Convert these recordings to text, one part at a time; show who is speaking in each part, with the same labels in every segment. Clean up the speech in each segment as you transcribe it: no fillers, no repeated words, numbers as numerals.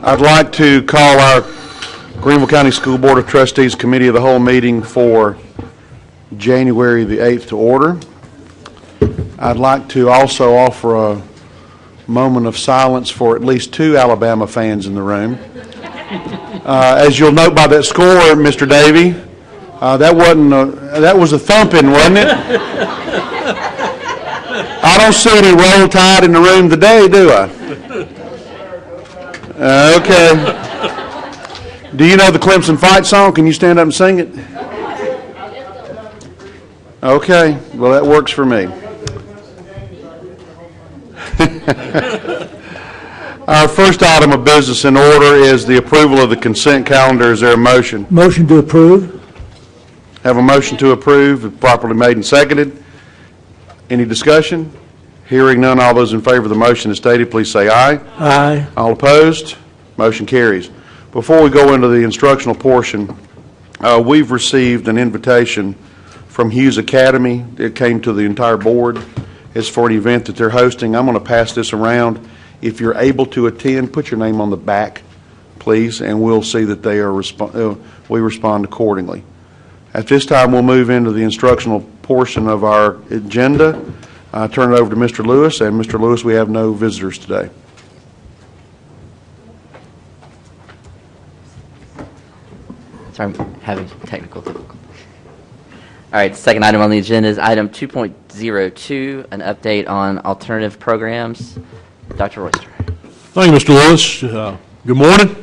Speaker 1: I'd like to call our Greenville County School Board of Trustees Committee of the Whole meeting for January the 8th to order. I'd like to also offer a moment of silence for at least 2 Alabama fans in the room. As you'll note by that score, Mr. Davey, that was a thumping, wasn't it? I don't see any Roll Tide in the room today, do I? Okay. Do you know the Clemson fight song? Can you stand up and sing it? Okay. Well, that works for me. Our first item of business in order is the approval of the consent calendar. Is there a motion?
Speaker 2: Motion to approve.
Speaker 1: Have a motion to approve, properly made and seconded. Any discussion? Hearing none, all those in favor of the motion as stated, please say aye.
Speaker 2: Aye.
Speaker 1: All opposed? Motion carries. Before we go into the instructional portion, we've received an invitation from Hughes Academy. It came to the entire board. It's for an event that they're hosting. I'm going to pass this around. If you're able to attend, put your name on the back, please, and we'll see that they are we respond accordingly. At this time, we'll move into the instructional portion of our agenda. Turn it over to Mr. Lewis, and Mr. Lewis, we have no visitors today.
Speaker 3: Sorry, I'm having technical difficulties. All right, second item on the agenda is item 2.02, an update on alternative programs. Dr. Royster.
Speaker 4: Thank you, Mr. Lewis. Good morning.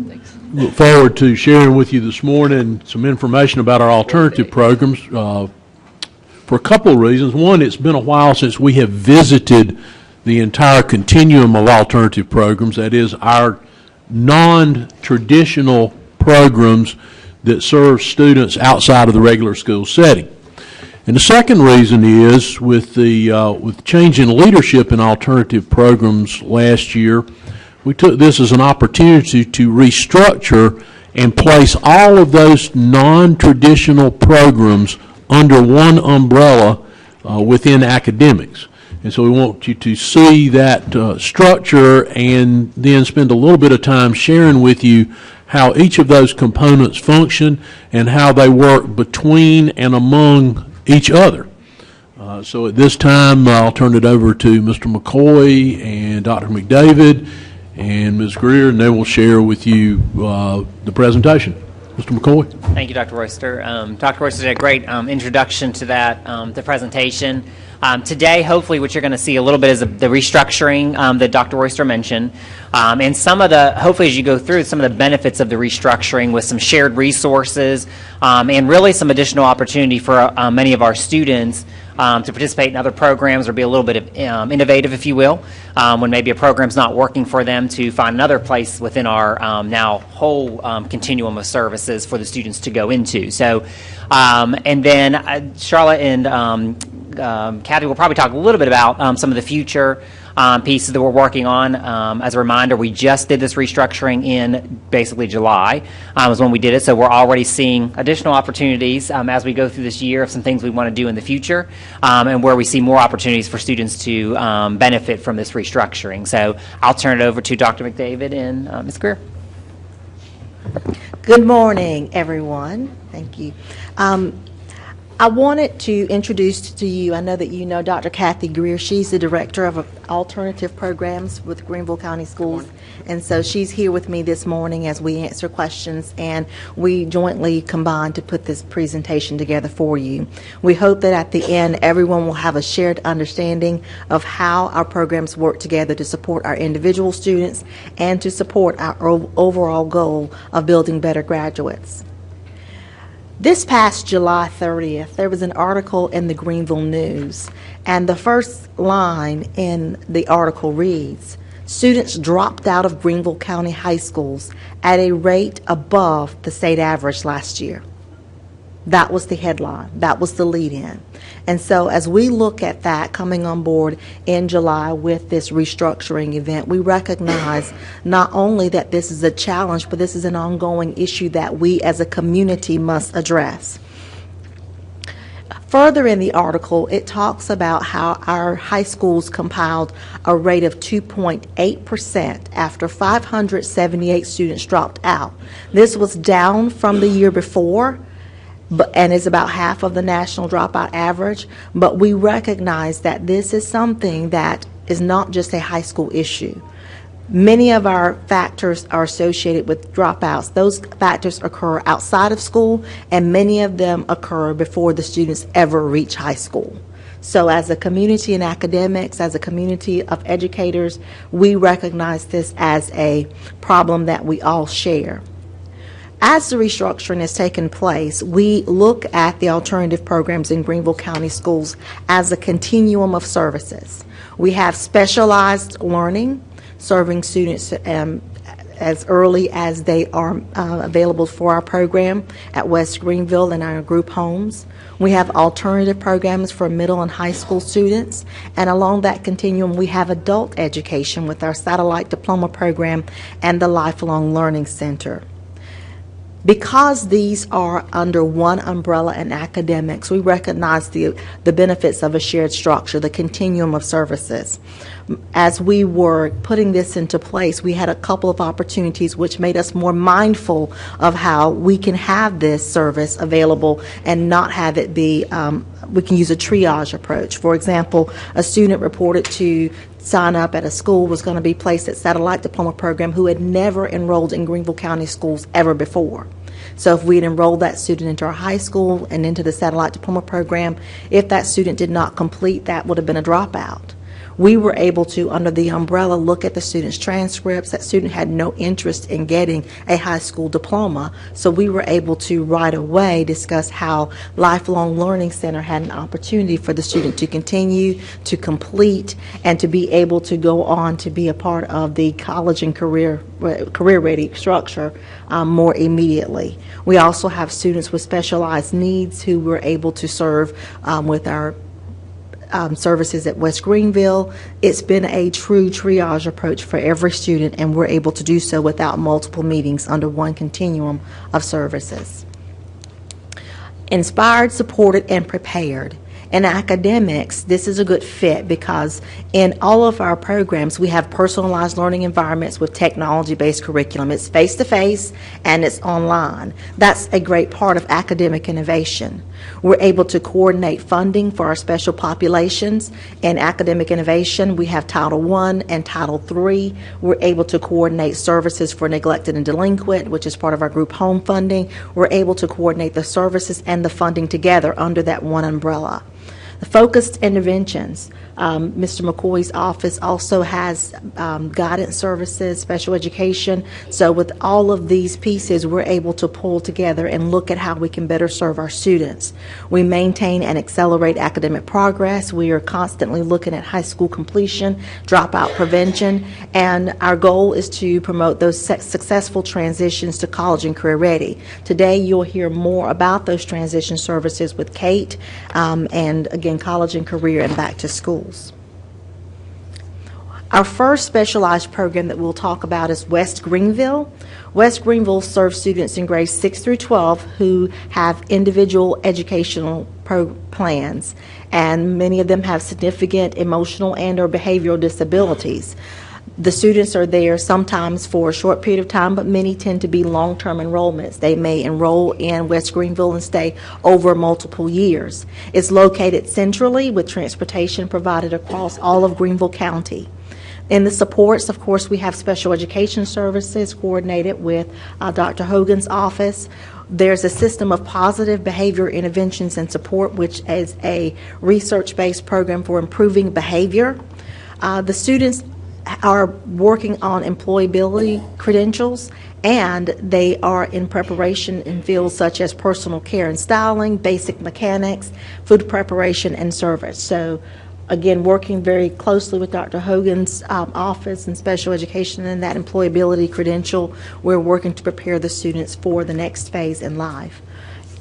Speaker 3: Thanks.
Speaker 4: Look forward to sharing with you this morning some information about our alternative programs for a couple of reasons. One, it's been a while since we have visited the entire continuum of alternative programs, that is, our non-traditional programs that serve students outside of the regular school setting. And the second reason is with change in leadership in alternative programs last year, we took this as an opportunity to restructure and place all of those non-traditional programs under one umbrella within academics. And so we want you to see that structure and then spend a little bit of time sharing with you how each of those components function and how they work between and among each other. So at this time, I'll turn it over to Mr. McCoy and Dr. McDavid and Ms. Greer, and they will share with you the presentation. Mr. McCoy.
Speaker 5: Thank you, Dr. Royster. Dr. Royster did a great introduction to that, the presentation. Today, hopefully, what you're going to see a little bit is the restructuring that Dr. Royster mentioned, and some of the, hopefully as you go through, some of the benefits of the restructuring with some shared resources and really some additional opportunity for many of our students to participate in other programs or be a little bit of innovative, if you will, when maybe a program's not working for them, to find another place within our now whole continuum of services for the students to go into. So, and then Charlotte and Kathy will probably talk a little bit about some of the future pieces that we're working on. As a reminder, we just did this restructuring in basically July was when we did it, so we're already seeing additional opportunities as we go through this year of some things we want to do in the future and where we see more opportunities for students to benefit from this restructuring. So I'll turn it over to Dr. McDavid and Ms. Greer.
Speaker 6: Good morning, everyone. Thank you. I wanted to introduce to you, I know that you know Dr. Kathy Greer. She's the Director of Alternative Programs with Greenville County Schools. And so she's here with me this morning as we answer questions, and we jointly combined to put this presentation together for you. We hope that at the end, everyone will have a shared understanding of how our programs work together to support our individual students and to support our overall goal of building better graduates. This past July 30th, there was an article in the Greenville News, and the first line in the article reads, "Students dropped out of Greenville County high schools at a rate above the state average last year." That was the headline. That was the lead-in. And so as we look at that coming on board in July with this restructuring event, we recognize not only that this is a challenge, but this is an ongoing issue that we as a community must address. Further in the article, it talks about how our high schools compiled a rate of 2.8% after 578 students dropped out. This was down from the year before, and is about half of the national dropout average, but we recognize that this is something that is not just a high school issue. Many of our factors are associated with dropouts. Those factors occur outside of school, and many of them occur before the students ever reach high school. So as a community in academics, as a community of educators, we recognize this as a problem that we all share. As the restructuring has taken place, we look at the alternative programs in Greenville County Schools as a continuum of services. We have specialized learning, serving students as early as they are available for our program at West Greenville and our group homes. We have alternative programs for middle and high school students, and along that continuum we have adult education with our satellite diploma program and the Lifelong Learning Center. Because these are under one umbrella in academics, we recognize the benefits of a shared structure, the continuum of services. As we were putting this into place, we had a couple of opportunities which made us more mindful of how we can have this service available and not have it be, we can use a triage approach. For example, a student reported to sign up at a school was going to be placed at Satellite Diploma Program who had never enrolled in Greenville County Schools ever before. So if we had enrolled that student into our high school and into the Satellite Diploma Program, if that student did not complete, that would have been a dropout. We were able to, under the umbrella, look at the student's transcripts. That student had no interest in getting a high school diploma, so we were able to right away discuss how Lifelong Learning Center had an opportunity for the student to continue, to complete, and to be able to go on to be a part of the college and career-ready structure more immediately. We also have students with specialized needs who we're able to serve with our services at West Greenville. It's been a true triage approach for every student, and we're able to do so without multiple meetings under one continuum of services. Inspired, supported, and prepared. In academics, this is a good fit because in all of our programs, we have personalized learning environments with technology-based curriculum. It's face-to-face and it's online. That's a great part of academic innovation. We're able to coordinate funding for our special populations. In academic innovation, we have Title I and Title III. We're able to coordinate services for neglected and delinquent, which is part of our group home funding. We're able to coordinate the services and the funding together under that one umbrella. The focused interventions. Mr. McCoy's office also has guidance services, special education. So with all of these pieces, we're able to pull together and look at how we can better serve our students. We maintain and accelerate academic progress. We are constantly looking at high school completion, dropout prevention, and our goal is to promote those successful transitions to college and career ready. Today, you'll hear more about those transition services with Kate, and again, college and career and back to schools. Our first specialized program that we'll talk about is West Greenville. West Greenville serves students in grades 6 through 12 who have individual educational plans, and many of them have significant emotional and or behavioral disabilities. The students are there sometimes for a short period of time, but many tend to be long-term enrollments. They may enroll in West Greenville and stay over multiple years. It's located centrally with transportation provided across all of Greenville County. In the supports, of course, we have special education services coordinated with Dr. Hogan's office. There's a system of positive behavior interventions and support, which is a research-based program for improving behavior. The students are working on employability credentials, and they are in preparation in fields such as personal care and styling, basic mechanics, food preparation, and service. So again, working very closely with Dr. Hogan's office and special education and that employability credential, we're working to prepare the students for the next phase in life.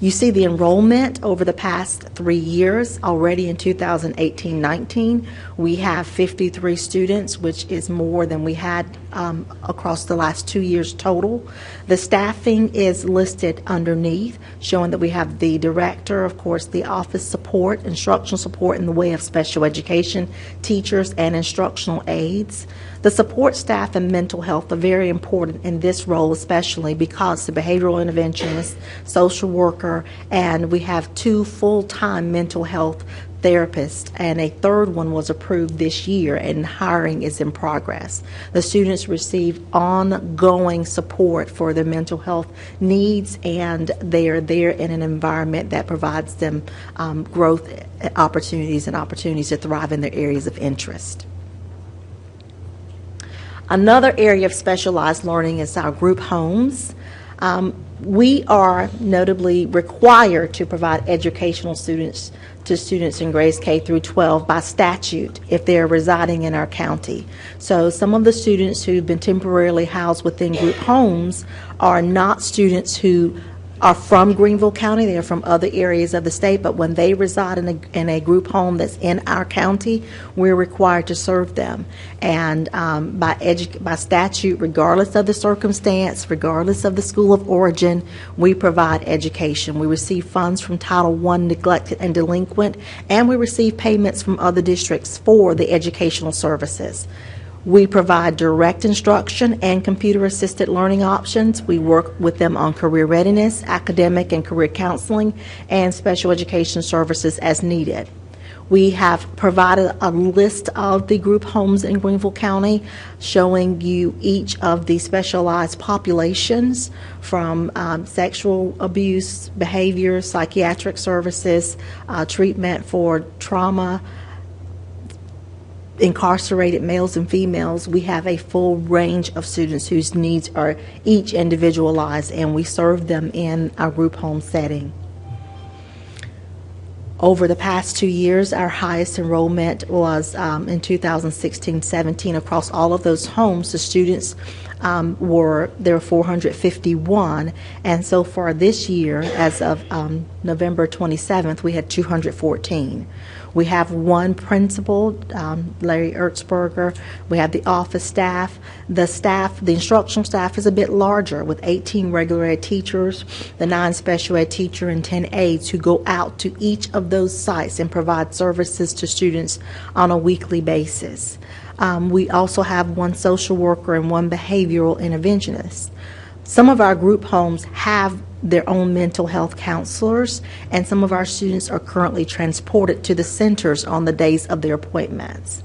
Speaker 6: You see the enrollment over the past 3 years. Already in 2018-19, we have 53 students, which is more than we had across the last 2 years total. The staffing is listed underneath, showing that we have the director, of course, the office support, instructional support in the way of special education, teachers, and instructional aides. The support staff and mental health are very important in this role, especially because the behavioral interventionist, social worker, and we have 2 full-time mental health therapists, and a third one was approved this year, and hiring is in progress. The students receive ongoing support for their mental health needs, and they are there in an environment that provides them growth opportunities and opportunities to thrive in their areas of interest. Another area of specialized learning is our group homes. We are notably required to provide educational students to students in grades K through 12 by statute if they're residing in our county. So some of the students who've been temporarily housed within group homes are not students who are from Greenville County. They are from other areas of the state, but when they reside in a group home that's in our county, we're required to serve them. And by statute, regardless of the circumstance, regardless of the school of origin, we provide education. We receive funds from Title I neglected and delinquent, and we receive payments from other districts for the educational services. We provide direct instruction and computer-assisted learning options. We work with them on career readiness, academic and career counseling, and special education services as needed. We have provided a list of the group homes in Greenville County showing you each of the specialized populations from sexual abuse, behavior, psychiatric services, treatment for trauma, incarcerated males and females. We have a full range of students whose needs are each individualized, and we serve them in our group home setting. Over the past 2 years, our highest enrollment was in 2016-17 across all of those homes. The students there were 451, and so far this year, as of November 27th, we had 214. We have one principal, Larry Ertzberger. We have the office staff. The instructional staff is a bit larger with 18 regular ed teachers, the 9 special ed teacher, and 10 aides who go out to each of those sites and provide services to students on a weekly basis. We also have one social worker and one behavioral interventionist. Some of our group homes have their own mental health counselors, and some of our students are currently transported to the centers on the days of their appointments.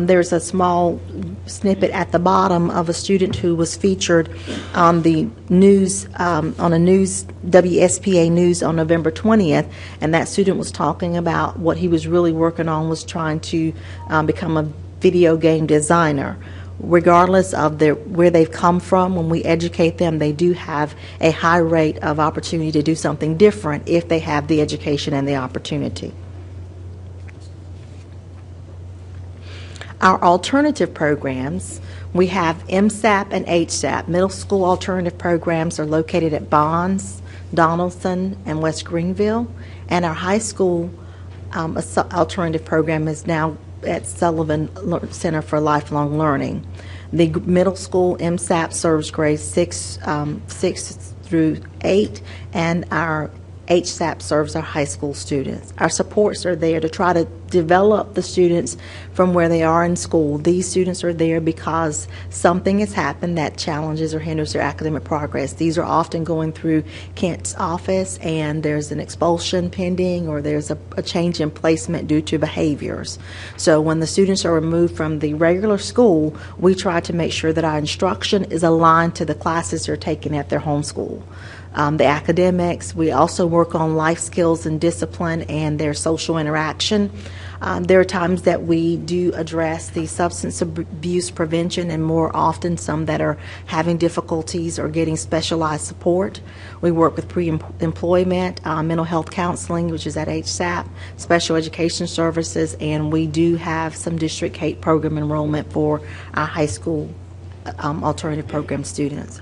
Speaker 6: There's a small snippet at the bottom of a student who was featured on the news, WSPA News on November 20th, and that student was talking about what he was really working on was trying to become a video game designer. Regardless of where they've come from, when we educate them, they do have a high rate of opportunity to do something different if they have the education and the opportunity. Our alternative programs, we have MSAP and HSAP. Middle school alternative programs are located at Bonds, Donaldson, and West Greenville, and our high school alternative program is now at Sullivan Center for Lifelong Learning. The middle school MSAP serves grades 6 through 8, and our HSAP serves our high school students. Our supports are there to try to develop the students from where they are in school. These students are there because something has happened that challenges or hinders their academic progress. These are often going through Kent's office and there's an expulsion pending, or there's a change in placement due to behaviors. So when the students are removed from the regular school, we try to make sure that our instruction is aligned to the classes they're taking at their home school. The academics, we also work on life skills and discipline and their social interaction. There are times that we do address the substance abuse prevention, and more often some that are having difficulties or getting specialized support. We work with pre-employment, mental health counseling, which is at HSAP, special education services, and we do have some District 8 program enrollment for our high school alternative program students.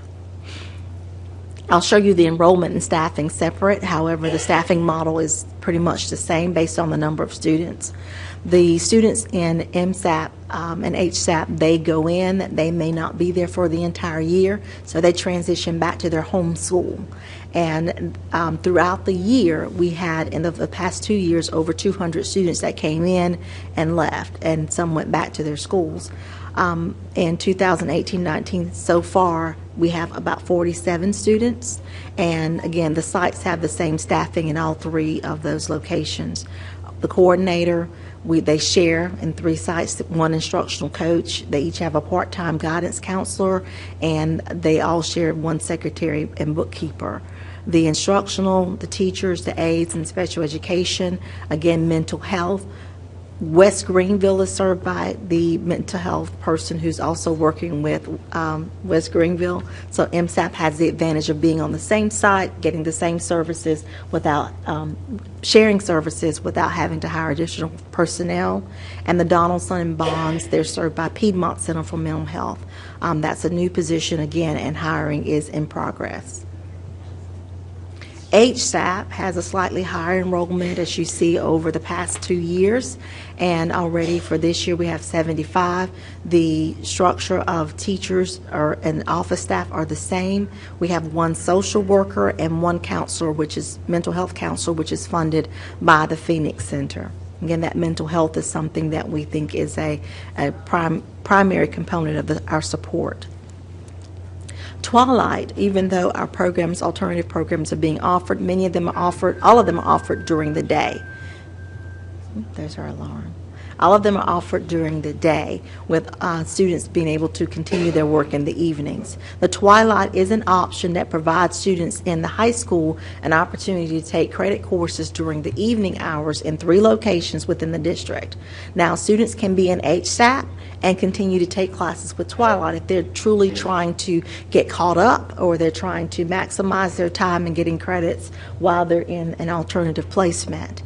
Speaker 6: I'll show you the enrollment and staffing separate. However, the staffing model is pretty much the same based on the number of students. The students in MSAP and HSAP, they go in, they may not be there for the entire year, so they transition back to their home school. And throughout the year, we had, in the past 2 years, over 200 students that came in and left, and some went back to their schools. In 2018-19, so far, we have about 47 students, and again, the sites have the same staffing in all 3 of those locations. The coordinator, they share in 3 sites, 1 instructional coach. They each have a part-time guidance counselor, and they all share 1 secretary and bookkeeper. The instructional, the teachers, the aides, and special education, again, mental health. West Greenville is served by the mental health person who's also working with West Greenville. So MSAP has the advantage of being on the same site, getting the same services without sharing services without having to hire additional personnel. And the Donaldson and Bonds, they're served by Piedmont Center for Mental Health. That's a new position again, and hiring is in progress. HSAP has a slightly higher enrollment, as you see, over the past 2 years, and already for this year we have 75. The structure of teachers and office staff are the same. We have 1 social worker and 1 counselor, which is mental health counselor, which is funded by the Phoenix Center. Again, that mental health is something that we think is a primary component of our support. Twilight, even though our programs, alternative programs, are being offered, many of them are offered, all of them are offered during the day. There's our alarm. All of them are offered during the day, with students being able to continue their work in the evenings. The Twilight is an option that provides students in the high school an opportunity to take credit courses during the evening hours in 3 locations within the district. Now, students can be in HSAP and continue to take classes with Twilight if they're truly trying to get caught up, or they're trying to maximize their time in getting credits while they're in an alternative placement.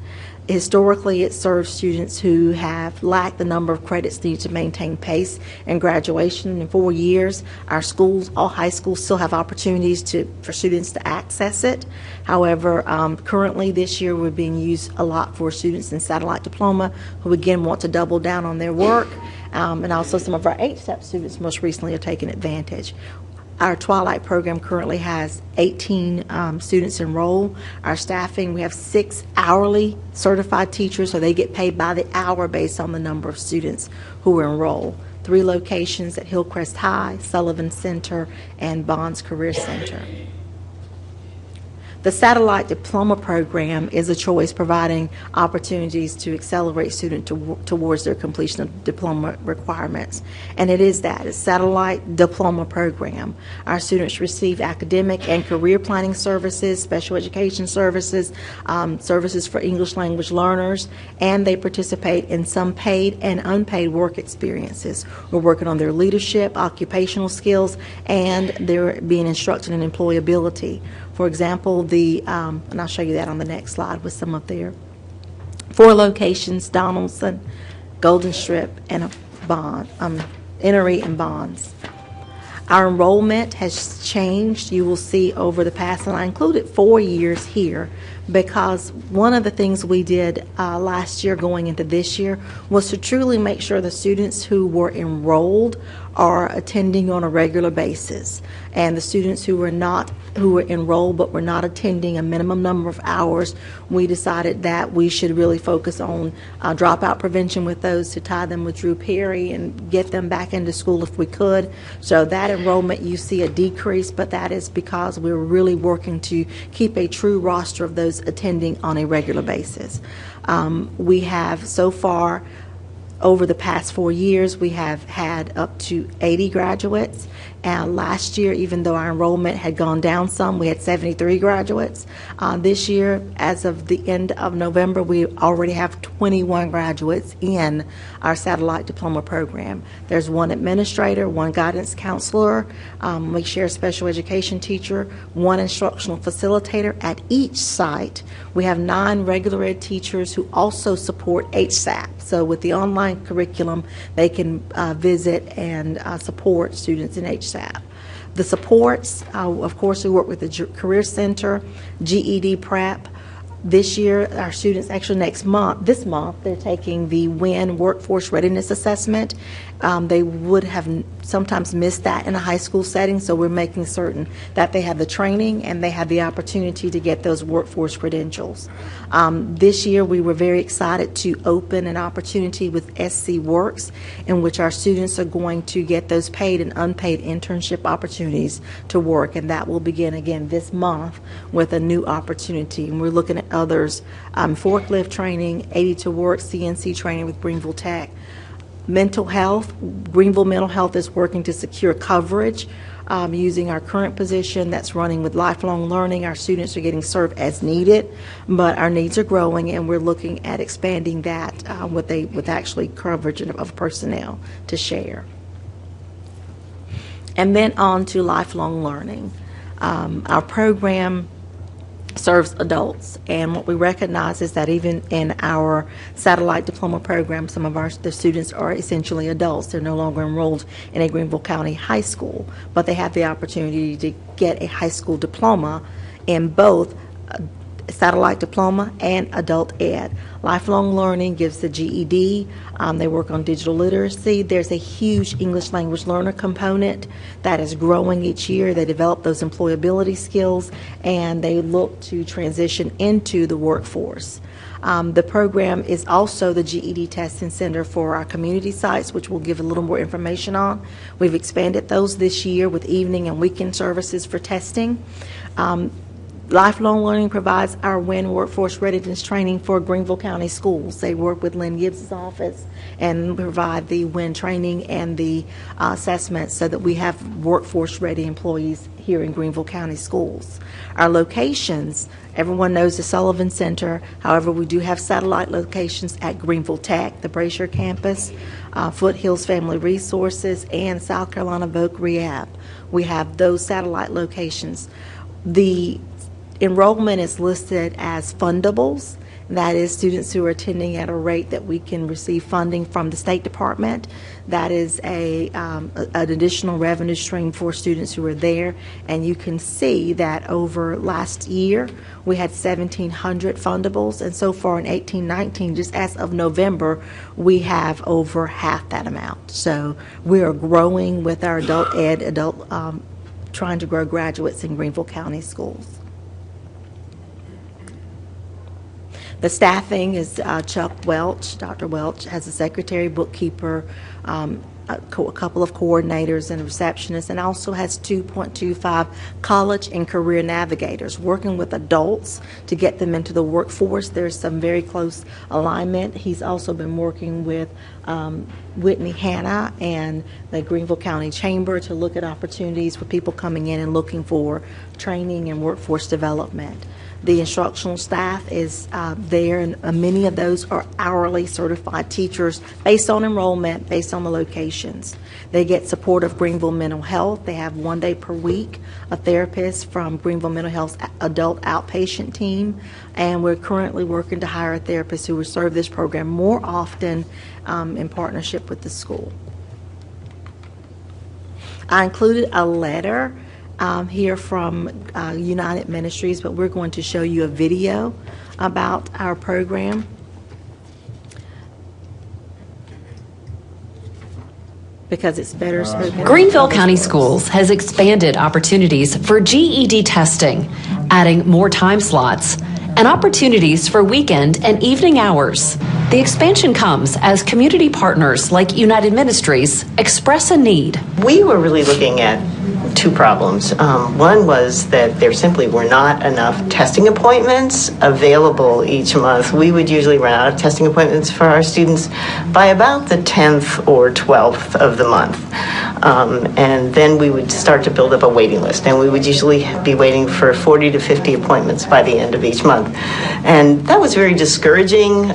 Speaker 6: Historically, it serves students who have lacked the number of credits needed to maintain pace and graduation in 4 years. Our schools, all high schools, still have opportunities for students to access it. However, currently this year we're being used a lot for students in satellite diploma who again want to double down on their work, and also some of our HSAP students most recently are taking advantage. Our Twilight program currently has 18 students enrolled. Our staffing, we have 6 hourly certified teachers, so they get paid by the hour based on the number of students who are enrolled. 3 locations at Hillcrest High, Sullivan Center, and Bonds Career Center. The Satellite Diploma Program is a choice providing opportunities to accelerate students towards their completion of diploma requirements. And it is that, it's Satellite Diploma Program. Our students receive academic and career planning services, special education services, services for English language learners, and they participate in some paid and unpaid work experiences. We're working on their leadership, occupational skills, and they're being instructed in employability. For example, and I'll show you that on the next slide with some of their 4 locations: Donaldson, Golden Strip, and Enoree and Bonds. Our enrollment has changed, you will see, over the past, and I included 4 years here because one of the things we did last year going into this year was to truly make sure the students who were enrolled are attending on a regular basis, and the students who were enrolled but were not attending a minimum number of hours, we decided that we should really focus on dropout prevention with those, to tie them with Drew Perry and get them back into school if we could. So that enrollment, you see a decrease, but that is because we're really working to keep a true roster of those attending on a regular basis. We have so far, over the past 4 years, we have had up to 80 graduates. And last year, even though our enrollment had gone down some, we had 73 graduates. This year, as of the end of November, we already have 21 graduates in our satellite diploma program. There's 1 administrator, 1 guidance counselor, we share a special education teacher, 1 instructional facilitator at each site. We have 9 regular ed teachers who also support HSAP. So with the online curriculum, they can visit and support students in HSAP. The supports, of course, we work with the Career Center, GED Prep. This year, our students, actually this month, they're taking the WIN Workforce Readiness Assessment. They would have sometimes missed that in a high school setting, so we're making certain that they have the training and they have the opportunity to get those workforce credentials. This year, we were very excited to open an opportunity with SC Works, in which our students are going to get those paid and unpaid internship opportunities to work, and that will begin again this month with a new opportunity. And we're looking at others, forklift training, 80 to Work, CNC training with Greenville Tech. Mental health, Greenville Mental Health is working to secure coverage using our current position that's running with lifelong learning. Our students are getting served as needed, but our needs are growing, and we're looking at expanding that with actually coverage of personnel to share. And then on to lifelong learning. Our program serves adults, and what we recognize is that even in our satellite diploma program, some of the students are essentially adults. They're no longer enrolled in a Greenville County high school, but they have the opportunity to get a high school diploma in both satellite diploma and adult ed. Lifelong learning gives the GED. They work on digital literacy. There's a huge English language learner component that is growing each year. They develop those employability skills, and they look to transition into the workforce. The program is also the GED testing center for our community sites, which we'll give a little more information on. We've expanded those this year with evening and weekend services for testing. Lifelong Learning provides our WIN Workforce Readiness training for Greenville County schools. They work with Lynn Gibbs' office and provide the WIN training and the assessments so that we have workforce-ready employees here in Greenville County schools. Our locations, everyone knows the Sullivan Center. However, we do have satellite locations at Greenville Tech, the Brasher campus, Foothills Family Resources, and South Carolina Voc Rehab. We have those satellite locations. The enrollment is listed as fundables. That is students who are attending at a rate that we can receive funding from the State Department. That is an additional revenue stream for students who are there. And you can see that over last year, we had 1,700 fundables. And so far in 18-19, just as of November, we have over half that amount. So we are growing with our adult ed, trying to grow graduates in Greenville County schools. The staffing is Chuck Welch. Dr. Welch has a secretary, bookkeeper, a couple of coordinators and receptionists, and also has 2.25 college and career navigators working with adults to get them into the workforce. There's some very close alignment. He's also been working with Whitney Hanna and the Greenville County Chamber to look at opportunities for people coming in and looking for training and workforce development. The instructional staff is there, and many of those are hourly certified teachers based on enrollment, based on the locations. They get support of Greenville Mental Health. They have 1 day per week a therapist from Greenville Mental Health's adult outpatient team, and we're currently working to hire a therapist who will serve this program more often in partnership with the school. I included a letter here from United Ministries, but we're going to show you a video about our program. Because it's better spoken.
Speaker 2: Greenville County Schools has expanded opportunities for GED testing, adding more time slots and opportunities for weekend and evening hours. The expansion comes as community partners like United Ministries express a need.
Speaker 7: We were really looking at two problems. One was that there simply were not enough testing appointments available each month. We would usually run out of testing appointments for our students by about the 10th or 12th of the month. And then we would start to build up a waiting list, and we would usually be waiting for 40 to 50 appointments by the end of each month. And that was very discouraging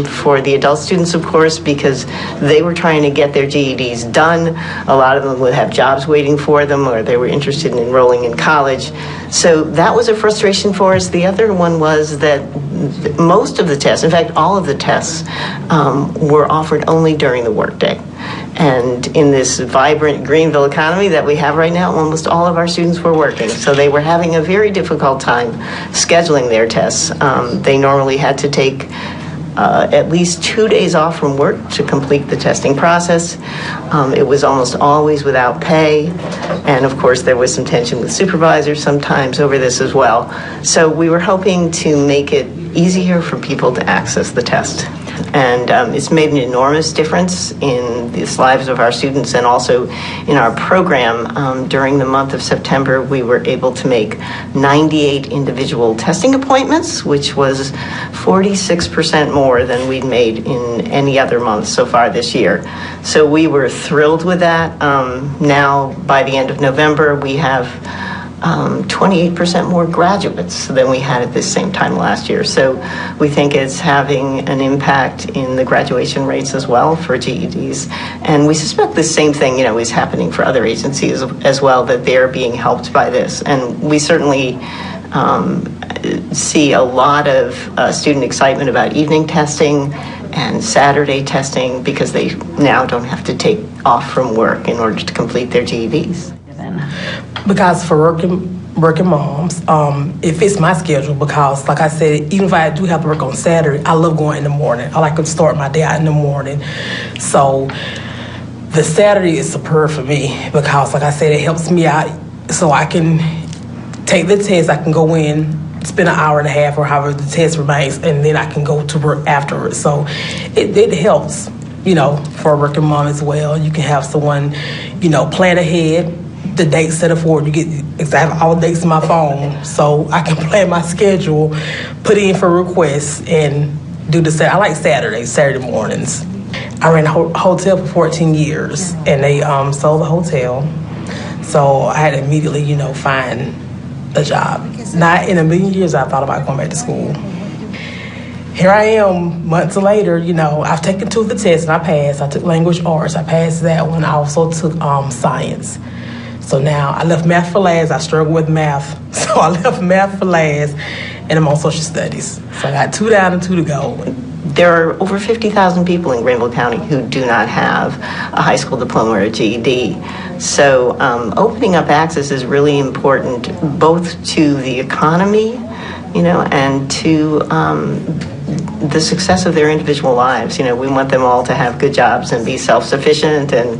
Speaker 7: for the adult students, of course, because they were trying to get their GEDs done. A lot of them would have jobs waiting for them, or they were interested in enrolling in college. So that was a frustration for us. The other one was that most of the tests, in fact, all of the tests, were offered only during the workday. And in this vibrant Greenville economy that we have right now, almost all of our students were working. So they were having a very difficult time scheduling their tests. They normally had to take at least 2 days off from work to complete the testing process. It was almost always without pay. And of course, there was some tension with supervisors sometimes over this as well. So we were hoping to make it easier for people to access the test. And it's made an enormous difference in the lives of our students and also in our program. During the month of September, we were able to make 98 individual testing appointments, which was 46% more than we'd made in any other month so far this year. So we were thrilled with that. Now, by the end of November, we have 28% more graduates than we had at this same time last year. So we think it's having an impact in the graduation rates as well for GEDs. And we suspect the same thing, is happening for other agencies as well, that they're being helped by this. And we certainly see a lot of student excitement about evening testing and Saturday testing because they now don't have to take off from work in order to complete their GEDs.
Speaker 8: Because for working moms, it fits my schedule because, like I said, even if I do have to work on Saturday, I love going in the morning. I like to start my day out in the morning. So the Saturday is superb for me because, like I said, it helps me out so I can take the test. I can go in, spend an hour and a half or however the test remains, and then I can go to work afterwards. So it helps, for a working mom as well. You can have someone, plan ahead. The dates set forward, you get exactly all the dates in my phone, so I can plan my schedule, put in for requests, and do the. I like Saturday mornings. I ran a hotel for 14 years, and they sold the hotel, so I had to immediately, find a job. Not in a million years I thought about going back to school. Here I am, months later. I've taken 2 of the tests and I passed. I took language arts, I passed that one. I also took science. So now I left math for last. I struggle with math, so I left math for last, and I'm on social studies. So I got 2 down and 2 to go.
Speaker 7: There are over 50,000 people in Greenville County who do not have a high school diploma or a GED. So opening up access is really important, both to the economy, and to the success of their individual lives. We want them all to have good jobs and be self-sufficient and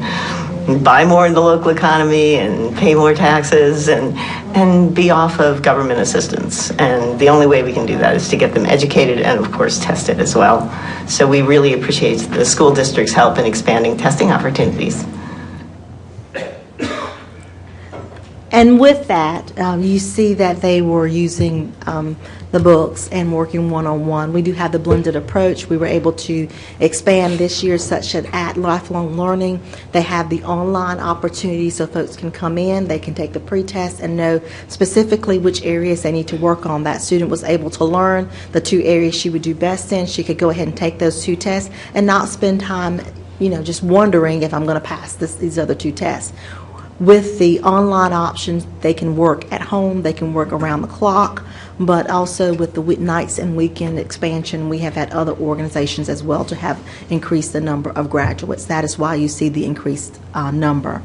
Speaker 7: buy more in the local economy and pay more taxes and be off of government assistance. And the only way we can do that is to get them educated and, of course, tested as well. So we really appreciate the school district's help in expanding testing opportunities.
Speaker 6: And with that, you see that they were using the books and working one-on-one. We do have the blended approach. We were able to expand this year such that at Lifelong Learning, they have the online opportunity so folks can come in, they can take the pre-test and know specifically which areas they need to work on. That student was able to learn the 2 areas she would do best in. She could go ahead and take those 2 tests and not spend time, just wondering if I'm going to pass these other 2 tests. With the online options, they can work at home, they can work around the clock, but also with the nights and weekend expansion, we have had other organizations as well to have increased the number of graduates. That is why you see the increased number.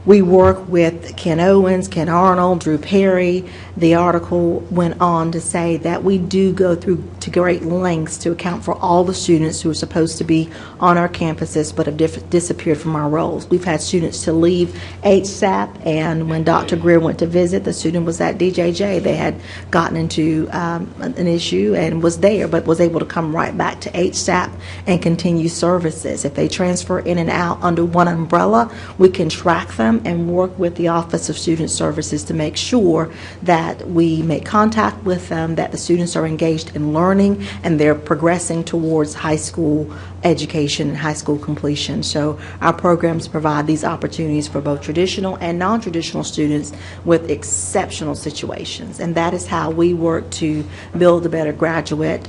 Speaker 6: We work with Ken Owens, Ken Arnold, Drew Perry. The article went on to say that we do go through to great lengths to account for all the students who are supposed to be on our campuses but have disappeared from our roles. We've had students to leave HSAP, and when Dr. Greer went to visit, the student was at DJJ. They had gotten into an issue and was there, but was able to come right back to HSAP and continue services. If they transfer in and out under one umbrella, we can track them and work with the Office of Student Services to make sure that we make contact with them, that the students are engaged in learning and they're progressing towards high school education and high school completion. So our programs provide these opportunities for both traditional and non-traditional students with exceptional situations, and that is how we work to build a better graduate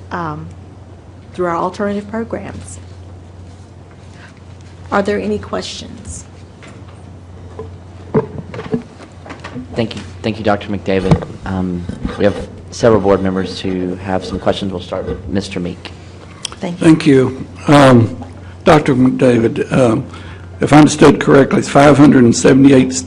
Speaker 6: through our alternative programs. Are there any questions?
Speaker 3: Thank you, Dr. McDavid. We have several board members who have some questions. We'll start with Mr. Meek.
Speaker 6: Thank you.
Speaker 9: Thank you. Dr. McDavid, if I understood correctly, it's 578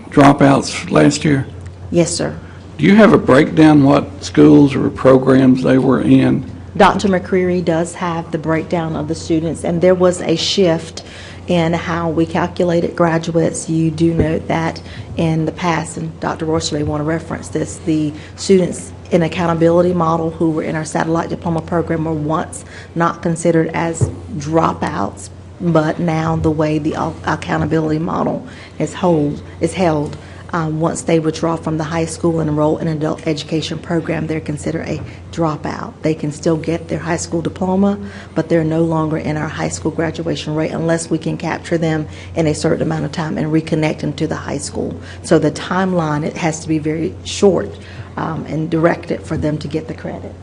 Speaker 9: dropouts last year?
Speaker 6: Yes, sir.
Speaker 9: Do you have a breakdown what schools or programs they were in?
Speaker 6: Dr. McCreary does have the breakdown of the students, and there was a shift in how we calculated graduates. You do note that in the past, and Dr. Royster may want to reference this, the students in accountability model who were in our satellite diploma program were once not considered as dropouts, but now the way the accountability model is held, once they withdraw from the high school and enroll in an adult education program, they're considered a dropout. They can still get their high school diploma, but they're no longer in our high school graduation rate unless we can capture them in a certain amount of time and reconnect them to the high school. So the timeline, it has to be very short and directed for them to get the credit.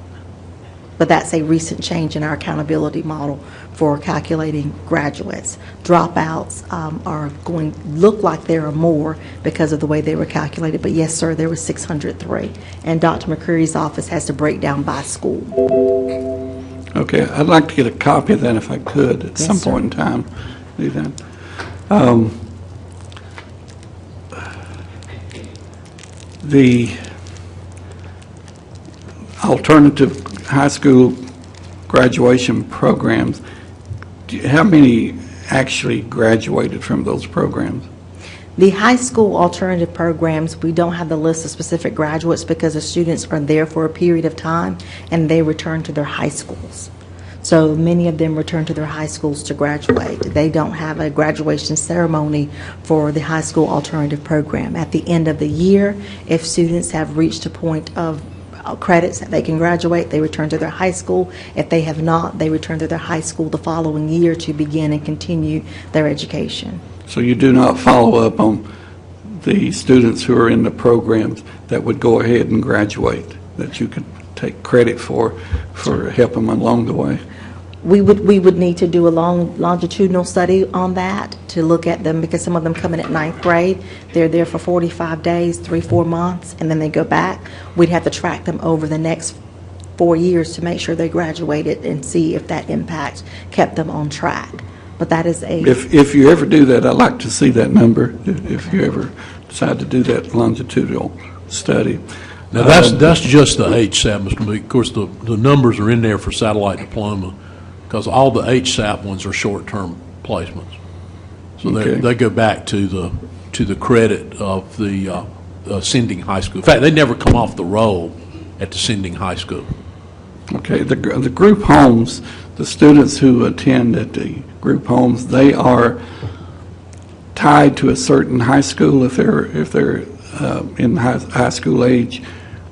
Speaker 6: But that's a recent change in our accountability model for calculating graduates. Dropouts are going to look like there are more because of the way they were calculated, but yes, sir, there were 603. And Dr. McCreary's office has to break down by school.
Speaker 9: Okay, I'd like to get a copy of that if I could at some point in time. Do that. The alternative high school graduation programs, how many actually graduated from those programs?
Speaker 6: The high school alternative programs, we don't have the list of specific graduates because the students are there for a period of time and they return to their high schools. So many of them return to their high schools to graduate. They don't have a graduation ceremony for the high school alternative program. At the end of the year, if students have reached a point of credits that they can graduate, they return to their high school. If they have not, they return to their high school the following year to begin and continue their education.
Speaker 9: So you do not follow up on the students who are in the programs that would go ahead and graduate, that you could take credit for helping them along the way?
Speaker 6: We would need to do a longitudinal study on that to look at them, because some of them come in at 9th grade. They're there for 45 days, 3-4 months, and then they go back. We'd have to track them over the next 4 years to make sure they graduated and see if that impact kept them on track. But that is a...
Speaker 9: If you ever do that, I'd like to see that number, if you ever decide to do that longitudinal study.
Speaker 4: Now, that's just the HSAP, Mr. Meek. Of course, the numbers are in there for satellite diploma, because all the HSAP ones are short-term placements. So
Speaker 9: Okay.
Speaker 4: they go back to the credit of the sending high school. In fact, they never come off the roll at the sending high school.
Speaker 9: Okay, the group homes, the students who attend at the group homes, they are tied to a certain high school. If they're in high school age,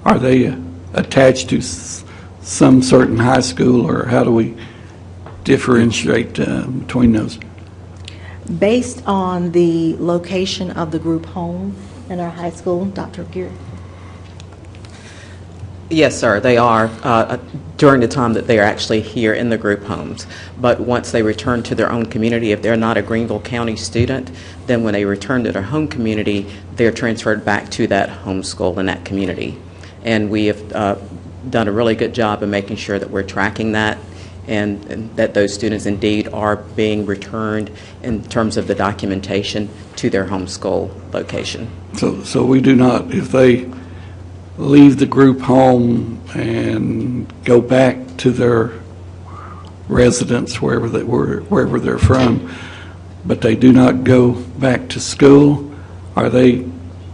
Speaker 9: are they attached to some certain high school, or how do we differentiate between those?
Speaker 6: Based on the location of the group home in our high school, Dr. Geary?
Speaker 10: Yes, sir, they are during the time that they are actually here in the group homes. But once they return to their own community, if they're not a Greenville County student, then when they return to their home community, they're transferred back to that home school in that community. And we have done a really good job of making sure that we're tracking that, and that those students indeed are being returned in terms of the documentation to their home school location.
Speaker 9: So we do not, if they leave the group home and go back to their residence, wherever they're from, but they do not go back to school, are they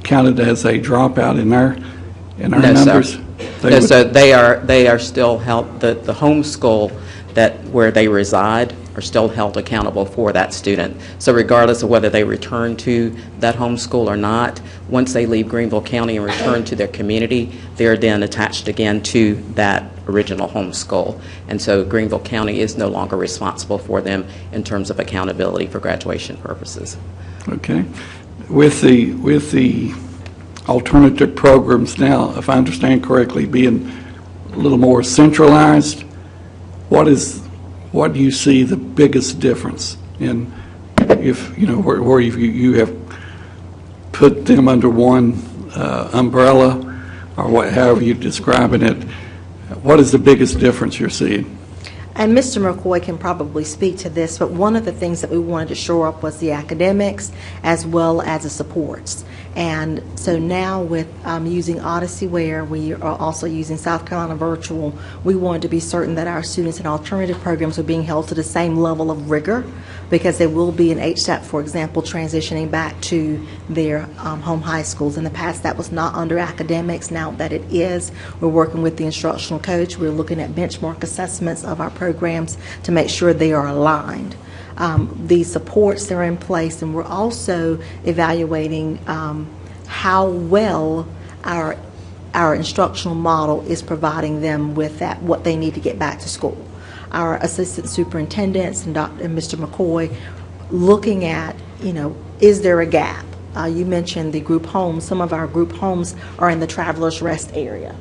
Speaker 9: counted as a dropout in our
Speaker 10: No,
Speaker 9: numbers?
Speaker 10: sir. No, so they are still held, the home school where they reside are still held accountable for that student. So regardless of whether they return to that home school or not, once they leave Greenville County and return to their community, they're then attached again to that original home school. And so Greenville County is no longer responsible for them in terms of accountability for graduation purposes.
Speaker 9: Okay. With the alternative programs now, if I understand correctly, being a little more centralized, what do you see the biggest difference in, if where you have put them under one umbrella, or however you're describing it? What is the biggest difference you're seeing?
Speaker 6: And Mr. McCoy can probably speak to this, but one of the things that we wanted to shore up was the academics as well as the supports. And so now with using Odyssey Ware, we are also using South Carolina Virtual, we wanted to be certain that our students in alternative programs are being held to the same level of rigor, because they will be in HSAP, for example, transitioning back to their home high schools. In the past, that was not under academics. Now that it is, we're working with the instructional coach. We're looking at benchmark assessments of our programs to make sure they are aligned. The supports that are in place, and we're also evaluating how well our instructional model is providing them with that, what they need to get back to school. Our assistant superintendents and Mr. McCoy looking at, is there a gap? You mentioned the group homes. Some of our group homes are in the Travelers Rest area.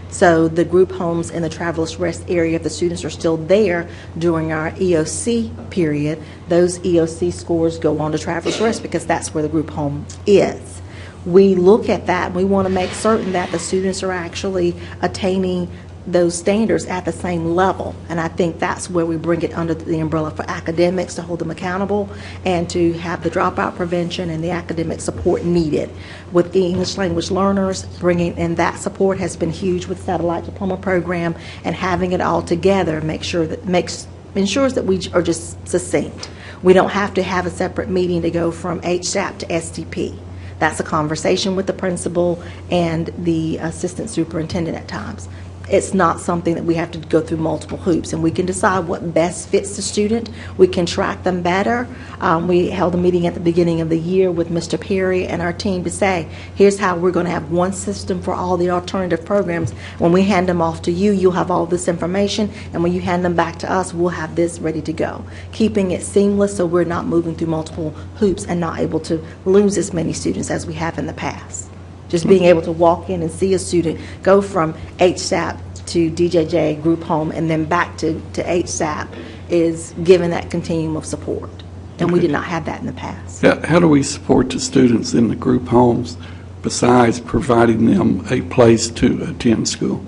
Speaker 6: So the group homes in the Travelers Rest area, if the students are still there during our EOC period, those EOC scores go on to Travelers Rest because that's where the group home is. We look at that and we want to make certain that the students are actually attaining those standards at the same level. And I think that's where we bring it under the umbrella for academics to hold them accountable and to have the dropout prevention and the academic support needed. With the English language learners, bringing in that support has been huge with Satellite Diploma Program, and having it all together ensures that we are just succinct. We don't have to have a separate meeting to go from HSAP to STP. That's a conversation with the principal and the assistant superintendent at times. It's not something that we have to go through multiple hoops, and we can decide what best fits the student. We can track them better. We held a meeting at the beginning of the year with Mr. Perry and our team to say, here's how we're going to have one system for all the alternative programs. When we hand them off to you, you'll have all this information, and when you hand them back to us, we'll have this ready to go. Keeping it seamless so we're not moving through multiple hoops and not able to lose as many students as we have in the past. Just being able to walk in and see a student go from HSAP to DJJ group home and then back to HSAP is given that continuum of support. And we did not have that in the past.
Speaker 9: How do we support the students in the group homes besides providing them a place to attend school?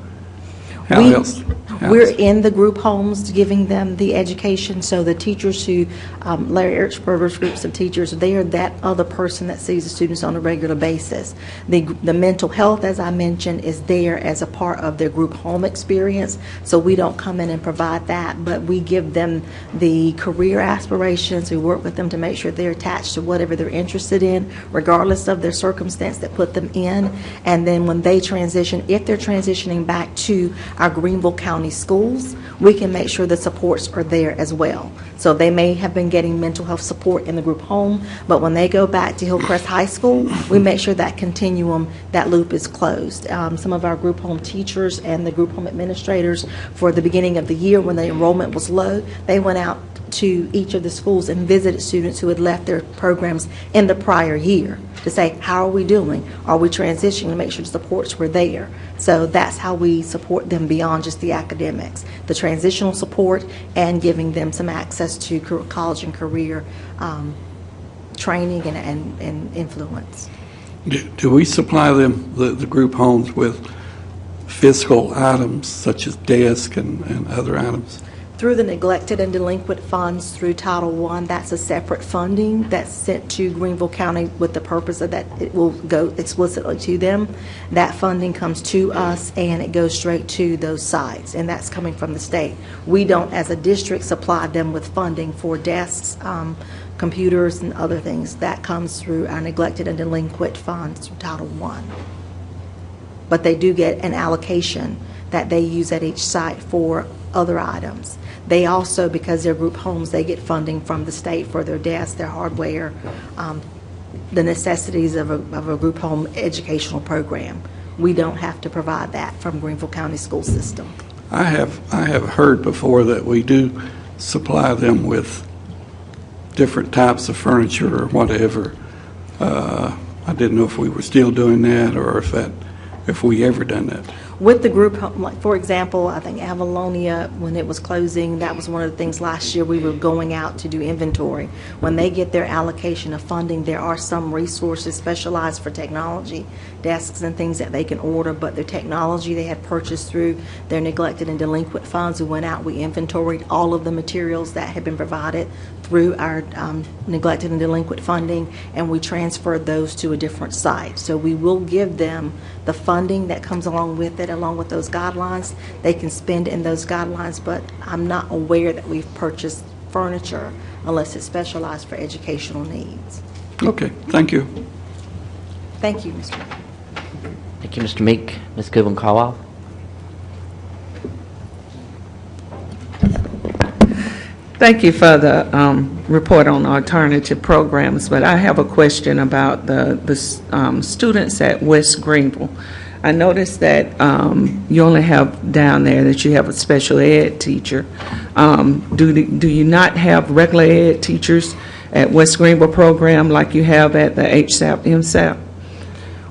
Speaker 9: How else?
Speaker 6: We're in the group homes giving them the education, so the teachers who, Larry Ertzberger's groups of teachers, they are that other person that sees the students on a regular basis. The mental health, as I mentioned, is there as a part of their group home experience, so we don't come in and provide that, but we give them the career aspirations. We work with them to make sure they're attached to whatever they're interested in, regardless of their circumstance that put them in, and then when they transition, if they're transitioning back to our Greenville County schools, we can make sure the supports are there as well. So they may have been getting mental health support in the group home, but when they go back to Hillcrest High School, we make sure that continuum, that loop is closed. Some of our group home teachers and the group home administrators, for the beginning of the year when the enrollment was low, they went out to each of the schools and visited students who had left their programs in the prior year to say, how are we doing? Are we transitioning, to make sure the supports were there? So that's how we support them beyond just the academics, the transitional support and giving them some access to college and career training and influence.
Speaker 9: Do we supply them, the group homes, with physical items such as desks and other items?
Speaker 6: Through the neglected and delinquent funds through Title I, that's a separate funding that's sent to Greenville County with the purpose of that it will go explicitly to them. That funding comes to us and it goes straight to those sites, and that's coming from the state. We don't, as a district, supply them with funding for desks, computers, and other things. That comes through our neglected and delinquent funds through Title I. But they do get an allocation that they use at each site for other items. They also, because they're group homes, they get funding from the state for their desks, their hardware, the necessities of a group home educational program. We don't have to provide that from Greenville County school system.
Speaker 9: I have heard before that we do supply them with different types of furniture or whatever. I didn't know if we were still doing that or if we ever done that.
Speaker 6: With the group home, like, for example, I think Avalonia, when it was closing, that was one of the things last year, we were going out to do inventory. When they get their allocation of funding, there are some resources specialized for technology, desks and things that they can order, but their technology they had purchased through their neglected and delinquent funds. We went out, we inventoried all of the materials that had been provided through our neglected and delinquent funding, and we transferred those to a different site. So we will give them the funding that comes along with it, along with those guidelines. They can spend in those guidelines, but I'm not aware that we've purchased furniture unless it's specialized for educational needs.
Speaker 9: Okay, thank you.
Speaker 6: Thank you, Mr. Mayor.
Speaker 3: Thank you, Mr. Meek. Ms. Goodwin-Caldwell.
Speaker 11: Thank you for the report on alternative programs, but I have a question about the students at West Greenville. I noticed that you only have down there that you have a special ed teacher. Do you not have regular ed teachers at West Greenville program like you have at the HSAP, MSAP?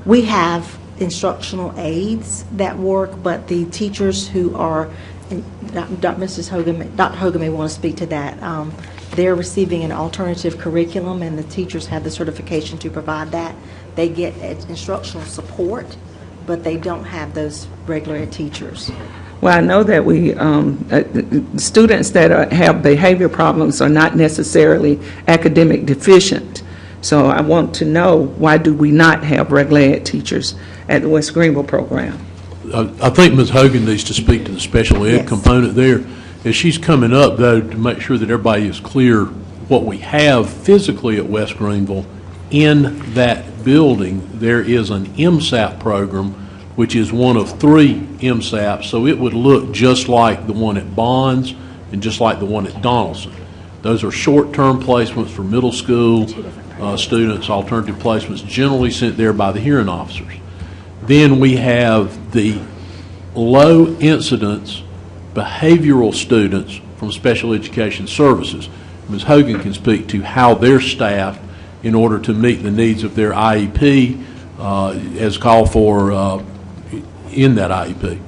Speaker 6: We have instructional aides that work, but the teachers who are, Dr. Hogan may want to speak to that. They're receiving an alternative curriculum, and the teachers have the certification to provide that. They get instructional support, but they don't have those regular ed teachers.
Speaker 11: Well, I know that we students that have behavior problems are not necessarily academic deficient. So I want to know, why do we not have regular ed teachers at the West Greenville program?
Speaker 4: I think Ms. Hogan needs to speak to the special ed
Speaker 6: Yes.
Speaker 4: component there. As she's coming up, though, to make sure that everybody is clear what we have physically at West Greenville, in that building, there is an MSAP program, which is one of 3 MSAPs, so it would look just like the one at Bonds and just like the one at Donaldson. Those are short-term placements for middle school students, alternative placements, generally sent there by the hearing officers. Then we have the low incidence behavioral students from special education services. Ms. Hogan can speak to how they're staffed in order to meet the needs of their IEP as called for in that IEP.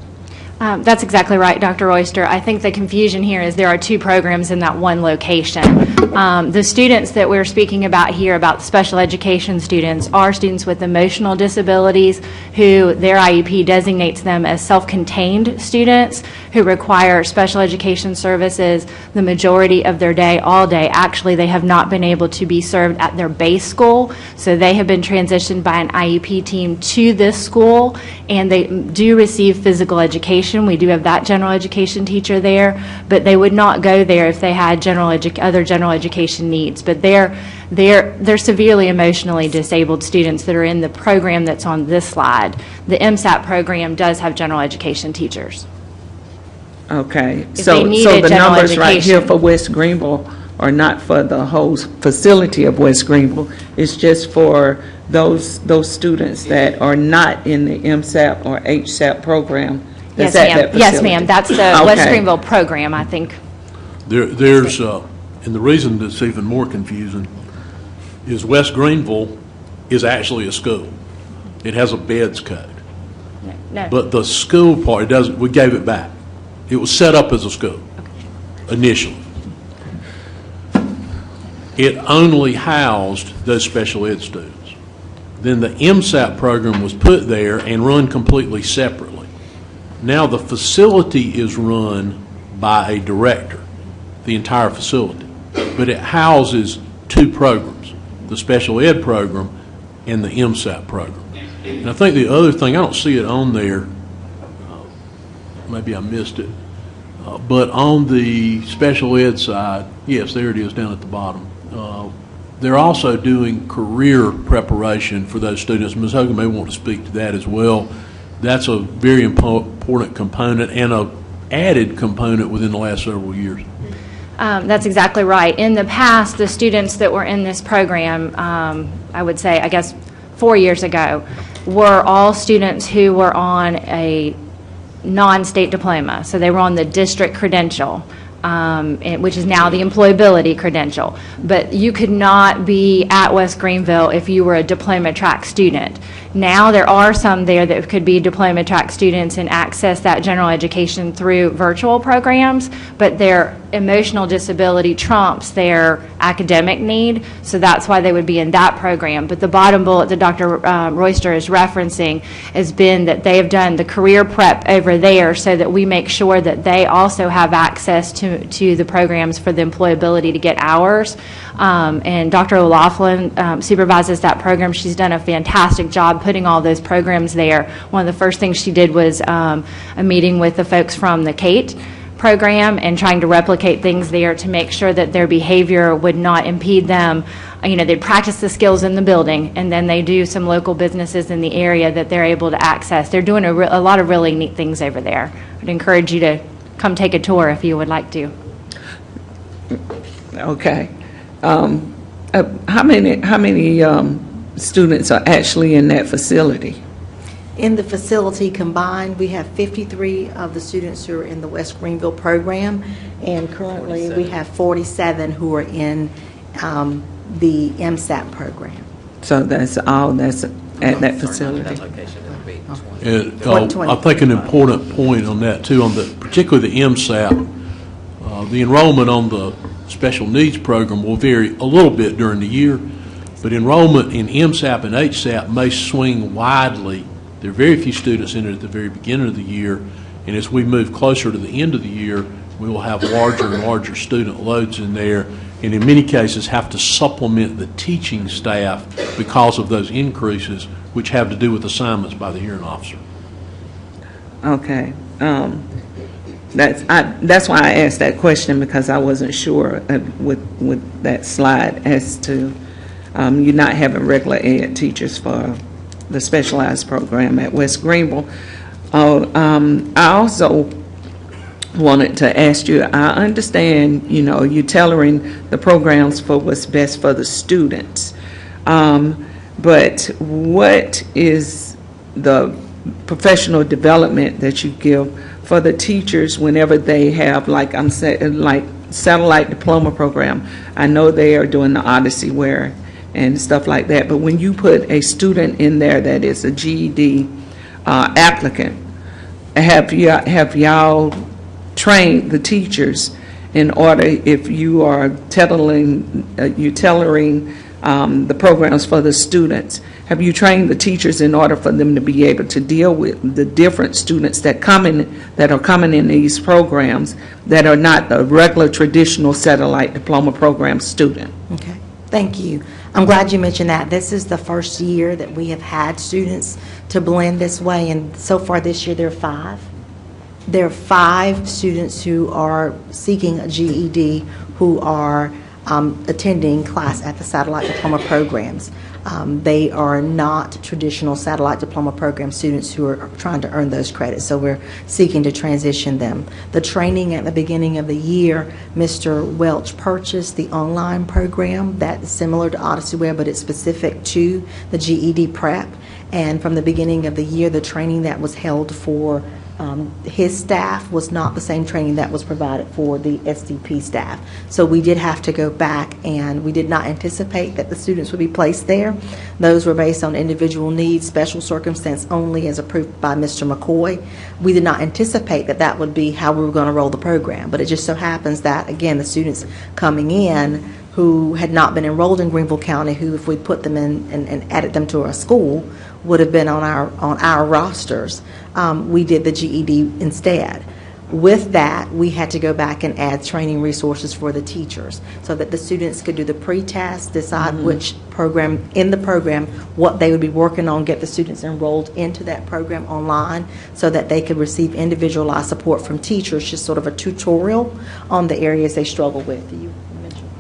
Speaker 12: That's exactly right, Dr. Royster. I think the confusion here is there are 2 programs in that one location. The students that we're speaking about here, about special education students, are students with emotional disabilities who their IEP designates them as self-contained students who require special education services the majority of their day, all day. Actually, they have not been able to be served at their base school, so they have been transitioned by an IEP team to this school, and they do receive physical education. We do have that general education teacher there, but they would not go there if they had other general education needs. But they're severely emotionally disabled students that are in the program that's on this slide. The MSAP program does have general education teachers.
Speaker 11: Okay,
Speaker 12: If
Speaker 11: so
Speaker 12: they needed
Speaker 11: the
Speaker 12: general
Speaker 11: numbers right here
Speaker 12: education.
Speaker 11: for West Greenville are not for the whole facility of West Greenville. It's just for those students that are not in the MSAP or HSAP program.
Speaker 12: Yes,
Speaker 11: That's at
Speaker 12: ma'am.
Speaker 11: that
Speaker 12: Yes,
Speaker 11: facility.
Speaker 12: ma'am. That's the West
Speaker 11: Okay.
Speaker 12: Greenville program, I think.
Speaker 4: There's, and the reason that's even more confusing is West Greenville is actually a school. It has a beds code.
Speaker 12: No.
Speaker 4: But the school part, we gave it back. It was set up as a school initially. It only housed those special ed students. Then the MSAP program was put there and run completely separately. Now the facility is run by a director, the entire facility, but it houses 2 programs, the special ed program and the MSAP program. And I think the other thing, I don't see it on there, maybe I missed it, but on the special ed side, yes, there it is down at the bottom. They're also doing career preparation for those students. Ms. Hogan may want to speak to that as well. That's a very important component and a added component within the last several years.
Speaker 12: That's exactly right. In the past, the students that were in this program, I would say, I guess 4 years ago, were all students who were on a non-state diploma. So they were on the district credential. which is now the employability credential. But you could not be at West Greenville if you were a diploma track student. Now there are some there that could be diploma track students and access that general education through virtual programs, but their emotional disability trumps their academic need, so that's why they would be in that program. But the bottom bullet that Dr. Royster is referencing has been that they have done the career prep over there so that we make sure that they also have access to the programs for the employability to get hours. And Dr. O'Laughlin supervises that program. She's done a fantastic job putting all those programs there. One of the first things she did was a meeting with the folks from the CATE program and trying to replicate things there to make sure that their behavior would not impede them. You know, they practice the skills in the building, and then they do some local businesses in the area that they're able to access. They're doing a lot of really neat things over there. I'd encourage you to come take a tour if you would like to.
Speaker 11: Okay. How many students are actually in that facility?
Speaker 6: In the facility combined, we have 53 of the students who are in the West Greenville program, and currently we have 47 who are in the MSAP program.
Speaker 11: So that's all that's at that facility?
Speaker 4: And,
Speaker 6: 20.
Speaker 4: I think an important point on that too, particularly the MSAP, the enrollment on the special needs program will vary a little bit during the year, but enrollment in MSAP and HSAP may swing widely. There are very few students in it at the very beginning of the year, and as we move closer to the end of the year, we will have larger and larger student loads in there, and in many cases have to supplement the teaching staff because of those increases, which have to do with assignments by the hearing officer.
Speaker 11: Okay. That's why I asked that question, because I wasn't sure with that slide as to you not having regular ed teachers for the specialized program at West Greenville. I also wanted to ask you, I understand, you know, you're tailoring the programs for what's best for the students, but what is the professional development that you give for the teachers whenever they have, like I'm saying, like satellite diploma program? I know they are doing the Odyssey Ware and stuff like that, but when you put a student in there that is a GED applicant, have y'all trained the teachers in order, if you are tailoring the programs for the students, have you trained the teachers in order for them to be able to deal with the different students that are coming in these programs that are not the regular traditional satellite diploma program student?
Speaker 6: Okay, thank you. I'm glad you mentioned that. This is the first year that we have had students to blend this way, and so far this year there are 5. There are 5 students who are seeking a GED who are attending class at the satellite diploma programs. They are not traditional satellite diploma program students who are trying to earn those credits, so we're seeking to transition them. The training at the beginning of the year, Mr. Welch purchased the online program that is similar to Odyssey Ware, but it's specific to the GED prep. And from the beginning of the year, the training that was held for his staff was not the same training that was provided for the SDP staff. So we did have to go back, and we did not anticipate that the students would be placed there. Those were based on individual needs, special circumstance only, as approved by Mr. McCoy. We did not anticipate that that would be how we were going to roll the program, but it just so happens that, again, the students coming in who had not been enrolled in Greenville County, who, if we put them in and added them to our school, would have been on our rosters. We did the GED instead. With that, we had to go back and add training resources for the teachers so that the students could do the pre-test, decide which program, in the program, what they would be working on, get the students enrolled into that program online so that they could receive individualized support from teachers, just sort of a tutorial on the areas they struggle with. You mentioned.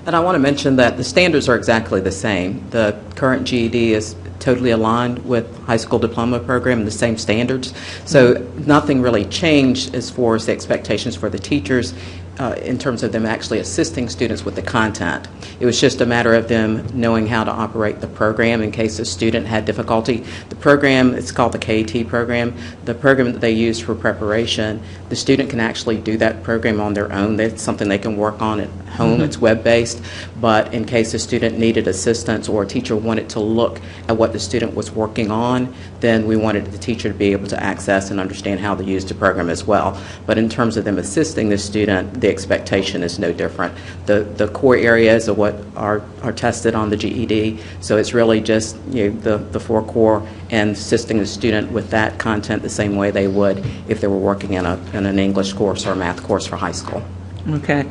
Speaker 10: And I want to mention that the standards are exactly the same. The current GED is totally aligned with high school diploma program, the same standards. So nothing really changed as far as the expectations for the teachers. in terms of them actually assisting students with the content. It was just a matter of them knowing how to operate the program in case a student had difficulty. The program, it's called the KAT program. The program that they use for preparation, the student can actually do that program on their own. That's something they can work on at home. It's web-based. But in case a student needed assistance or a teacher wanted to look at what the student was working on, then we wanted the teacher to be able to access and understand how to use the program as well. But in terms of them assisting the student, the expectation is no different. The core areas are what are tested on the GED, so it's really just the 4 core and assisting the student with that content the same way they would if they were working in an English course or a math course for high school.
Speaker 11: Okay.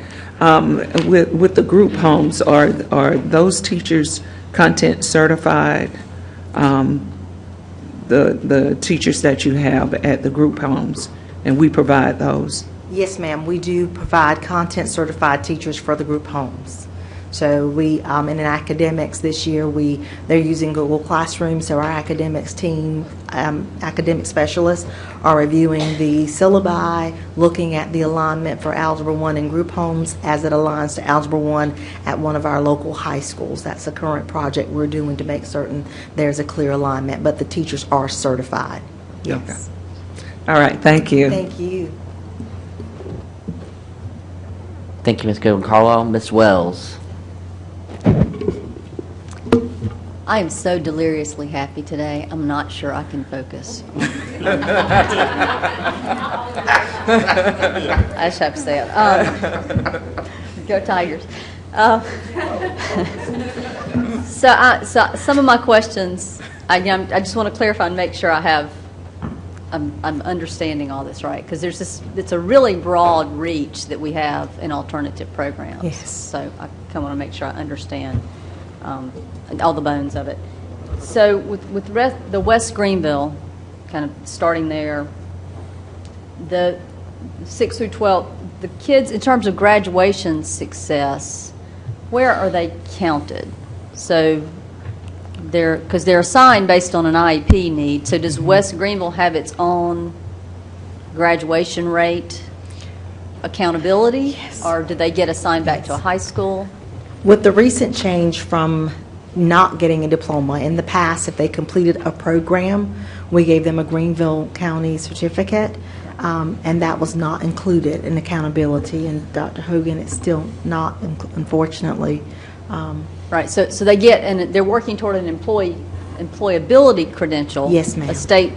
Speaker 11: With the group homes, are those teachers content certified? The teachers that you have at the group homes, and we provide those?
Speaker 6: Yes, ma'am. We do provide content certified teachers for the group homes. So we, in academics this year, they're using Google Classroom. So our academics team, academic specialists, are reviewing the syllabi, looking at the alignment for Algebra 1 in group homes as it aligns to Algebra 1 at one of our local high schools. That's a current project we're doing to make certain there's a clear alignment, but the teachers are certified. Yes.
Speaker 11: Okay. All right. Thank you.
Speaker 6: Thank you.
Speaker 3: Thank you, Ms. Goodwin-Carlisle. Ms. Wells.
Speaker 13: I am so deliriously happy today, I'm not sure I can focus. I just have to say it. Go Tigers. So some of my questions, I just want to clarify and make sure I'm understanding all this right, because it's a really broad reach that we have in alternative programs.
Speaker 6: Yes.
Speaker 13: So I kind of want to make sure I understand all the bones of it. So with the West Greenville, kind of starting there, the 6 through 12, the kids, in terms of graduation success, where are they counted? So because they're assigned based on an IEP need. So does West Greenville have its own graduation rate accountability?
Speaker 6: Yes.
Speaker 13: Or do they get assigned back to a high school?
Speaker 6: With the recent change from not getting a diploma, in the past, if they completed a program, we gave them a Greenville County certificate, and that was not included in accountability. And Dr. Hogan, it's still not, unfortunately.
Speaker 13: Right. So they get, and they're working toward an employability credential.
Speaker 6: Yes, ma'am.
Speaker 13: A state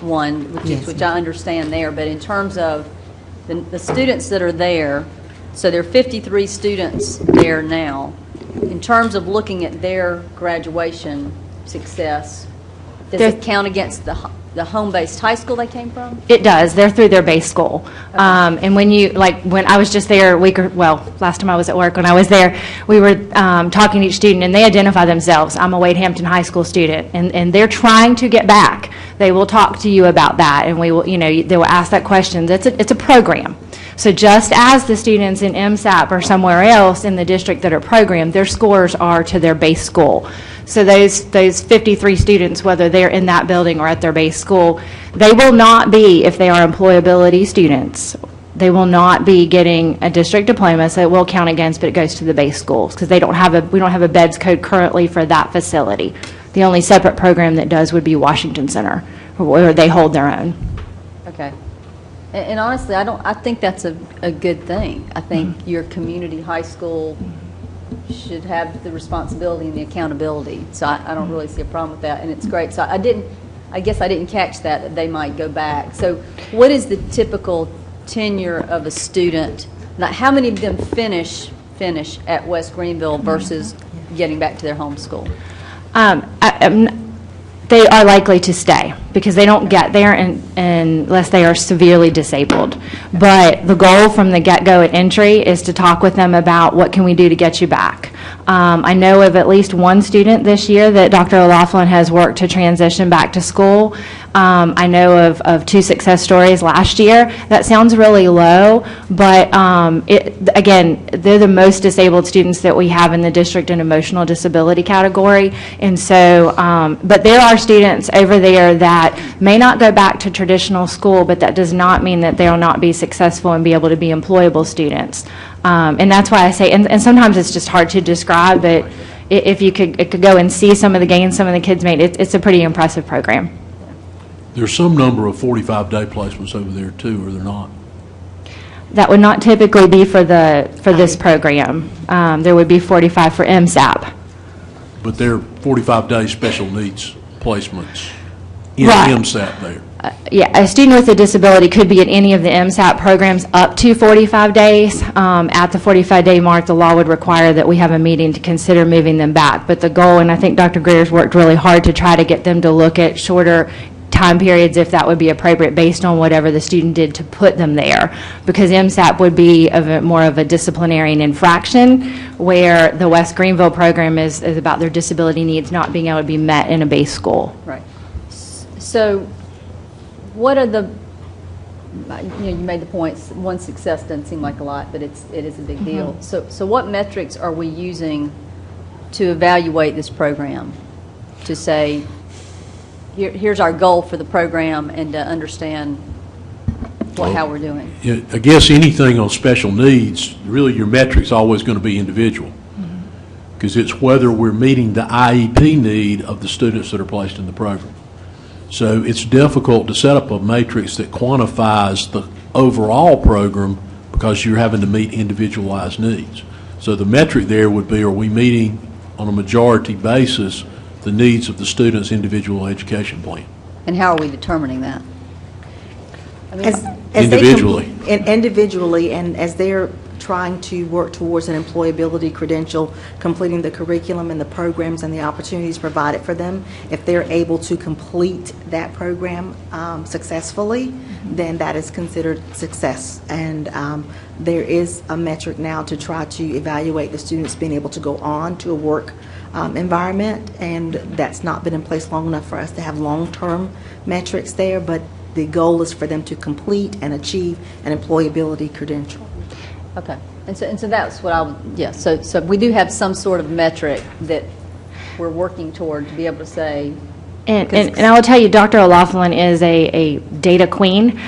Speaker 13: one,
Speaker 6: Yes,
Speaker 13: which
Speaker 6: ma'am.
Speaker 13: I understand there. But in terms of the students that are there, so there are 53 students there now. In terms of looking at their graduation success, does it count against the home-based high school they came from?
Speaker 12: It does. They're through their base school. And when I was just there last time I was at work, when I was there, we were talking to each student, and they identify themselves. I'm a Wade Hampton High School student, and they're trying to get back. They will talk to you about that, and we will, they will ask that question. It's a program. So just as the students in MSAP or somewhere else in the district that are programmed, their scores are to their base school. So those 53 students, whether they're in that building or at their base school, they will not be, if they are employability students, they will not be getting a district diploma, so it will count against, but it goes to the base schools because we don't have a BEDS code currently for that facility. The only separate program that does would be Washington Center, where they hold their own.
Speaker 13: Okay. And honestly, I think that's a good thing. I think your community high school should have the responsibility and the accountability. So I don't really see a problem with that, and it's great. So I guess I didn't catch that they might go back. So what is the typical tenure of a student? Now, how many of them finish at West Greenville versus getting back to their home school?
Speaker 12: They are likely to stay because they don't get there unless they are severely disabled. But the goal from the get-go at entry is to talk with them about what can we do to get you back. I know of at least one student this year that Dr. O'Laughlin has worked to transition back to school. I know of 2 success stories last year. That sounds really low, but again, they're the most disabled students that we have in the district in emotional disability category. And so, but there are students over there that may not go back to traditional school, but that does not mean that they will not be successful and be able to be employable students. And that's why I say, and sometimes it's just hard to describe, but if you could go and see some of the gains some of the kids made, it's a pretty impressive program.
Speaker 4: There's some number of 45-day placements over there too, or they're not?
Speaker 12: That would not typically be for this program. There would be 45 for MSAP.
Speaker 4: But they're 45-day special needs placements in
Speaker 12: Right.
Speaker 4: MSAP there.
Speaker 12: Yeah, a student with a disability could be in any of the MSAP programs up to 45 days. At the 45-day mark, the law would require that we have a meeting to consider moving them back. But the goal, and I think Dr. Greer's worked really hard to try to get them to look at shorter time periods if that would be appropriate based on whatever the student did to put them there. Because MSAP would be more of a disciplinary infraction, where the West Greenville program is about their disability needs not being able to be met in a base school.
Speaker 13: Right. So what are the, you made the points, one success doesn't seem like a lot, but it is a big deal. So what metrics are we using to evaluate this program? To say, here's our goal for the program, and to understand how we're doing.
Speaker 4: Yeah, I guess anything on special needs, really your metric's always going to be individual, because it's whether we're meeting the IEP need of the students that are placed in the program. So it's difficult to set up a matrix that quantifies the overall program because you're having to meet individualized needs. So the metric there would be, are we meeting on a majority basis the needs of the student's individual education plan?
Speaker 13: And how are we determining that? I mean,
Speaker 4: Individually.
Speaker 6: Individually, and as they're trying to work towards an employability credential, completing the curriculum and the programs and the opportunities provided for them, if they're able to complete that program successfully, then that is considered success. And there is a metric now to try to evaluate the students being able to go on to a work environment, and that's not been in place long enough for us to have long-term metrics there, but the goal is for them to complete and achieve an employability credential.
Speaker 13: Okay, and so that's what so we do have some sort of metric that we're working toward to be able to say.
Speaker 12: And I will tell you, Dr. O'Laughlin is a data queen.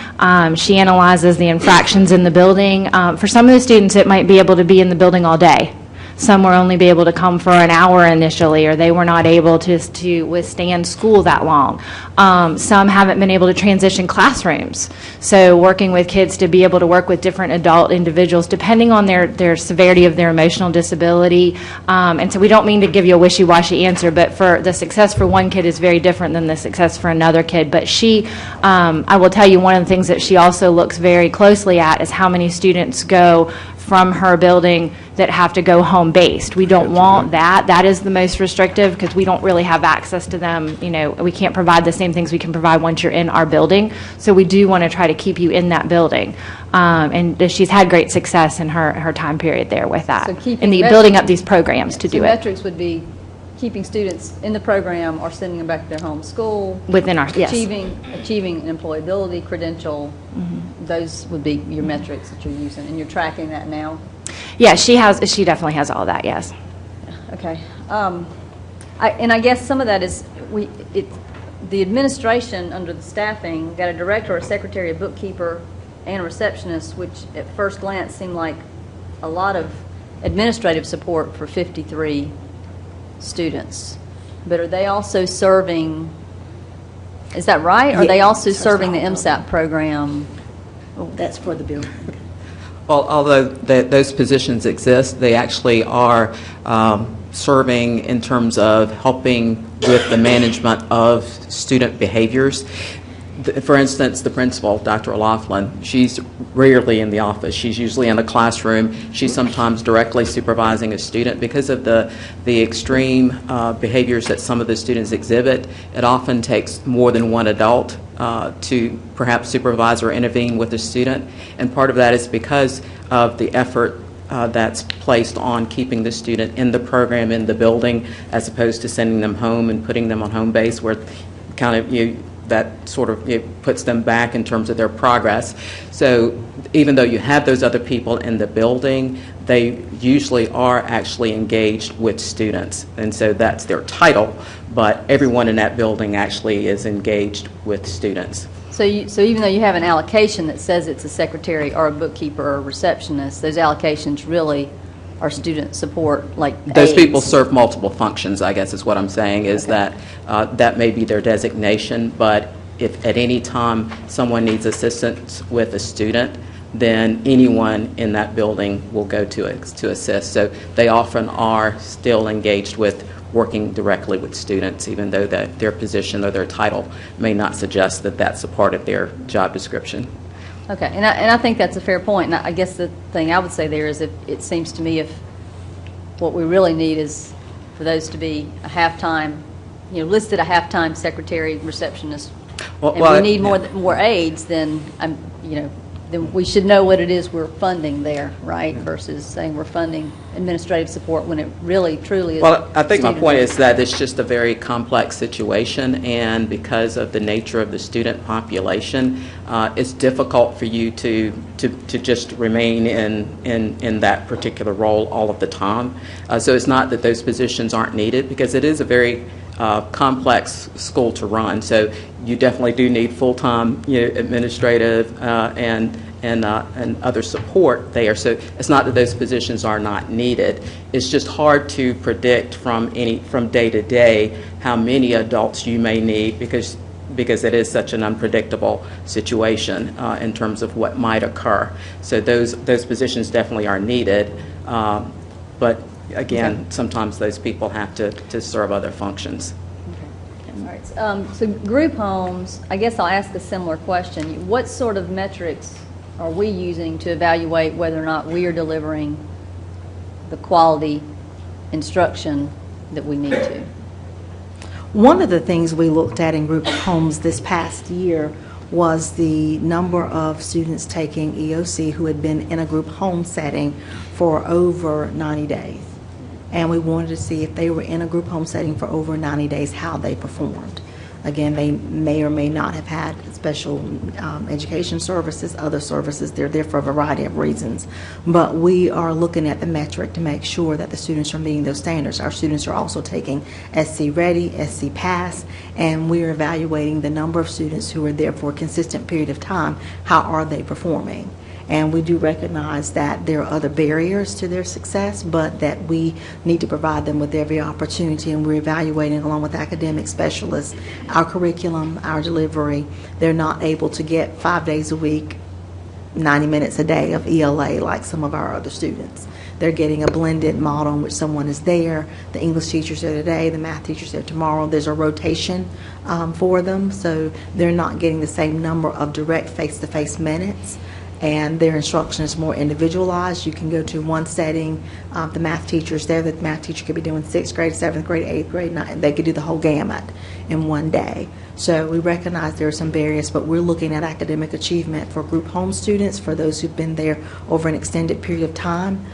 Speaker 12: She analyzes the infractions in the building. For some of the students, it might be able to be in the building all day. Some were only be able to come for an hour initially, or they were not able to withstand school that long. Some haven't been able to transition classrooms. So working with kids to be able to work with different adult individuals, depending on their severity of their emotional disability. And so we don't mean to give you a wishy-washy answer, but for the success for one kid is very different than the success for another kid. But she, I will tell you, one of the things that she also looks very closely at is how many students go from her building that have to go home-based. We don't want that. That is the most restrictive because we don't really have access to them. You know, we can't provide the same things we can provide once you're in our building. So we do want to try to keep you in that building. And she's had great success in her time period there with that.
Speaker 13: So
Speaker 12: and building up these programs to do it.
Speaker 13: Metrics would be keeping students in the program or sending them back to their home school.
Speaker 12: Within our, yes.
Speaker 13: Achieving an employability credential. Those would be your metrics that you're using, and you're tracking that now?
Speaker 12: Yeah, she definitely has all that, yes.
Speaker 13: Okay. I guess some of that is, the administration under the staffing got a director, a secretary, a bookkeeper, and a receptionist, which at first glance seemed like a lot of administrative support for 53 students. But are they also serving, is that right? Are they also serving the MSAP program?
Speaker 6: That's for the building.
Speaker 10: Well, although those positions exist, they actually are serving in terms of helping with the management of student behaviors. For instance, the principal, Dr. O'Laughlin, she's rarely in the office. She's usually in a classroom. She's sometimes directly supervising a student. Because of the extreme behaviors that some of the students exhibit, it often takes more than one adult to perhaps supervise or intervene with a student. And part of that is because of the effort that's placed on keeping the student in the program, in the building, as opposed to sending them home and putting them on home base where kind of that sort of puts them back in terms of their progress. So even though you have those other people in the building, they usually are actually engaged with students. And so that's their title, but everyone in that building actually is engaged with students.
Speaker 13: So even though you have an allocation that says it's a secretary or a bookkeeper or a receptionist, those allocations really are student support, like
Speaker 10: Those
Speaker 13: aides.
Speaker 10: people serve multiple functions, I guess is what I'm saying, is that that may be their designation, but if at any time someone needs assistance with a student, then anyone in that building will go to assist. So they often are still engaged with working directly with students, even though their position or their title may not suggest that that's a part of their job description.
Speaker 13: Okay, and I think that's a fair point. And I guess the thing I would say there is, if it seems to me if what we really need is for those to be a half-time, listed a half-time secretary, receptionist, and we need more aides, then then we should know what it is we're funding there, right? Versus saying we're funding administrative support when it really, truly is.
Speaker 10: Well, I think my
Speaker 13: student
Speaker 10: point
Speaker 13: support.
Speaker 10: is that it's just a very complex situation, and because of the nature of the student population, it's difficult for you to just remain in that particular role all of the time. So it's not that those positions aren't needed, because it is a very complex school to run. So you definitely do need full-time, administrative and other support there. So it's not that those positions are not needed. It's just hard to predict from day to day how many adults you may need, because it is such an unpredictable situation in terms of what might occur. So those positions definitely are needed, but again, sometimes those people have to serve other functions.
Speaker 13: All right. So group homes, I guess I'll ask a similar question. What sort of metrics are we using to evaluate whether or not we are delivering the quality instruction that we need to?
Speaker 6: One of the things we looked at in group homes this past year was the number of students taking EOC who had been in a group home setting for over 90 days. And we wanted to see if they were in a group home setting for over 90 days, how they performed. Again, they may or may not have had special education services, other services. They're there for a variety of reasons. But we are looking at the metric to make sure that the students are meeting those standards. Our students are also taking SC Ready, SC Pass, and we're evaluating the number of students who are there for a consistent period of time. How are they performing? And we do recognize that there are other barriers to their success, but that we need to provide them with every opportunity, and we're evaluating along with academic specialists our curriculum, our delivery. They're not able to get 5 days a week, 90 minutes a day of ELA like some of our other students. They're getting a blended model in which someone is there. The English teacher's there today, the math teacher's there tomorrow. There's a rotation for them, so they're not getting the same number of direct face-to-face minutes, and their instruction is more individualized. You can go to one setting, the math teacher's there, the math teacher could be doing 6th grade, 7th grade, 8th grade, 9th, they could do the whole gamut in one day. So we recognize there are some barriers, but we're looking at academic achievement for group home students, for those who've been there over an extended period of time,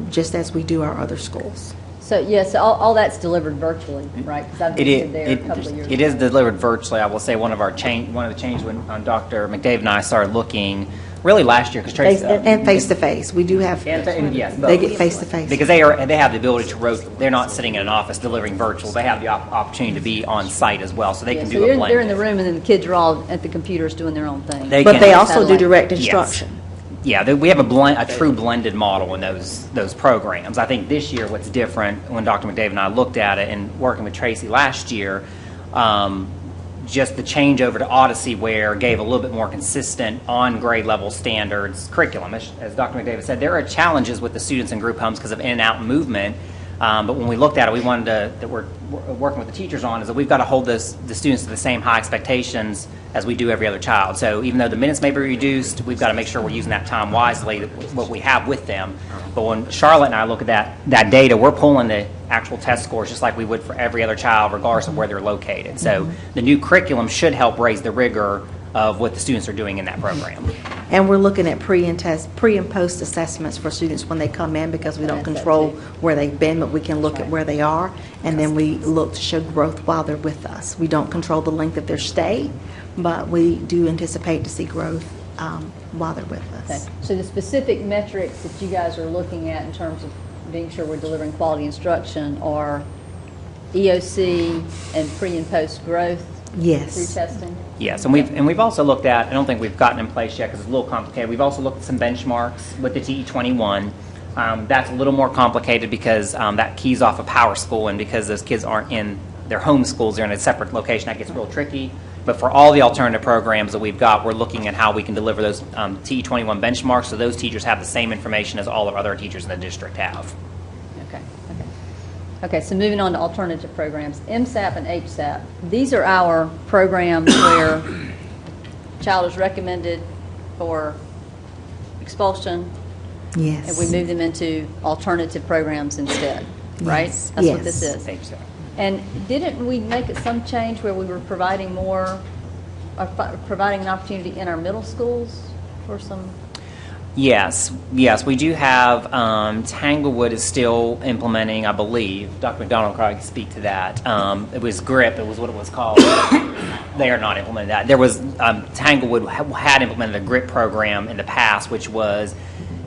Speaker 6: just as we do our other schools.
Speaker 13: So yes, all that's delivered virtually, right? Because I've been there a couple of years.
Speaker 5: It is delivered virtually. I will say one of the changes when Dr. McDavid and I started looking really last year, because Tracy
Speaker 6: And face-to-face. We do have,
Speaker 5: yes,
Speaker 6: they get face-to-face.
Speaker 5: because they have the ability to rotate. They're not sitting in an office delivering virtual. They have the opportunity to be on site as well, so they can do a blend.
Speaker 13: They're in the room, and then the kids are all at the computers doing their own thing.
Speaker 6: But they also do direct instruction.
Speaker 5: Yeah, we have a true blended model in those programs. I think this year what's different, when Dr. McDavid and I looked at it and working with Tracy last year, just the change over to Odyssey, where gave a little bit more consistent on grade level standards curriculum. As Dr. McDavid said, there are challenges with the students in group homes because of in and out movement. But when we looked at it, we wanted that we're working with the teachers on is that we've got to hold the students to the same high expectations as we do every other child. So even though the minutes may be reduced, we've got to make sure we're using that time wisely, what we have with them. But when Charlotte and I look at that data, we're pulling the actual test scores just like we would for every other child, regardless of where they're located. So the new curriculum should help raise the rigor of what the students are doing in that program.
Speaker 6: And we're looking at pre and post assessments for students when they come in, because we don't control where they've been, but we can look at where they are, and then we look to show growth while they're with us. We don't control the length of their stay, but we do anticipate to see growth while they're with us.
Speaker 13: Okay. So the specific metrics that you guys are looking at in terms of being sure we're delivering quality instruction are EOC and pre and post growth
Speaker 6: Yes.
Speaker 13: through testing?
Speaker 5: Yes, and we've also looked at, I don't think we've gotten in place yet because it's a little complicated. We've also looked at some benchmarks with the TE21. That's a little more complicated because that keys off of Power School, and because those kids aren't in their home schools, they're in a separate location. That gets real tricky. But for all the alternative programs that we've got, we're looking at how we can deliver those TE21 benchmarks so those teachers have the same information as all of our other teachers in the district have.
Speaker 13: Okay, so moving on to alternative programs, MSAP and HSAP. These are our programs where a child is recommended for expulsion,
Speaker 6: Yes.
Speaker 13: and we move them into alternative programs instead, right?
Speaker 6: Yes.
Speaker 13: That's what
Speaker 6: Yes.
Speaker 13: this is.
Speaker 5: Thanks, sir.
Speaker 13: And didn't we make some change where we were providing more, providing an opportunity in our middle schools for some?
Speaker 5: Yes, we do have, Tanglewood is still implementing, I believe, Dr. McDonald will probably speak to that. It was GRIP, it was what it was called. They are not implementing that. There was, Tanglewood had implemented a GRIP program in the past, which was,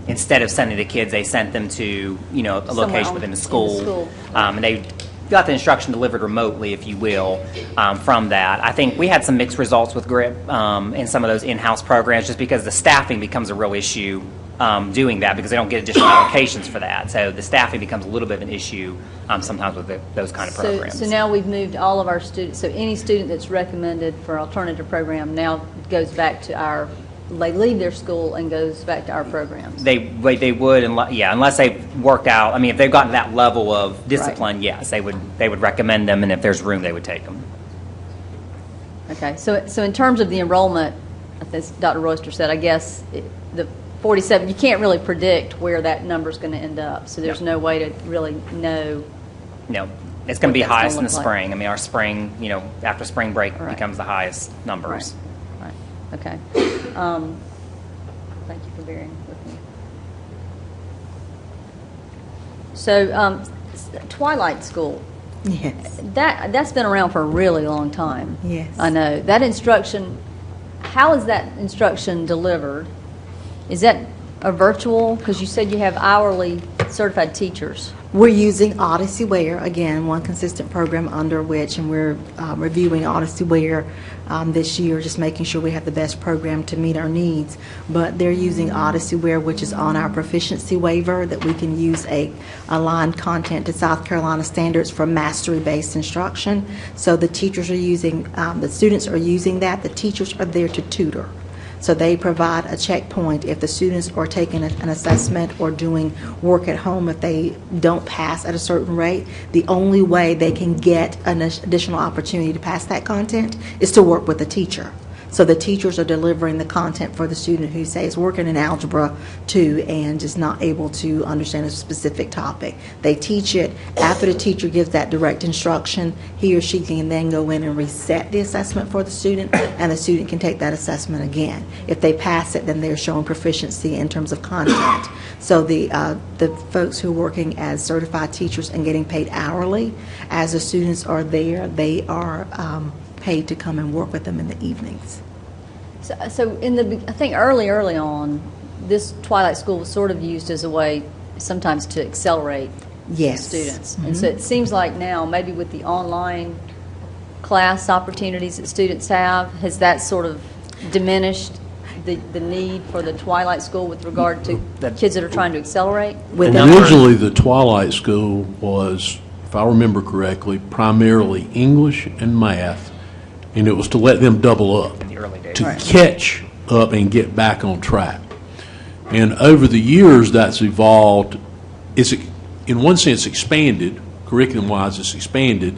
Speaker 5: instead of sending the kids, they sent them to, a location within the school. And they got the instruction delivered remotely, if you will, from that. I think we had some mixed results with GRIP in some of those in-house programs, just because the staffing becomes a real issue doing that, because they don't get additional allocations for that. So the staffing becomes a little bit of an issue sometimes with those kind of programs.
Speaker 13: So now we've moved all of our students, so any student that's recommended for alternative program now goes back to they leave their school and goes back to our programs.
Speaker 5: They would, unless they've worked out. I mean, if they've gotten that level of discipline, right. Yes, they would recommend them, and if there's room, they would take them.
Speaker 13: Okay, so in terms of the enrollment, as Dr. Royster said, I guess the 47, you can't really predict where that number's going to end up. So there's no way to really know. No,
Speaker 5: it's going to be highest in the spring. I mean, our spring, after spring break becomes the highest numbers.
Speaker 13: Right. Okay. Thank you for bearing with me. So, Twilight School.
Speaker 6: Yes.
Speaker 13: That's been around for a really long time.
Speaker 6: Yes.
Speaker 13: I know. That instruction, how is that instruction delivered? Is that a virtual? Because you said you have hourly certified teachers.
Speaker 6: We're using OdysseyWare, again, one consistent program under which, and we're reviewing OdysseyWare this year, just making sure we have the best program to meet our needs. But they're using OdysseyWare, which is on our proficiency waiver, that we can use aligned content to South Carolina standards for mastery-based instruction. So the teachers are using, the students are using that. The teachers are there to tutor. So they provide a checkpoint if the students are taking an assessment or doing work at home. If they don't pass at a certain rate, the only way they can get an additional opportunity to pass that content is to work with a teacher. So the teachers are delivering the content for the student who, say, is working in Algebra 2 and is not able to understand a specific topic. They teach it. After the teacher gives that direct instruction, he or she can then go in and reset the assessment for the student, and the student can take that assessment again. If they pass it, then they're showing proficiency in terms of content. So the folks who are working as certified teachers and getting paid hourly, as the students are there, they are paid to come and work with them in the evenings.
Speaker 13: So I think early on, this Twilight School was sort of used as a way sometimes to accelerate students. Mm-hmm. And so it seems like now, maybe with the online class opportunities that students have, has that sort of diminished the need for the Twilight School with regard to kids that are trying to accelerate?
Speaker 4: Originally, the Twilight School was, if I remember correctly, primarily English and math, and it was to let them double up,
Speaker 5: in the early days,
Speaker 4: to catch up and get back on track. And over the years, that's evolved. It's, in one sense, expanded, curriculum-wise, it's expanded.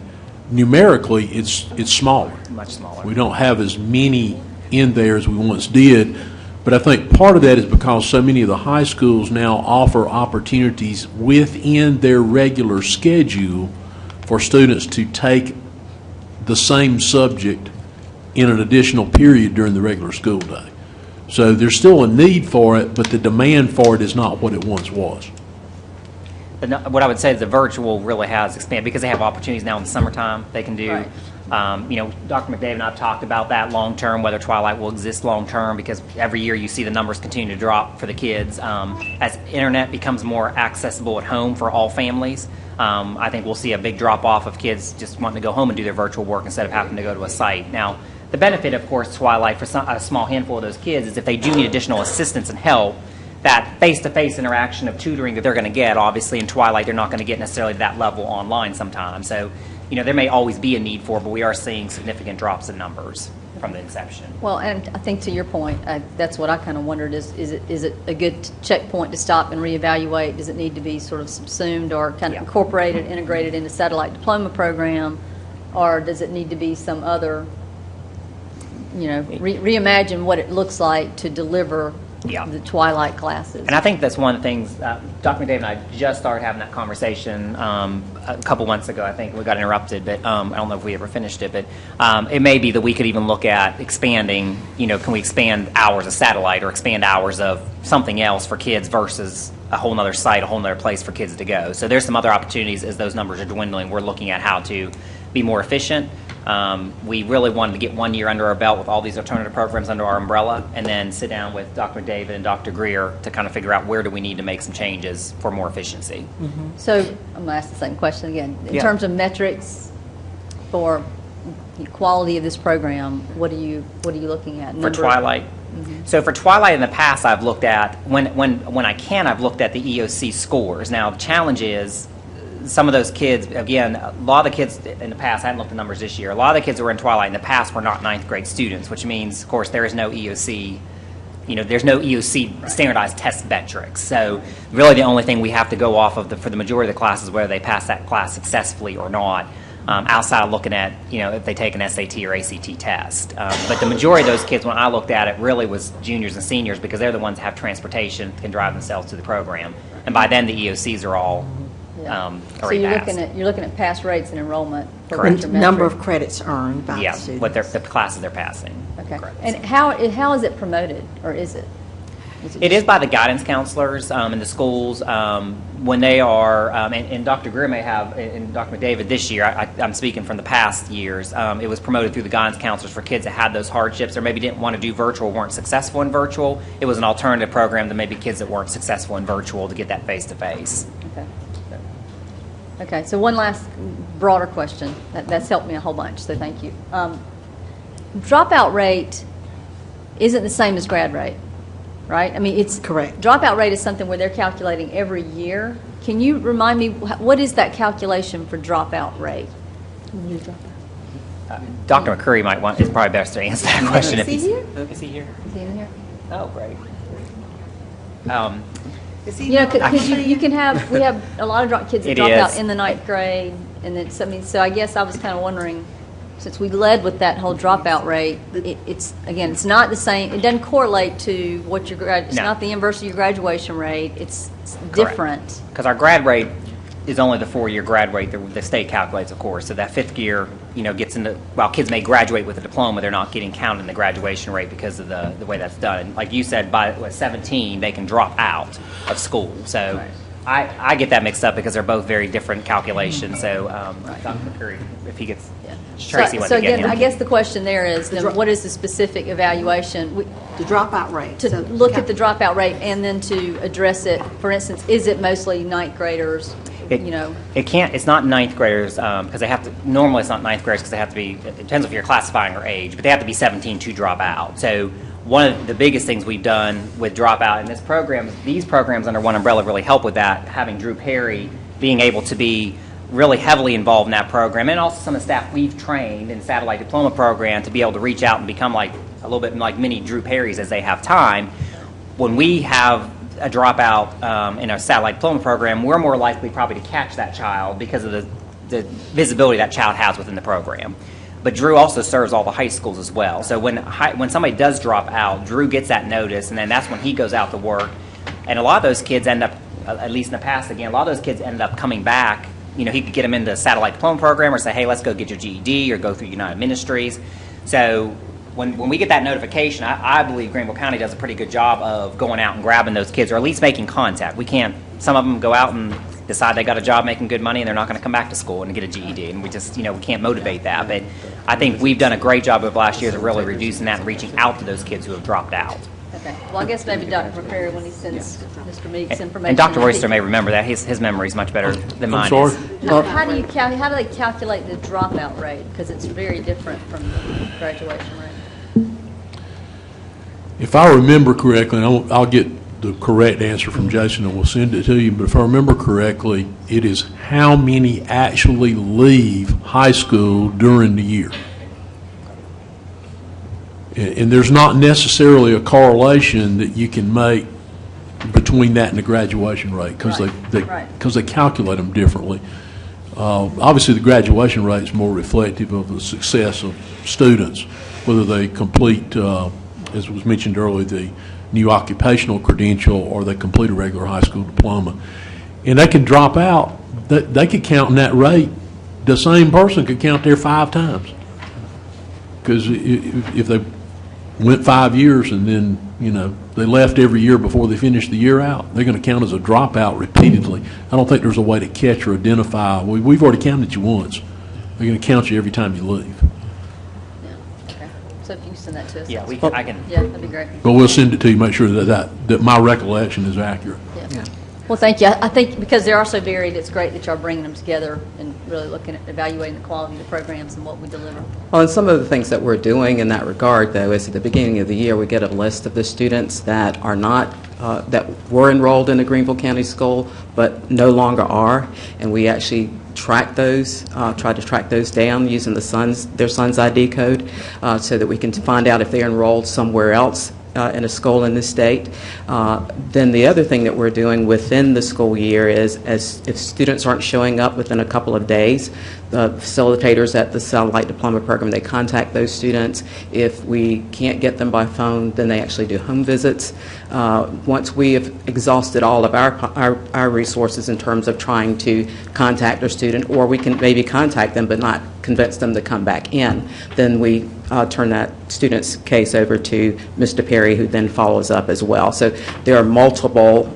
Speaker 4: Numerically, it's smaller.
Speaker 5: Much smaller.
Speaker 4: We don't have as many in there as we once did, but I think part of that is because so many of the high schools now offer opportunities within their regular schedule for students to take the same subject in an additional period during the regular school day. So there's still a need for it, but the demand for it is not what it once was.
Speaker 5: What I would say is the virtual really has expanded because they have opportunities now in the summertime. They can do, Dr. McDavid and I have talked about that long term, whether Twilight will exist long term, because every year you see the numbers continue to drop for the kids. As internet becomes more accessible at home for all families, I think we'll see a big drop off of kids just wanting to go home and do their virtual work instead of having to go to a site. Now, the benefit, of course, Twilight for a small handful of those kids is if they do need additional assistance and help, that face-to-face interaction of tutoring that they're going to get, obviously in Twilight they're not going to get necessarily that level online sometimes. So, there may always be a need for, but we are seeing significant drops in numbers from the inception.
Speaker 13: Well, and I think to your point, that's what I kind of wondered is it a good checkpoint to stop and reevaluate? Does it need to be sort of subsumed or kind of incorporated, integrated into satellite diploma program, or does it need to be some other, reimagine what it looks like to deliver the Twilight classes?
Speaker 5: And I think that's one of the things, Dr. McDavid and I just started having that conversation a couple months ago. I think we got interrupted, but I don't know if we ever finished it. But it may be that we could even look at expanding, can we expand hours of satellite or expand hours of something else for kids versus a whole nother site, a whole nother place for kids to go. So there's some other opportunities as those numbers are dwindling. We're looking at how to be more efficient. We really wanted to get 1 year under our belt with all these alternative programs under our umbrella, and then sit down with Dr. McDavid and Dr. Greer to kind of figure out where do we need to make some changes for more efficiency.
Speaker 13: So I'm going to ask the same question again. In terms of metrics for quality of this program, what are you looking at?
Speaker 5: For Twilight? So for Twilight in the past, I've looked at, when I can, I've looked at the EOC scores. Now, the challenge is, some of those kids, again, a lot of the kids in the past, I haven't looked at the numbers this year, a lot of the kids who were in Twilight in the past were not ninth grade students, which means, of course, there is no EOC, there's no EOC standardized test metrics. So really the only thing we have to go off of for the majority of the classes, whether they pass that class successfully or not, outside of looking at, if they take an SAT or ACT test. But the majority of those kids, when I looked at it, really was juniors and seniors, because they're the ones that have transportation, can drive themselves to the program. And by then the EOCs are all
Speaker 13: so you're looking at pass rates and enrollment for
Speaker 5: Correct.
Speaker 6: The number of credits earned by the students.
Speaker 5: what the classes they're passing.
Speaker 13: Okay.
Speaker 5: Correct.
Speaker 13: And how is it promoted, or is it?
Speaker 5: It is by the guidance counselors in the schools when they are, and Dr. Greer may have, and Dr. McDavid this year, I'm speaking from the past years, it was promoted through the guidance counselors for kids that had those hardships or maybe didn't want to do virtual, weren't successful in virtual. It was an alternative program to maybe kids that weren't successful in virtual to get that face-to-face.
Speaker 13: Okay. Okay, so one last broader question. That's helped me a whole bunch, so thank you. Dropout rate isn't the same as grad rate, right? I mean, it's
Speaker 6: correct.
Speaker 13: Dropout rate is something where they're calculating every year. Can you remind me, what is that calculation for dropout rate?
Speaker 5: Dr. McCurry is probably best to answer that question.
Speaker 13: Is he here?
Speaker 5: Is he here?
Speaker 13: Is he in here?
Speaker 5: Oh, great.
Speaker 13: Because you can have, we have a lot of kids that drop out in the ninth grade, and it's, so I guess I was kind of wondering, since we led with that whole dropout rate, it's not the same, it doesn't correlate to what it's not the inverse of your graduation rate, it's different.
Speaker 5: Because our grad rate is only the 4-year grad rate the state calculates, of course. So that fifth year, gets into, while kids may graduate with a diploma, they're not getting counted in the graduation rate because of the way that's done. And like you said, by 17, they can drop out of school. So I get that mixed up because they're both very different calculations. So Dr. McCurry, if he gets Tracy wants to get him.
Speaker 13: I guess the question there is, then what is the specific evaluation?
Speaker 6: The dropout rate.
Speaker 13: To look at the dropout rate and then to address it. For instance, is it mostly ninth graders?
Speaker 5: It can't. It's not ninth graders because they have to. Normally, it's not ninth graders because they have to be. It depends if you're classifying or age, but they have to be 17 to drop out. So one of the biggest things we've done with dropout in this program, these programs under one umbrella really help with that. Having Drew Perry being able to be really heavily involved in that program, and also some of the staff we've trained in satellite diploma program to be able to reach out and become like a little bit like mini Drew Perrys as they have time. When we have a dropout in a satellite diploma program, we're more likely probably to catch that child because of the visibility that child has within the program. But Drew also serves all the high schools as well. So when somebody does drop out, Drew gets that notice, and then that's when he goes out to work. And a lot of those kids end up, at least in the past, again, a lot of those kids end up coming back. He could get them into a satellite diploma program or say, hey, let's go get your GED or go through United Ministries. So when we get that notification, I believe Greenville County does a pretty good job of going out and grabbing those kids, or at least making contact. We can't, some of them go out and decide they got a job making good money and they're not going to come back to school and get a GED, and we just, we can't motivate that. But I think we've done a great job of last year of really reducing that and reaching out to those kids who have dropped out.
Speaker 13: Okay. Well, I guess maybe Dr. Perry, when he sends Mr. Meeks information.
Speaker 5: And Dr. Royster may remember that. His memory is much better than mine.
Speaker 4: sorry?
Speaker 5: Is.
Speaker 13: How do they calculate the dropout rate? Because it's very different from the graduation rate.
Speaker 4: If I remember correctly, and I'll get the correct answer from Jason and we'll send it to you, but if I remember correctly, it is how many actually leave high school during the year. And there's not necessarily a correlation that you can make between that and the graduation rate, because they calculate them differently. Obviously, the graduation rate is more reflective of the success of students, whether they complete, as was mentioned earlier, the new occupational credential or they complete a regular high school diploma. And they can drop out. They could count in that rate. The same person could count there 5 times. Because if they went 5 years and then, they left every year before they finished the year out, they're going to count as a dropout repeatedly. I don't think there's a way to catch or identify. We've already counted you once. They're going to count you every time you leave.
Speaker 13: Yeah. Okay. So if you can send that to us.
Speaker 5: Yeah, I can.
Speaker 13: Yeah, that'd be great.
Speaker 4: But we'll send it to you, make sure that my recollection is accurate.
Speaker 13: Yeah. Well, thank you. I think because they're so varied, it's great that y'all bringing them together and really looking at evaluating the quality of the programs and what we deliver.
Speaker 10: Well, and some of the things that we're doing in that regard, though, is at the beginning of the year, we get a list of the students that are not, that were enrolled in a Greenville County school, but no longer are, and we actually track those, try to track those down using their son's ID code, so that we can find out if they're enrolled somewhere else in a school in the state. Then the other thing that we're doing within the school year is, if students aren't showing up within a couple of days, the facilitators at the Satellite Diploma Program, they contact those students. If we can't get them by phone, then they actually do home visits. Once we have exhausted all of our resources in terms of trying to contact a student, or we can maybe contact them but not convince them to come back in, then we turn that student's case over to Mr. Perry, who then follows up as well. So there are multiple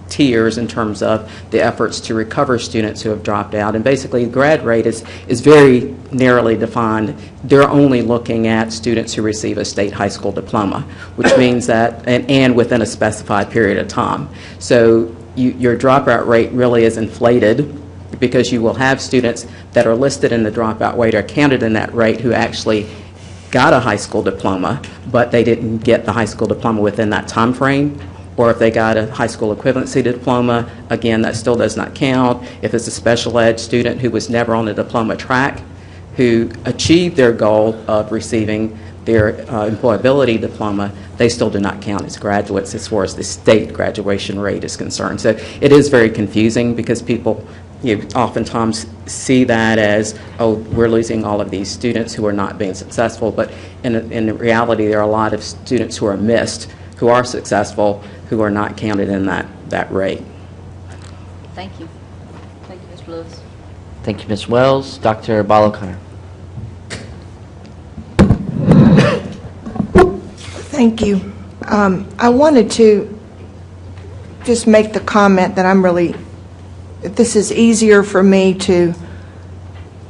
Speaker 10: tiers in terms of the efforts to recover students who have dropped out. And basically, the grad rate is very narrowly defined. They're only looking at students who receive a state high school diploma, which means that, and within a specified period of time. So your dropout rate really is inflated, because you will have students that are listed in the dropout rate or counted in that rate who actually got a high school diploma, but they didn't get the high school diploma within that time frame. Or if they got a high school equivalency diploma, again, that still does not count. If it's a special ed student who was never on the diploma track, who achieved their goal of receiving their employability diploma, they still do not count as graduates as far as the state graduation rate is concerned. So it is very confusing, because people oftentimes see that as, oh, we're losing all of these students who are not being successful. But in reality, there are a lot of students who are missed, who are successful, who are not counted in that rate.
Speaker 13: Thank you. Thank you, Mr. Lewis.
Speaker 3: Thank you, Ms. Wells. Dr. Ball-O'Connor.
Speaker 14: Thank you. I wanted to just make the comment that this is easier for me to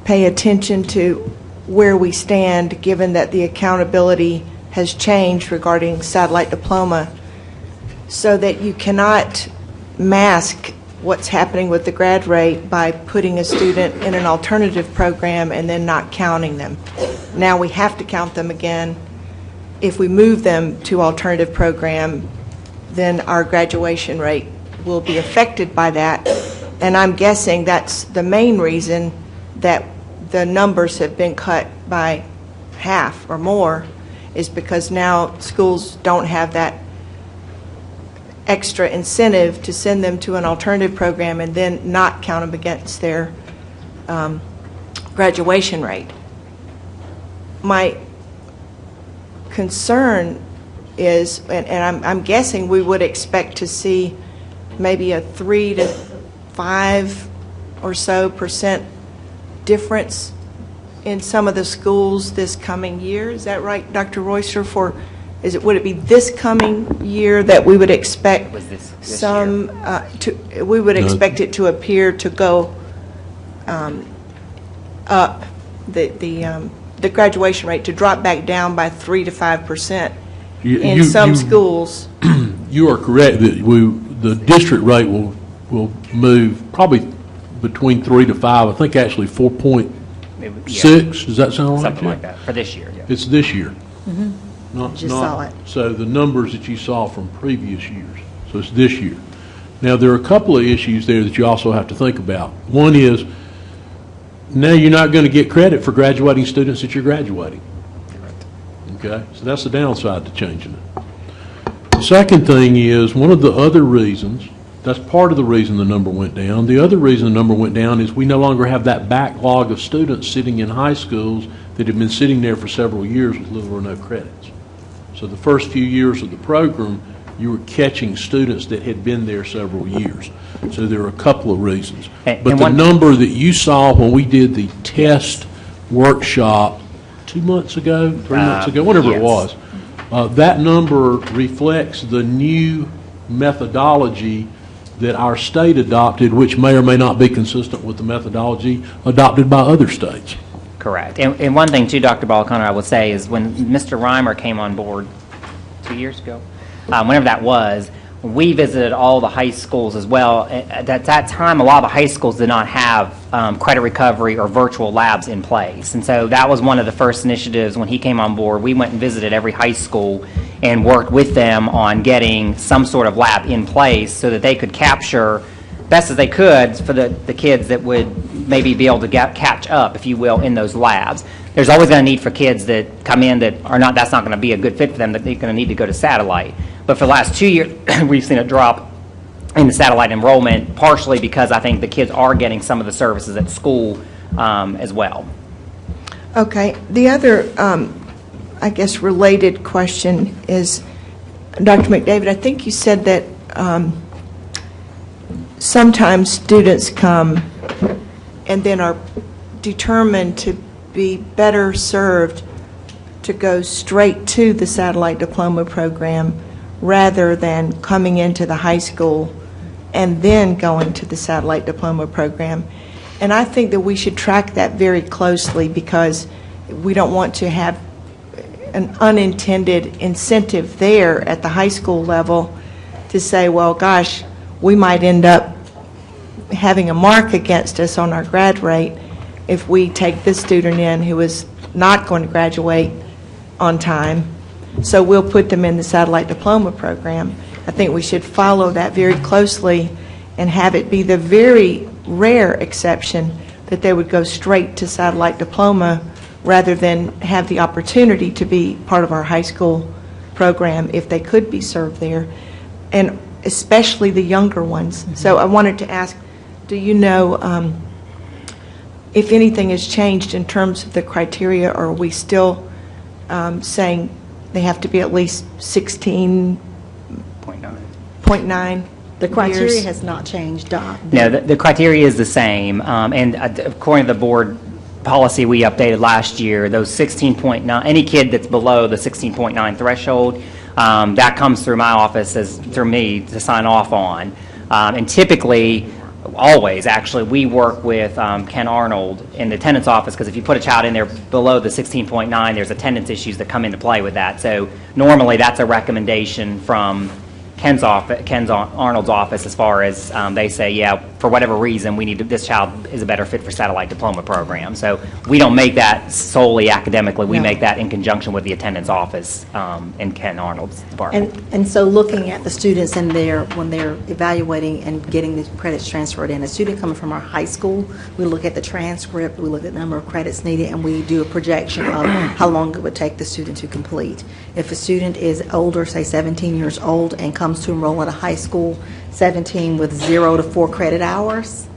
Speaker 14: pay attention to where we stand, given that the accountability has changed regarding satellite diploma, so that you cannot mask what's happening with the grad rate by putting a student in an alternative program and then not counting them. Now we have to count them again. If we move them to alternative program, then our graduation rate will be affected by that. And I'm guessing that's the main reason that the numbers have been cut by half or more, is because now schools don't have that extra incentive to send them to an alternative program and then not count them against their graduation rate. My concern is, and I'm guessing we would expect to see maybe a 3 to 5 or so % difference in some of the schools this coming year. Is that right, Dr. Royster? Would it be this coming year that we would expect
Speaker 5: this
Speaker 14: some, we would expect it to appear to go up, the graduation rate to drop back down by 3 to 5% in some schools?
Speaker 4: You are correct that the district rate will move probably between 3 to 5. I think actually 4.6. Does that sound right?
Speaker 5: Something like that for this year. Yeah.
Speaker 4: It's this year.
Speaker 6: Just saw it.
Speaker 4: So the numbers that you saw from previous years. So it's this year. Now, there are a couple of issues there that you also have to think about. One is, now you're not going to get credit for graduating students that you're graduating. Okay? So that's the downside to changing it. The second thing is, one of the other reasons, that's part of the reason the number went down. The other reason the number went down is we no longer have that backlog of students sitting in high schools that have been sitting there for several years with little or no credits. So the first few years of the program, you were catching students that had been there several years. So there are a couple of reasons. But the number that you saw when we did the test workshop 2 months ago, 3 months ago, whatever it was, that number reflects the new methodology that our state adopted, which may or may not be consistent with the methodology adopted by other states.
Speaker 5: Correct. And one thing, too, Dr. Balcona, I would say is when Mr. Reimer came on board 2 years ago, whenever that was, we visited all the high schools as well. At that time, a lot of the high schools did not have credit recovery or virtual labs in place. And so that was one of the first initiatives when he came on board. We went and visited every high school and worked with them on getting some sort of lab in place so that they could capture best as they could for the kids that would maybe be able to catch up, if you will, in those labs. There's always going to need for kids that come in that are not, that's not going to be a good fit for them, that they're going to need to go to satellite. But for the last 2 years, we've seen a drop in the satellite enrollment, partially because I think the kids are getting some of the services at school as well.
Speaker 14: Okay. The other, I guess, related question is, Dr. McDavid, I think you said that sometimes students come and then are determined to be better served to go straight to the satellite diploma program rather than coming into the high school and then going to the satellite diploma program. And I think that we should track that very closely because we don't want to have an unintended incentive there at the high school level to say, well, gosh, we might end up having a mark against us on our grad rate if we take this student in who is not going to graduate on time. So we'll put them in the satellite diploma program. I think we should follow that very closely and have it be the very rare exception that they would go straight to satellite diploma rather than have the opportunity to be part of our high school program if they could be served there, and especially the younger ones. So I wanted to ask, do you know if anything has changed in terms of the criteria, or are we still saying they have to be at least 16.9?
Speaker 6: The criteria has not changed, Doc.
Speaker 5: No, the criteria is the same. And according to the board policy we updated last year, those 16.9, any kid that's below the 16.9 threshold, that comes through my office, through me to sign off on. And typically, always actually, we work with Ken Arnold in the attendance office, because if you put a child in there below the 16.9, there's attendance issues that come into play with that. So normally that's a recommendation from Ken Arnold's office, as far as they say, yeah, for whatever reason, we need this child is a better fit for satellite diploma program. So we don't make that solely academically. We make that in conjunction with the attendance office in Ken Arnold's department.
Speaker 6: And so looking at the students in there, when they're evaluating and getting the credits transferred in, a student coming from our high school, we look at the transcript, we look at the number of credits needed, and we do a projection of how long it would take the student to complete. If a student is older, say 17 years old, and comes to enroll at a high school, 17 with 0 to 4 credit hours,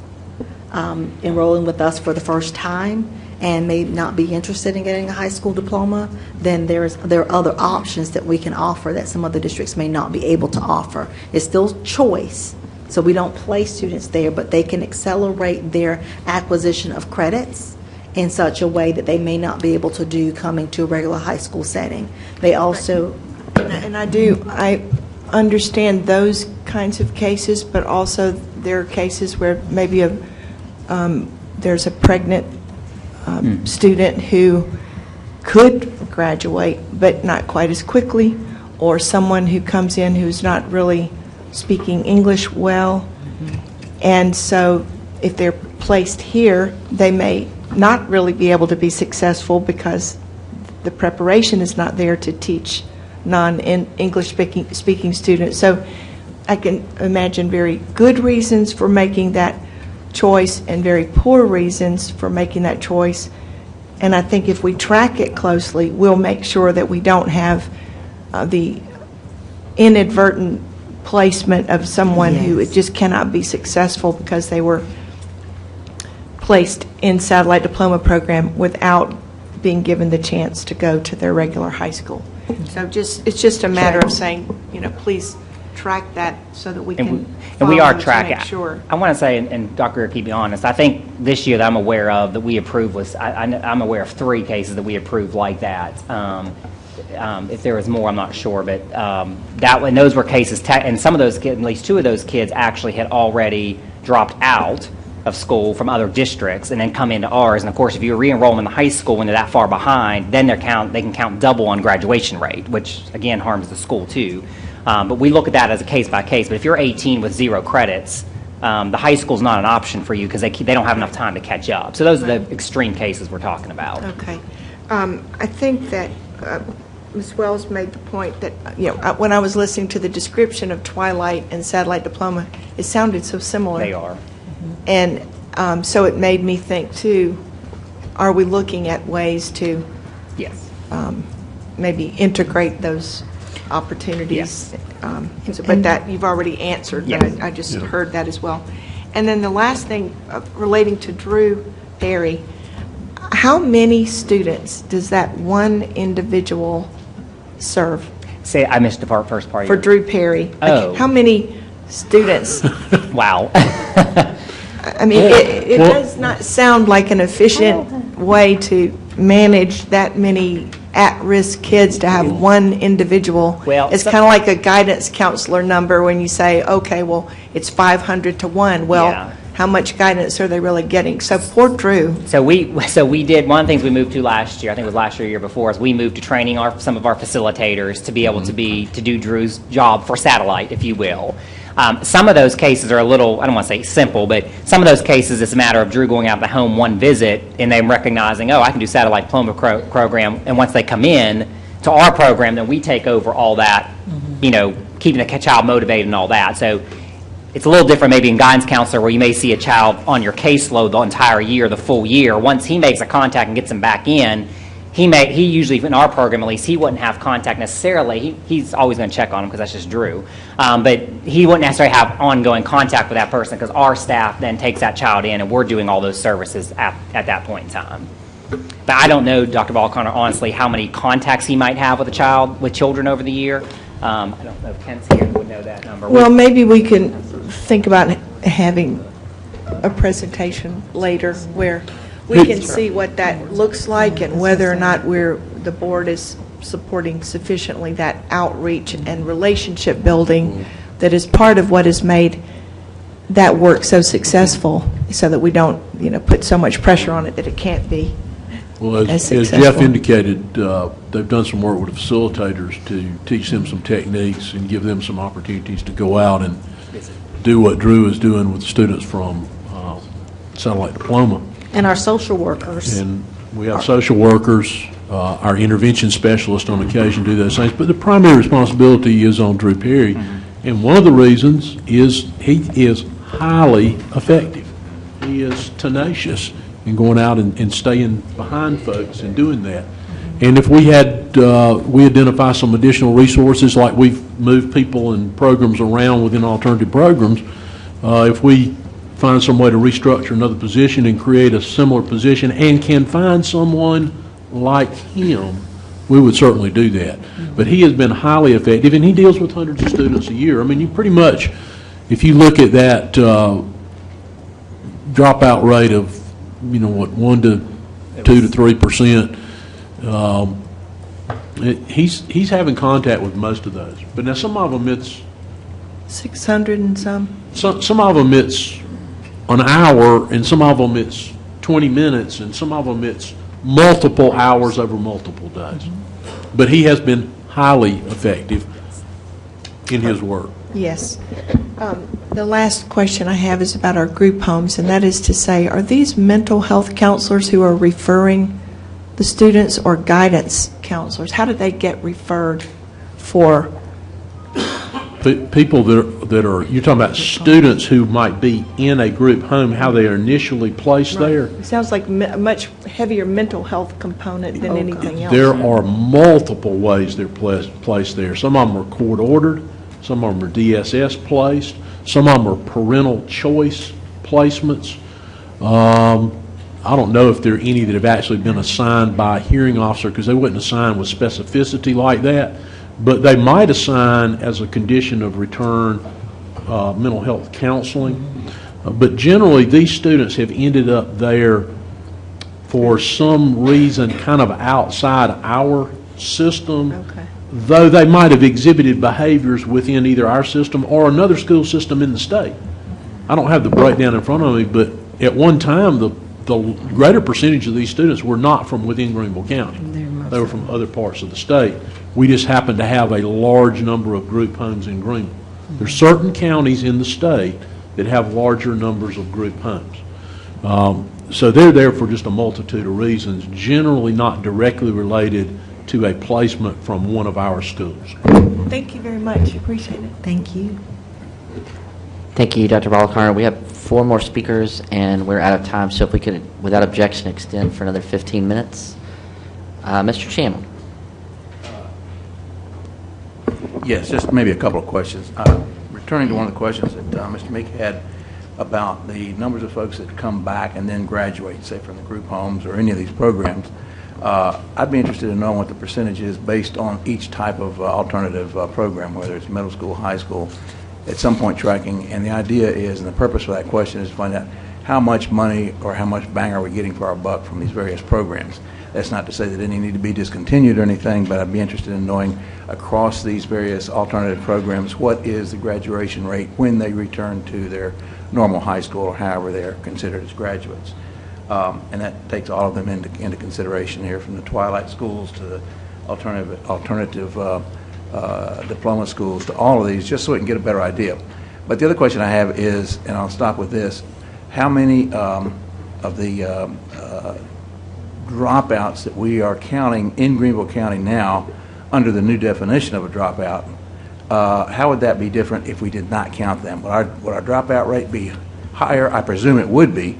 Speaker 6: enrolling with us for the first time, and may not be interested in getting a high school diploma, then there are other options that we can offer that some other districts may not be able to offer. It's still choice, so we don't place students there, but they can accelerate their acquisition of credits in such a way that they may not be able to do coming to a regular high school setting. They also,
Speaker 14: And I understand those kinds of cases, but also there are cases where maybe there's a pregnant student who could graduate, but not quite as quickly, or someone who comes in who's not really speaking English well. And so if they're placed here, they may not really be able to be successful because the preparation is not there to teach non-English speaking students. So I can imagine very good reasons for making that choice and very poor reasons for making that choice. And I think if we track it closely, we'll make sure that we don't have the inadvertent placement of someone who just cannot be successful because they were placed in satellite diploma program without being given the chance to go to their regular high school. So it's just a matter of saying, please track that so that we can
Speaker 5: and we are
Speaker 14: follow to
Speaker 5: tracking.
Speaker 14: make sure.
Speaker 5: I want to say, and Dr. Greer, keep me honest, I think this year that I'm aware of that we approved was, I'm aware of 3 cases that we approved like that. If there was more, I'm not sure, but and those were cases, and some of those kids, at least 2 of those kids actually had already dropped out of school from other districts and then come into ours. And of course, if you re-enroll them in the high school when they're that far behind, then they can count double on graduation rate, which again harms the school too. But we look at that as a case by case. But if you're 18 with 0 credits, the high school's not an option for you because they don't have enough time to catch up. So those are the extreme cases we're talking about.
Speaker 14: Okay. I think that Ms. Wells made the point that, when I was listening to the description of Twilight and Satellite Diploma, it sounded so similar.
Speaker 5: They are.
Speaker 14: And so it made me think, too, are we looking at ways to
Speaker 5: Yes.
Speaker 14: maybe integrate those opportunities? But that you've already answered, but
Speaker 5: Yes.
Speaker 14: I just heard that as well. And then the last thing relating to Drew Perry, how many students does that one individual serve?
Speaker 5: Say, I missed the first part.
Speaker 14: For Drew Perry.
Speaker 5: Oh.
Speaker 14: How many students?
Speaker 5: Wow.
Speaker 14: I mean, it does not sound like an efficient way to manage that many at-risk kids to have one individual.
Speaker 5: Well,
Speaker 14: it's kind of like a guidance counselor number when you say, okay, well, it's 500 to 1. Well,
Speaker 5: Yeah.
Speaker 14: how much guidance are they really getting? So poor Drew.
Speaker 5: So we did, one of the things we moved to last year, I think it was last year or year before, is we moved to training some of our facilitators to be able to do Drew's job for satellite, if you will. Some of those cases are a little, I don't want to say simple, but some of those cases it's a matter of Drew going out to home one visit and them recognizing, oh, I can do satellite diploma program, and once they come in to our program, then we take over all that, keeping the child motivated and all that. So it's a little different maybe in guidance counselor where you may see a child on your caseload the entire year, the full year. Once he makes a contact and gets them back in, he usually, in our program at least, he wouldn't have contact necessarily. He's always going to check on him because that's just Drew. But he wouldn't necessarily have ongoing contact with that person because our staff then takes that child in and we're doing all those services at that point in time. But I don't know, Dr. Ball-Connor, honestly, how many contacts he might have with children over the year. I don't know if Kent's here and would know that number.
Speaker 14: Well, maybe we can think about having a presentation later where we can see what that looks like and whether or not the board is supporting sufficiently that outreach and relationship building that is part of what has made that work so successful, so that we don't, put so much pressure on it that it can't be.
Speaker 4: Well, as Jeff indicated, they've done some work with facilitators to teach them some techniques and give them some opportunities to go out and do what Drew is doing with students from Satellite Diploma.
Speaker 6: And our social workers.
Speaker 4: And we have social workers, our intervention specialists on occasion do those things, but the primary responsibility is on Drew Perry. And one of the reasons is he is highly effective. He is tenacious in going out and staying behind folks and doing that. And if we identify some additional resources, like we've moved people and programs around within alternative programs, if we find some way to restructure another position and create a similar position and can find someone like him, we would certainly do that. But he has been highly effective, and he deals with hundreds of students a year. I mean, you pretty much, if you look at that dropout rate of, 1 to 2 to 3%. He's having contact with most of those, but now some of them it's
Speaker 14: 600 and some?
Speaker 4: some of them it's an hour, and some of them it's 20 minutes, and some of them it's multiple hours over multiple days. But he has been highly effective in his work.
Speaker 14: Yes. The last question I have is about our group homes, and that is to say, are these mental health counselors who are referring the students or guidance counselors? How do they get referred for?
Speaker 4: People that are, you're talking about students who might be in a group home, how they are initially placed there?
Speaker 14: It sounds like a much heavier mental health component than anything else.
Speaker 4: There are multiple ways they're placed there. Some of them are court-ordered, some of them are DSS placed, some of them are parental choice placements. I don't know if there are any that have actually been assigned by a hearing officer, because they wouldn't assign with specificity like that, but they might assign as a condition of return mental health counseling. But generally, these students have ended up there for some reason kind of outside our system, though they might have exhibited behaviors within either our system or another school system in the state. I don't have the breakdown in front of me, but at one time, the greater percentage of these students were not from within Greenville County. They were from other parts of the state. We just happen to have a large number of group homes in Greenville. There's certain counties in the state that have larger numbers of group homes. So they're there for just a multitude of reasons, generally not directly related to a placement from one of our schools.
Speaker 14: Thank you very much. Appreciate it.
Speaker 6: Thank you.
Speaker 3: Thank you, Dr. Balcarner. We have 4 more speakers, and we're out of time, so if we could, without objection, extend for another 15 minutes. Mr. Chandler.
Speaker 15: Yes, just maybe a couple of questions. Returning to one of the questions that Mr. Meek had about the numbers of folks that come back and then graduate, say from the group homes or any of these programs, I'd be interested in knowing what the percentage is based on each type of alternative program, whether it's middle school, high school, at some point tracking. And the idea is, and the purpose for that question is to find out how much money or how much bang are we getting for our buck from these various programs. That's not to say that any need to be discontinued or anything, but I'd be interested in knowing across these various alternative programs, what is the graduation rate when they return to their normal high school or however they're considered as graduates. And that takes all of them into consideration here, from the twilight schools to the alternative diploma schools to all of these, just so we can get a better idea. But the other question I have is, and I'll stop with this, how many of the dropouts that we are counting in Greenville County now under the new definition of a dropout, how would that be different if we did not count them? Would our dropout rate be higher? I presume it would be,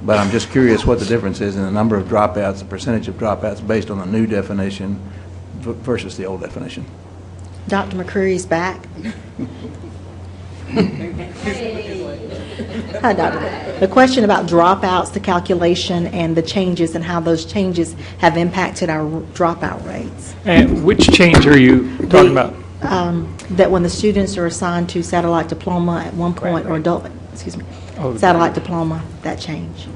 Speaker 15: but I'm just curious what the difference is in the number of dropouts, the percentage of dropouts based on the new definition versus the old definition.
Speaker 6: Dr. McCreary's back. Hi, Doctor. The question about dropouts, the calculation, and the changes and how those changes have impacted our dropout rates.
Speaker 16: And which change are you talking about?
Speaker 6: That when the students are assigned to satellite diploma at one point, or adult, satellite diploma, that change.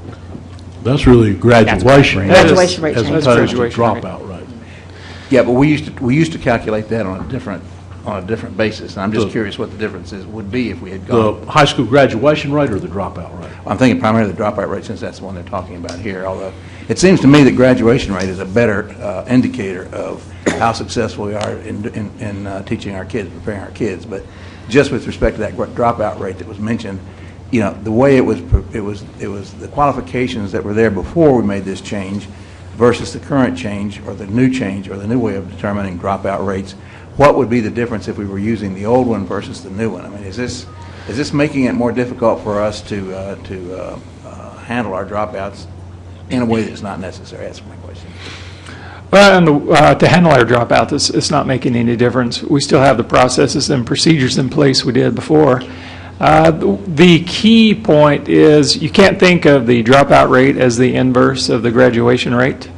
Speaker 4: That's really graduation.
Speaker 6: Graduation rate
Speaker 4: as
Speaker 6: change.
Speaker 4: opposed to dropout rate.
Speaker 15: Yeah, but we used to calculate that on a different basis. And I'm just curious what the differences would be if we had gone.
Speaker 4: The high school graduation rate or the dropout rate?
Speaker 15: I'm thinking primarily the dropout rate, since that's the one they're talking about here. Although it seems to me that graduation rate is a better indicator of how successful we are in teaching our kids, preparing our kids. But just with respect to that dropout rate that was mentioned, you know, the way it was the qualifications that were there before we made this change versus the current change or the new way of determining dropout rates. What would be the difference if we were using the old one versus the new one? I mean, is this making it more difficult for us to handle our dropouts in a way that's not necessary? That's my question.
Speaker 16: Well, to handle our dropouts, it's not making any difference. We still have the processes and procedures in place we did before. The key point is you can't think of the dropout rate as the inverse of the graduation rate,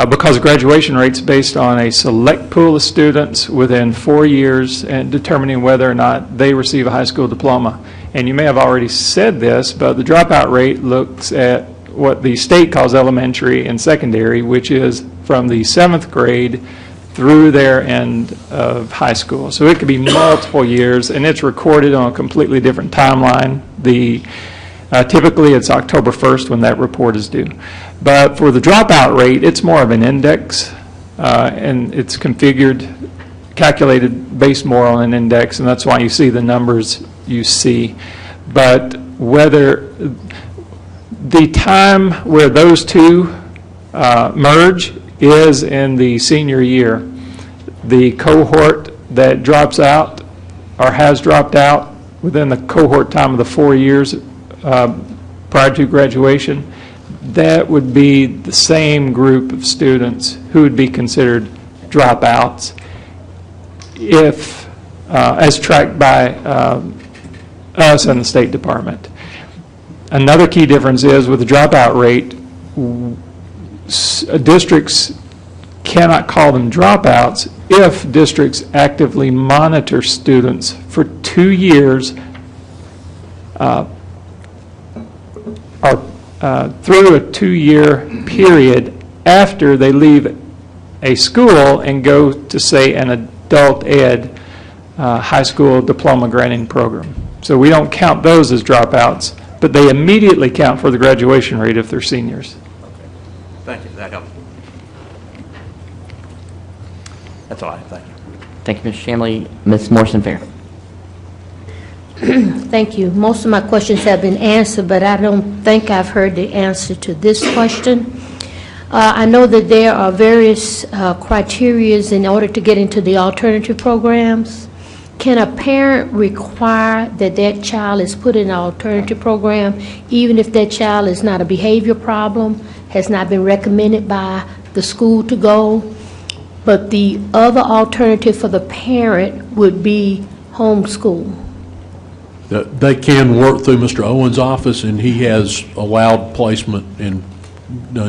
Speaker 16: because the graduation rate is based on a select pool of students within 4 years and determining whether or not they receive a high school diploma. And you may have already said this, but the dropout rate looks at what the state calls elementary and secondary, which is from the 7th grade through their end of high school. So it could be multiple years, and it's recorded on a completely different timeline. Typically, it's October 1st when that report is due. But for the dropout rate, it's more of an index, and it's calculated based more on an index, and that's why you see the numbers you see. But whether the time where those two merge is in the senior year. The cohort that drops out or has dropped out within the cohort time of the 4 years prior to graduation, that would be the same group of students who would be considered dropouts if, as tracked by us and the State Department. Another key difference is with the dropout rate, districts cannot call them dropouts if districts actively monitor students for 2 years or through a 2-year period after they leave a school and go to, say, an adult ed high school diploma granting program. So we don't count those as dropouts, but they immediately count for the graduation rate if they're seniors.
Speaker 15: Thank you. That helps. That's all I have. Thank you.
Speaker 3: Thank you, Ms. Shamley. Ms. Morrison-Fair.
Speaker 17: Thank you. Most of my questions have been answered, but I don't think I've heard the answer to this question. I know that there are various criteria in order to get into the alternative programs. Can a parent require that that child is put in an alternative program, even if that child is not a behavior problem, has not been recommended by the school to go, but the other alternative for the parent would be homeschool?
Speaker 4: They can work through Mr. Owen's office, and he has allowed placement and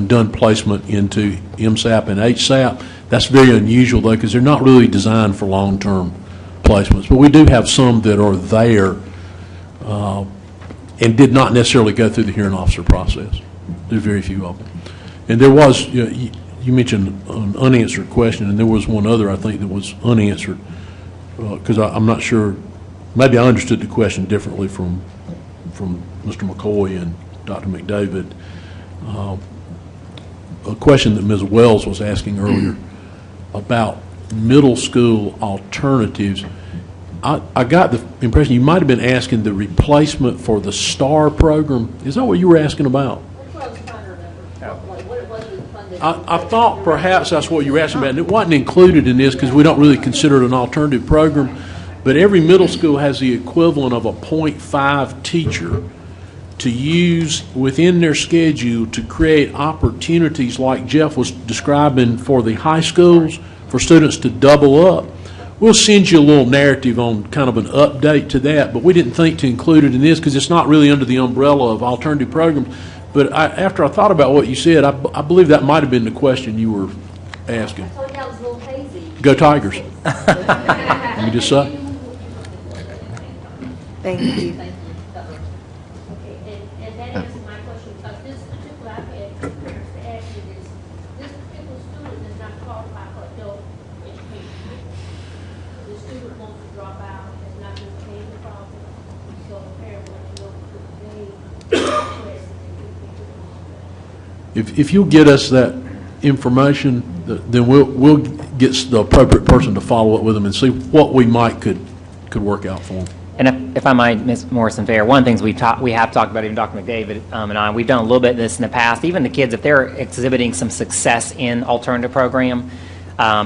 Speaker 4: done placement into MSAP and HSAP. That's very unusual, though, because they're not really designed for long-term placements. But we do have some that are there and did not necessarily go through the hearing officer process. There are very few of them. And there was, you mentioned an unanswered question, and there was one other, I think, that was unanswered, because I'm not sure. Maybe I understood the question differently from Mr. McCoy and Dr. McDavid. A question that Ms. Wells was asking earlier about middle school alternatives. I got the impression you might have been asking the replacement for the STAR program. Is that what you were asking about? I thought perhaps that's what you were asking about, and it wasn't included in this because we don't really consider it an alternative program. But every middle school has the equivalent of a .5 teacher to use within their schedule to create opportunities like Jeff was describing for the high schools for students to double up. We'll send you a little narrative on kind of an update to that, but we didn't think to include it in this because it's not really under the umbrella of alternative programs. But after I thought about what you said, I believe that might have been the question you were asking.
Speaker 17: I thought that was a little hazy.
Speaker 4: Go Tigers. Let me just say.
Speaker 6: Thank you.
Speaker 17: Okay, and that answers my question, because this particular, I've had parents to ask you this particular student is not qualified for adult education. The student wants to drop out, has not been paid the problem, so the parent wants to know
Speaker 4: If you'll get us that information, then we'll get the appropriate person to follow up with them and see what we might could work out for them.
Speaker 5: And if I might, Ms. Morrison-Fair, one of the things we have talked about, even Dr. McDavid and I, we've done a little bit of this in the past. Even the kids, if they're exhibiting some success in alternative program,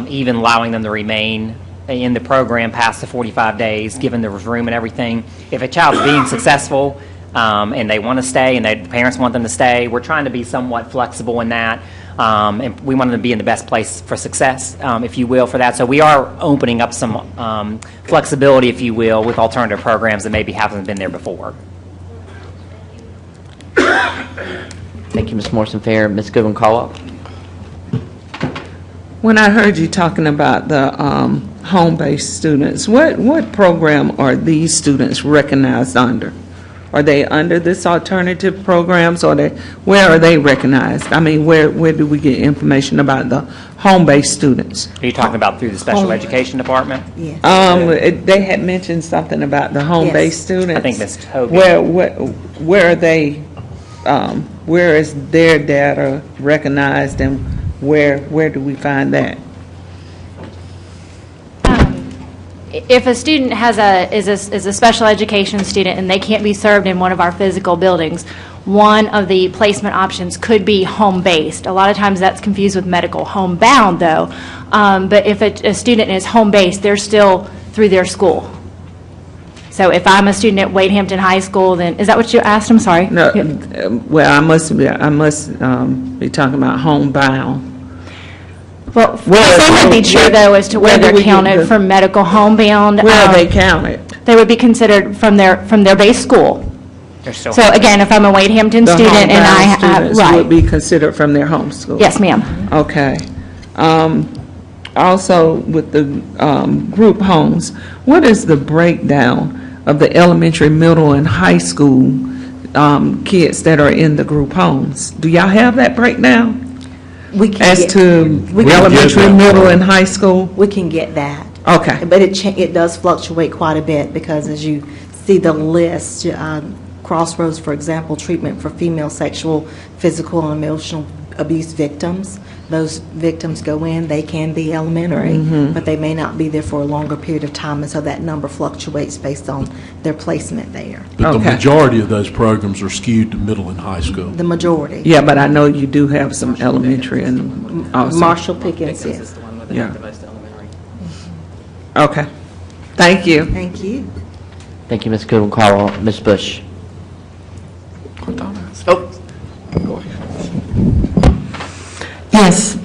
Speaker 5: even allowing them to remain in the program past the 45 days, given there was room and everything. If a child's being successful and they want to stay and the parents want them to stay, we're trying to be somewhat flexible in that. And we want them to be in the best place for success, if you will, for that. So we are opening up some flexibility, if you will, with alternative programs that maybe haven't been there before.
Speaker 3: Thank you, Ms. Morrison-Fair. Ms. Goodwin-Caldwell.
Speaker 11: When I heard you talking about the home-based students, what program are these students recognized under? Are they under this alternative programs, or where are they recognized? I mean, where do we get information about the home-based students?
Speaker 5: Are you talking about through the special education department?
Speaker 6: Yes.
Speaker 11: They had mentioned something about the home-based students.
Speaker 5: I think Ms. Hogan.
Speaker 11: Where are they, where is their data recognized, and where do we find that?
Speaker 12: If a student is a special education student and they can't be served in one of our physical buildings, one of the placement options could be home-based. A lot of times that's confused with medical homebound, though. But if a student is home-based, they're still through their school. So if I'm a student at Wade Hampton High School, then, is that what you asked? I'm sorry.
Speaker 11: No, well, I must be talking about homebound.
Speaker 12: Well, the same would be true, though, as to where they're counted for medical homebound.
Speaker 11: Where are they counted?
Speaker 12: They would be considered from their base school.
Speaker 5: So
Speaker 12: again, if I'm a Wade Hampton
Speaker 11: The
Speaker 12: student and I
Speaker 11: homebound
Speaker 12: have,
Speaker 11: students
Speaker 12: right.
Speaker 11: would be considered from their home school?
Speaker 12: Yes, ma'am.
Speaker 11: Okay. Also, with the group homes, what is the breakdown of the elementary, middle, and high school kids that are in the group homes? Do y'all have that breakdown?
Speaker 6: We can
Speaker 11: As
Speaker 6: get-
Speaker 11: to
Speaker 6: we can
Speaker 11: elementary,
Speaker 6: get-
Speaker 11: middle, and high school?
Speaker 6: We can get that.
Speaker 11: Okay.
Speaker 6: But it does fluctuate quite a bit, because as you see the list, Crossroads, for example, treatment for female sexual, physical, and emotional abuse victims. Those victims go in, they can be elementary, but they may not be there for a longer period of time, and so that number fluctuates based on their placement there.
Speaker 4: But the
Speaker 11: Okay.
Speaker 4: majority of those programs are skewed to middle and high school.
Speaker 6: The majority.
Speaker 11: Yeah, but I know you do have some elementary and also.
Speaker 6: Marshall Pickens, yes.
Speaker 3: is the one with
Speaker 11: Yeah.
Speaker 3: the most elementary.
Speaker 11: Okay. Thank you.
Speaker 6: Thank you.
Speaker 3: Thank you, Ms. Goodwin Caldwell. Ms. Bush.
Speaker 18: Yes.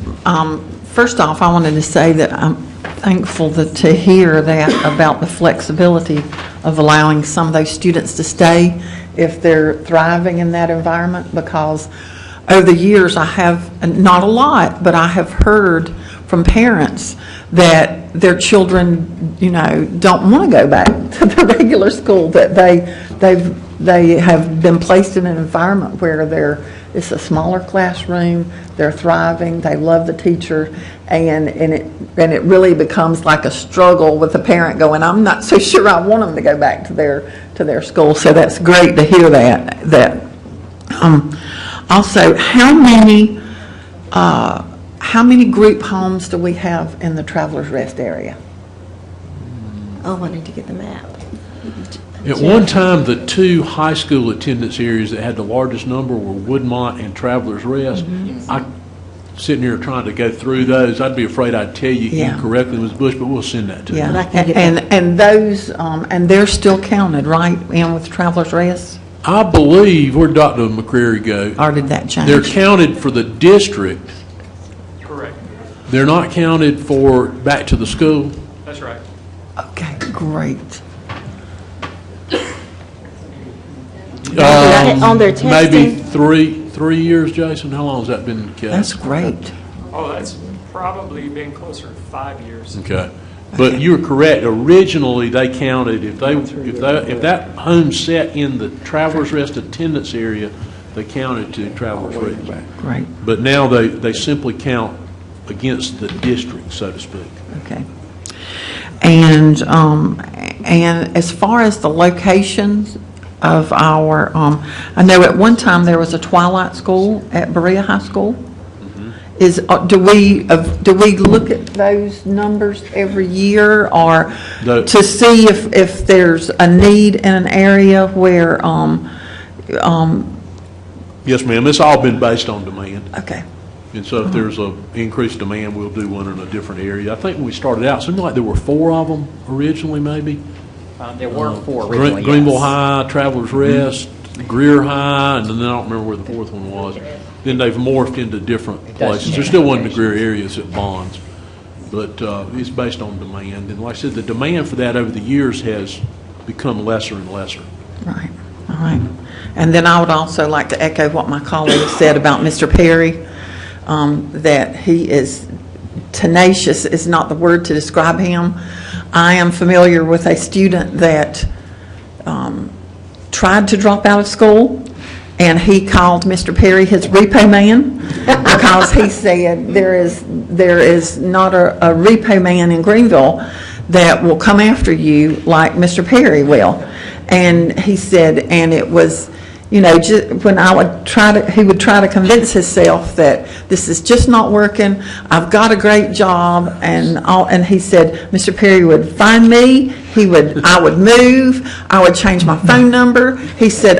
Speaker 18: First off, I wanted to say that I'm thankful to hear that about the flexibility of allowing some of those students to stay if they're thriving in that environment, because over the years I have, not a lot, but I have heard from parents that their children, don't want to go back to the regular school, that they have been placed in an environment where it's a smaller classroom, they're thriving, they love the teacher, and it really becomes like a struggle with the parent going, I'm not so sure I want them to go back to their school. So that's great to hear that. Also, how many group homes do we have in the Travelers Rest area?
Speaker 6: Oh, I need to get the map.
Speaker 4: At one time, the two high school attendance areas that had the largest number were Woodmont and Travelers Rest. I'm sitting here trying to go through those. I'd be afraid I'd tell you incorrectly, Ms. Bush, but we'll send that to you.
Speaker 18: Yeah, and those, and they're still counted, right, in with Travelers Rest?
Speaker 4: I believe, where'd Dr. McCreary go?
Speaker 18: Or did that change?
Speaker 4: They're counted for the district.
Speaker 16: Correct.
Speaker 4: They're not counted for back to the school.
Speaker 16: That's right.
Speaker 18: Okay, great.
Speaker 6: On their
Speaker 4: Maybe
Speaker 6: testing?
Speaker 4: 3 years, Jason? How long has that been kept?
Speaker 18: That's great.
Speaker 16: Oh, that's probably been closer to 5 years.
Speaker 4: Okay. But you're correct. Originally, they counted, if that home sat in the Travelers Rest attendance area, they counted to Travelers Rest.
Speaker 18: Great.
Speaker 4: But now they simply count against the district, so to speak.
Speaker 18: Okay. And as far as the locations of our, I know at one time there was a twilight school at Berea High School. Do we look at those numbers every year, or to see if there's a need in an area where?
Speaker 4: Yes, ma'am. It's all been based on demand.
Speaker 18: Okay.
Speaker 4: And so if there's an increased demand, we'll do one in a different area. I think when we started out, something like there were 4 of them originally, maybe.
Speaker 5: There were 4 originally,
Speaker 4: Greenville
Speaker 5: yes.
Speaker 4: High, Travelers Rest, Greer High, and then I don't remember where the 4th one was. Then they've morphed into different places. There's still one in the Greer areas at Bonds, but it's based on demand. And like I said, the demand for that over the years has become lesser and lesser.
Speaker 18: Right. All right. And then I would also like to echo what my colleague said about Mr. Perry, that he is tenacious is not the word to describe him. I am familiar with a student that tried to drop out of school, and he called Mr. Perry his repo man because he said there is not a repo man in Greenville that will come after you like Mr. Perry will. And he said, and it was, you know, just when I would he would try to convince himself that this is just not working. I've got a great job, and he said, Mr. Perry would find me. I would move. I would change my phone number. He said,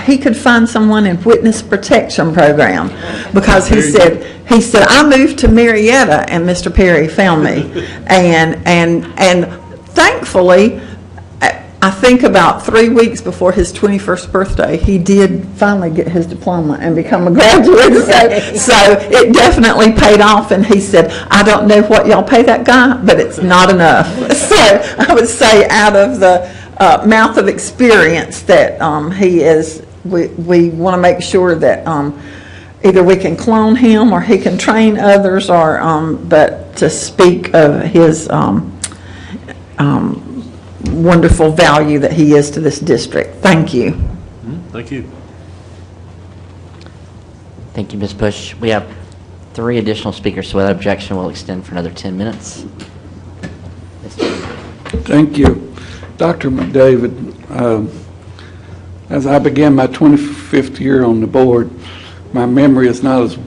Speaker 18: he could find someone in witness protection program because he said I moved to Marietta and Mr. Perry found me, and thankfully. I think about 3 weeks before his 21st birthday, he did finally get his diploma and become a graduate. So it definitely paid off. And he said, I don't know what y'all pay that guy, but it's not enough. So I would say out of the mouth of experience that he is, we want to make sure that either we can clone him or he can train others, but to speak of his wonderful value that he is to this district. Thank you.
Speaker 4: Thank you.
Speaker 3: Thank you, Ms. Bush. We have 3 additional speakers, so without objection, we'll extend for another 10 minutes.
Speaker 9: Thank you. Dr. McDavid, as I began my 25th year on the board, my memory is not as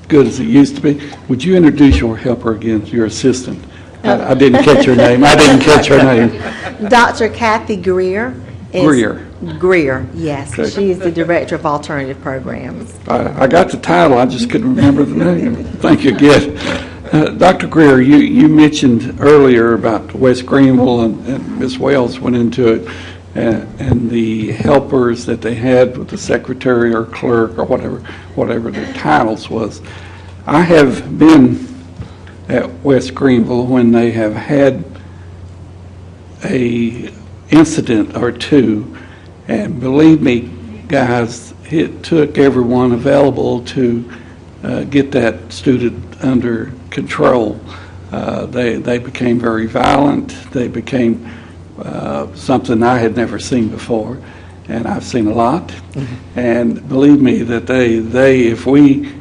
Speaker 9: good as it used to be. Would you introduce your helper again, your assistant? I didn't catch her name.
Speaker 6: Dr. Kathy Greer. Greer, yes.
Speaker 9: Okay.
Speaker 6: She is the Director of Alternative Programs.
Speaker 9: I got the title, I just couldn't remember the name. Thank you again. Dr. Greer, you mentioned earlier about West Greenville, and Ms. Wells went into it, and the helpers that they had with the secretary or clerk or whatever their titles was. I have been at West Greenville when they have had a incident or two, and believe me, guys, it took everyone available to get that student under control. They became very violent. They became something I had never seen before, and I've seen a lot. And believe me, that if we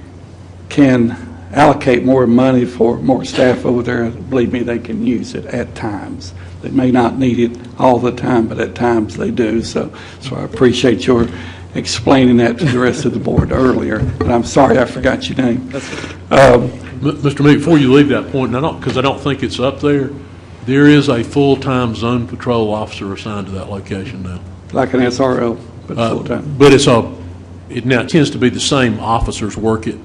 Speaker 9: can allocate more money for more staff over there, believe me, they can use it at times. They may not need it all the time, but at times they do. So I appreciate your explaining that to the rest of the board earlier. And I'm sorry I forgot your name.
Speaker 4: Mr. Meek, before you leave that point, because I don't think it's up there, there is a full-time zone patrol officer assigned to that location now.
Speaker 9: Like an SRO, but full-time.
Speaker 4: But it now tends to be the same officers work it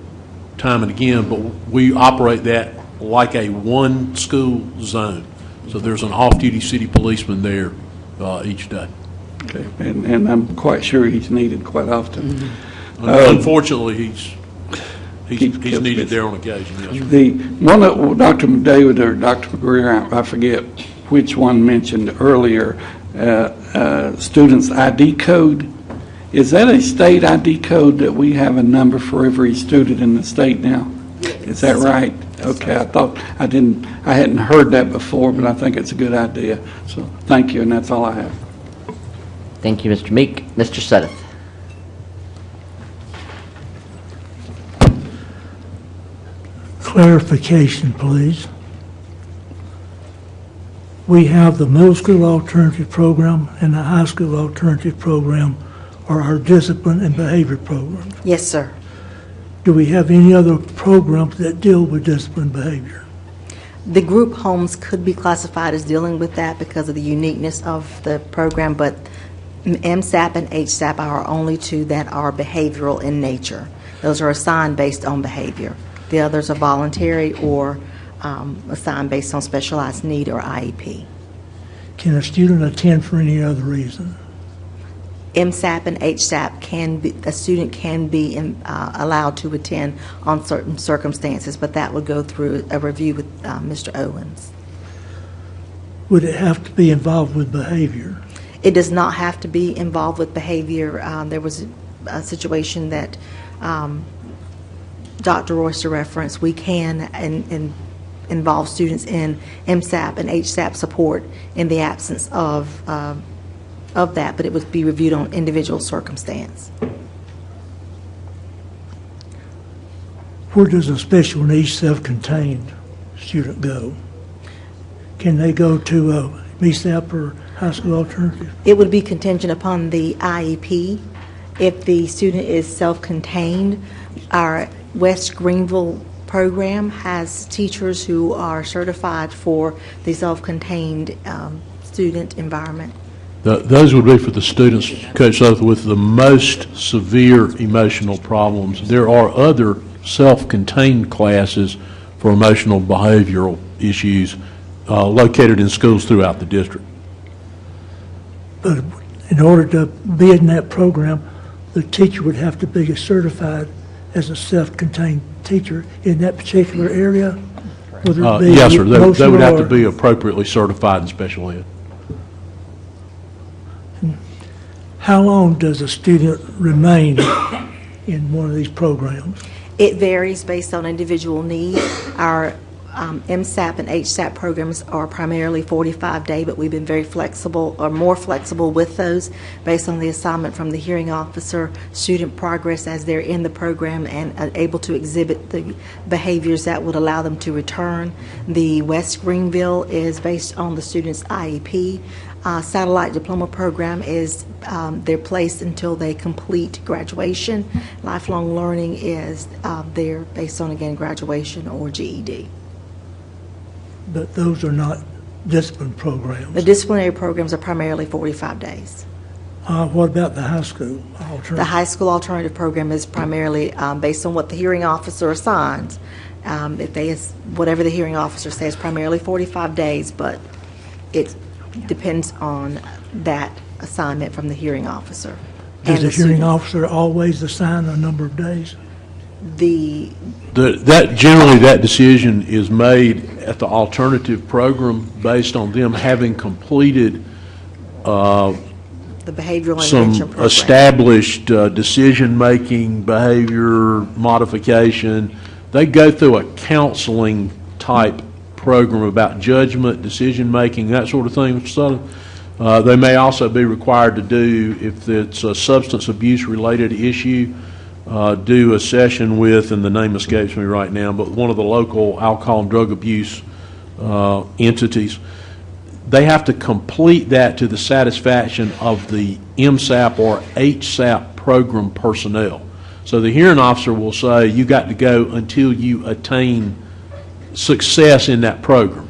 Speaker 4: time and again, but we operate that like a one school zone. So there's an off-duty city policeman there each day.
Speaker 9: Okay, and I'm quite sure he's needed quite often.
Speaker 4: Unfortunately, he's needed there on occasion. Yes, sir.
Speaker 9: The one that Dr. McDavid or Dr. McGreer, I forget which one mentioned earlier, students' ID code. Is that a state ID code that we have a number for every student in the state now? Is that right? Okay, I hadn't heard that before, but I think it's a good idea. So thank you, and that's all I have.
Speaker 3: Thank you, Mr. Meek. Mr. Suddeth.
Speaker 19: Clarification, please. We have the middle school alternative program and the high school alternative program are our discipline and behavior programs.
Speaker 6: Yes, sir.
Speaker 19: Do we have any other programs that deal with discipline and behavior?
Speaker 6: The group homes could be classified as dealing with that because of the uniqueness of the program, but MSAP and HSAP are only two that are behavioral in nature. Those are assigned based on behavior. The others are voluntary or assigned based on specialized need or IEP.
Speaker 19: Can a student attend for any other reason?
Speaker 6: MSAP and HSAP a student can be allowed to attend on certain circumstances, but that would go through a review with Mr. Owens.
Speaker 19: Would it have to be involved with behavior?
Speaker 6: It does not have to be involved with behavior. There was a situation that Dr. Royster referenced. We can involve students in MSAP and HSAP support in the absence of of that, but it would be reviewed on individual circumstance.
Speaker 19: Where does a special needs self-contained student go? Can they go to MESAP or high school alternative?
Speaker 6: It would be contingent upon the IEP. If the student is self-contained, our West Greenville program has teachers who are certified for the self-contained student environment.
Speaker 4: Those would be for the students, Coach Souther, with the most severe emotional problems. There are other self-contained classes for emotional behavioral issues located in schools throughout the district.
Speaker 19: But in order to be in that program, the teacher would have to be certified as a self-contained teacher in that particular area? Whether it be
Speaker 4: yes, sir. They would have to
Speaker 19: emotional
Speaker 4: be appropriately certified in special ed.
Speaker 19: How long does a student remain in one of these programs?
Speaker 6: It varies based on individual need. Our MSAP and HSAP programs are primarily 45-day, but we've been very flexible, or more flexible with those based on the assignment from the hearing officer, student progress as they're in the program and able to exhibit the behaviors that would allow them to return. The West Greenville is based on the student's IEP. Satellite diploma program is they're placed until they complete graduation. Lifelong learning is they're based on, again, graduation or GED.
Speaker 19: But those are not discipline programs.
Speaker 6: The disciplinary programs are primarily 45 days.
Speaker 19: What about the high school alternative?
Speaker 6: The high school alternative program is primarily based on what the hearing officer assigns. Whatever the hearing officer says, primarily 45 days, but it depends on that assignment from the hearing officer.
Speaker 19: Does the hearing officer always assign a number of days?
Speaker 4: Generally, that decision is made at the alternative program based on them having completed
Speaker 6: the behavioral
Speaker 4: some
Speaker 6: intervention program.
Speaker 4: established decision-making, behavior modification. They go through a counseling type program about judgment, decision-making, that sort of thing. So they may also be required to do, if it's a substance abuse-related issue, do a session with, and the name escapes me right now, but one of the local alcohol and drug abuse entities. They have to complete that to the satisfaction of the MSAP or HSAP program personnel. So the hearing officer will say, you got to go until you attain success in that program,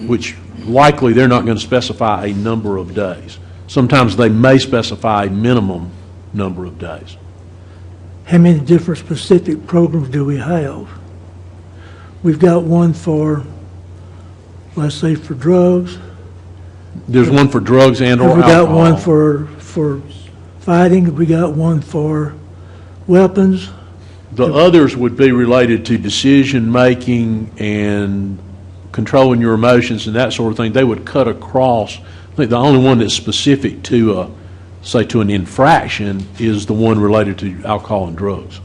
Speaker 4: which likely they're not going to specify a number of days. Sometimes they may specify a minimum number of days.
Speaker 19: How many different specific programs do we have? We've got one for, let's say, for drugs.
Speaker 4: There's one for drugs and or
Speaker 19: We
Speaker 4: alcohol.
Speaker 19: got one for fighting. We got one for weapons.
Speaker 4: The others would be related to decision-making and controlling your emotions and that sort of thing. They would cut across. I think the only one that's specific to, say, to an infraction is the one related to alcohol and drugs.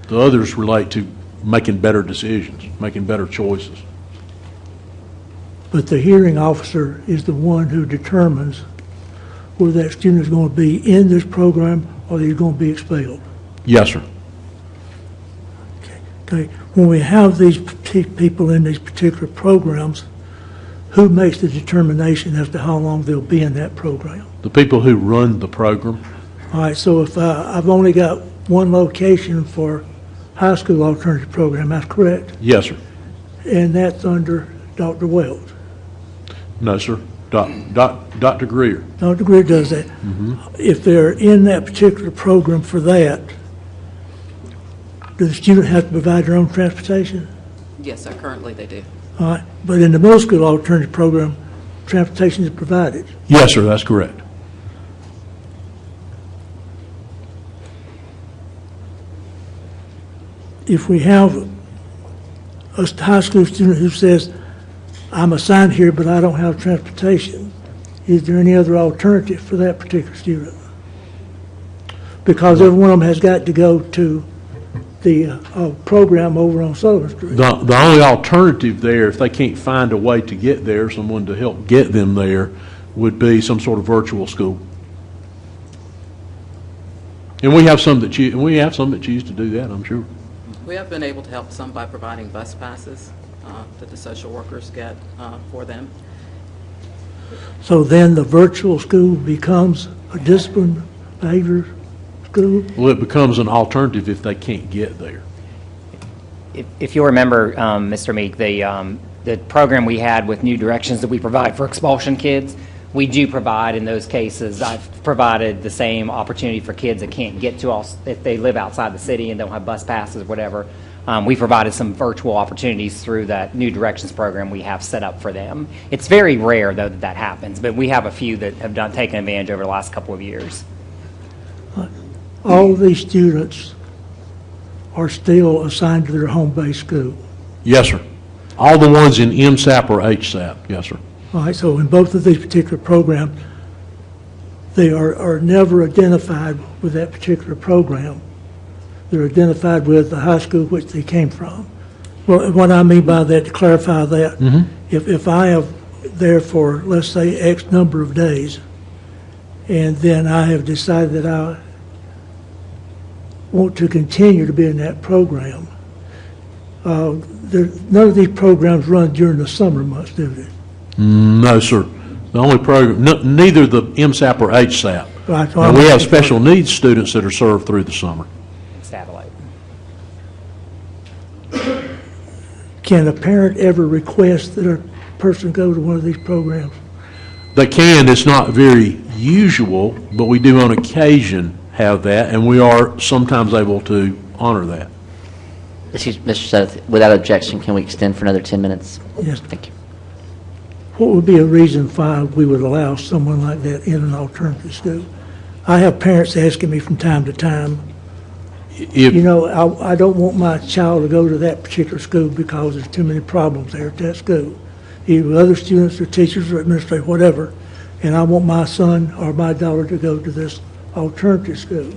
Speaker 4: The others relate to making better decisions, making better choices.
Speaker 19: But the hearing officer is the one who determines whether that student is going to be in this program or they're going to be expelled.
Speaker 4: Yes, sir.
Speaker 19: Okay. When we have these people in these particular programs, who makes the determination as to how long they'll be in that program?
Speaker 4: The people who run the program.
Speaker 19: All right, so if I've only got one location for high school alternative program, that's correct?
Speaker 4: Yes, sir.
Speaker 19: And that's under Dr. Welch?
Speaker 4: No, sir. Dr. Greer.
Speaker 19: Dr. Greer does that. If they're in that particular program for that, does the student have to provide their own transportation?
Speaker 10: Yes, sir. Currently they do.
Speaker 19: All right, but in the middle school alternative program, transportation is provided.
Speaker 4: Yes, sir, that's correct.
Speaker 19: If we have a high school student who says, I'm assigned here, but I don't have transportation, is there any other alternative for that particular student? Because every one of them has got to go to the program over on Sullivan Street.
Speaker 4: The only alternative there, if they can't find a way to get there, someone to help get them there, would be some sort of virtual school. And we have some that choose to do that, I'm sure.
Speaker 10: We have been able to help some by providing bus passes that the social workers get for them.
Speaker 19: So then the virtual school becomes a discipline behavior school?
Speaker 4: Well, it becomes an alternative if they can't get there.
Speaker 5: If you remember, Mr. Meek, the program we had with New Directions that we provide for expulsion kids, we do provide in those cases. I've provided the same opportunity for kids that can't get to us if they live outside the city and don't have bus passes or whatever. We provided some virtual opportunities through that New Directions program we have set up for them. It's very rare, though, that happens, but we have a few that have taken advantage over the last couple of years.
Speaker 19: All of these students are still assigned to their home-based school.
Speaker 4: Yes, sir. All the ones in MSAP or HSAP, yes, sir.
Speaker 19: All right, so in both of these particular programs, they are never identified with that particular program. They're identified with the high school which they came from. Well, what I mean by that, to clarify that, if I am there for, let's say, X number of days, and then I have decided that I want to continue to be in that program, none of these programs run during the summer months, do they?
Speaker 4: No, sir. The only program, neither the MSAP or HSAP.
Speaker 19: Right, so
Speaker 4: and we have special needs students that are served through the summer.
Speaker 5: Satellite.
Speaker 19: Can a parent ever request that a person go to one of these programs?
Speaker 4: They can. It's not very usual, but we do on occasion have that, and we are sometimes able to honor that.
Speaker 3: Excuse me, Mr. Seth, without objection, can we extend for another 10 minutes?
Speaker 19: Yes.
Speaker 3: Thank you.
Speaker 19: What would be a reason why we would allow someone like that in an alternative school? I have parents asking me from time to time, I don't want my child to go to that particular school because there's too many problems there at that school, either with other students or teachers or administrators, whatever, and I want my son or my daughter to go to this alternative school.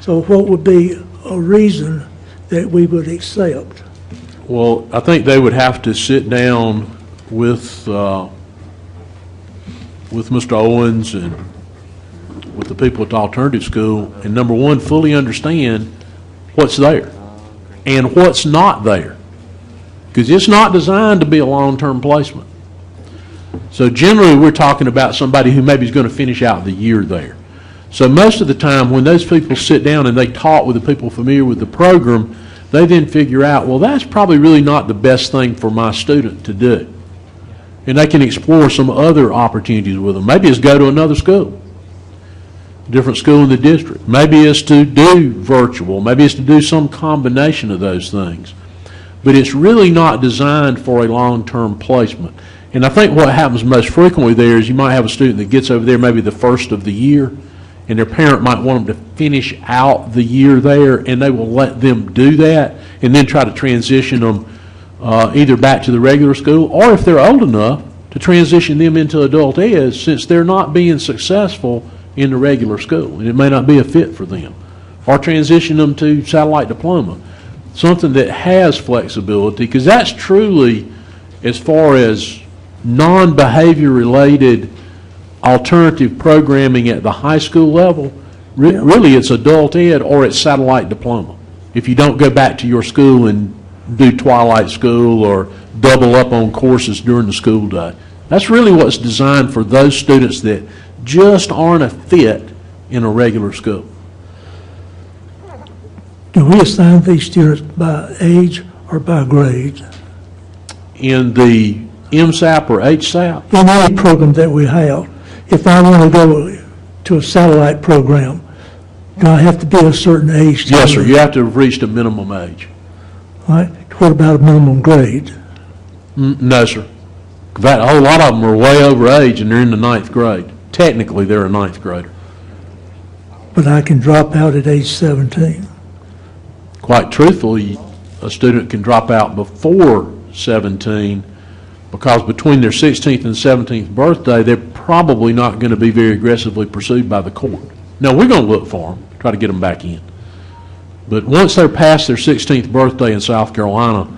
Speaker 19: So what would be a reason that we would accept?
Speaker 4: Well, I think they would have to sit down with Mr. Owens and with the people at the alternative school, and number one, fully understand what's there and what's not there, because it's not designed to be a long-term placement. So generally, we're talking about somebody who maybe is going to finish out the year there. So most of the time, when those people sit down and they talk with the people familiar with the program, they then figure out, well, that's probably really not the best thing for my student to do. And they can explore some other opportunities with them. Maybe it's go to another school, a different school in the district. Maybe it's to do virtual. Maybe it's to do some combination of those things. But it's really not designed for a long-term placement. And I think what happens most frequently there is you might have a student that gets over there maybe the first of the year, and their parent might want them to finish out the year there, and they will let them do that and then try to transition them either back to the regular school, or if they're old enough, to transition them into adult ed since they're not being successful in the regular school, and it may not be a fit for them, or transition them to satellite diploma, something that has flexibility, because that's truly, as far as non-behavior related alternative programming at the high school level, really it's adult ed or it's satellite diploma. If you don't go back to your school and do twilight school or double up on courses during the school day. That's really what's designed for those students that just aren't a fit in a regular school.
Speaker 19: Do we assign these students by age or by grade?
Speaker 4: In the MSAP or HSAP?
Speaker 19: In any program that we have, if I want to go to a satellite program, do I have to be a certain age?
Speaker 4: Yes, sir. You have to have reached a minimum age.
Speaker 19: All right. What about a minimum grade?
Speaker 4: No, sir. In fact, a whole lot of them are way over age and they're in the 9th grade. Technically, they're a 9th grader.
Speaker 19: But I can drop out at age 17.
Speaker 4: Quite truthfully, a student can drop out before 17 because between their 16th and 17th birthday, they're probably not going to be very aggressively pursued by the court. Now, we're going to look for them, try to get them back in. But once they're past their 16th birthday in South Carolina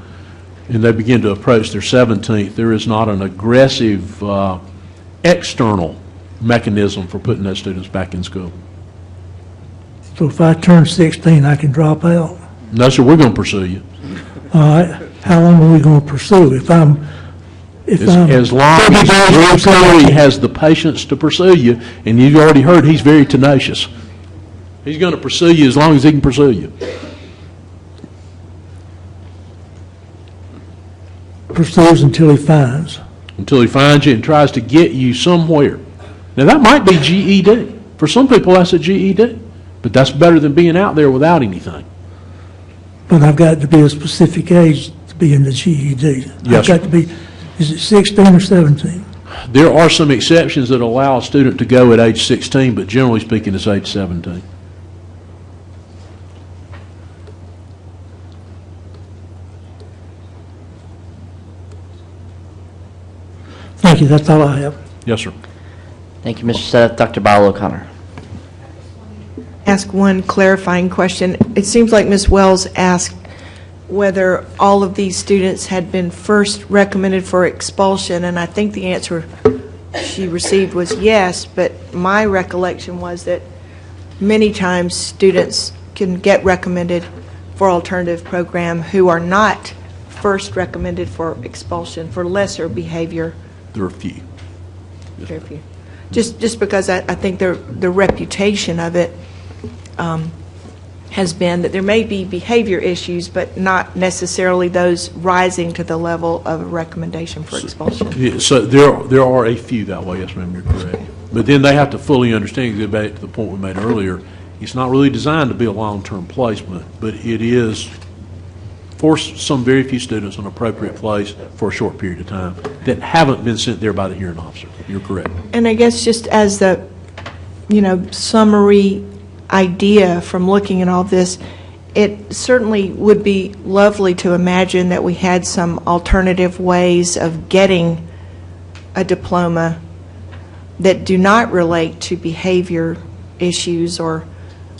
Speaker 4: and they begin to approach their 17th, there is not an aggressive external mechanism for putting those students back in school.
Speaker 19: So if I turn 16, I can drop out?
Speaker 4: No, sir, we're going to pursue you.
Speaker 19: All right, how long are we going to pursue? If I'm
Speaker 4: As long as your employee has the patience to pursue you, and you've already heard he's very tenacious. He's going to pursue you as long as he can pursue you.
Speaker 19: pursues until he finds.
Speaker 4: Until he finds you and tries to get you somewhere. Now, that might be GED. For some people, that's a GED. But that's better than being out there without anything.
Speaker 19: But I've got to be a specific age to be in the GED.
Speaker 4: Yes,
Speaker 19: I've got to be, is it 16 or 17?
Speaker 4: There are some exceptions that allow a student to go at age 16, but generally speaking, it's age 17.
Speaker 19: Thank you, that's all I have.
Speaker 4: Yes, sir.
Speaker 3: Thank you, Mr. Seth. Dr. Bowell O'Connor.
Speaker 14: Ask one clarifying question. It seems like Ms. Wells asked whether all of these students had been first recommended for expulsion, and I think the answer she received was yes, but my recollection was that many times students can get recommended for alternative program who are not first recommended for expulsion for lesser behavior.
Speaker 4: There are a few.
Speaker 14: Very few. Just because I think the reputation of it has been that there may be behavior issues, but not necessarily those rising to the level of a recommendation for expulsion.
Speaker 4: Yeah, so there are a few that way, yes, ma'am, you're correct. But then they have to fully understand, get back to the point we made earlier, it's not really designed to be a long-term placement, but it is for some very few students an appropriate place for a short period of time that haven't been sent there by the hearing officer. You're correct.
Speaker 14: And I guess just as the, summary idea from looking at all this, it certainly would be lovely to imagine that we had some alternative ways of getting a diploma that do not relate to behavior issues or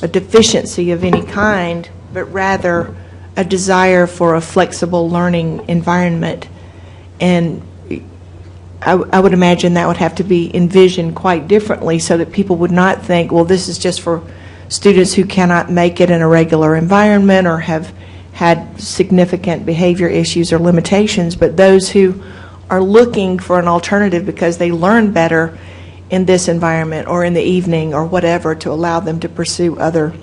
Speaker 14: a deficiency of any kind, but rather a desire for a flexible learning environment. And I would imagine that would have to be envisioned quite differently so that people would not think, well, this is just for students who cannot make it in a regular environment or have had significant behavior issues or limitations, but those who are looking for an alternative because they learn better in this environment or in the evening or whatever to allow them to pursue other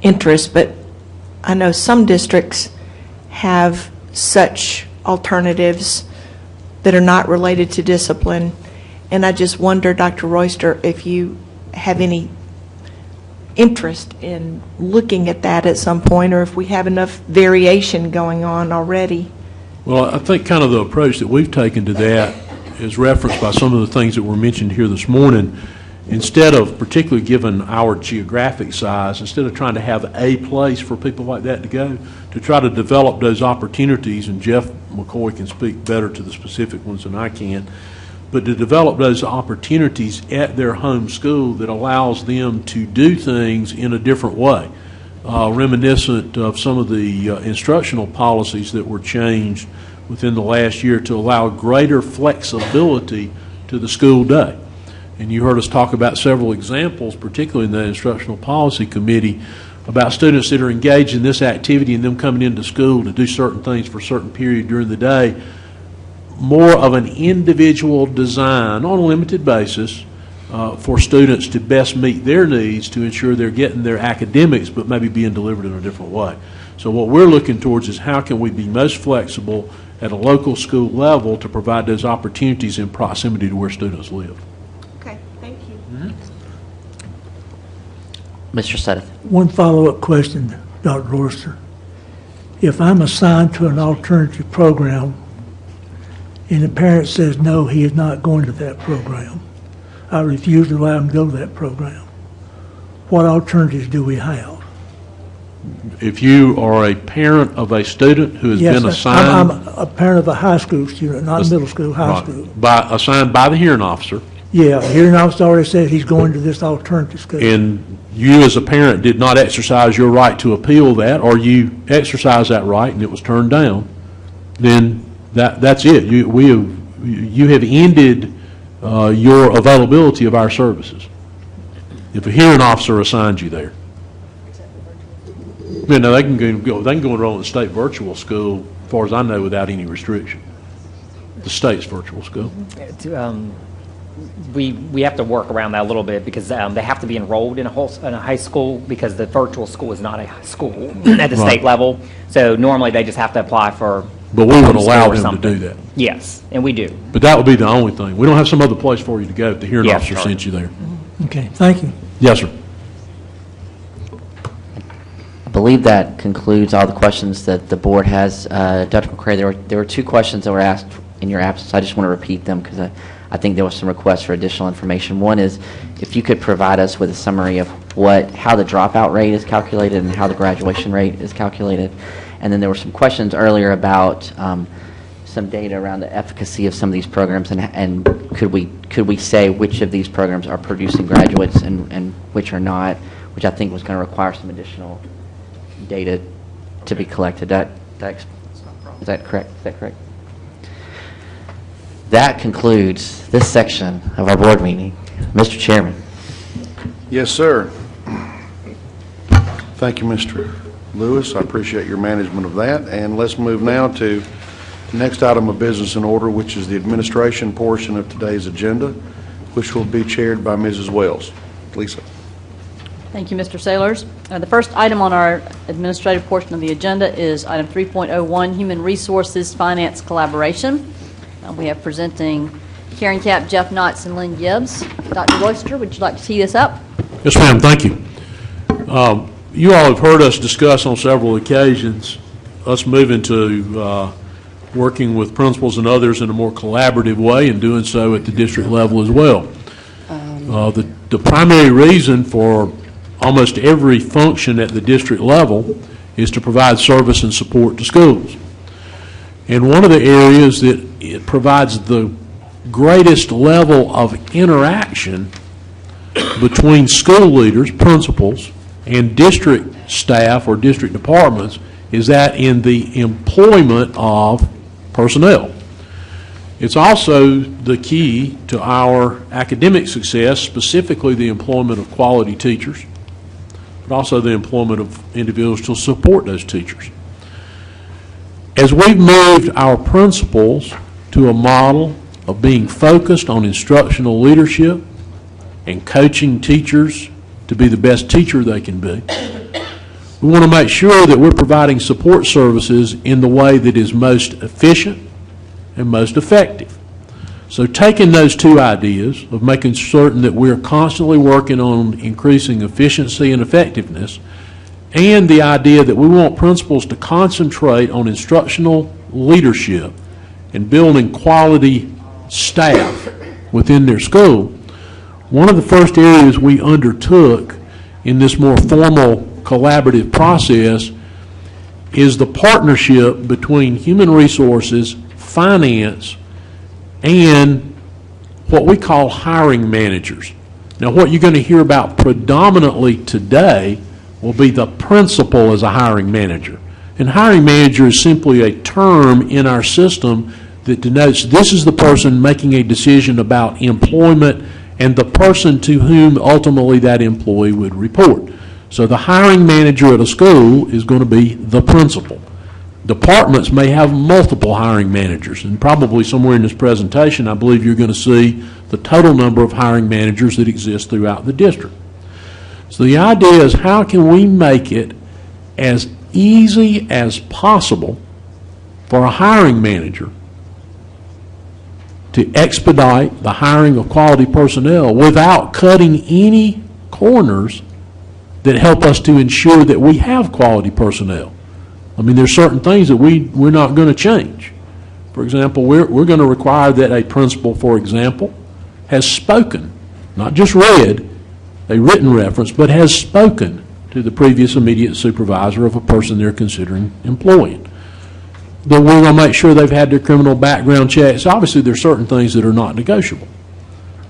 Speaker 14: interests. But I know some districts have such alternatives that are not related to discipline, and I just wonder, Dr. Royster, if you have any interest in looking at that at some point, or if we have enough variation going on already.
Speaker 4: Well, I think kind of the approach that we've taken to that is referenced by some of the things that were mentioned here this morning. Instead of particularly given our geographic size, instead of trying to have a place for people like that to go, to try to develop those opportunities, and Jeff McCoy can speak better to the specific ones than I can, but to develop those opportunities at their home school that allows them to do things in a different way, reminiscent of some of the instructional policies that were changed within the last year to allow greater flexibility to the school day. And you heard us talk about several examples, particularly in the Instructional Policy Committee, about students that are engaged in this activity and them coming into school to do certain things for a certain period during the day. More of an individual design on a limited basis for students to best meet their needs to ensure they're getting their academics but maybe being delivered in a different way. So what we're looking towards is how can we be most flexible at a local school level to provide those opportunities in proximity to where students live.
Speaker 14: Okay, thank you.
Speaker 3: Mr. Seth.
Speaker 19: One follow-up question, Dr. Royster. If I'm assigned to an alternative program and the parent says, no, he is not going to that program, I refuse to allow him to go to that program, what alternatives do we have?
Speaker 4: If you are a parent of a student who has been assigned...
Speaker 19: I'm a parent of a high school student, not middle school, high school.
Speaker 4: Assigned by the hearing officer.
Speaker 19: Yeah, the hearing officer already said he's going to this alternative school.
Speaker 4: And you as a parent did not exercise your right to appeal that, or you exercised that right and it was turned down, then that's it. You have ended your availability of our services. If a hearing officer assigns you there. You know, they can go enroll in the state virtual school, as far as I know, without any restriction. The state's virtual school.
Speaker 5: We have to work around that a little bit because they have to be enrolled in a high school because the virtual school is not a school at the state level. So normally they just have to apply for.
Speaker 4: But we would allow them to do that.
Speaker 5: Yes, and we do.
Speaker 4: But that would be the only thing. We don't have some other place for you to go if the hearing officer sent you there.
Speaker 19: Okay, thank you.
Speaker 4: Yes, sir.
Speaker 3: I believe that concludes all the questions that the board has. Dr. McCray, there were two questions that were asked in your absence. I just want to repeat them because I think there was some requests for additional information. One is if you could provide us with a summary of how the dropout rate is calculated and how the graduation rate is calculated. And then there were some questions earlier about some data around the efficacy of some of these programs and could we say which of these programs are producing graduates and which are not, which I think was going to require some additional data to be collected. Is that correct? Is that correct? That concludes this section of our board meeting. Mr. Chairman.
Speaker 1: Yes, sir. Thank you, Mr. Lewis. I appreciate your management of that. And let's move now to the next item of business in order, which is the administration portion of today's agenda, which will be chaired by Mrs. Wells. Lisa.
Speaker 13: Thank you, Mr. Sailors. The first item on our administrative portion of the agenda is item 3.01, Human Resources Finance Collaboration. We have presenting Karen Cap, Jeff Knotts, and Lynn Gibbs. Dr. Royster, would you like to tee this up?
Speaker 4: Yes, ma'am. Thank you. You all have heard us discuss on several occasions us moving to working with principals and others in a more collaborative way and doing so at the district level as well. The primary reason for almost every function at the district level is to provide service and support to schools. And one of the areas that it provides the greatest level of interaction between school leaders, principals, and district staff or district departments is that in the employment of personnel. It's also the key to our academic success, specifically the employment of quality teachers, but also the employment of individuals to support those teachers. As we've moved our principals to a model of being focused on instructional leadership and coaching teachers to be the best teacher they can be, we want to make sure that we're providing support services in the way that is most efficient and most effective. So taking those two ideas of making certain that we're constantly working on increasing efficiency and effectiveness, and the idea that we want principals to concentrate on instructional leadership and building quality staff within their school, one of the first areas we undertook in this more formal collaborative process is the partnership between human resources, finance, and what we call hiring managers. Now, what you're going to hear about predominantly today will be the principal as a hiring manager. And hiring manager is simply a term in our system that denotes this is the person making a decision about employment and the person to whom ultimately that employee would report. So the hiring manager at a school is going to be the principal. Departments may have multiple hiring managers, and probably somewhere in this presentation I believe you're going to see the total number of hiring managers that exist throughout the district. So the idea is how can we make it as easy as possible for a hiring manager to expedite the hiring of quality personnel without cutting any corners that help us to ensure that we have quality personnel. I mean, there's certain things that we're not going to change. For example, we're going to require that a principal, for example, has spoken, not just read a written reference, but has spoken to the previous immediate supervisor of a person they're considering employing. Then we're going to make sure they've had their criminal background checks. Obviously, there are certain things that are not negotiable.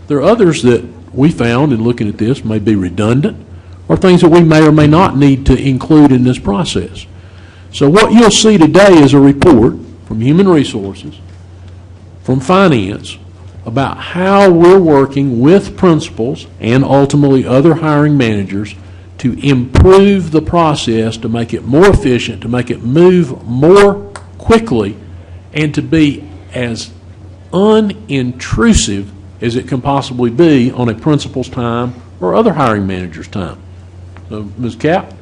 Speaker 4: There are others that we found in looking at this may be redundant or things that we may or may not need to include in this process. So what you'll see today is a report from Human Resources, from Finance, about how we're working with principals and ultimately other hiring managers to improve the process, to make it more efficient, to make it move more quickly, and to be as unintrusive as it can possibly be on a principal's time or other hiring manager's time. So, Ms. Capp?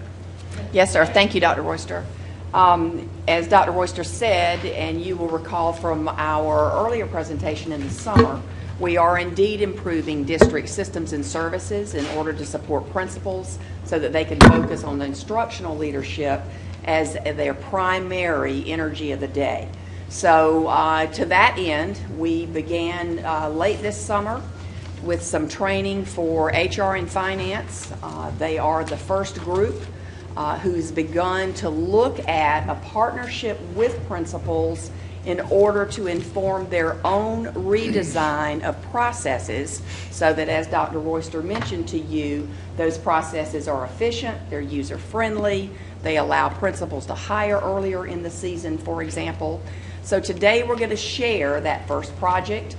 Speaker 20: Yes, sir. Thank you, Dr. Royster. As Dr. Royster said, and you will recall from our earlier presentation in the summer, we are indeed improving district systems and services in order to support principals so that they can focus on the instructional leadership as their primary energy of the day. So to that end, we began late this summer with some training for HR and finance. They are the first group who's begun to look at a partnership with principals in order to inform their own redesign of processes so that, as Dr. Royster mentioned to you, those processes are efficient, they're user-friendly, they allow principals to hire earlier in the season, for example. So today we're going to share that first project.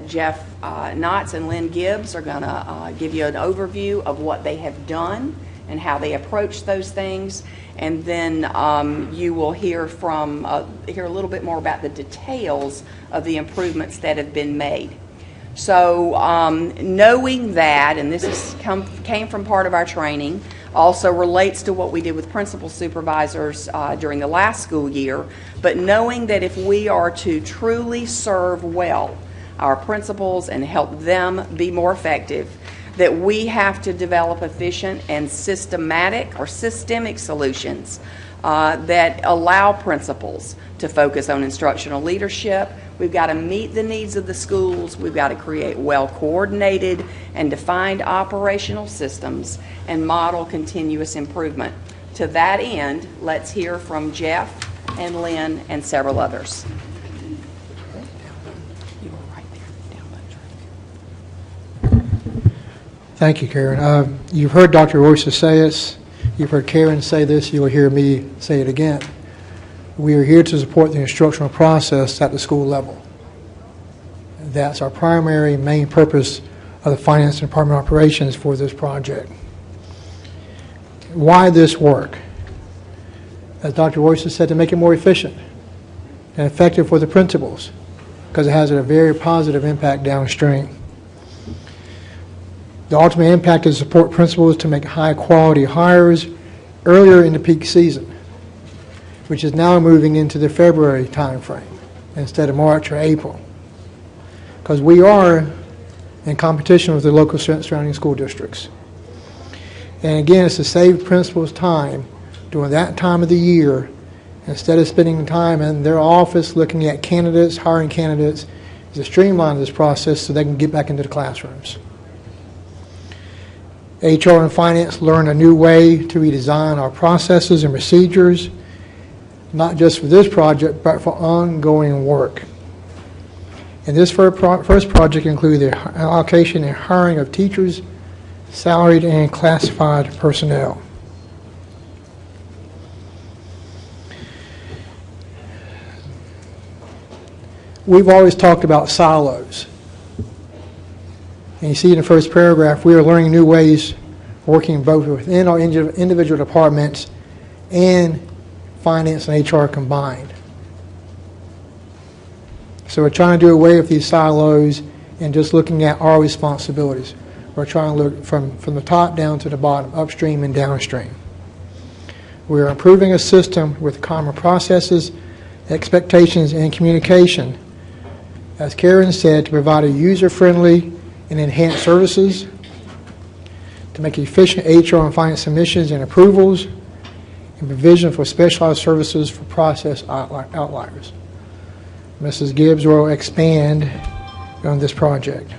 Speaker 20: Jeff Knotts and Lynn Gibbs are going to give you an overview of what they have done and how they approach those things, and then you will hear a little bit more about the details of the improvements that have been made. So knowing that, and this came from part of our training, also relates to what we did with principal supervisors during the last school year, but knowing that if we are to truly serve well our principals and help them be more effective, that we have to develop efficient and systemic solutions that allow principals to focus on instructional leadership. We've got to meet the needs of the schools. We've got to create well-coordinated and defined operational systems and model continuous improvement. To that end, let's hear from Jeff and Lynn and several others.
Speaker 21: Thank you, Karen. You've heard Dr. Royster say this. You've heard Karen say this. You will hear me say it again. We are here to support the instructional process at the school level. That's our primary main purpose of the Finance Department operations for this project. Why this work? As Dr. Royster said, to make it more efficient and effective for the principals, because it has a very positive impact downstream. The ultimate impact is to support principals to make high-quality hires earlier in the peak season, which is now moving into the February timeframe instead of March or April, because we are in competition with the local surrounding school districts. And again, it's to save principals time during that time of the year instead of spending time in their office looking at candidates, hiring candidates, is to streamline this process so they can get back into the classrooms. HR and finance learn a new way to redesign our processes and procedures, not just for this project, but for ongoing work. And this first project included the allocation and hiring of teachers, salaried and classified personnel. We've always talked about silos. And you see in the first paragraph, we are learning new ways, working both within our individual departments and finance and HR combined. So we're trying to do away with these silos and just looking at our responsibilities. We're trying to look from the top down to the bottom, upstream and downstream. We're improving a system with common processes, expectations, and communication, as Karen said, to provide a user-friendly and enhanced services, to make efficient HR and finance submissions and approvals, and provision for specialized services for process outliers. Mrs. Gibbs will expand on this project.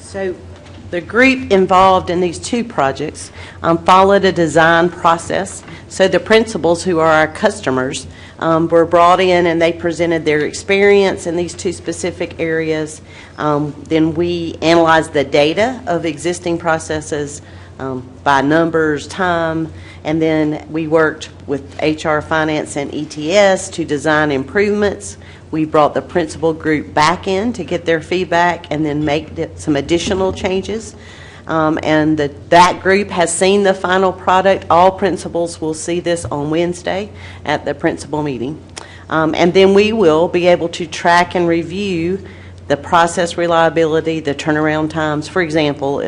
Speaker 22: So the group involved in these two projects followed a design process. So the principals, who are our customers, were brought in and they presented their experience in these two specific areas. Then we analyzed the data of existing processes by numbers, time, and then we worked with HR, Finance, and ETS to design improvements. We brought the principal group back in to get their feedback and then make some additional changes. And that group has seen the final product. All principals will see this on Wednesday at the principal meeting. And then we will be able to track and review the process reliability, the turnaround times. For example,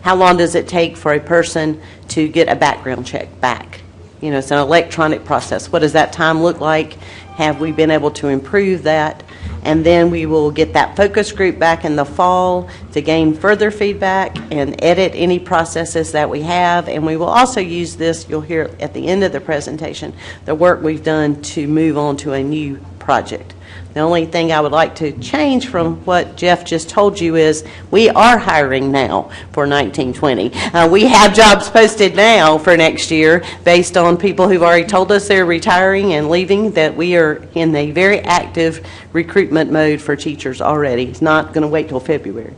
Speaker 22: how long does it take for a person to get a background check back? You know, it's an electronic process. What does that time look like? Have we been able to improve that? And then we will get that focus group back in the fall to gain further feedback and edit any processes that we have. And we will also use this, you'll hear at the end of the presentation, the work we've done to move on to a new project. The only thing I would like to change from what Jeff just told you is we are hiring now for 1920. We have jobs posted now for next year based on people who've already told us they're retiring and leaving, that we are in a very active recruitment mode for teachers already. It's not going to wait till February.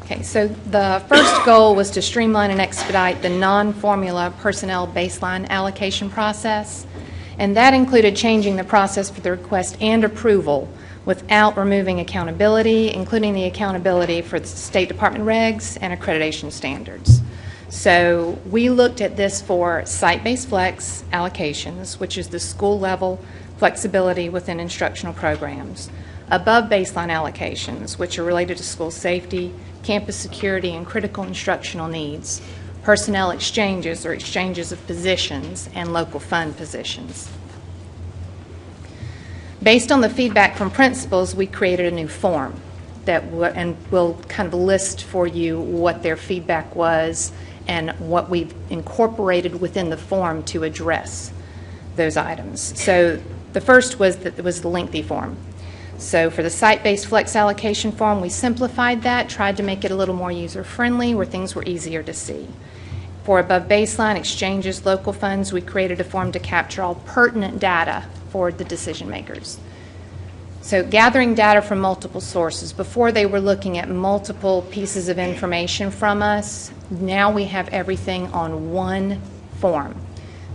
Speaker 2: Okay, so the first goal was to streamline and expedite the non-formula personnel baseline allocation process, and that included changing the process for the request and approval without removing accountability, including the accountability for the State Department regs and accreditation standards. So we looked at this for site-based flex allocations, which is the school-level flexibility within instructional programs, above baseline allocations, which are related to school safety, campus security, and critical instructional needs, personnel exchanges or exchanges of positions, and local fund positions. Based on the feedback from principals, we created a new form and we'll kind of list for you what their feedback was and what we've incorporated within the form to address those items. So the first was the lengthy form. So for the site-based flex allocation form, we simplified that, tried to make it a little more user-friendly where things were easier to see. For above baseline exchanges, local funds, we created a form to capture all pertinent data for the decision makers. So gathering data from multiple sources. Before they were looking at multiple pieces of information from us. Now we have everything on one form.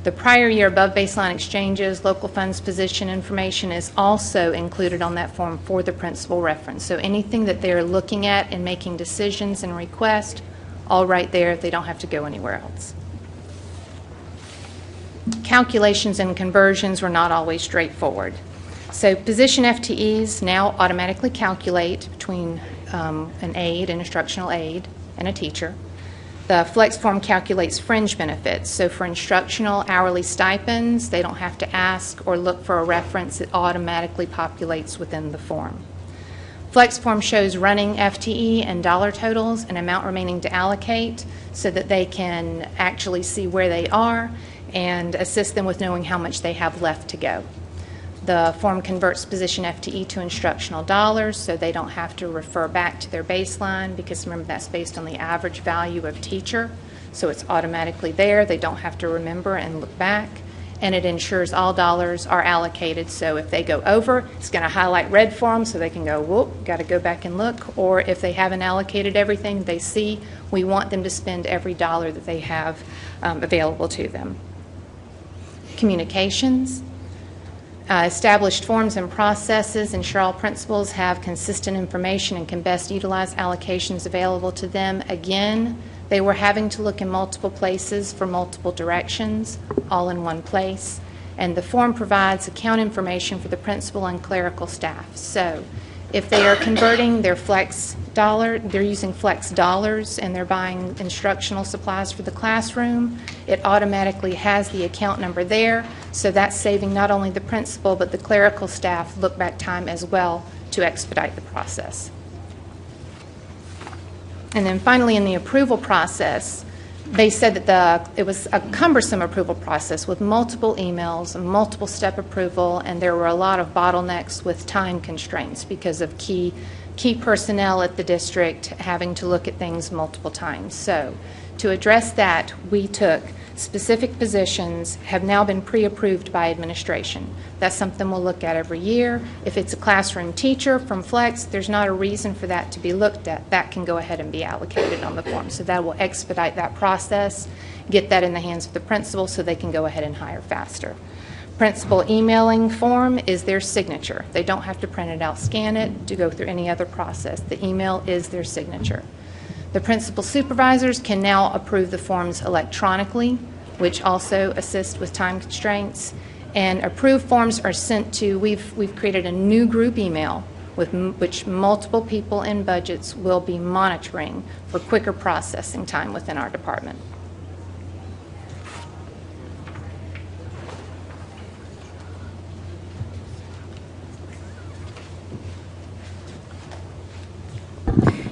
Speaker 2: The prior year above baseline exchanges, local funds position information is also included on that form for the principal reference. So anything that they're looking at and making decisions and requests, all right there, they don't have to go anywhere else. Calculations and conversions were not always straightforward. So position FTEs now automatically calculate between an aide, an instructional aide, and a teacher. The flex form calculates fringe benefits. So for instructional hourly stipends, they don't have to ask or look for a reference. It automatically populates within the form. Flex form shows running FTE and dollar totals and amount remaining to allocate so that they can actually see where they are and assist them with knowing how much they have left to go. The form converts position FTE to instructional dollars so they don't have to refer back to their baseline because remember that's based on the average value of teacher. So it's automatically there. They don't have to remember and look back. And it ensures all dollars are allocated. So if they go over, it's going to highlight red for them so they can go, whoop, got to go back and look. Or if they haven't allocated everything, they see we want them to spend every dollar that they have available to them. Communications. Established forms and processes ensure all principals have consistent information and can best utilize allocations available to them. Again, they were having to look in multiple places for multiple directions, all in one place. And the form provides account information for the principal and clerical staff. So if they are converting their flex dollar, they're using flex dollars and they're buying instructional supplies for the classroom, it automatically has the account number there. So that's saving not only the principal but the clerical staff look back time as well to expedite the process. And then finally in the approval process, they said that it was a cumbersome approval process with multiple emails and multiple step approval, and there were a lot of bottlenecks with time constraints because of key personnel at the district having to look at things multiple times. So To address that, we took specific positions have now been pre-approved by administration. That's something we'll look at every year. If it's a classroom teacher from Flex, there's not a reason for that to be looked at. That can go ahead and be allocated on the form. So that will expedite that process, get that in the hands of the principal so they can go ahead and hire faster. Principal emailing form is their signature. They don't have to print it out, scan it, to go through any other process. The email is their signature. The principal supervisors can now approve the forms electronically, which also assists with time constraints. And approved forms are sent to, we've created a new group email with which multiple people in budgets will be monitoring for quicker processing time within our department.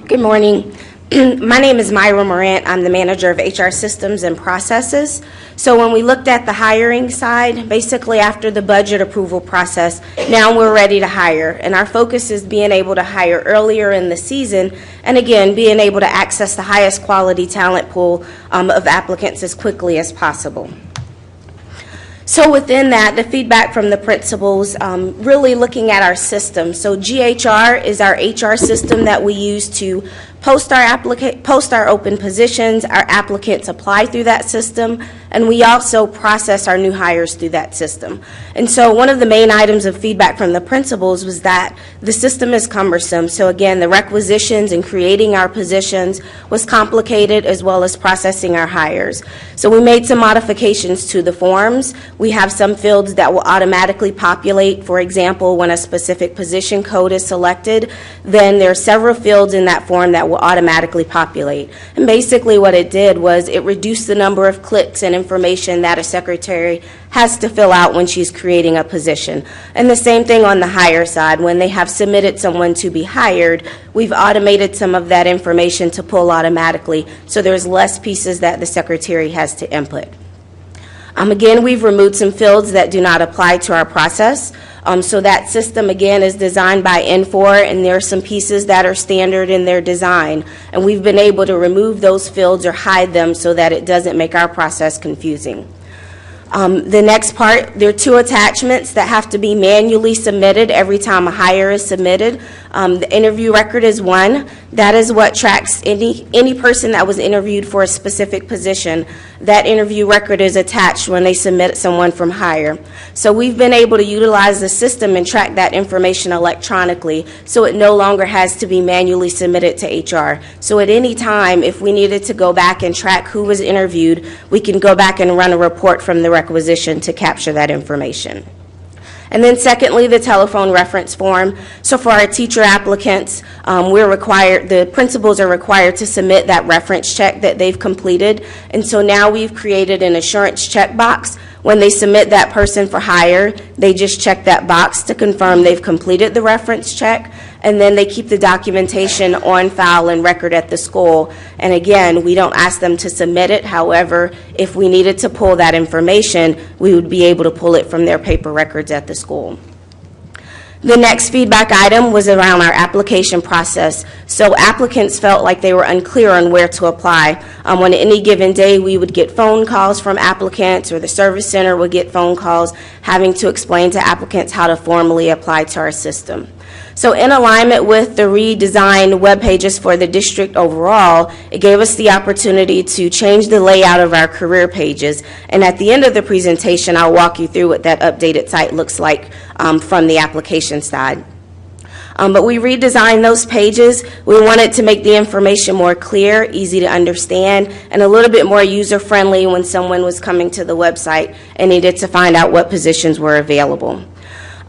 Speaker 7: Good morning. My name is Myra Morant. I'm the manager of HR systems and processes. So when we looked at the hiring side, basically after the budget approval process, now we're ready to hire. And our focus is being able to hire earlier in the season, and again, being able to access the highest quality talent pool of applicants as quickly as possible. So within that, the feedback from the principals, really looking at our system. So GHR is our HR system that we use to post our open positions. Our applicants apply through that system, and we also process our new hires through that system. And so one of the main items of feedback from the principals was that the system is cumbersome. So again, the requisitions and creating our positions was complicated, as well as processing our hires. So we made some modifications to the forms. We have some fields that will automatically populate. For example, when a specific position code is selected, then there are several fields in that form that will automatically populate. And basically what it did was it reduced the number of clicks and information that a secretary has to fill out when she's creating a position. And the same thing on the hire side. When they have submitted someone to be hired, we've automated some of that information to pull automatically, so there's less pieces that the secretary has to input. Again, we've removed some fields that do not apply to our process. So that system, again, is designed by N4, and there are some pieces that are standard in their design. And we've been able to remove those fields or hide them so that it doesn't make our process confusing. The next part, there are 2 attachments that have to be manually submitted every time a hire is submitted. The interview record is one. That is what tracks any person that was interviewed for a specific position. That interview record is attached when they submit someone from hire. So we've been able to utilize the system and track that information electronically, so it no longer has to be manually submitted to HR. So at any time, if we needed to go back and track who was interviewed, we can go back and run a report from the requisition to capture that information. And then secondly, the telephone reference form. So for our teacher applicants, the principals are required to submit that reference check that they've completed. And so now we've created an assurance checkbox. When they submit that person for hire, they just check that box to confirm they've completed the reference check, and then they keep the documentation on file and record at the school. And again, we don't ask them to submit it. However, if we needed to pull that information, we would be able to pull it from their paper records at the school. The next feedback item was around our application process. So applicants felt like they were unclear on where to apply. On any given day, we would get phone calls from applicants, or the service center would get phone calls having to explain to applicants how to formally apply to our system. So in alignment with the redesigned web pages for the district overall, it gave us the opportunity to change the layout of our career pages. And at the end of the presentation, I'll walk you through what that updated site looks like from the application side. But we redesigned those pages. We wanted to make the information more clear, easy to understand, and a little bit more user-friendly when someone was coming to the website and needed to find out what positions were available.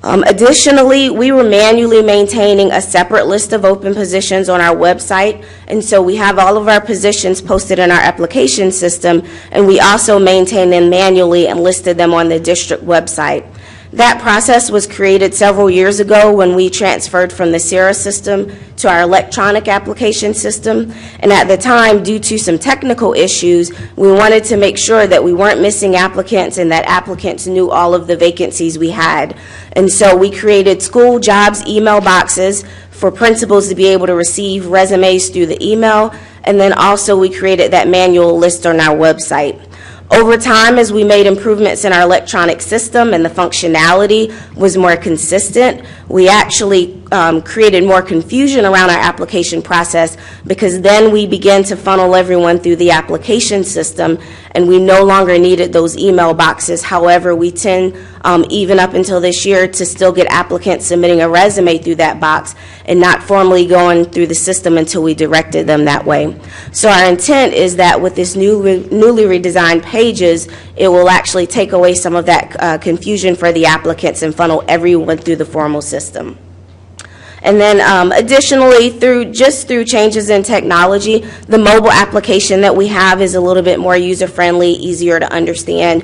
Speaker 7: Additionally, we were manually maintaining a separate list of open positions on our website, and so we have all of our positions posted in our application system, and we also maintain them manually and listed them on the district website. That process was created several years ago when we transferred from the SIRA system to our electronic application system. And at the time, due to some technical issues, we wanted to make sure that we weren't missing applicants and that applicants knew all of the vacancies we had. And so we created school jobs email boxes for principals to be able to receive resumes through the email, And then also we created that manual list on our website. Over time, as we made improvements in our electronic system and the functionality was more consistent, we actually created more confusion around our application process, because then we began to funnel everyone through the application system and we no longer needed those email boxes. However, we tend, even up until this year, to still get applicants submitting a resume through that box and not formally going through the system until we directed them that way. So our intent is that with this newly redesigned pages, it will actually take away some of that confusion for the applicants and funnel everyone through the formal system. And then additionally, through changes in technology, the mobile application that we have is a little bit more user-friendly, easier to understand.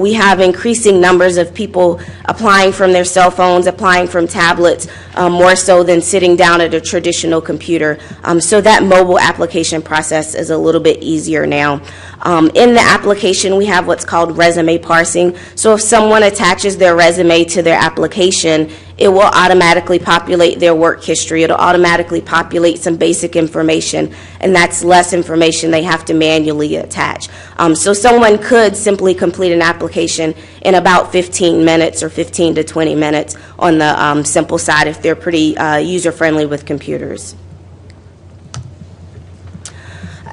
Speaker 7: We have increasing numbers of people applying from their cell phones, applying from tablets, more so than sitting down at a traditional computer. So that mobile application process is a little bit easier now. In the application, we have what's called resume parsing. So if someone attaches their resume to their application, it will automatically populate their work history. It'll automatically populate some basic information, and that's less information they have to manually attach. So someone could simply complete an application in about 15 minutes or 15 to 20 minutes on the simple side if they're pretty user-friendly with computers.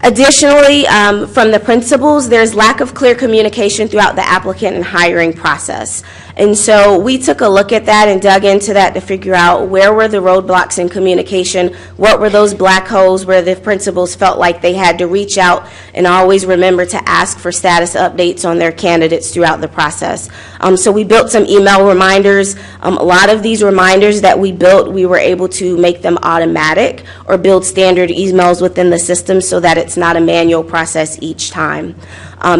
Speaker 7: Additionally, from the principals, there's lack of clear communication throughout the applicant and hiring process. And so we took a look at that and dug into that to figure out where were the roadblocks in communication, what were those black holes where the principals felt like they had to reach out and always remember to ask for status updates on their candidates throughout the process. So we built some email reminders. A lot of these reminders that we built, we were able to make them automatic or build standard emails within the system so that it's not a manual process each time.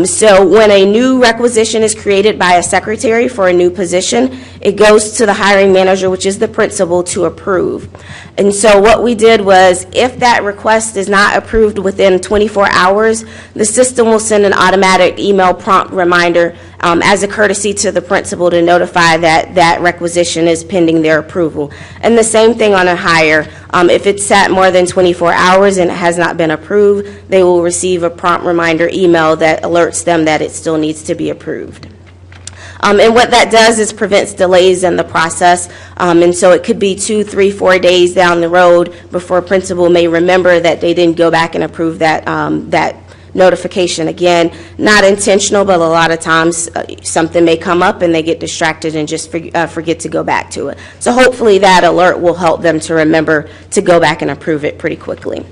Speaker 7: So when a new requisition is created by a secretary for a new position, it goes to the hiring manager, which is the principal, to approve. And so what we did was, if that request is not approved within 24 hours, the system will send an automatic email prompt reminder as a courtesy to the principal to notify that that requisition is pending their approval. And the same thing on a hire. If it's sat more than 24 hours and it has not been approved, they will receive a prompt reminder email that alerts them that it still needs to be approved. And what that does is prevents delays in the process. And so it could be 2, 3, 4 days down the road before a principal may remember that they didn't go back and approve that, that notification. Again, not intentional, but a lot of times something may come up and they get distracted and just forget to go back to it. So hopefully that alert will help them to remember to go back and approve it pretty quickly.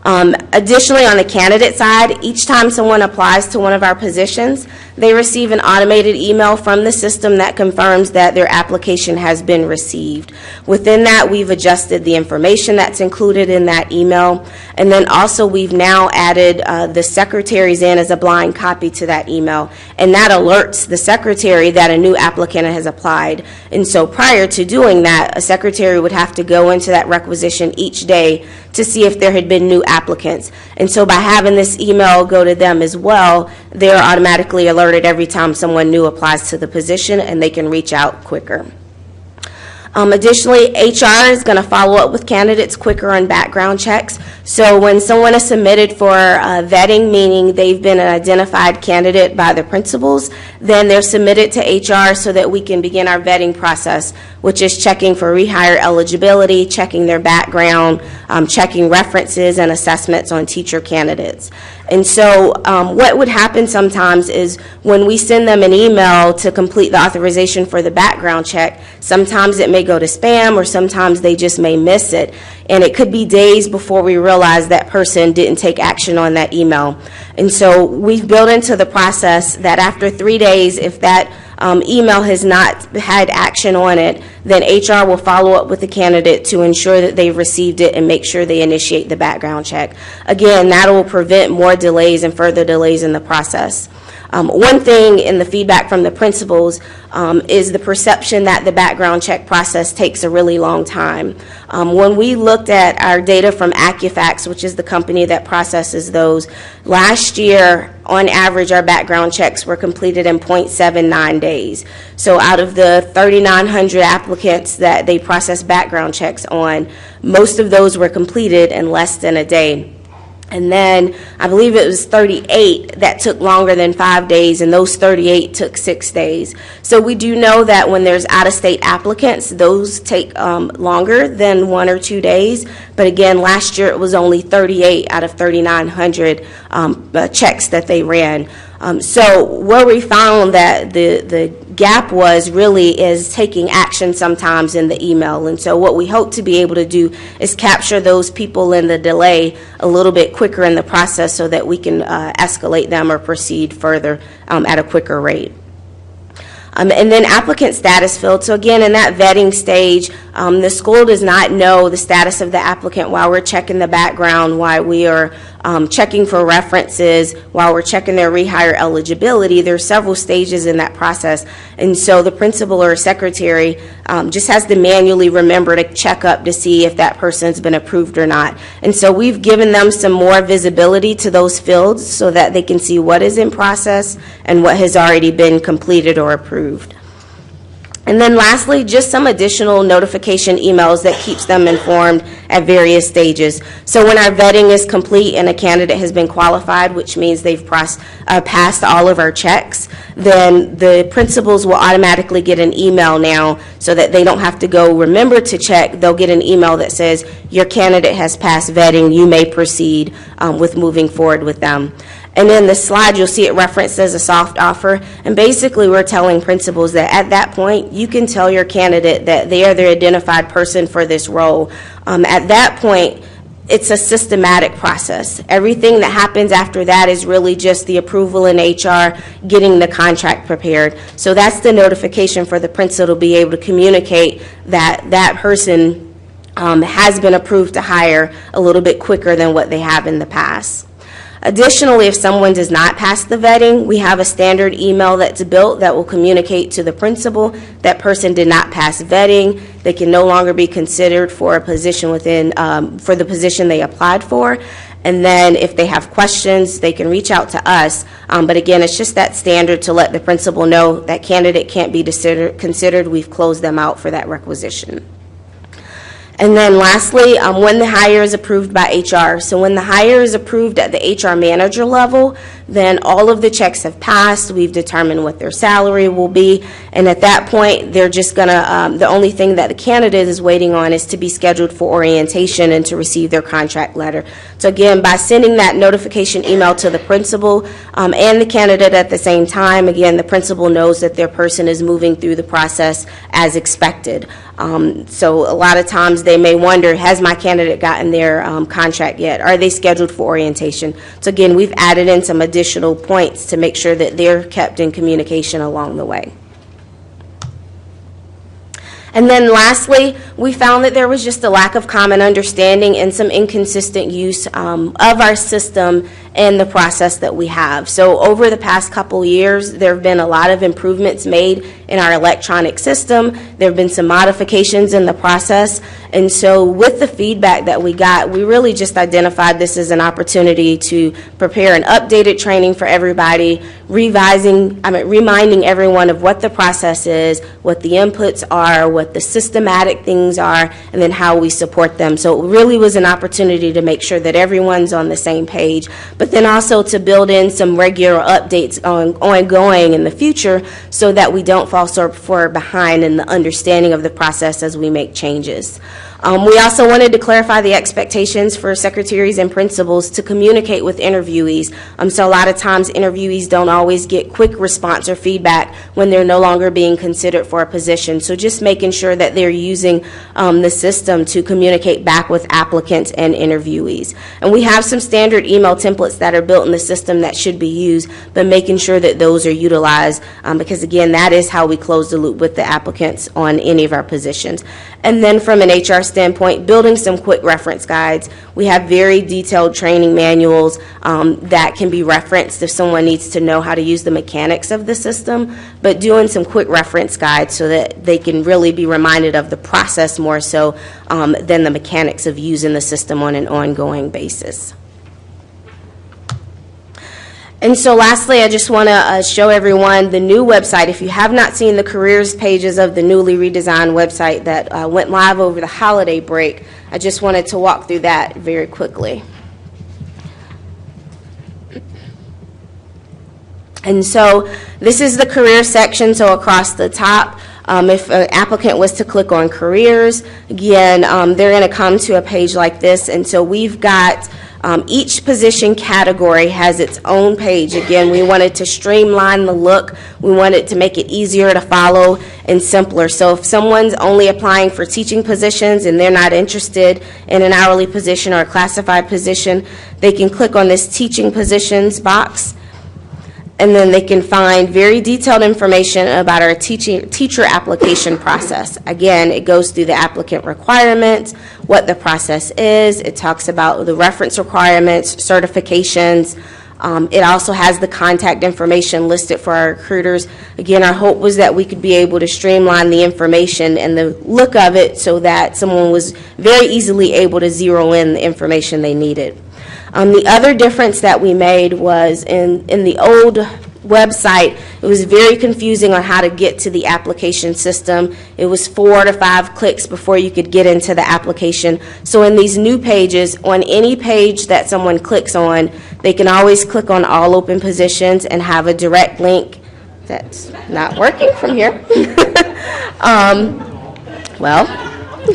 Speaker 7: Additionally, on the candidate side, each time someone applies to one of our positions, they receive an automated email from the system that confirms that their application has been received. Within that, we've adjusted the information that's included in that email, and then also we've now added the secretaries in as a blind copy to that email, and that alerts the secretary that a new applicant has applied. And so prior to doing that, a secretary would have to go into that requisition each day to see if there had been new applicants. And so by having this email go to them as well, they're automatically alerted every time someone new applies to the position, and they can reach out quicker. Additionally, HR is going to follow up with candidates quicker on background checks. So when someone is submitted for vetting, meaning they've been an identified candidate by the principals, then they're submitted to HR so that we can begin our vetting process, which is checking for rehire eligibility, checking their background, checking references and assessments on teacher candidates. And so what would happen sometimes is when we send them an email to complete the authorization for the background check, sometimes it may go to spam or sometimes they just may miss it. And it could be days before we realize that person didn't take action on that email. And so we've built into the process that after 3 days, if that email has not had action on it, then HR will follow up with the candidate to ensure that they've received it and make sure they initiate the background check. Again, that will prevent more delays and further delays in the process. One thing in the feedback from the principals is the perception that the background check process takes a really long time. When we looked at our data from Accufax, which is the company that processes those, last year, on average, our background checks were completed in 0.79 days. So out of the 3,900 applicants that they process background checks on, most of those were completed in less than a day. And then I believe it was 38 that took longer than 5 days, and those 38 took 6 days. So we do know that when there's out-of-state applicants, those take longer than 1 or 2 days. But again, last year it was only 38 out of 3,900 checks that they ran. So where we found that the gap was really is taking action sometimes in the email. And so what we hope to be able to do is capture those people in the delay a little bit quicker in the process so that we can escalate them or proceed further at a quicker rate. And then applicant status field. So again, in that vetting stage, the school does not know the status of the applicant while we're checking the background, while we are checking for references, while we're checking their rehire eligibility. There are several stages in that process. And so the principal or secretary just has to manually remember to check up to see if that person's been approved or not. And so we've given them some more visibility to those fields so that they can see what is in process and what has already been completed or approved. And then lastly, just some additional notification emails that keeps them informed at various stages. So when our vetting is complete and a candidate has been qualified, which means they've passed all of our checks, then the principals will automatically get an email now so that they don't have to go remember to check. They'll get an email that says, your candidate has passed vetting, you may proceed with moving forward with them. And in the slide, you'll see it referenced as a soft offer. And basically, we're telling principals that at that point, you can tell your candidate that they are the identified person for this role. At that point, it's a systematic process. Everything that happens after that is really just the approval in HR, getting the contract prepared. So that's the notification for the principal to be able to communicate that that person has been approved to hire a little bit quicker than what they have in the past. Additionally, if someone does not pass the vetting, we have a standard email that's built that will communicate to the principal that person did not pass vetting. They can no longer be considered for a position within, for the position they applied for. And then if they have questions, they can reach out to us. But again, it's just that standard to let the principal know that candidate can't be considered. We've closed them out for that requisition. And then lastly, when the hire is approved by HR. So when the hire is approved at the HR manager level, then all of the checks have passed. We've determined what their salary will be. And at that point, they're just going to, the only thing that the candidate is waiting on is to be scheduled for orientation and to receive their contract letter. So again, by sending that notification email to the principal and the candidate at the same time, again, the principal knows that their person is moving through the process as expected. So a lot of times they may wonder, has my candidate gotten their contract yet? Are they scheduled for orientation? So again, we've added in some additional points to make sure that they're kept in communication along the way. And then lastly, we found that there was just a lack of common understanding and some inconsistent use of our system and the process that we have. So over the past couple years, there have been a lot of improvements made in our electronic system. There have been some modifications in the process. And so with the feedback that we got, we really just identified this as an opportunity to prepare an updated training for everybody, reminding everyone of what the process is, what the inputs are, what the systematic things are, and then how we support them. So it really was an opportunity to make sure that everyone's on the same page, but then also to build in some regular updates ongoing in the future so that we don't fall so far behind in the understanding of the process as we make changes. We also wanted to clarify the expectations for secretaries and principals to communicate with interviewees. So a lot of times interviewees don't always get quick response or feedback when they're no longer being considered for a position. So just making sure that they're using the system to communicate back with applicants and interviewees. And we have some standard email templates that are built in the system that should be used, but making sure that those are utilized because again, that is how we close the loop with the applicants on any of our positions. And then from an HR standpoint, building some quick reference guides. We have very detailed training manuals that can be referenced if someone needs to know how to use the mechanics of the system, but doing some quick reference guides so that they can really be reminded of the process more so than the mechanics of using the system on an ongoing basis. And so lastly, I just want to show everyone the new website. If you have not seen the careers pages of the newly redesigned website that went live over the holiday break, I just wanted to walk through that very quickly. And so this is the career section, so across the top, if an applicant was to click on careers, again, they're going to come to a page like this, and so we've got each position category has its own page. Again, we wanted to streamline the look. We wanted to make it easier to follow and simpler. So if someone's only applying for teaching positions and they're not interested in an hourly position or a classified position, they can click on this teaching positions box, and then they can find very detailed information about our teacher application process. Again, it goes through the applicant requirements, what the process is. It talks about the reference requirements, certifications. It also has the contact information listed for our recruiters. Again, our hope was that we could be able to streamline the information and the look of it so that someone was very easily able to zero in the information they needed. The other difference that we made was in the old website, it was very confusing on how to get to the application system. It was 4 to 5 clicks before you could get into the application. So in these new pages, on any page that someone clicks on, they can always click on all open positions and have a direct link. That's not working from here. Well,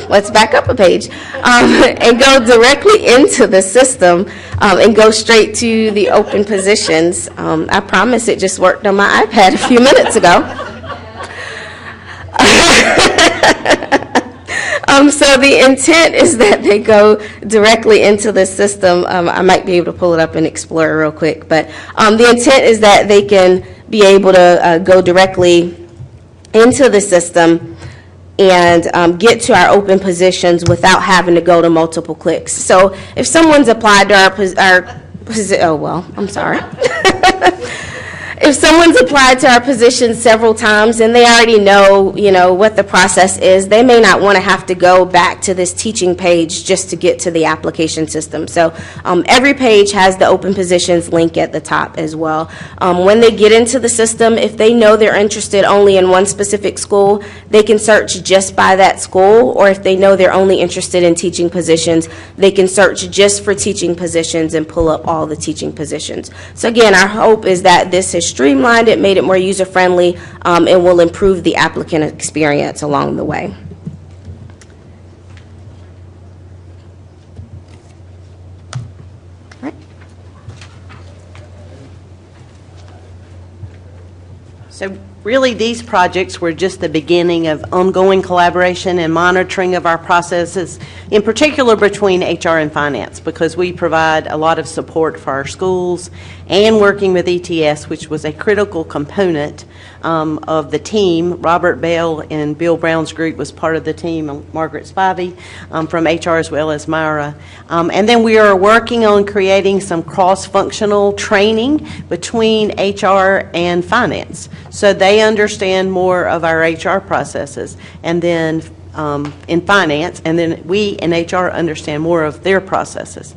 Speaker 7: let's back up a page and go directly into the system and go straight to the open positions. I promise it just worked on my iPad a few minutes ago. So the intent is that they go directly into the system. I might be able to pull it up in Explorer real quick, but the intent is that they can be able to go directly into the system and get to our open positions without having to go to multiple clicks. So if someone's applied to if someone's applied to our position several times and they already know, what the process is, they may not want to have to go back to this teaching page just to get to the application system. So every page has the open positions link at the top as well. When they get into the system, if they know they're interested only in one specific school, they can search just by that school, or if they know they're only interested in teaching positions, they can search just for teaching positions and pull up all the teaching positions. So again, our hope is that this has streamlined it, made it more user-friendly, and will improve the applicant experience along the way. All right.
Speaker 22: So really, these projects were just the beginning of ongoing collaboration and monitoring of our processes, in particular between HR and finance, because we provide a lot of support for our schools and working with ETS, which was a critical component of the team. Robert Bell and Bill Brown's group was part of the team, Margaret Spivey from HR as well as Myra. And then we are working on creating some cross-functional training between HR and finance, so they understand more of our HR processes, and then in finance, and then we in HR understand more of their processes.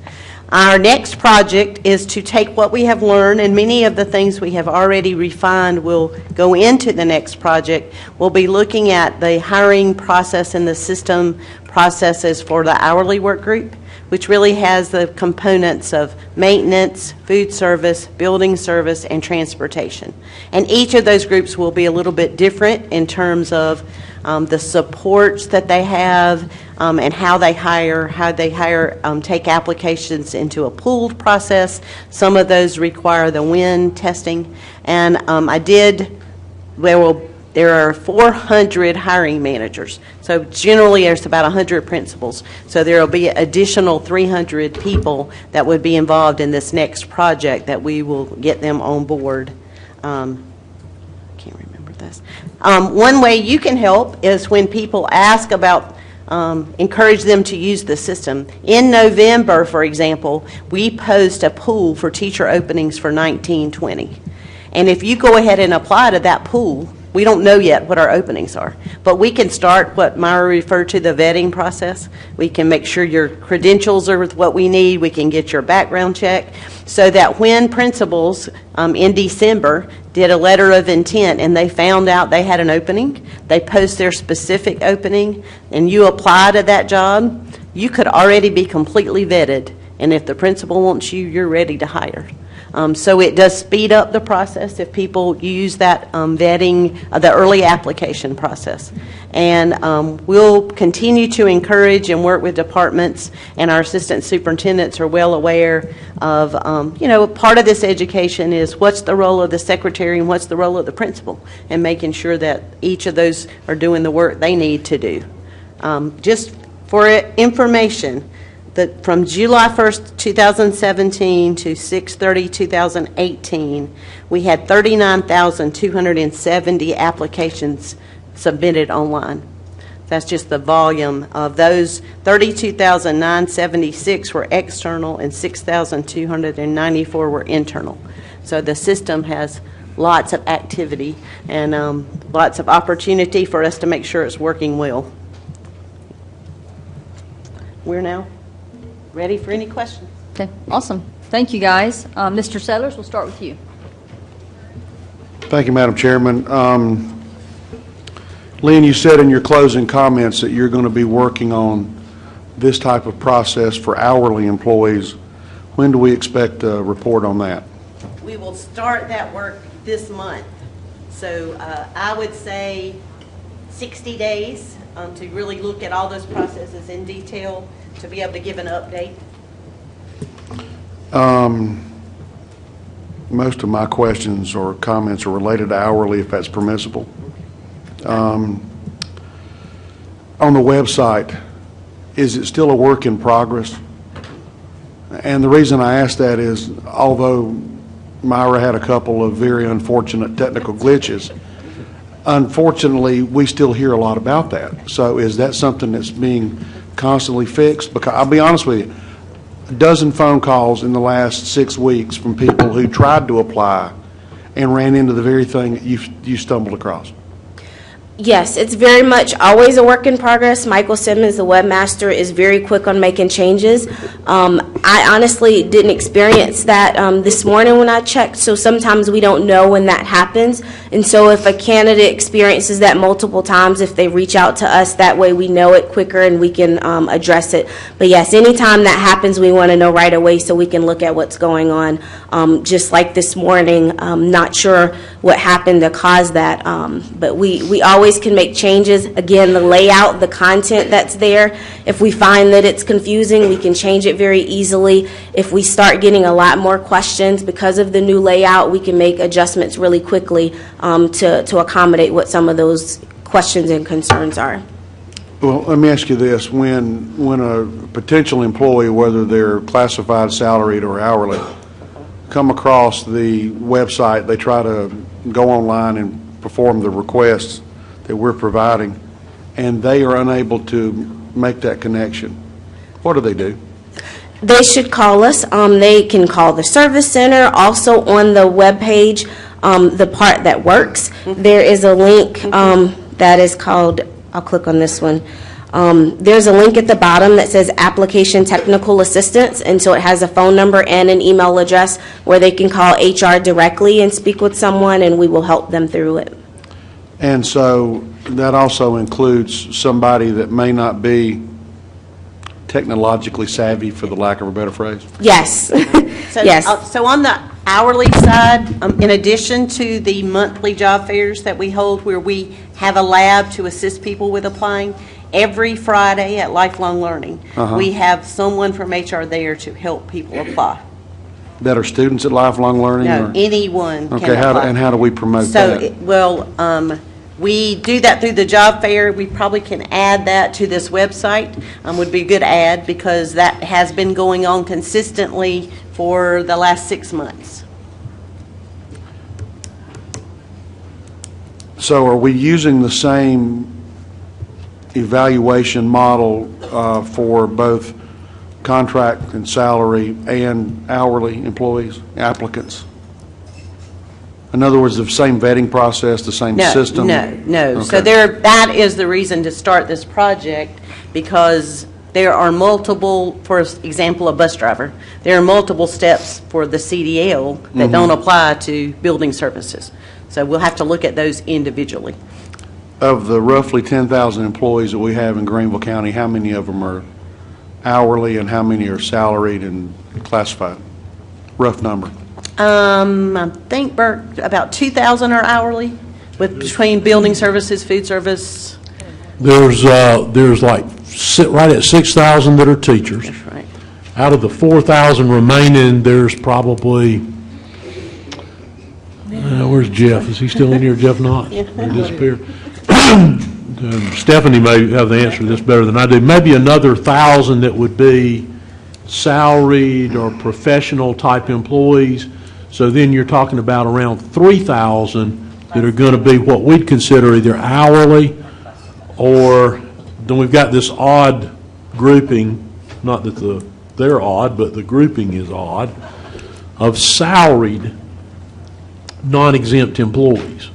Speaker 22: Our next project is to take what we have learned, and many of the things we have already refined will go into the next project. We'll be looking at the hiring process and the system processes for the hourly work group, which really has the components of maintenance, food service, building service, and transportation. And each of those groups will be a little bit different in terms of the supports that they have and how they hire, take applications into a pooled process. Some of those require the WIN testing. And there are 400 hiring managers. So generally there's about 100 principals. So there will be additional 300 people that would be involved in this next project that we will get them on board. Can't remember this. One way you can help is when people ask about encourage them to use the system. In November, for example, we post a pool for teacher openings for 1920. And if you go ahead and apply to that pool, we don't know yet what our openings are, but we can start what Myra referred to, the vetting process. We can make sure your credentials are with what we need. We can get your background check, so that when principals in December did a letter of intent and they found out they had an opening, they post their specific opening, and you apply to that job, you could already be completely vetted. And if the principal wants you, you're ready to hire. So it does speed up the process if people use that vetting, the early application process. And we'll continue to encourage and work with departments, and our assistant superintendents are well aware of, part of this education is what's the role of the secretary and what's the role of the principal, and making sure that each of those are doing the work they need to do. Just for information, that from July 1st, 2017 to 6/30/2018, we had 39,270 applications submitted online. That's just the volume of those. 32,976 were external and 6,294 were internal. So the system has lots of activity and lots of opportunity for us to make sure it's working well. We're now ready for any questions.
Speaker 13: Okay, awesome. Thank you, guys. Mr. Sellers, we'll start with you.
Speaker 1: Thank you, Madam Chairman. Lynn, you said in your closing comments that you're going to be working on this type of process for hourly employees. When do we expect a report on that?
Speaker 22: We will start that work this month. So I would say 60 days to really look at all those processes in detail, to be able to give an update.
Speaker 1: Most of my questions or comments are related to hourly, if that's permissible. On the website, is it still a work in progress? And the reason I ask that is, although Myra had a couple of very unfortunate technical glitches, unfortunately, we still hear a lot about that. So is that something that's being constantly fixed? Because I'll be honest with you, a dozen phone calls in the last 6 weeks from people who tried to apply and ran into the very thing that you stumbled across.
Speaker 7: Yes, it's very much always a work in progress. Michael Simmons, the webmaster, is very quick on making changes. I honestly didn't experience that this morning when I checked, so sometimes we don't know when that happens. And so if a candidate experiences that multiple times, if they reach out to us, that way we know it quicker and we can address it. But yes, anytime that happens, we want to know right away so we can look at what's going on. Just like this morning, not sure what happened to cause that, but we always can make changes. Again, the layout, the content that's there, if we find that it's confusing, we can change it very easily. If we start getting a lot more questions because of the new layout, we can make adjustments really quickly to accommodate what some of those questions and concerns are.
Speaker 1: Well, let me ask you this. When a potential employee, whether they're classified, salaried, or hourly, come across the website, they try to go online and perform the requests that we're providing, and they are unable to make that connection, what do they do?
Speaker 7: They should call us. They can call the service center. Also on the webpage, the part that works, there is a link that is called, I'll click on this one. There's a link at the bottom that says Application Technical Assistance, and so it has a phone number and an email address where they can call HR directly and speak with someone, and we will help them through it.
Speaker 1: And so that also includes somebody that may not be technologically savvy, for the lack of a better phrase?
Speaker 7: Yes.
Speaker 22: So,
Speaker 7: yes.
Speaker 22: So on the hourly side, in addition to the monthly job fairs that we hold where we have a lab to assist people with applying, every Friday at Lifelong Learning, we have someone from HR there to help people apply.
Speaker 1: That are students at Lifelong Learning?
Speaker 22: No,
Speaker 1: or?
Speaker 22: anyone can
Speaker 1: Okay,
Speaker 22: apply.
Speaker 1: and how do we promote
Speaker 22: So,
Speaker 1: that?
Speaker 22: we do that through the job fair. We probably can add that to this website. Would be a good add because that has been going on consistently for the last 6 months.
Speaker 1: So are we using the same evaluation model for both contract and salary and hourly employees, applicants? In other words, the same vetting process, the same system?
Speaker 22: No.
Speaker 1: Okay.
Speaker 22: So that is the reason to start this project, because there are multiple, for example, a bus driver, there are multiple steps for the CDL that don't apply to building services. So we'll have to look at those individually.
Speaker 1: Of the roughly 10,000 employees that we have in Greenville County, how many of them are hourly and how many are salaried and classified? Rough number.
Speaker 22: I think, Bert, about 2,000 are hourly, with between building services, food service.
Speaker 4: There's like, right at 6,000 that are teachers.
Speaker 22: That's right.
Speaker 4: Out of the 4,000 remaining, there's probably, where's Jeff? Is he still in here, Jeff Knott? He disappeared. Stephanie may have the answer to this better than I do. Maybe another 1,000 that would be salaried or professional type employees. So then you're talking about around 3,000 that are going to be what we'd consider either hourly, or then we've got this odd grouping, not that they're odd, but the grouping is odd, of salaried non-exempt employees.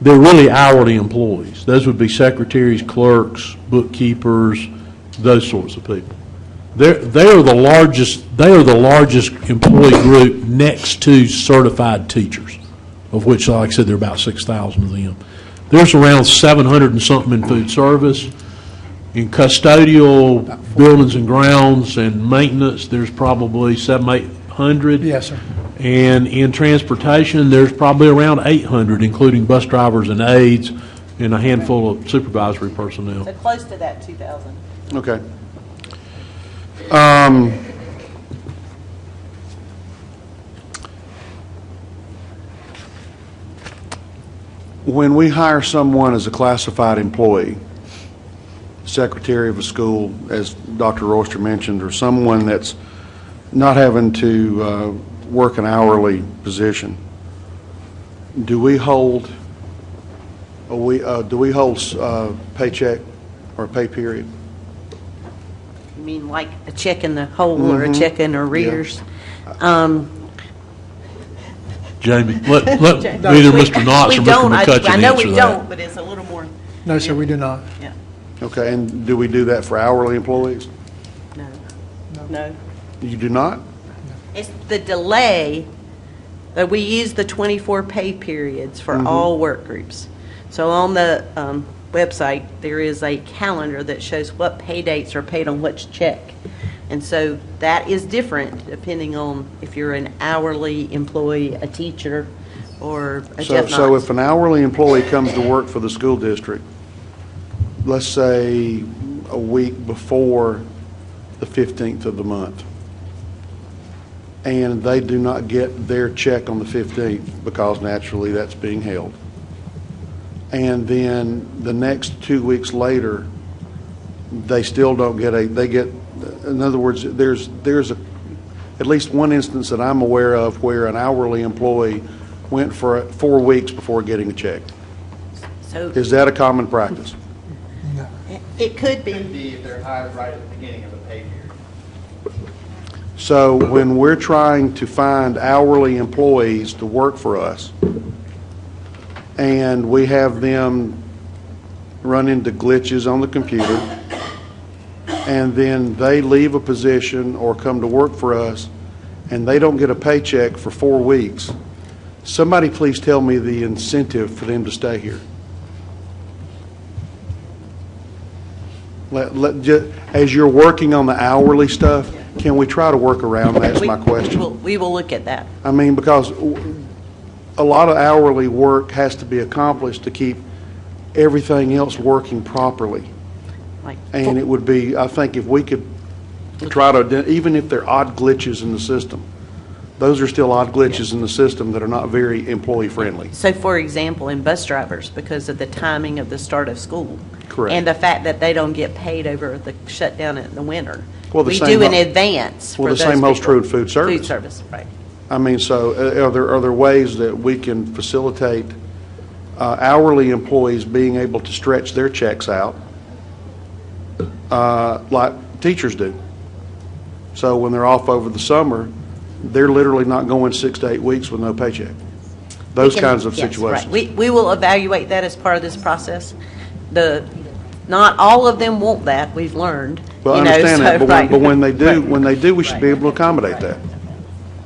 Speaker 4: They're really hourly employees. Those would be secretaries, clerks, bookkeepers, those sorts of people. They are the largest employee group next to certified teachers, of which, like I said, there are about 6,000 of them. There's around 700 and something in food service. In custodial buildings and grounds and maintenance, there's probably 700-800.
Speaker 21: Yes, sir.
Speaker 4: And in transportation, there's probably around 800, including bus drivers and aides, and a handful of supervisory personnel.
Speaker 22: So close to that 2,000.
Speaker 1: Okay. When we hire someone as a classified employee, secretary of a school, as Dr. Royster mentioned, or someone that's not having to work an hourly position, do we hold paycheck or pay period?
Speaker 22: You mean like a check in the hole or a check in arrears?
Speaker 1: Yeah.
Speaker 4: Jamie, let either Mr. Knotts or Mr. McCutcheon answer that.
Speaker 22: I know we don't, but it's a little more.
Speaker 21: No, sir, we do not.
Speaker 22: Yeah.
Speaker 1: Okay, and do we do that for hourly employees?
Speaker 22: No.
Speaker 1: You do not?
Speaker 22: It's the delay that we use the 24 pay periods for all work groups. So on the website, there is a calendar that shows what pay dates are paid on which check. And so that is different depending on if you're an hourly employee, a teacher, or a Jeff Knox.
Speaker 1: So if an hourly employee comes to work for the school district, let's say a week before the 15th of the month, and they do not get their check on the 15th because naturally that's being held, and then the next 2 weeks later, they still don't get in other words, there's at least one instance that I'm aware of where an hourly employee went for 4 weeks before getting a check.
Speaker 22: So
Speaker 1: Is that a common practice?
Speaker 22: it could be.
Speaker 8: If they're hired right at the beginning of the pay period.
Speaker 1: So when we're trying to find hourly employees to work for us, and we have them run into glitches on the computer, and then they leave a position or come to work for us, and they don't get a paycheck for 4 weeks, somebody please tell me the incentive for them to stay here. As you're working on the hourly stuff, can we try to work around that, is my question.
Speaker 22: We will look at that.
Speaker 1: I mean, because a lot of hourly work has to be accomplished to keep everything else working properly. And it would be, I think, if we could try to, even if they're odd glitches in the system, those are still odd glitches in the system that are not very employee-friendly.
Speaker 22: So, for example, in bus drivers, because of the timing of the start of school.
Speaker 1: Correct.
Speaker 22: And the fact that they don't get paid over the shutdown in the winter.
Speaker 1: Well,
Speaker 22: We do in advance for
Speaker 1: Well,
Speaker 22: those
Speaker 1: the same holds
Speaker 22: people.
Speaker 1: true in food service.
Speaker 22: Food service, right.
Speaker 1: I mean, so are there ways that we can facilitate hourly employees being able to stretch their checks out like teachers do? So when they're off over the summer, they're literally not going 6 to 8 weeks with no paycheck. Those kinds of
Speaker 22: Yes,
Speaker 1: situations.
Speaker 22: right. We will evaluate that as part of this process. Not all of them want that, we've learned.
Speaker 1: Well, I understand that, but when they do, we should be able to accommodate that.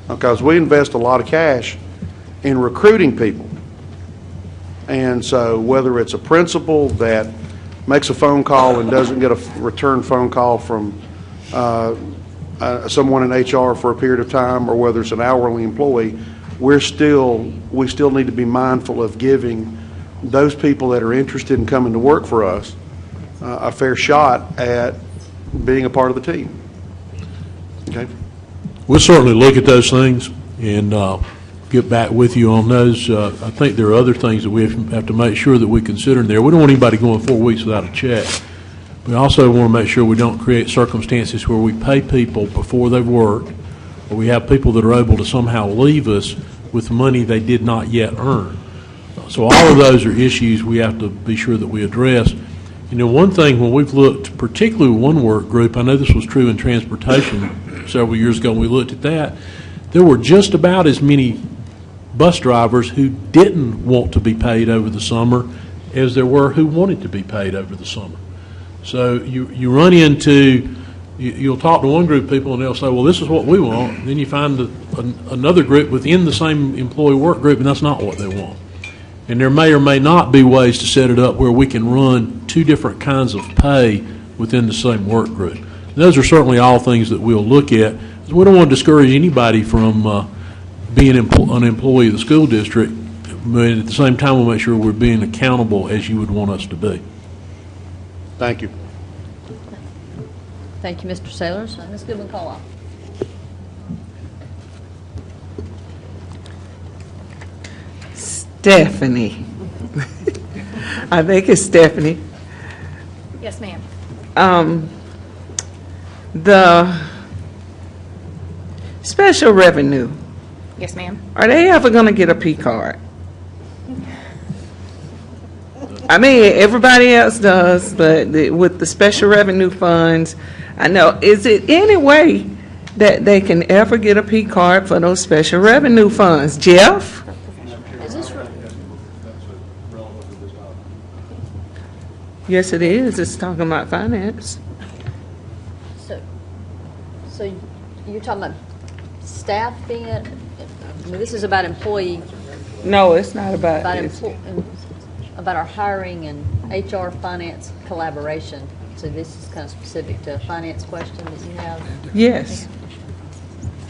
Speaker 1: Because we invest a lot of cash in recruiting people. And so whether it's a principal that makes a phone call and doesn't get a return phone call from someone in HR for a period of time, or whether it's an hourly employee, we still need to be mindful of giving those people that are interested in coming to work for us a fair shot at being a part of the team. Okay?
Speaker 4: We'll certainly look at those things and get back with you on those. I think there are other things that we have to make sure that we consider in there. We don't want anybody going 4 weeks without a check. We also want to make sure we don't create circumstances where we pay people before they've worked, or we have people that are able to somehow leave us with money they did not yet earn. So all of those are issues we have to be sure that we address. You know, one thing when we've looked, particularly with one work group, I know this was true in transportation several years ago when we looked at that, there were just about as many bus drivers who didn't want to be paid over the summer as there were who wanted to be paid over the summer. So you run into, you'll talk to one group of people and they'll say, well, this is what we want. And then you find another group within the same employee work group, and that's not what they want. And there may or may not be ways to set it up where we can run two different kinds of pay within the same work group. And those are certainly all things that we'll look at. We don't want to discourage anybody from being an employee of the school district, but at the same time we'll make sure we're being accountable as you would want us to be.
Speaker 1: Thank you.
Speaker 13: Thank you, Mr. Sailors. Ms. Goodman-Caldwell.
Speaker 11: Stephanie. I think it's Stephanie.
Speaker 2: Yes, ma'am.
Speaker 11: The special revenue,
Speaker 2: Yes, ma'am.
Speaker 11: are they ever going to get a P card? I mean, everybody else does, but with the special revenue funds, I know, is it any way that they can ever get a P card for those special revenue funds? Jeff?
Speaker 13: Is this
Speaker 11: Yes, it is. It's talking about finance.
Speaker 13: so you're talking about staff being, I mean, this is about employee,
Speaker 11: No, it's not about
Speaker 13: about,
Speaker 11: this.
Speaker 13: about our hiring and HR finance collaboration. So this is kind of specific to a finance question that you have.
Speaker 11: Yes.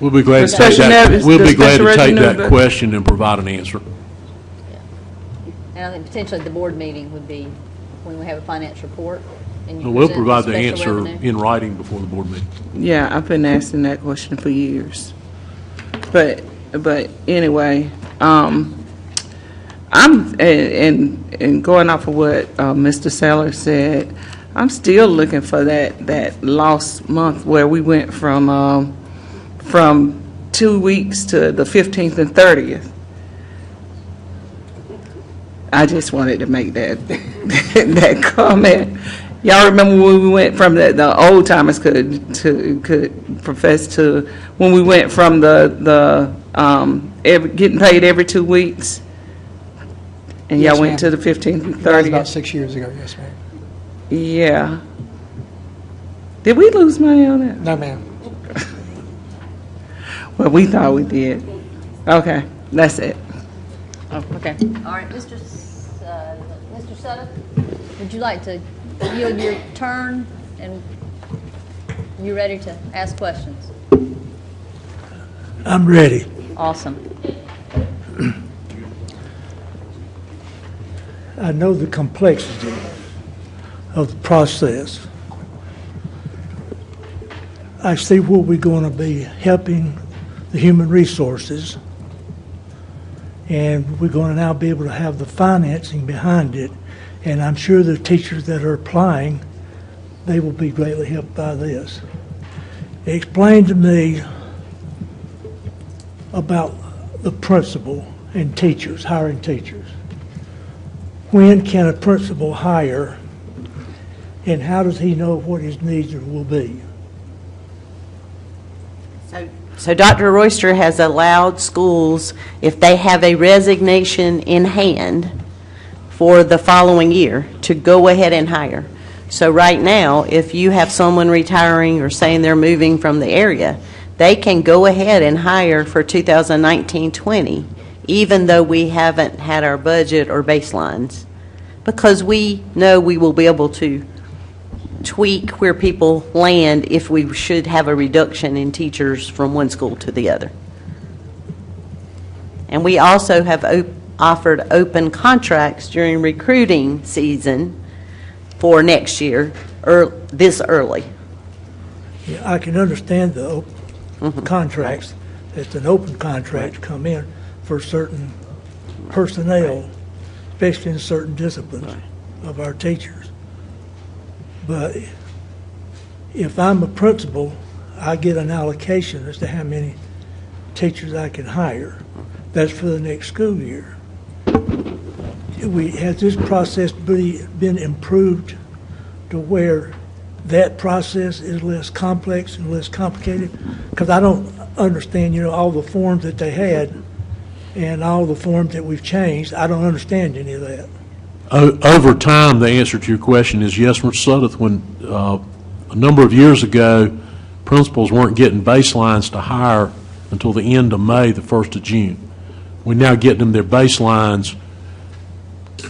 Speaker 4: We'll be glad to take that. We'll be glad to take that question and provide an answer.
Speaker 13: And I think potentially the board meeting would be when we have a finance report. And you
Speaker 4: We'll
Speaker 13: present
Speaker 4: provide the
Speaker 13: special
Speaker 4: answer
Speaker 13: revenue.
Speaker 4: in writing before the board meeting.
Speaker 11: Yeah, I've been asking that question for years. But anyway, I'm and going off of what Mr. Seller said, I'm still looking for that lost month where we went from 2 weeks to the 15th and 30th. I just wanted to make that that comment. Y'all remember when we went from the old timers could profess to when we went from getting paid every 2 weeks, and
Speaker 21: Yes,
Speaker 11: y'all went
Speaker 21: ma'am.
Speaker 11: to the 15th and
Speaker 21: That was
Speaker 11: 30th.
Speaker 21: about 6 years ago, yes, ma'am.
Speaker 11: Yeah. Did we lose money on that?
Speaker 21: No, ma'am.
Speaker 11: Well, we thought we did. Okay, that's it.
Speaker 13: Oh, okay. All right, Mr. Sutter, would you like to yield your turn, and you ready to ask questions?
Speaker 19: I'm ready.
Speaker 13: Awesome.
Speaker 19: I know the complexity of the process. I see where we're going to be helping the human resources, and we're going to now be able to have the financing behind it, and I'm sure the teachers that are applying, they will be greatly helped by this. Explain to me about the principal and teachers, hiring teachers. When can a principal hire, and how does he know what his needs will be?
Speaker 22: So Dr. Royster has allowed schools, if they have a resignation in hand for the following year, to go ahead and hire. So right now, if you have someone retiring or saying they're moving from the area, they can go ahead and hire for 2019-20, even though we haven't had our budget or baselines, because we know we will be able to tweak where people land if we should have a reduction in teachers from one school to the other. And we also have offered open contracts during recruiting season for next year, this early.
Speaker 19: Yeah, I can understand the contracts. It's an open contract to come in for certain personnel, especially in certain disciplines of our teachers. But if I'm a principal, I get an allocation as to how many teachers I can hire. That's for the next school year. Has this process been improved to where that process is less complex and less complicated? Because I don't understand, all the forms that they had and all the forms that we've changed. I don't understand any of that.
Speaker 4: Over time, the answer to your question is yes, Mr. Sudduth. When a number of years ago, principals weren't getting baselines to hire until the end of May, the 1st of June. We now get them their baselines,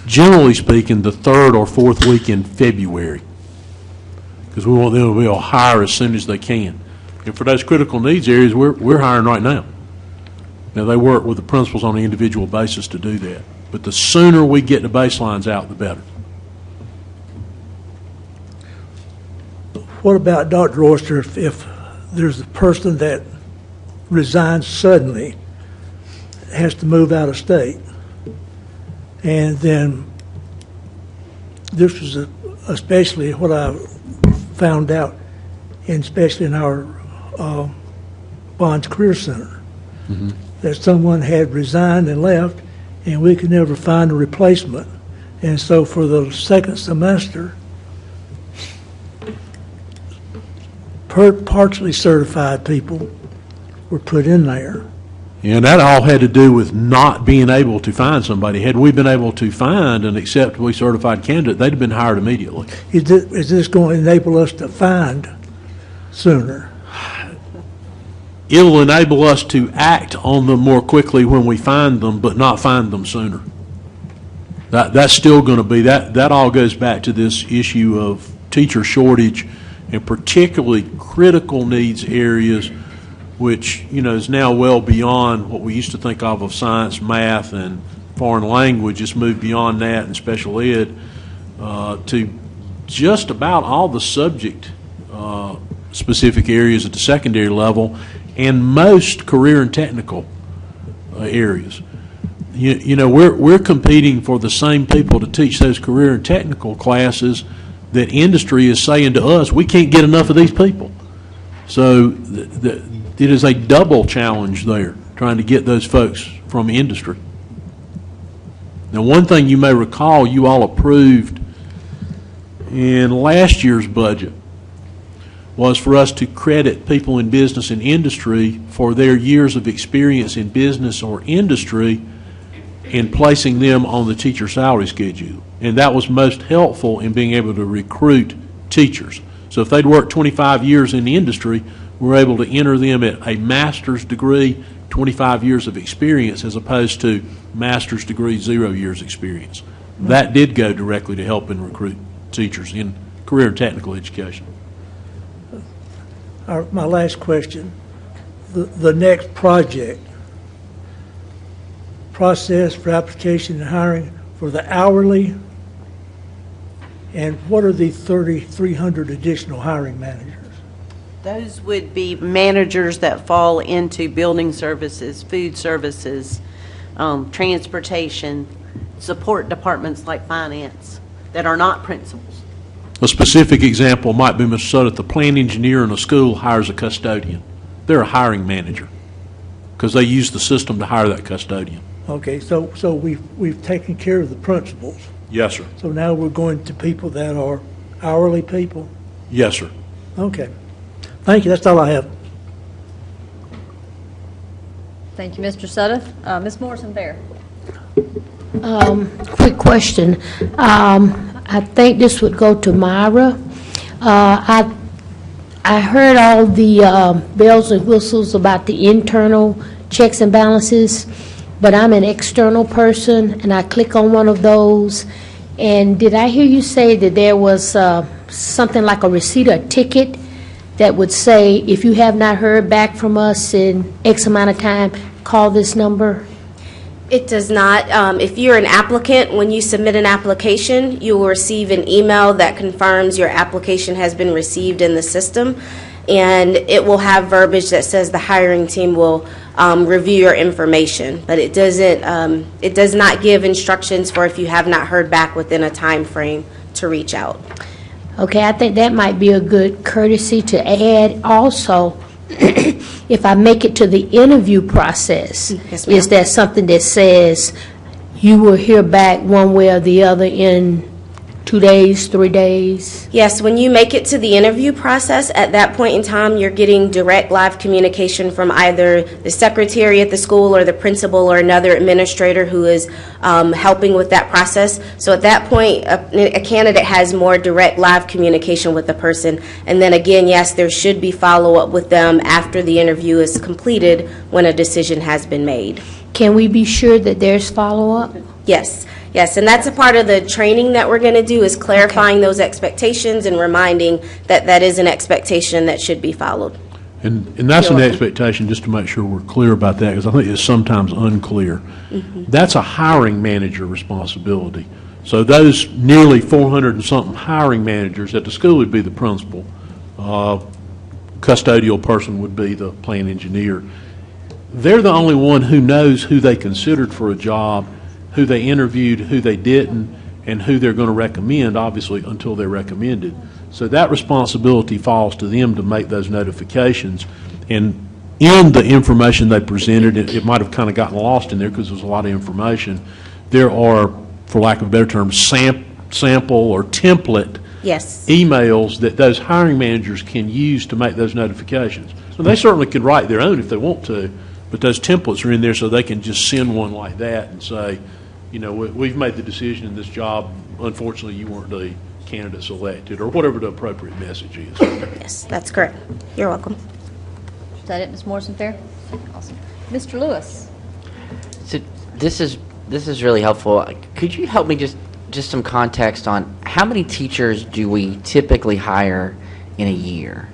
Speaker 4: generally speaking, the 3rd or 4th week in February, because we want them to be able to hire as soon as they can. And for those critical needs areas, we're hiring right now. Now, they work with the principals on an individual basis to do that. But the sooner we get the baselines out, the better.
Speaker 19: What about, Dr. Oyster, if there's a person that resigns suddenly, has to move out of state, and then this was especially what I found out, and especially in our Bonds Career Center, that someone had resigned and left, and we could never find a replacement. And so for the second semester, partially certified people were put in there.
Speaker 4: And that all had to do with not being able to find somebody. Had we been able to find an acceptably certified candidate, they'd have been hired immediately.
Speaker 19: Is this going to enable us to find sooner?
Speaker 4: It'll enable us to act on them more quickly when we find them, but not find them sooner. That's still going to be, that all goes back to this issue of teacher shortage, and particularly critical needs areas, which, is now well beyond what we used to think of science, math, and foreign language. It's moved beyond that and special ed to just about all the subject specific areas at the secondary level and most career and technical areas. We're competing for the same people to teach those career and technical classes that industry is saying to us, we can't get enough of these people. So it is a double challenge there, trying to get those folks from industry. Now, one thing you may recall, you all approved in last year's budget was for us to credit people in business and industry for their years of experience in business or industry and placing them on the teacher salary schedule. And that was most helpful in being able to recruit teachers. So if they'd worked 25 years in the industry, we're able to enter them at a master's degree, 25 years of experience, as opposed to master's degree, 0 years experience. That did go directly to helping recruit teachers in career and technical education.
Speaker 19: My last question, the next project, process for application and hiring for the hourly, and what are the 3,300 additional hiring managers?
Speaker 22: Those would be managers that fall into building services, food services, transportation, support departments like finance that are not principals.
Speaker 4: A specific example might be, Mr. Sudduth, the plant engineer in a school hires a custodian. They're a hiring manager because they use the system to hire that custodian.
Speaker 19: Okay, so we've taken care of the principals.
Speaker 4: Yes, sir.
Speaker 19: So now we're going to people that are hourly people?
Speaker 4: Yes, sir.
Speaker 19: Okay. Thank you. That's all I have.
Speaker 13: Thank you, Mr. Sudduth. Ms. Morrison-Bear.
Speaker 15: Quick question. I think this would go to Myra. I heard all the bells and whistles about the internal checks and balances, but I'm an external person, and I click on one of those. And did I hear you say that there was something like a receipt or a ticket that would say, if you have not heard back from us in X amount of time, call this number?
Speaker 7: It does not. If you're an applicant, when you submit an application, you will receive an email that confirms your application has been received in the system, and it will have verbiage that says the hiring team will review your information. But it doesn't. It does not give instructions for if you have not heard back within a time frame to reach out.
Speaker 15: Okay, I think that might be a good courtesy to add also. If I make it to the interview process,
Speaker 7: Yes, ma'am.
Speaker 15: is there something that says you will hear back one way or the other in 2 days, 3 days?
Speaker 7: Yes, when you make it to the interview process, at that point in time, you're getting direct live communication from either the secretary at the school or the principal or another administrator who is helping with that process. So at that point, a candidate has more direct live communication with the person. And then again, yes, there should be follow-up with them after the interview is completed when a decision has been made.
Speaker 15: Can we be sure that there's follow-up?
Speaker 7: Yes, yes, and that's a part of the training that we're going to do, is clarifying those expectations and reminding that that is an expectation that should be followed.
Speaker 4: And that's an expectation, just to make sure we're clear about that, because I think it's sometimes unclear. That's a hiring manager responsibility. So those nearly 400 and something hiring managers at the school would be the principal. Custodial person would be the plant engineer. They're the only one who knows who they considered for a job, who they interviewed, who they didn't, and who they're going to recommend, obviously, until they're recommended. So that responsibility falls to them to make those notifications. And in the information they presented, it might have kind of gotten lost in there because there's a lot of information. There are, for lack of a better term, sample or template
Speaker 7: Yes.
Speaker 4: emails that those hiring managers can use to make those notifications. So they certainly could write their own if they want to, but those templates are in there so they can just send one like that and say, you know, we've made the decision in this job, unfortunately you weren't the candidate selected, or whatever the appropriate message is.
Speaker 7: Yes, that's correct. You're welcome.
Speaker 13: Is that it, Ms. Morrison Fair? Awesome. Mr. Lewis?
Speaker 3: So this is really helpful. Could you help me just some context on how many teachers do we typically hire in a year?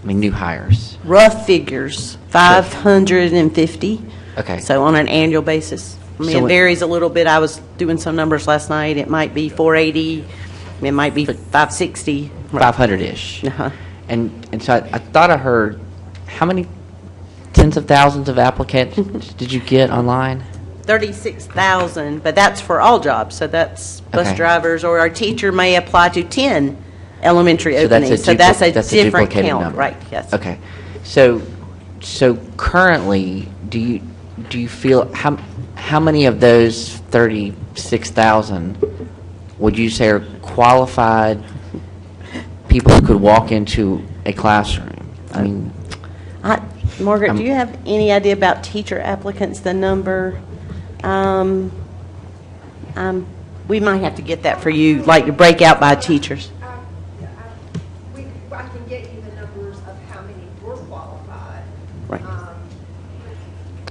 Speaker 3: I mean, new hires.
Speaker 22: Rough figures, 550.
Speaker 3: Okay.
Speaker 22: So on an annual basis. I mean,
Speaker 3: So
Speaker 22: it
Speaker 3: it-
Speaker 22: varies a little bit. I was doing some numbers last night. It might be 480, it might be 560.
Speaker 3: 500-ish.
Speaker 22: Uh-huh.
Speaker 3: And so I thought I heard, how many tens of thousands of applicants did you get online?
Speaker 22: 36,000, but that's for all jobs. So that's bus
Speaker 3: Okay.
Speaker 22: drivers, or our teacher may apply to 10 elementary
Speaker 3: So that's
Speaker 22: openings. So that's a
Speaker 3: that's
Speaker 22: different
Speaker 3: duplicated
Speaker 22: count,
Speaker 3: number.
Speaker 22: right, yes.
Speaker 3: Okay. So currently, do you feel, how many of those 36,000 would you say are qualified people who could walk into a classroom? I mean,
Speaker 22: Margaret, do you have any idea about teacher applicants, the number? We might have to get that for you, like to break out by teachers.
Speaker 12: I can get you the numbers of how many were qualified.
Speaker 22: Right.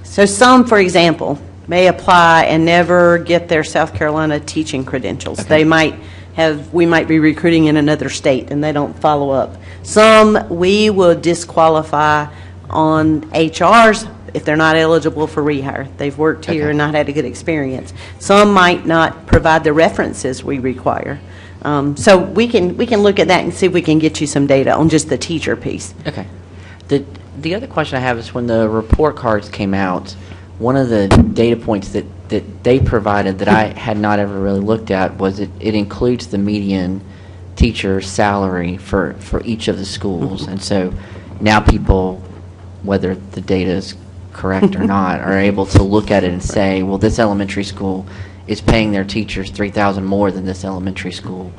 Speaker 22: So some, for example, may apply and never get their South Carolina teaching credentials. They might have, we might be recruiting in another state and they don't follow up. Some we will disqualify on HRs if they're not eligible for rehire. They've worked here and not had a good experience. Some might not provide the references we require. So we can look at that and see if we can get you some data on just the teacher piece.
Speaker 3: okay. The other question I have is, when the report cards came out, one of the data points that they provided that I had not ever really looked at was it includes the median teacher salary for each of the schools. And so now people, whether the data is correct or not, are able to look at it and say, well, this elementary school is paying their teachers $3,000 more than this elementary school.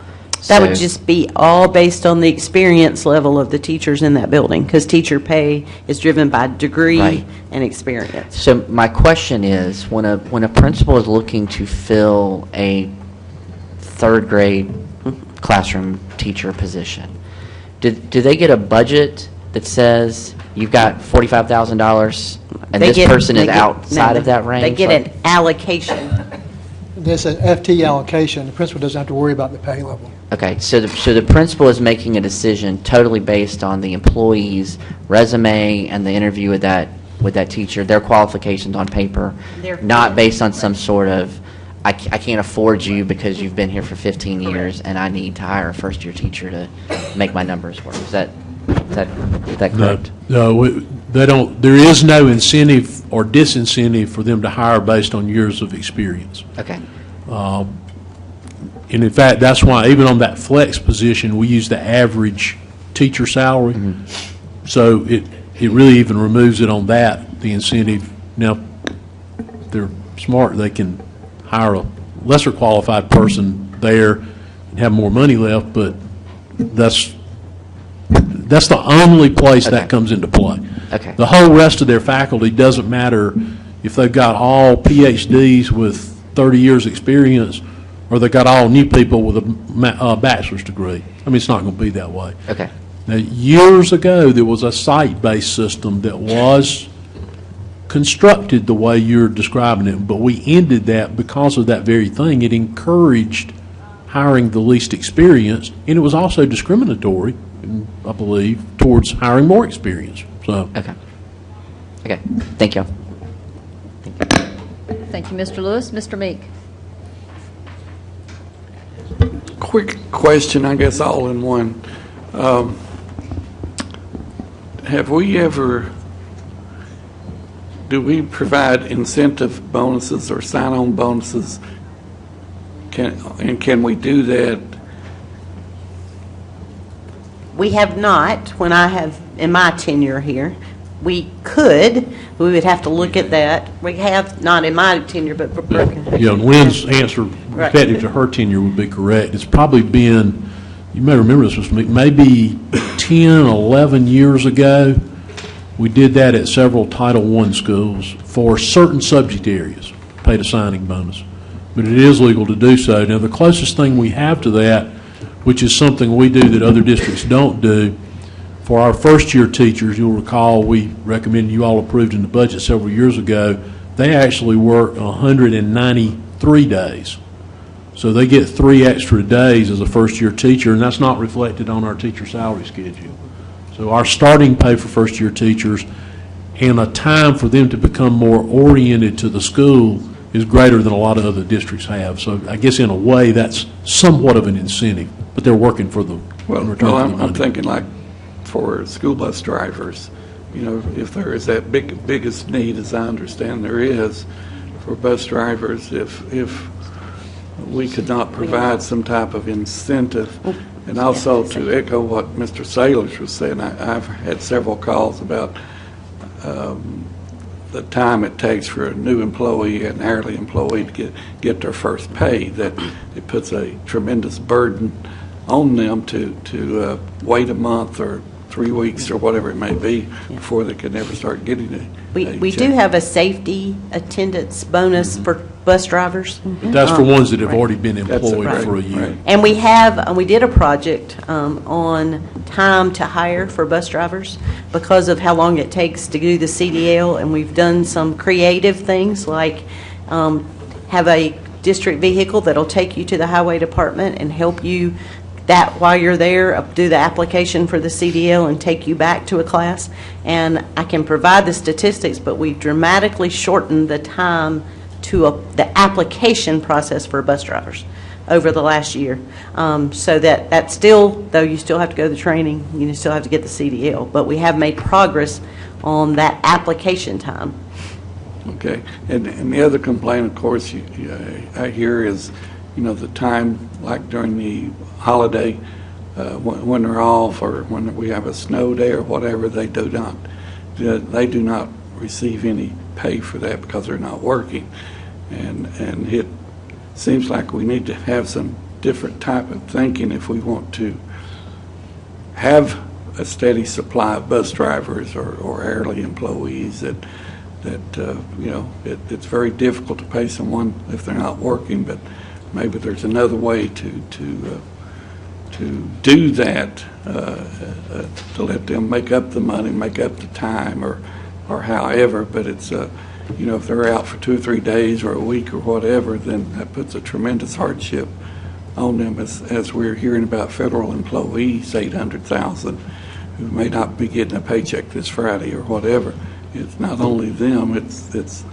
Speaker 22: That
Speaker 3: So-
Speaker 22: would just be all based on the experience level of the teachers in that building, because teacher pay is driven by degree
Speaker 3: Right.
Speaker 22: and experience.
Speaker 3: So my question is, when a principal is looking to fill a third grade classroom teacher position, do they get a budget that says you've got $45,000 and this person is outside of that range?
Speaker 22: They get an allocation.
Speaker 21: This is an FT allocation. The principal doesn't have to worry about the pay level.
Speaker 3: Okay, so the principal is making a decision totally based on the employee's resume and the interview with that with that teacher, their qualifications on paper, not based on some sort of, I can't afford you because you've been here for 15 years and I need to hire a first-year teacher to make my numbers work. Is that correct?
Speaker 4: No, they don't, there is no incentive or disincentive for them to hire based on years of experience.
Speaker 3: Okay.
Speaker 4: And in fact, that's why even on that flex position, we use the average teacher salary. So it really even removes it on that, the incentive. Now, if they're smart, they can hire a lesser qualified person there and have more money left, but that's the only place that comes into play.
Speaker 3: Okay.
Speaker 4: The whole rest of their faculty doesn't matter if they've got all PhDs with 30 years experience or they got all new people with a bachelor's degree. I mean, it's not going to be that way.
Speaker 3: Okay.
Speaker 4: Now, years ago, there was a site-based system that was constructed the way you're describing it, but we ended that because of that very thing. It encouraged hiring the least experienced, and it was also discriminatory, I believe, towards hiring more experience. So.
Speaker 3: Okay. Thank you.
Speaker 13: Thank you, Mr. Lewis. Mr. Meek.
Speaker 9: Quick question, I guess, all in one. Have we ever, do we provide incentive bonuses or sign-on bonuses? Can we do that?
Speaker 22: We have not, when I have, in my tenure here. We could, we would have to look at that. We have, not in my tenure, but for
Speaker 4: Yeah, and Lynn's answer relative to her tenure would be correct. It's probably been, you may remember this, Mr. Meek, maybe 10, 11 years ago, we did that at several Title I schools for certain subject areas, paid a signing bonus. But it is legal to do so. Now, the closest thing we have to that, which is something we do that other districts don't do, for our first-year teachers, you'll recall we recommended, you all approved in the budget several years ago, they actually work 193 days. So they get 3 extra days as a first-year teacher, and that's not reflected on our teacher salary schedule. So our starting pay for first-year teachers and a time for them to become more oriented to the school is greater than a lot of other districts have. So I guess in a way that's somewhat of an incentive, but they're working for the return for the money.
Speaker 9: I'm thinking like for school bus drivers, you know, if there is that biggest need, as I understand there is, for bus drivers, if we could not provide some type of incentive. And also to echo what Mr. Sailors was saying, I've had several calls about the time it takes for a new employee, an hourly employee, to get their first pay, that it puts a tremendous burden on them to wait a month or 3 weeks or whatever it may be before they can ever start getting it.
Speaker 22: We do have a safety attendance bonus for bus drivers.
Speaker 4: But that's for ones that have already been employed for a year.
Speaker 22: And we did a project on time to hire for bus drivers because of how long it takes to do the CDL, and we've done some creative things like have a district vehicle that'll take you to the highway department and help you that while you're there, do the application for the CDL and take you back to a class. And I can provide the statistics, but we've dramatically shortened the time to the application process for bus drivers over the last year. So that's still, though you still have to go to the training, you still have to get the CDL, but we have made progress on that application time.
Speaker 9: Okay, and the other complaint, of course, I hear is, you know, the time, like during the holiday, when they're off or when we have a snow day or whatever, they do not receive any pay for that because they're not working. And it seems like we need to have some different type of thinking if we want to have a steady supply of bus drivers or hourly employees that you know, it's very difficult to pay someone if they're not working, but maybe there's another way to do that, to let them make up the money, make up the time, or however. But it's you know, if they're out for 2 or 3 days or a week or whatever, then that puts a tremendous hardship on them. As we're hearing about federal employees, 800,000, who may not be getting a paycheck this Friday or whatever. it's not only them, it's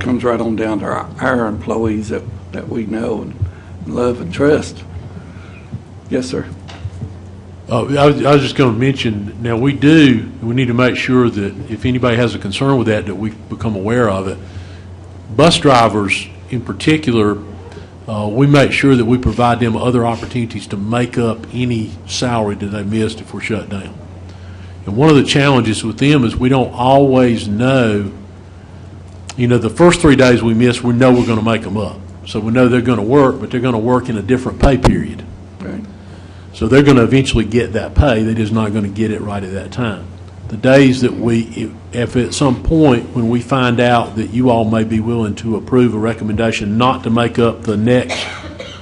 Speaker 9: comes right on down to our employees that we know and love and trust. Yes, sir.
Speaker 4: I was just going to mention, now we need to make sure that if anybody has a concern with that we become aware of it. Bus drivers in particular, we make sure that we provide them other opportunities to make up any salary that they missed if we're shut down. And one of the challenges with them is we don't always know, the first 3 days we miss, we know we're going to make them up. So we know they're going to work, but they're going to work in a different pay period.
Speaker 9: Right.
Speaker 4: So they're going to eventually get that pay. They're just not going to get it right at that time. The days that if at some point when we find out that you all may be willing to approve a recommendation not to make up the next,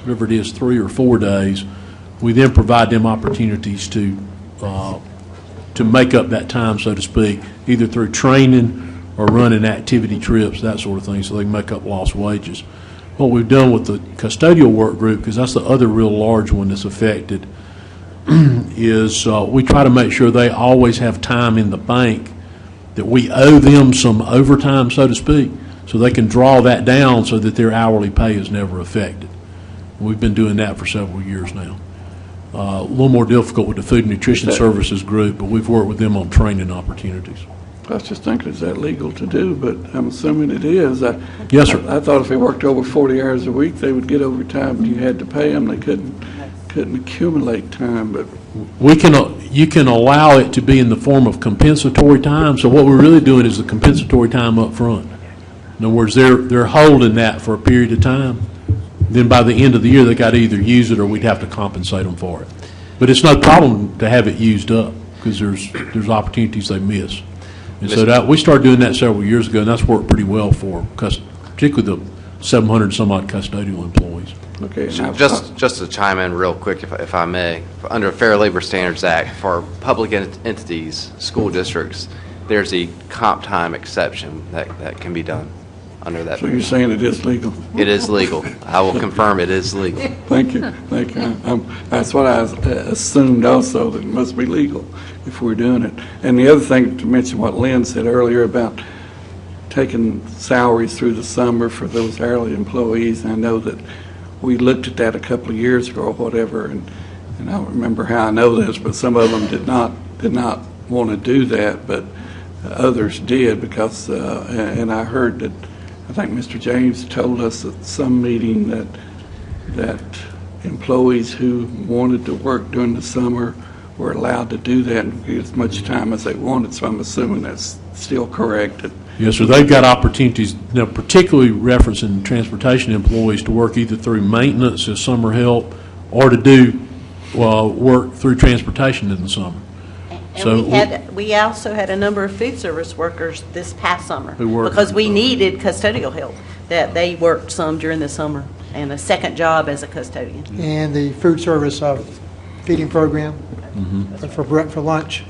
Speaker 4: whatever it is, 3 or 4 days, we then provide them opportunities to make up that time, so to speak, either through training or running activity trips, that sort of thing, so they can make up lost wages. What we've done with the custodial work group, because that's the other real large one that's affected, is we try to make sure they always have time in the bank that we owe them some overtime, so to speak, so they can draw that down so that their hourly pay is never affected. We've been doing that for several years now. A little more difficult with the Food and Nutrition Services group, but we've worked with them on training opportunities.
Speaker 9: I was just thinking, is that legal to do? But I'm assuming it is.
Speaker 4: Yes, sir.
Speaker 9: I thought if they worked over 40 hours a week, they would get overtime, and you had to pay them. They couldn't accumulate time, but
Speaker 4: you can allow it to be in the form of compensatory time. So what we're really doing is the compensatory time up front. In other words, they're holding that for a period of time. Then by the end of the year, they got to either use it or we'd have to compensate them for it. But it's no problem to have it used up because there's opportunities they miss. And so we started doing that several years ago, and that's worked pretty well for particularly the 700 some odd custodial employees.
Speaker 9: okay.
Speaker 16: Just to chime in real quick, if I may, under Fair Labor Standards Act, for public entities, school districts, there's a comp time exception that can be done under that.
Speaker 9: So you're saying it is legal?
Speaker 16: It is legal. I will confirm it is legal.
Speaker 9: Thank you. That's what I assumed also, that it must be legal if we're doing it. And the other thing, to mention what Lynn said earlier about taking salaries through the summer for those hourly employees, I know that we looked at that a couple of years ago or whatever, and I don't remember how I know this, but some of them did not want to do that, but others did because, and I heard that, I think Mr. James told us at some meeting that employees who wanted to work during the summer were allowed to do that and get as much time as they wanted, so I'm assuming that's still correct.
Speaker 4: Yes, sir. They've got opportunities, particularly referencing transportation employees, to work either through maintenance as summer help or to do work through transportation in the summer.
Speaker 22: And we also had a number of food service workers this past summer because we needed custodial help, that they worked some during the summer and a second job as a custodian.
Speaker 21: And the food service feeding program for lunch,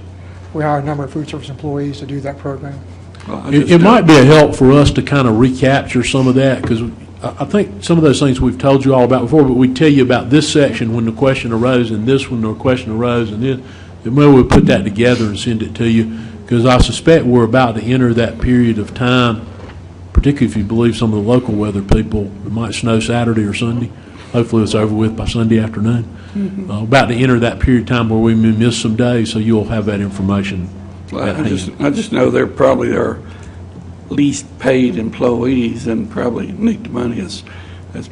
Speaker 21: we hire a number of food service employees to do that program.
Speaker 4: It might be a help for us to kind of recapture some of that, because I think some of those things we've told you all about before, but we tell you about this section when the question arose and this when the question arose and this. Maybe we'll put that together and send it to you, because I suspect we're about to enter that period of time, particularly if you believe some of the local weather people. It might snow Saturday or Sunday. Hopefully it's over with by Sunday afternoon. About to enter that period of time where we may miss some days, so you'll have that information.
Speaker 9: Well, I just know they're probably our least paid employees and probably need the money as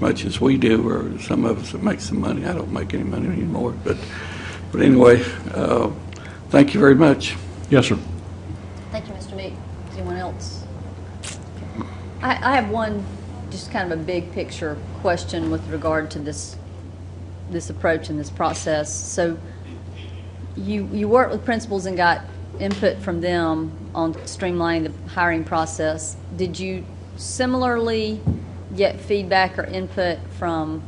Speaker 9: much as we do, or some of us that make some money. I don't make any money anymore, but anyway, thank you very much.
Speaker 4: Yes, sir.
Speaker 13: Thank you, Mr. Meek. Anyone else? I have one, just kind of a big picture question with regard to this approach and this process. So you worked with principals and got input from them on streamlining the hiring process. Did you similarly get feedback or input from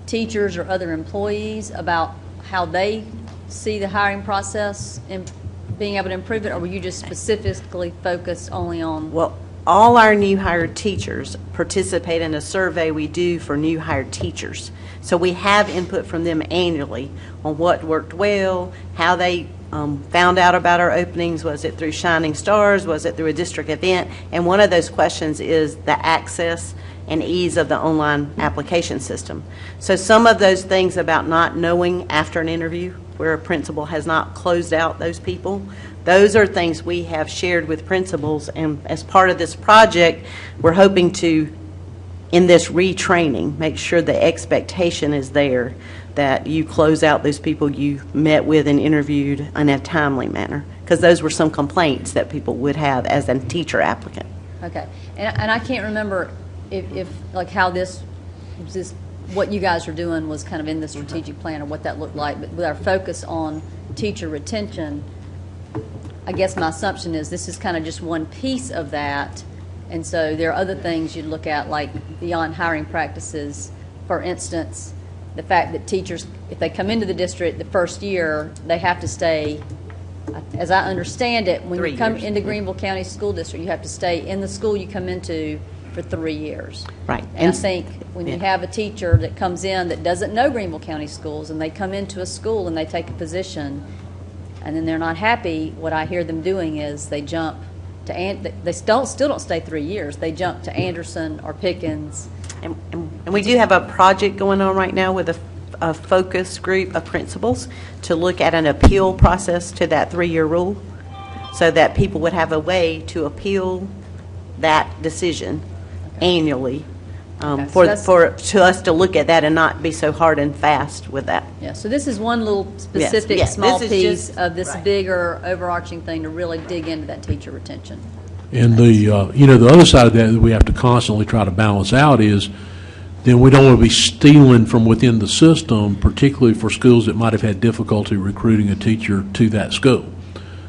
Speaker 13: teachers or other employees about how they see the hiring process and being able to improve it, or were you just specifically focused only on?
Speaker 22: Well, all our new hired teachers participate in a survey we do for new hired teachers. So we have input from them annually on what worked well, how they found out about our openings? Was it through Shining Stars? Was it through a district event? And one of those questions is the access and ease of the online application system. So some of those things about not knowing after an interview where a principal has not closed out those people, those are things we have shared with principals, and as part of this project, we're hoping to, in this retraining, make sure the expectation is there that you close out those people you met with and interviewed in a timely manner, because those were some complaints that people would have as a teacher applicant.
Speaker 13: Okay. And I can't remember if like how this what you guys are doing was kind of in the strategic plan or what that looked like, but with our focus on teacher retention, I guess my assumption is this is kind of just one piece of that, and so there are other things you'd look at, like beyond hiring practices. For instance, the fact that teachers, if they come into the district the first year, they have to stay, as I understand it, when you come into Greenville County School District, you have to stay in the school you come into for 3 years.
Speaker 22: Right.
Speaker 13: And I think when you have a teacher that comes in that doesn't know Greenville County schools, and they come into a school and they take a position, and then they're not happy, what I hear them doing is they jump to, they still don't stay 3 years. They jump to Anderson or Pickens.
Speaker 22: And we do have a project going on right now with a focus group of principals to look at an appeal process to that 3-year rule, so that people would have a way to appeal that decision annually, to us to look at that and not be so hard and fast with that.
Speaker 13: Yeah, so this is one little specific
Speaker 22: Yes,
Speaker 13: small
Speaker 22: this is
Speaker 13: piece
Speaker 22: just-
Speaker 13: of this bigger overarching thing to really dig into that teacher retention.
Speaker 4: And the other side of that we have to constantly try to balance out is then we don't want to be stealing from within the system, particularly for schools that might have had difficulty recruiting a teacher to that school.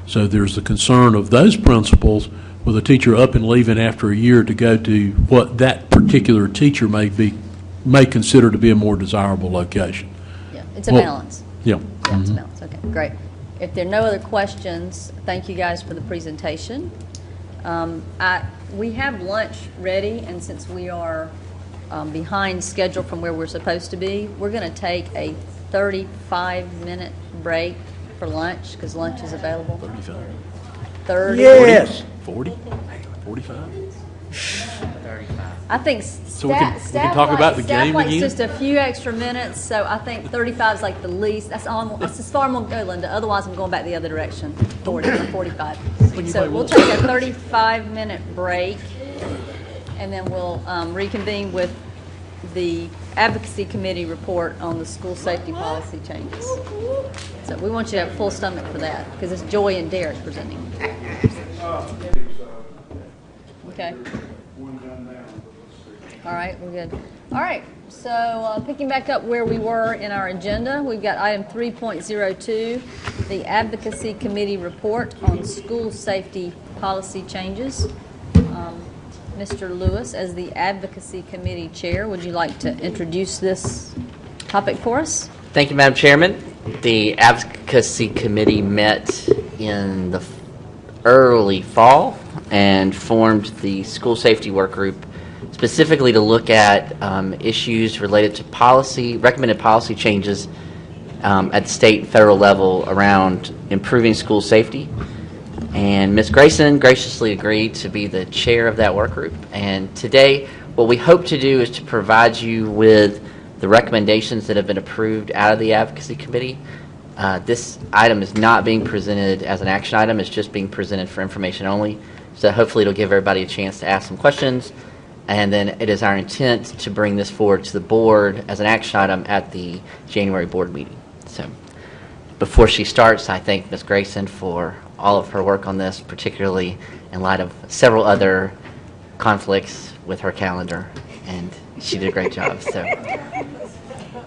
Speaker 4: So there's the concern of those principals with a teacher up and leaving after a year to go to what that particular teacher may consider to be a more desirable location.
Speaker 13: Yeah, it's a balance.
Speaker 4: Yeah.
Speaker 13: Yeah, it's a balance. Okay, great. If there are no other questions, thank you guys for the presentation. We have lunch ready, and since we are behind schedule from where we're supposed to be, we're going to take a 35-minute break for lunch, because lunch is available.
Speaker 4: 35.
Speaker 13: 30?
Speaker 19: Yes.
Speaker 4: 40? 45?
Speaker 16: 35.
Speaker 13: I think
Speaker 4: So we can talk about the game
Speaker 13: likes
Speaker 4: again?
Speaker 13: just a few extra minutes, so I think 35 is like the least. That's as far I'm going to go, Linda. Otherwise, I'm going back the other direction, 40 or 45. So we'll take a 35-minute break, and then we'll reconvene with the Advocacy Committee report on the school safety policy changes. So we want you to have full stomach for that, because it's Joy and Derek presenting. Okay. All right, we're good. All right, so picking back up where we were in our agenda, we've got item 3.02, the Advocacy Committee report on school safety policy changes. Mr. Lewis, as the Advocacy Committee Chair, would you like to introduce this topic for us?
Speaker 3: Thank you, Madam Chairman. The Advocacy Committee met in the early fall and formed the School Safety Work Group specifically to look at issues related to policy, recommended policy changes at the state and federal level around improving school safety. And Ms. Grayson graciously agreed to be the chair of that work group. And today, what we hope to do is to provide you with the recommendations that have been approved out of the Advocacy Committee. This item is not being presented as an action item. It's just being presented for information only. So hopefully it'll give everybody a chance to ask some questions. And then it is our intent to bring this forward to the board as an action item at the January board meeting. So before she starts, I thank Ms. Grayson for all of her work on this, particularly in light of several other conflicts with her calendar. And she did a great job. So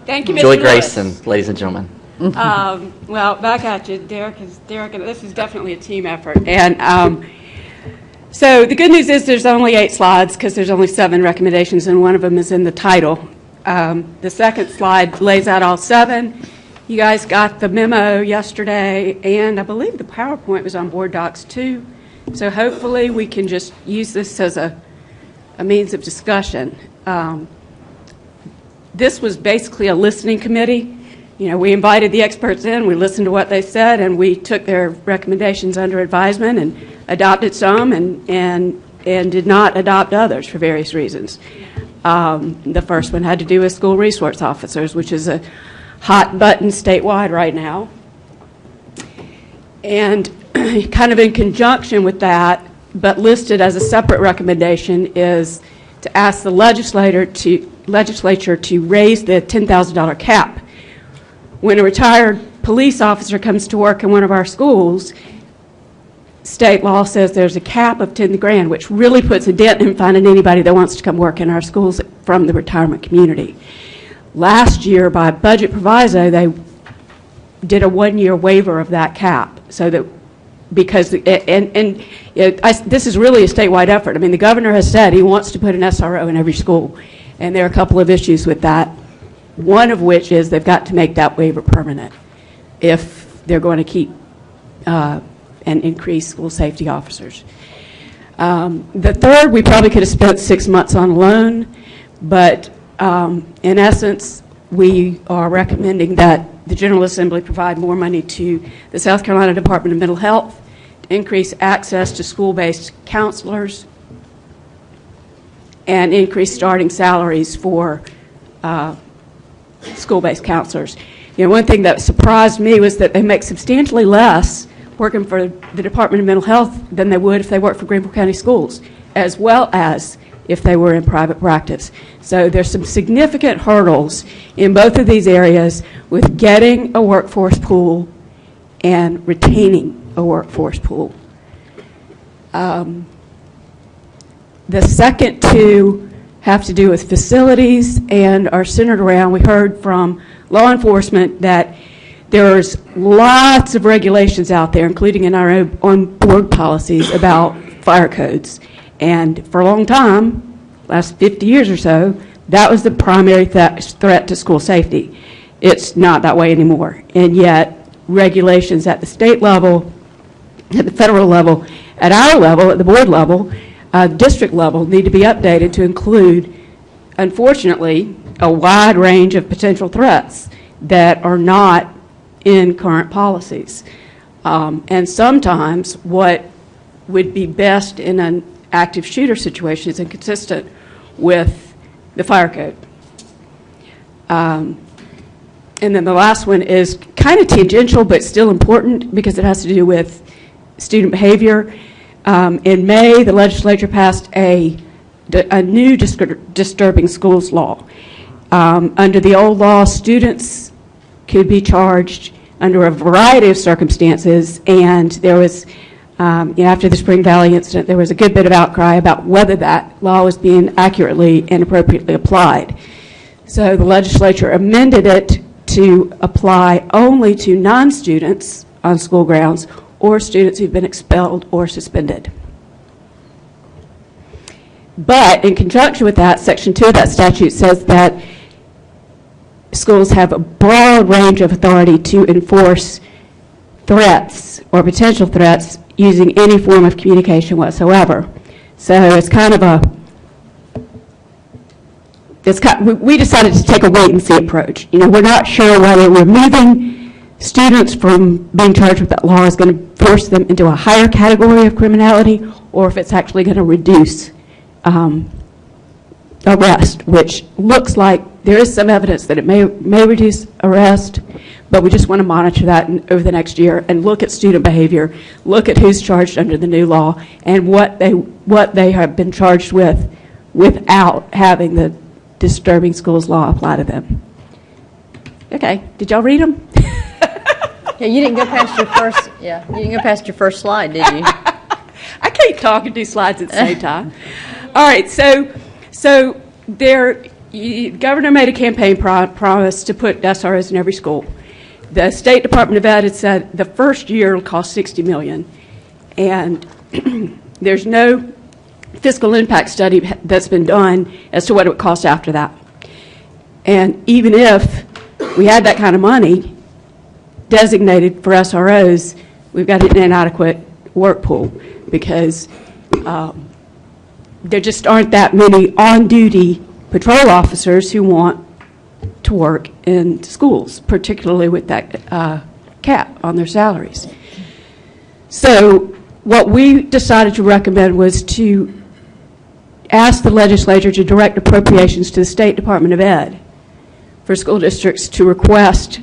Speaker 17: thank you, Mr.
Speaker 3: Joy
Speaker 17: Lewis.
Speaker 3: Grayson, ladies and gentlemen.
Speaker 17: Well, back at you, Derek. This is definitely a team effort. And so the good news is there's only 8 slides because there's only 7 recommendations, and one of them is in the title. The second slide lays out all 7. You guys got the memo yesterday, and I believe the PowerPoint was on board docs too. So hopefully we can just use this as a means of discussion. This was basically a listening committee we invited the experts in, we listened to what they said, and we took their recommendations under advisement and adopted some and did not adopt others for various reasons. The first one had to do with school resource officers, which is a hot button statewide right now. And kind of in conjunction with that, but listed as a separate recommendation, is to ask the legislature to raise the $10,000 cap. When a retired police officer comes to work in one of our schools, state law says there's a cap of $10,000, which really puts a dent in finding anybody that wants to come work in our schools from the retirement community. Last year, by budget proviso, they did a one-year waiver of that cap, so that because this is really a statewide effort. I mean, the governor has said he wants to put an SRO in every school, and there are a couple of issues with that. One of which is they've got to make that waiver permanent if they're going to keep and increase school safety officers. The third, we probably could have spent 6 months on alone, but in essence, we are recommending that the General Assembly provide more money to the South Carolina Department of Mental Health to increase access to school-based counselors and increase starting salaries for school-based counselors. One thing that surprised me was that they make substantially less working for the Department of Mental Health than they would if they worked for Greenville County Schools, as well as if they were in private practice. So there's some significant hurdles in both of these areas with getting a workforce pool and retaining a workforce pool. The second two have to do with facilities and are centered around, we heard from law enforcement that there's lots of regulations out there, including in our own board policies, about fire codes. And for a long time, last 50 years or so, that was the primary threat to school safety. It's not that way anymore. And yet, regulations at the state level, at the federal level, at our level, at the board level, district level, need to be updated to include, unfortunately, a wide range of potential threats that are not in current policies. And sometimes what would be best in an active shooter situation is inconsistent with the fire code. And then the last one is kind of tangential but still important because it has to do with student behavior. In May, the legislature passed a new disturbing schools law. Under the old law, students could be charged under a variety of circumstances, and there was, after the Spring Valley incident, there was a good bit of outcry about whether that law was being accurately and appropriately applied. So the legislature amended it to apply only to non-students on school grounds or students who've been expelled or suspended. But in conjunction with that, Section 2 of that statute says that schools have a broad range of authority to enforce threats or potential threats using any form of communication whatsoever. So it's kind of we decided to take a wait-and-see approach. We're not sure whether removing students from being charged with that law is going to force them into a higher category of criminality or if it's actually going to reduce arrest, which looks like there is some evidence that it may reduce arrest, but we just want to monitor that over the next year and look at student behavior, look at who's charged under the new law, and what they have been charged with without having the disturbing schools law apply to them. Okay, did y'all read them?
Speaker 13: Yeah, you didn't go past your first. Yeah, you didn't go past your first slide, did you?
Speaker 17: I can't talk and do slides at the same time. All right, so the governor made a campaign promise to put SROs in every school. The State Department of Ed had said the first year will cost $60 million, and there's no fiscal impact study that's been done as to what it would cost after that. And even if we had that kind of money designated for SROs, we've got an inadequate work pool because there just aren't that many on-duty patrol officers who want to work in schools, particularly with that cap on their salaries. So what we decided to recommend was to ask the legislature to direct appropriations to the State Department of Ed for school districts to request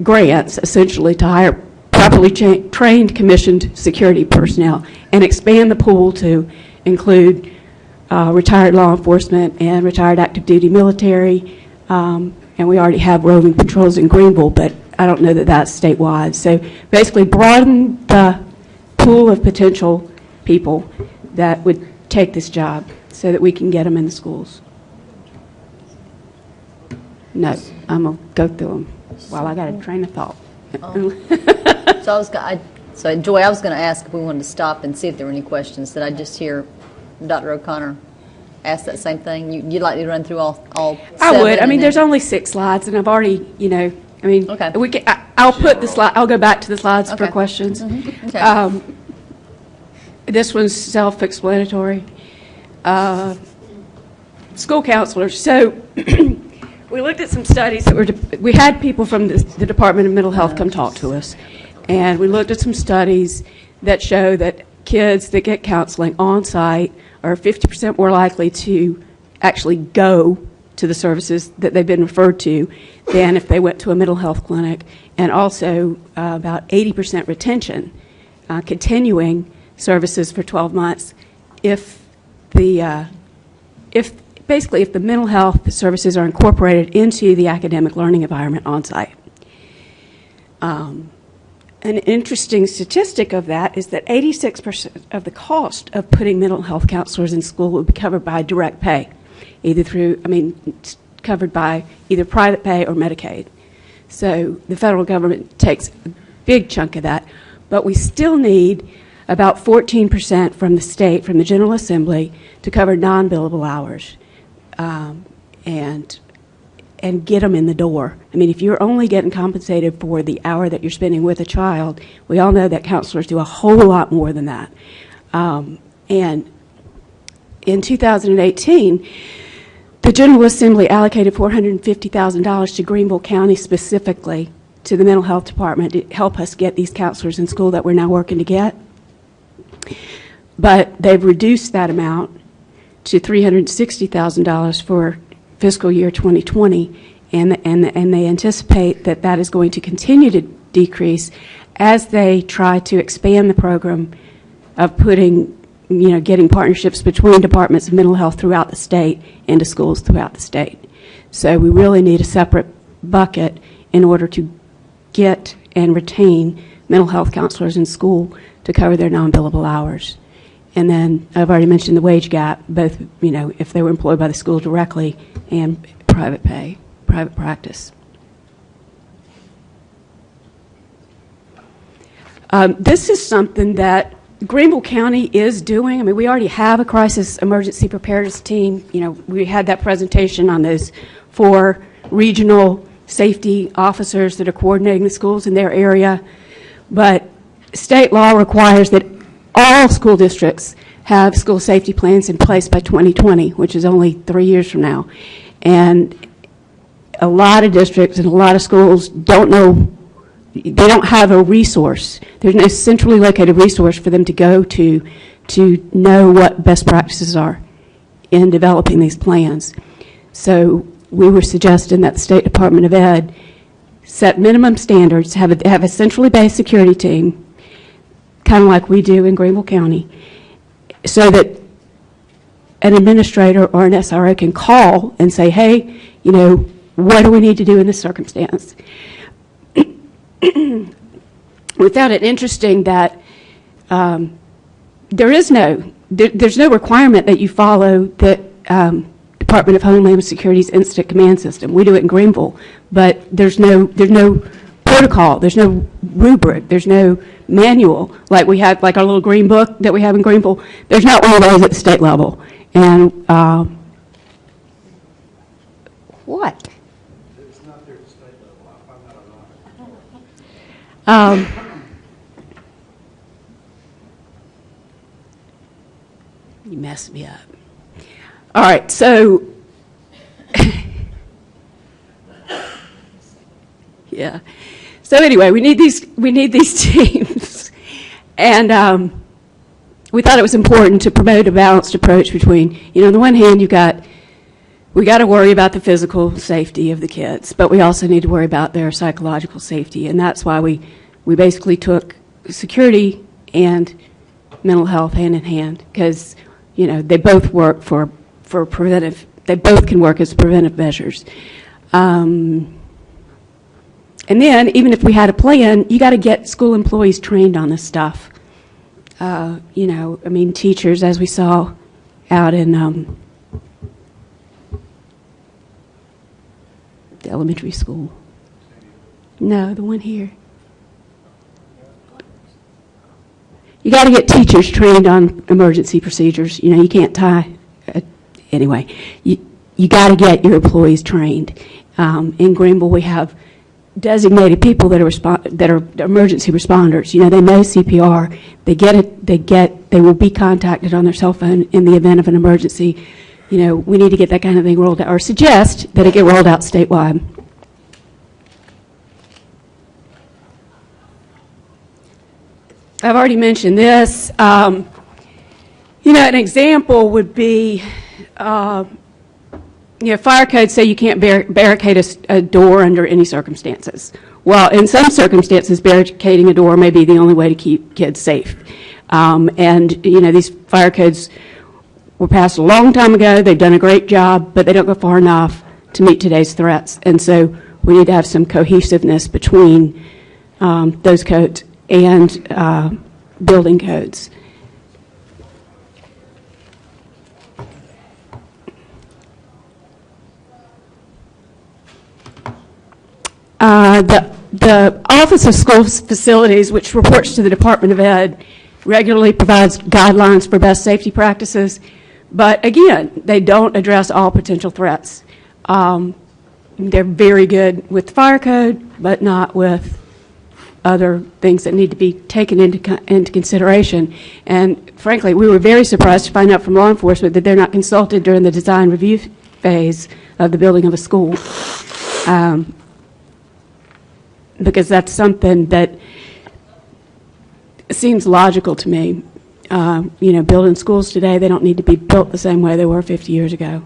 Speaker 17: grants, essentially, to hire properly trained commissioned security personnel and expand the pool to include retired law enforcement and retired active duty military. And we already have roving patrols in Greenville, but I don't know that that's statewide. So basically broaden the pool of potential people that would take this job so that we can get them in the schools. No, I'm going to go through them while I got a train of thought.
Speaker 13: So Joy, I was going to ask if we wanted to stop and see if there were any questions. Did I just hear Dr. O'Connor ask that same thing? You'd like to run through all
Speaker 17: I
Speaker 13: seven?
Speaker 17: would. I mean, there's only 6 slides, and I've already, I mean,
Speaker 13: okay.
Speaker 17: I'll put the slide. I'll go back to the slides for questions.
Speaker 13: Mm-hmm. Okay.
Speaker 17: This one's self-explanatory. School counselors. So we looked at some studies that we had people from the Department of Mental Health come talk to us, and we looked at some studies that show that kids that get counseling on site are 50% more likely to actually go to the services that they've been referred to than if they went to a mental health clinic, and also about 80% retention, continuing services for 12 months if the mental health services are incorporated into the academic learning environment on site. An interesting statistic of that is that 86% of the cost of putting mental health counselors in school will be covered by direct pay, it's covered by either private pay or Medicaid. So the federal government takes a big chunk of that, but we still need about 14% from the state, from the General Assembly, to cover non-billable hours and get them in the door. I mean, if you're only getting compensated for the hour that you're spending with a child, we all know that counselors do a whole lot more than that. And in 2018, the General Assembly allocated $450,000 to Greenville County specifically to the mental health department to help us get these counselors in school that we're now working to get. But they've reduced that amount to $360,000 for fiscal year 2020, and they anticipate that that is going to continue to decrease as they try to expand the program of getting partnerships between departments of mental health throughout the state into schools throughout the state. So we really need a separate bucket in order to get and retain mental health counselors in school to cover their non-billable hours. And then I've already mentioned the wage gap, both, if they were employed by the school directly and private pay, private practice. This is something that Greenville County is doing. I mean, we already have a crisis emergency preparedness team. We had that presentation on those 4 regional safety officers that are coordinating the schools in their area. But state law requires that all school districts have school safety plans in place by 2020, which is only 3 years from now. And a lot of districts and a lot of schools don't have a resource. There's no centrally located resource for them to go to know what best practices are in developing these plans. So we were suggesting that the State Department of Ed set minimum standards, have a centrally based security team, kind of like we do in Greenville County, so that an administrator or an SRO can call and say, hey, what do we need to do in this circumstance? We found it interesting that there's no requirement that you follow the Department of Homeland Security's Incident Command System. We do it in Greenville, but there's no protocol, there's no rubric, there's no manual like we have, like our little green book that we have in Greenville. There's not one of those at the state level. And what?
Speaker 8: It's not there at the state level. I found that online.
Speaker 17: You messed me up. All right, so Yeah. So anyway, we need these teams. And we thought it was important to promote a balanced approach between, on the one hand, we got to worry about the physical safety of the kids, but we also need to worry about their psychological safety. And that's why we basically took security and mental health hand in hand, because, they both work for preventive, they both can work as preventive measures. And then, even if we had a plan, you got to get school employees trained on this stuff. Teachers, as we saw out in the elementary school. No, the one here. You got to get teachers trained on emergency procedures. You can't tie. Anyway, you got to get your employees trained. In Greenville, we have designated people that are emergency responders. They know CPR. They will be contacted on their cell phone in the event of an emergency. We need to get that kind of thing rolled out, or suggest that it get rolled out statewide. I've already mentioned this. An example would be, fire codes say you can't barricade a door under any circumstances. Well, in some circumstances, barricading a door may be the only way to keep kids safe. These fire codes were passed a long time ago. They've done a great job, but they don't go far enough to meet today's threats. And so we need to have some cohesiveness between those codes and building codes. The Office of School Facilities, which reports to the Department of Ed, regularly provides guidelines for best safety practices, but again, they don't address all potential threats. They're very good with fire code, but not with other things that need to be taken into consideration. And frankly, we were very surprised to find out from law enforcement that they're not consulted during the design review phase of the building of a school. Because that's something that seems logical to me. Building schools today, they don't need to be built the same way they were 50 years ago.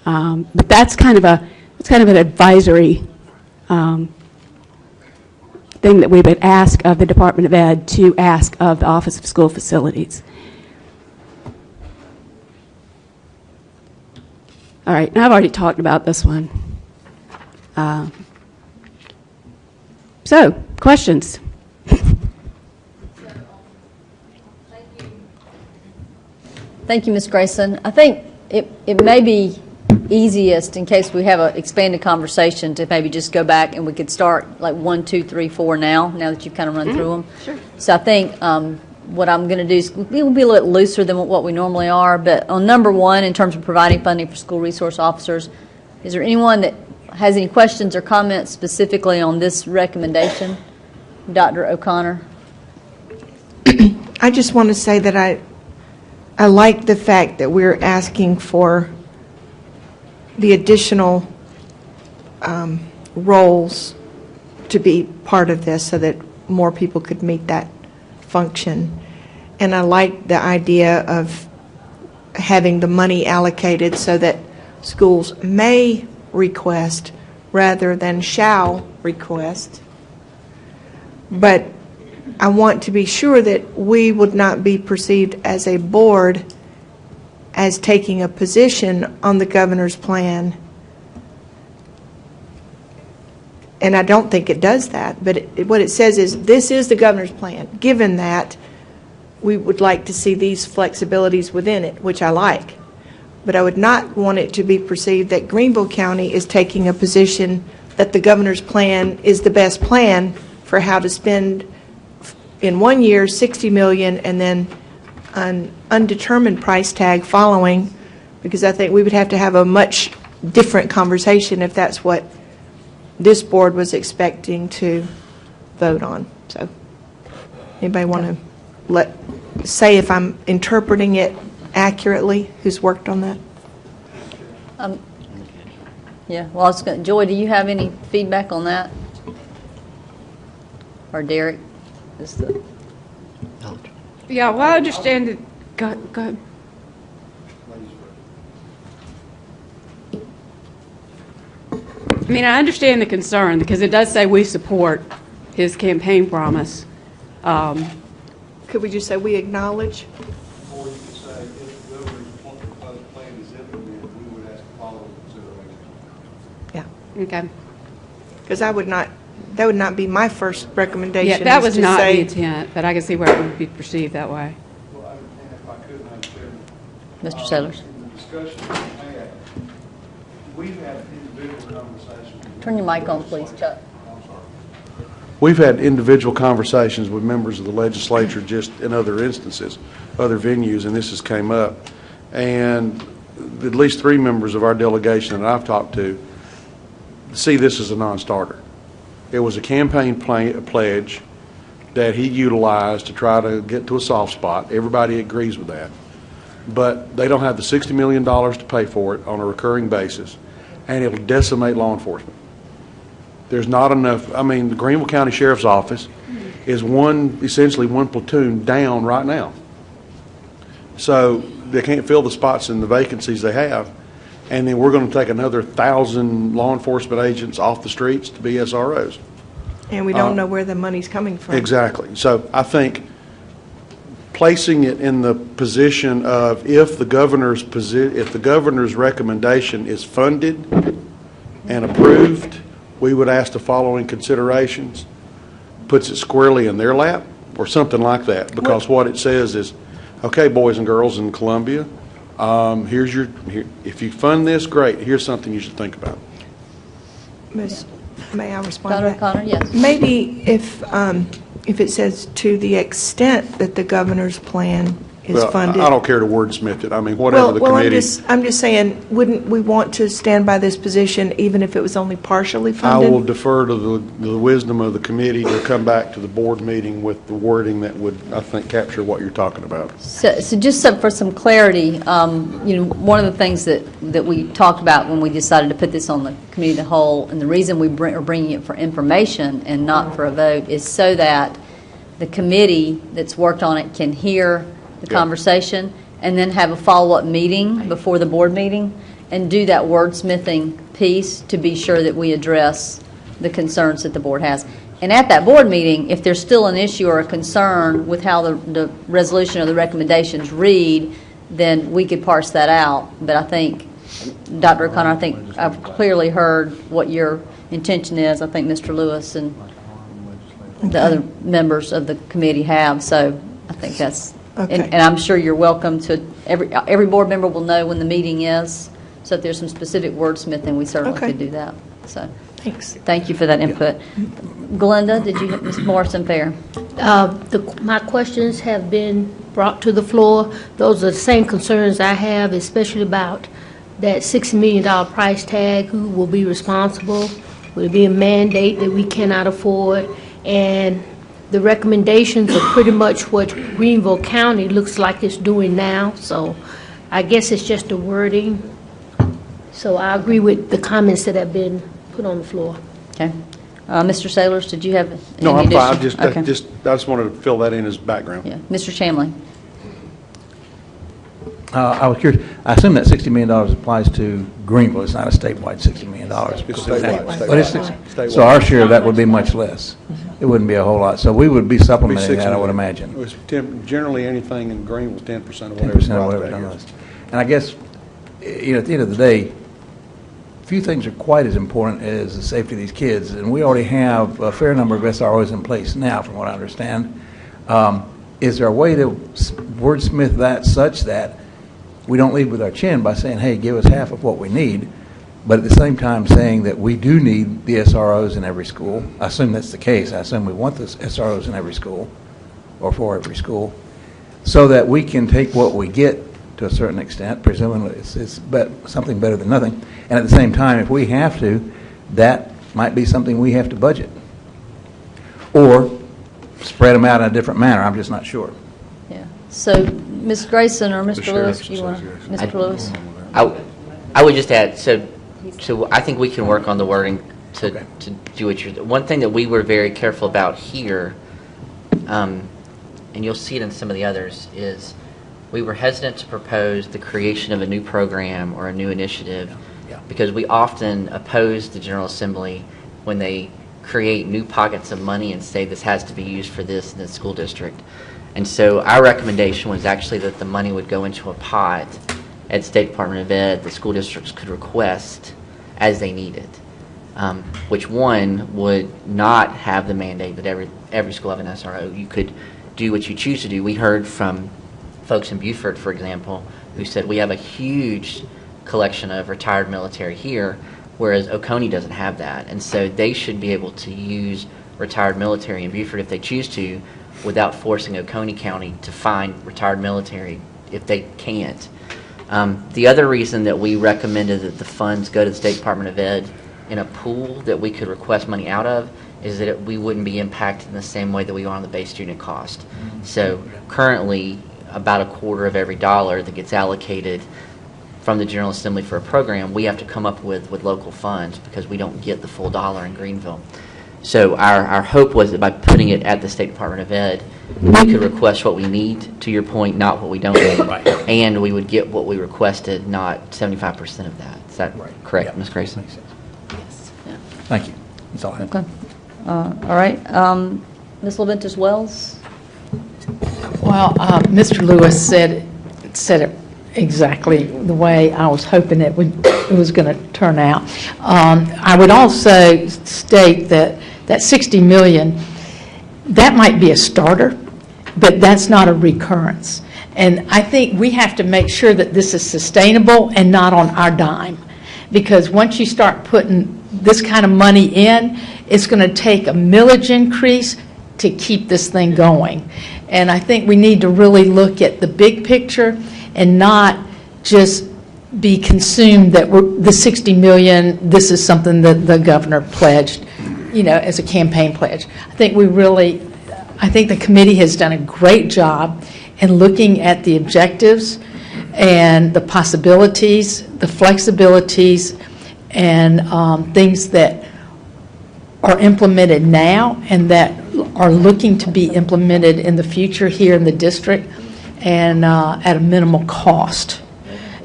Speaker 17: But that's kind of an advisory thing that we would ask of the Department of Ed to ask of the Office of School Facilities. All right, now I've already talked about this one. So, questions?
Speaker 13: Thank you, Ms. Grayson. I think it may be easiest, in case we have an expanded conversation, to maybe just go back and we could start like 1, 2, 3, 4 now that you've kind of run through them.
Speaker 20: Sure.
Speaker 13: So I think what I'm going to do is we'll be a little looser than what we normally are, but on number 1, in terms of providing funding for school resource officers, is there anyone that has any questions or comments specifically on this recommendation? Dr. O'Connor?
Speaker 14: I just want to say that I like the fact that we're asking for the additional roles to be part of this so that more people could meet that function. And I like the idea of having the money allocated so that schools may request rather than shall request. But I want to be sure that we would not be perceived as a board as taking a position on the governor's plan. And I don't think it does that, but what it says is this is the governor's plan. Given that, we would like to see these flexibilities within it, which I like. But I would not want it to be perceived that Greenville County is taking a position that the governor's plan is the best plan for how to spend in 1 year $60 million and then an undetermined price tag following, because I think we would have to have a much different conversation if that's what this board was expecting to vote on. So anybody want to say if I'm interpreting it accurately, who's worked on that?
Speaker 13: Yeah, well, Joy, do you have any feedback on that? or Derek is the...
Speaker 17: Yeah, well, I understand that, go ahead. I mean, I understand the concern, because it does say we support his campaign promise.
Speaker 14: Could we just say we acknowledge?
Speaker 1: Or you could say, if the governor's proposed plan is implemented, we would ask to follow consideration.
Speaker 14: Yeah.
Speaker 17: Okay.
Speaker 14: Because that would not be my first recommendation.
Speaker 17: Yeah, that
Speaker 14: is
Speaker 17: was
Speaker 14: to
Speaker 17: not
Speaker 14: say-
Speaker 17: the intent, but I can see where it would be perceived that way.
Speaker 1: Well, and if I could, Madam Chairman.
Speaker 13: Mr. Sellers.
Speaker 1: In the discussion we've had individual conversations.
Speaker 13: Turn your mic on, please, Chuck.
Speaker 1: We've had individual conversations with members of the legislature just in other instances, other venues, and this has came up. And at least 3 members of our delegation that I've talked to see this as a non-starter. It was a campaign pledge that he utilized to try to get to a soft spot. Everybody agrees with that. But they don't have the $60 million to pay for it on a recurring basis, and it'll decimate law enforcement. There's not enough. I mean, the Greenville County Sheriff's Office is essentially one platoon down right now. So they can't fill the spots in the vacancies they have. And then we're going to take another 1,000 law enforcement agents off the streets to be SROs.
Speaker 14: And we don't know where the money's coming from.
Speaker 1: Exactly. So I think placing it in the position of if the governor's recommendation is funded and approved, we would ask the following considerations, puts it squarely in their lap, or something like that. Because what it says is, okay, boys and girls in Columbia, if you fund this, great. Here's something you should think about.
Speaker 14: May I respond
Speaker 13: Dr.
Speaker 14: to that?
Speaker 13: O'Connor, yes.
Speaker 14: Maybe if it says to the extent that the governor's plan is funded.
Speaker 1: I don't care to wordsmith it. I mean, whatever the
Speaker 14: Well,
Speaker 1: committee.
Speaker 14: I'm just saying, wouldn't we want to stand by this position even if it was only partially
Speaker 1: I
Speaker 14: funded?
Speaker 1: will defer to the wisdom of the committee to come back to the board meeting with the wording that would, I think, capture what you're talking about.
Speaker 13: So just for some clarity, one of the things that we talked about when we decided to put this on the committee of the whole, and the reason we are bringing it for information and not for a vote, is so that the committee that's worked on it can hear the conversation and then have a follow-up meeting before the board meeting and do that wordsmithing piece to be sure that we address the concerns that the board has. And at that board meeting, if there's still an issue or a concern with how the resolution or the recommendations read, then we could parse that out. But I think, Dr. O'Connor, I think I've clearly heard what your intention is. I think Mr. Lewis and the other members of the committee have. So I think that's, and I'm sure you're welcome to, every board member will know when the meeting is. So if there's some specific wordsmithing, we certainly could do that. So
Speaker 14: thanks.
Speaker 13: Thank you for that input. Glenda, did you, Ms. Morrison-Fair?
Speaker 15: My questions have been brought to the floor. Those are the same concerns I have, especially about that $60 million price tag. Who will be responsible? Will it be a mandate that we cannot afford? And the recommendations are pretty much what Greenville County looks like it's doing now. So I guess it's just the wording. So I agree with the comments that have been put on the floor.
Speaker 13: Okay. Mr. Sailors, did you have any
Speaker 1: No, I'm fine.
Speaker 13: additional-
Speaker 1: I just wanted to fill that in as background.
Speaker 13: Yeah. Mr. Chamley?
Speaker 6: I was curious. I assume that $60 million applies to Greenville. It's not a statewide $60 million.
Speaker 1: It's statewide.
Speaker 6: But it's
Speaker 1: Statewide.
Speaker 6: so our share of that would be much less. It wouldn't be a whole lot. So we would be supplementing
Speaker 1: 60
Speaker 6: that, I would
Speaker 1: million.
Speaker 6: imagine.
Speaker 1: It was generally anything in Greenville is 10% of
Speaker 6: 10% of whatever
Speaker 1: whatever
Speaker 6: it is. And I guess, at the end of the day, few things are quite as important as the safety of these kids. And we already have a fair number of SROs in place now, from what I understand. Is there a way to wordsmith that such that we don't lead with our chin by saying, hey, give us half of what we need, but at the same time saying that we do need the SROs in every school? I assume that's the case. I assume we want the SROs in every school or for every school, so that we can take what we get to a certain extent, presumably it's something better than nothing, and at the same time, if we have to, that might be something we have to budget. Or spread them out in a different manner. I'm just not sure.
Speaker 13: Yeah. So, Ms. Grayson or Mr. Lewis, you want to? Mr. Lewis?
Speaker 3: I would just add, so I think we can work on the wording to do what you're, one thing that we were very careful about here, and you'll see it in some of the others, is we were hesitant to propose the creation of a new program or a new initiative because we often oppose the General Assembly when they create new pockets of money and say this has to be used for this in the school district. And so our recommendation was actually that the money would go into a pot at State Department of Ed that school districts could request as they need it, which one would not have the mandate that every school have an SRO. You could do what you choose to do. We heard from folks in Beaufort, for example, who said we have a huge collection of retired military here, whereas Oconee doesn't have that. And so they should be able to use retired military in Beaufort if they choose to, without forcing Oconee County to find retired military if they can't. The other reason that we recommended that the funds go to the State Department of Ed in a pool that we could request money out of is that we wouldn't be impacted in the same way that we are on the base student cost. So currently, about a quarter of every dollar that gets allocated from the General Assembly for a program, we have to come up with local funds because we don't get the full dollar in Greenville. So our hope was that by putting it at the State Department of Ed, we could request what we need, to your point, not what we don't need, and we would get what we requested, not 75% of that. Is that correct, Ms. Grayson?
Speaker 13: Yes. Yeah.
Speaker 6: Thank you. That's all I have.
Speaker 13: Okay. All right. Ms. Leventis Wells?
Speaker 10: Well, Mr. Lewis said it exactly the way I was hoping it was going to turn out. I would also state that $60 million, that might be a starter, but that's not a recurrence. And I think we have to make sure that this is sustainable and not on our dime, because once you start putting this kind of money in, it's going to take a millage increase to keep this thing going. And I think we need to really look at the big picture and not just be consumed that the $60 million, this is something that the governor pledged, as a campaign pledge. I think the committee has done a great job in looking at the objectives and the possibilities, the flexibilities, and things that are implemented now and that are looking to be implemented in the future here in the district, and at a minimal cost.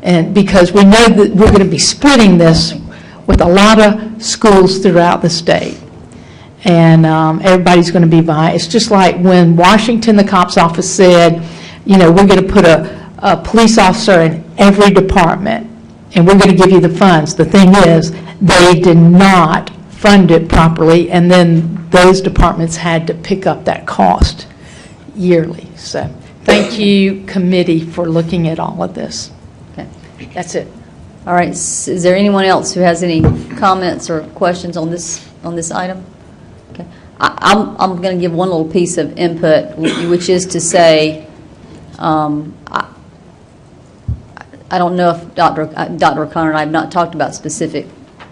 Speaker 10: And because we know that we're going to be splitting this with a lot of schools throughout the state. And everybody's going to be buying. It's just like when Washington, the COPS office, said, we're going to put a police officer in every department, and we're going to give you the funds. The thing is, they did not fund it properly, and then those departments had to pick up that cost yearly. So thank you, committee, for looking at all of this.
Speaker 13: Okay.
Speaker 10: That's it.
Speaker 13: All right. Is there anyone else who has any comments or questions on this item? Okay. I'm going to give one little piece of input, which is to say, I don't know if Dr. O'Connor and I have not talked about specific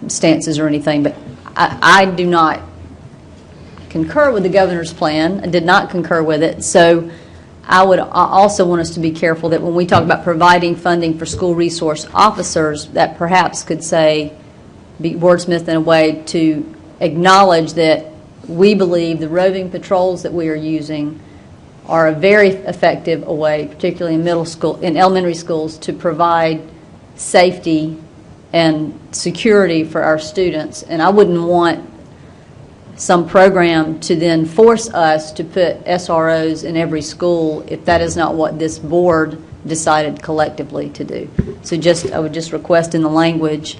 Speaker 13: stances or anything, but I do not concur with the governor's plan. I did not concur with it. So I also want us to be careful that when we talk about providing funding for school resource officers, that perhaps could be wordsmithed in a way to acknowledge that we believe the roving patrols that we are using are a very effective way, particularly in elementary schools, to provide safety and security for our students. And I wouldn't want some program to then force us to put SROs in every school if that is not what this board decided collectively to do. So I would just request in the language,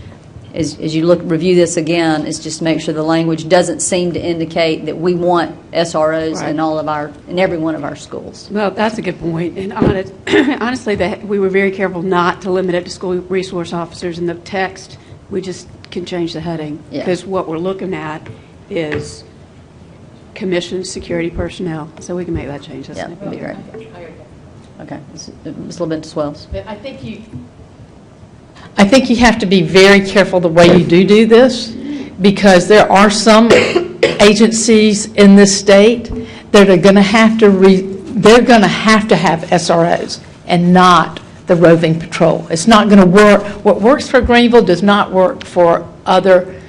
Speaker 13: as you review this again, is just make sure the language doesn't seem to indicate that we want SROs in every one of our schools.
Speaker 17: Well, that's a good point. And honestly, we were very careful not to limit it to school resource officers in the text. We just can change the heading because what we're looking at is commissioned security personnel. So we can make that change. That's
Speaker 13: that'd be great. Okay. Ms. Leventis Wells.
Speaker 10: I think you have to be very careful the way you do this, because there are some agencies in this state that are going to have to have SROs and not the roving patrol. It's not going to work. What works for Greenville does not work for other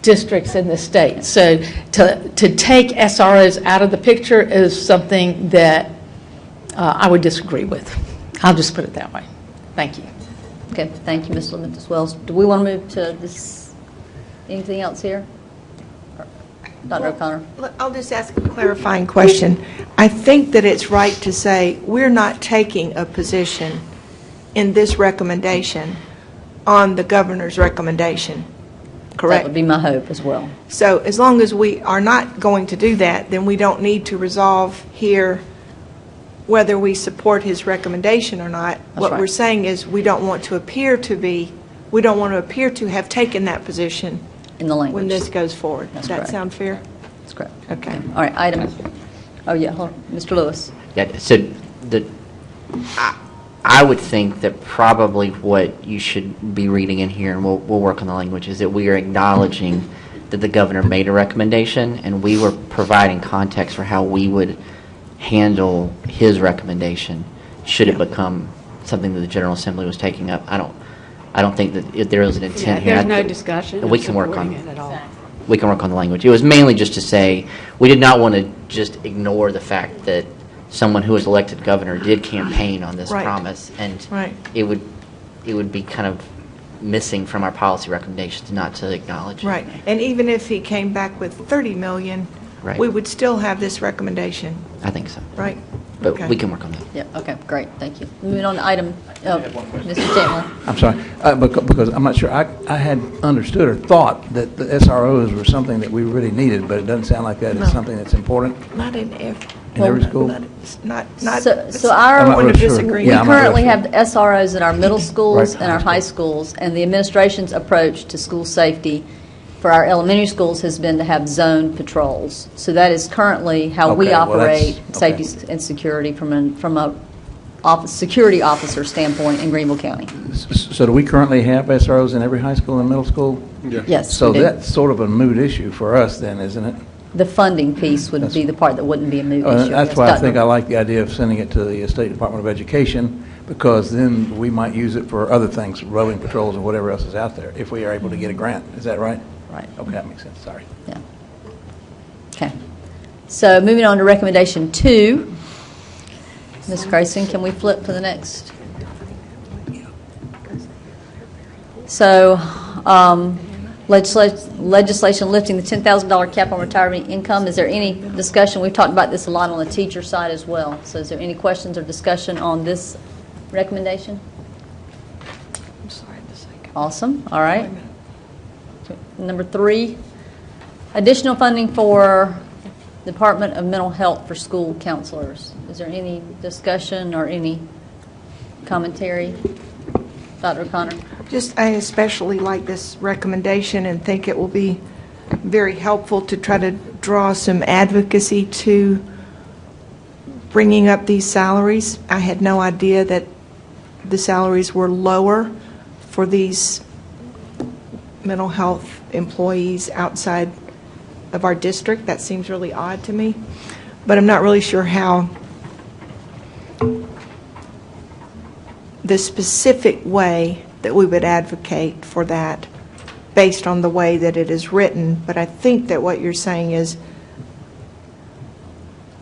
Speaker 10: districts in the state. So to take SROs out of the picture is something that I would disagree with. I'll just put it that way. Thank you.
Speaker 13: Okay, thank you, Ms. Ms. Wells. Do we want to move to this, anything else here? Dr. O'Connor?
Speaker 14: I'll just ask a clarifying question. I think that it's right to say we're not taking a position in this recommendation on the governor's recommendation, correct?
Speaker 13: That would be my hope as well.
Speaker 14: So as long as we are not going to do that, then we don't need to resolve here whether we support his recommendation or not. What we're saying is we don't want to appear to have taken that position
Speaker 13: in the language
Speaker 14: when this goes forward.
Speaker 13: That's
Speaker 14: Does that
Speaker 13: correct.
Speaker 14: sound fair?
Speaker 13: That's correct.
Speaker 14: Okay.
Speaker 13: All right, item. Oh, yeah, hold on. Mr. Lewis.
Speaker 3: Yeah, so I would think that probably what you should be reading in here, and we'll work on the language, is that we are acknowledging that the governor made a recommendation, and we were providing context for how we would handle his recommendation should it become something that the General Assembly was taking up. I don't think that if there is an intent here.
Speaker 17: There's no discussion.
Speaker 3: We can work on
Speaker 17: it at all.
Speaker 3: We can work on the language. It was mainly just to say, we did not want to just ignore the fact that someone who was elected governor did campaign on this
Speaker 14: Right.
Speaker 3: promise, and
Speaker 14: Right.
Speaker 3: it would be kind of missing from our policy recommendations not to acknowledge it.
Speaker 14: Right. And even if he came back with 30 million,
Speaker 3: Right.
Speaker 14: we would still have this recommendation,
Speaker 3: I think so.
Speaker 14: right?
Speaker 3: But
Speaker 14: Okay.
Speaker 3: we can work on that.
Speaker 13: Yeah, okay, great, thank you. Moving on to item, Mr. Chandler.
Speaker 6: I'm sorry, because I'm not sure, I had understood or thought that the SROs were something that we really needed, but it doesn't sound like that is
Speaker 14: No.
Speaker 6: something that's important
Speaker 14: Not in
Speaker 6: in every school.
Speaker 14: Not,
Speaker 13: So
Speaker 6: I'm not
Speaker 13: our,
Speaker 6: really
Speaker 13: we
Speaker 6: sure.
Speaker 14: disagree.
Speaker 6: Yeah, I'm not really
Speaker 13: currently
Speaker 6: sure.
Speaker 13: have the SROs in our middle schools
Speaker 6: Right.
Speaker 13: and our high schools, and the administration's approach to school safety for our elementary schools has been to have zone patrols. So that is currently how we
Speaker 6: Okay, well, that's-
Speaker 13: operate safety and security from a security officer standpoint in Greenville County.
Speaker 6: So do we currently have SROs in every high school and middle school?
Speaker 13: Yes,
Speaker 6: So
Speaker 13: we do.
Speaker 6: that's sort of a moot issue for us then, isn't it?
Speaker 13: The funding piece would be the part that wouldn't be a moot issue.
Speaker 6: That's
Speaker 13: Yes,
Speaker 6: why I
Speaker 13: Dr.
Speaker 6: think I like the idea of sending it to the State Department of Education, because then we might use it for other things, roving patrols or whatever else is out there, if we are able to get a grant. Is that right?
Speaker 13: Right.
Speaker 6: Okay, that makes sense, sorry.
Speaker 13: Yeah. Okay. So moving on to recommendation 2. Ms. Grayson, can we flip to the next? So, legislation lifting the $10,000 cap on retirement income. Is there any discussion? We've talked about this a lot on the teacher side as well. So is there any questions or discussion on this recommendation? Awesome. All right. Number 3, additional funding for Department of Mental Health for school counselors. Is there any discussion or any commentary? Dr. O'Connor?
Speaker 14: I especially like this recommendation and think it will be very helpful to try to draw some advocacy to bringing up these salaries. I had no idea that the salaries were lower for these mental health employees outside of our district. That seems really odd to me, but I'm not really sure how the specific way that we would advocate for that based on the way that it is written. But I think that what you're saying is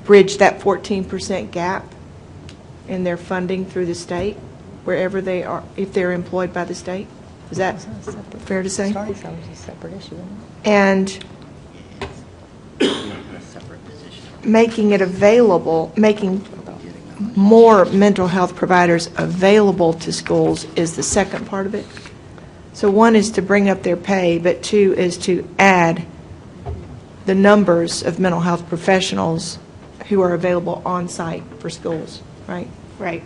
Speaker 14: bridge that 14% gap in their funding through the state, wherever they are, if they're employed by the state. Is that fair to say?
Speaker 13: Starting salary is a separate issue, isn't it?
Speaker 14: And making it available, making more mental health providers available to schools is the second part of it. So 1 is to bring up their pay, but 2 is to add the numbers of mental health professionals who are available on site for schools, right? Right.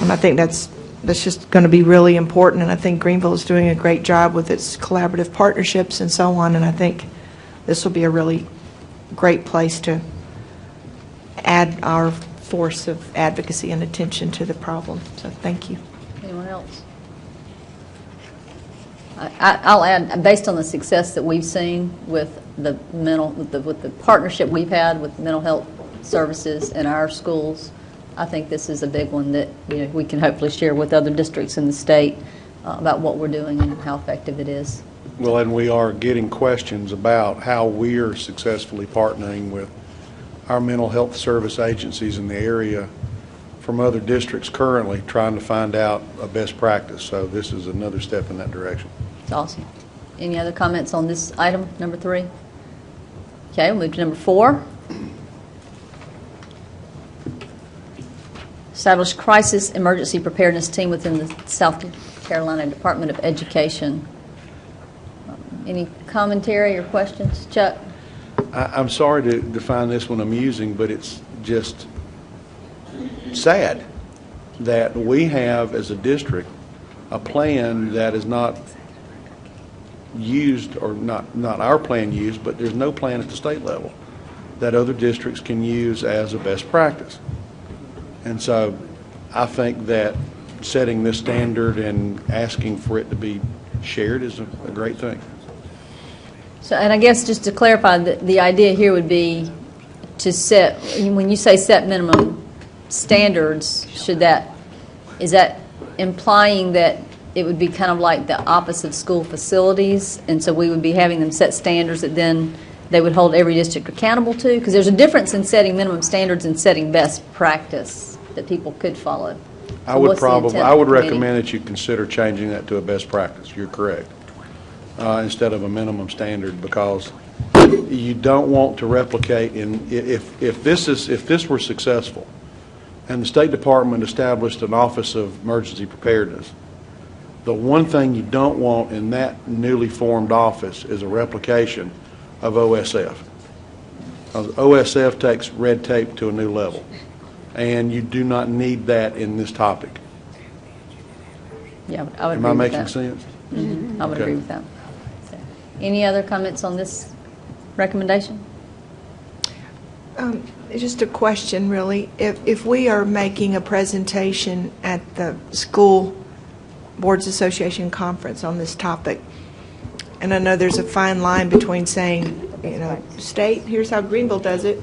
Speaker 14: And I think that's just going to be really important, and I think Greenville is doing a great job with its collaborative partnerships and so on, and I think this will be a really great place to add our force of advocacy and attention to the problem. So thank you.
Speaker 13: Anyone else? I'll add, based on the success that we've seen with the with the partnership we've had with mental health services in our schools, I think this is a big one that we can hopefully share with other districts in the state about what we're doing and how effective it is.
Speaker 1: Well, and we are getting questions about how we are successfully partnering with our mental health service agencies in the area from other districts currently, trying to find out a best practice. So this is another step in that direction.
Speaker 13: It's awesome. Any other comments on this item, number 3? Okay, we'll move to number 4. Establish crisis emergency preparedness team within the South Carolina Department of Education. Any commentary or questions? Chuck?
Speaker 1: I'm sorry to find this one amusing, but it's just sad that we have, as a district, a plan that is not used, or not our plan used, but there's no plan at the state level that other districts can use as a best practice. And so I think that setting this standard and asking for it to be shared is a great thing.
Speaker 13: So, and I guess just to clarify, the idea here would be to set, when you say set minimum standards, is that implying that it would be kind of like the opposite of school facilities, and so we would be having them set standards that then they would hold every district accountable to? Because there's a difference in setting minimum standards and setting best practice that people could follow.
Speaker 1: I would recommend that you consider changing that to a best practice. You're correct. Instead of a minimum standard, because you don't want to replicate if this were successful and the State Department established an Office of Emergency Preparedness, the one thing you don't want in that newly formed office is a replication of OSF. OSF takes red tape to a new level, and you do not need that in this topic.
Speaker 13: Yeah, I would
Speaker 1: Am
Speaker 13: agree
Speaker 1: I
Speaker 13: with
Speaker 1: making
Speaker 13: that.
Speaker 1: sense?
Speaker 13: Mm-hmm. I would
Speaker 1: Okay.
Speaker 13: agree with that. So, any other comments on this recommendation?
Speaker 14: Just a question, really. If we are making a presentation at the School Boards Association conference on this topic, and I know there's a fine line between saying, state, here's how Greenville does it,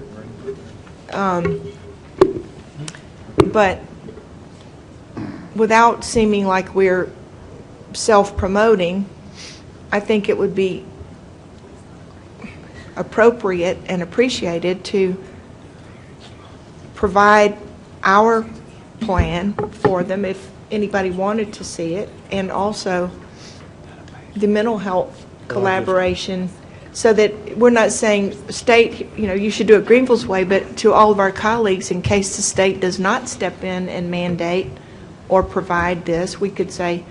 Speaker 14: but without seeming like we're self-promoting, I think it would be appropriate and appreciated to provide our plan for them if anybody wanted to see it, and also the mental health collaboration, so that we're not saying, state, you should do it Greenville's way, but to all of our colleagues, in case the state does not step in and mandate or provide this, we could say,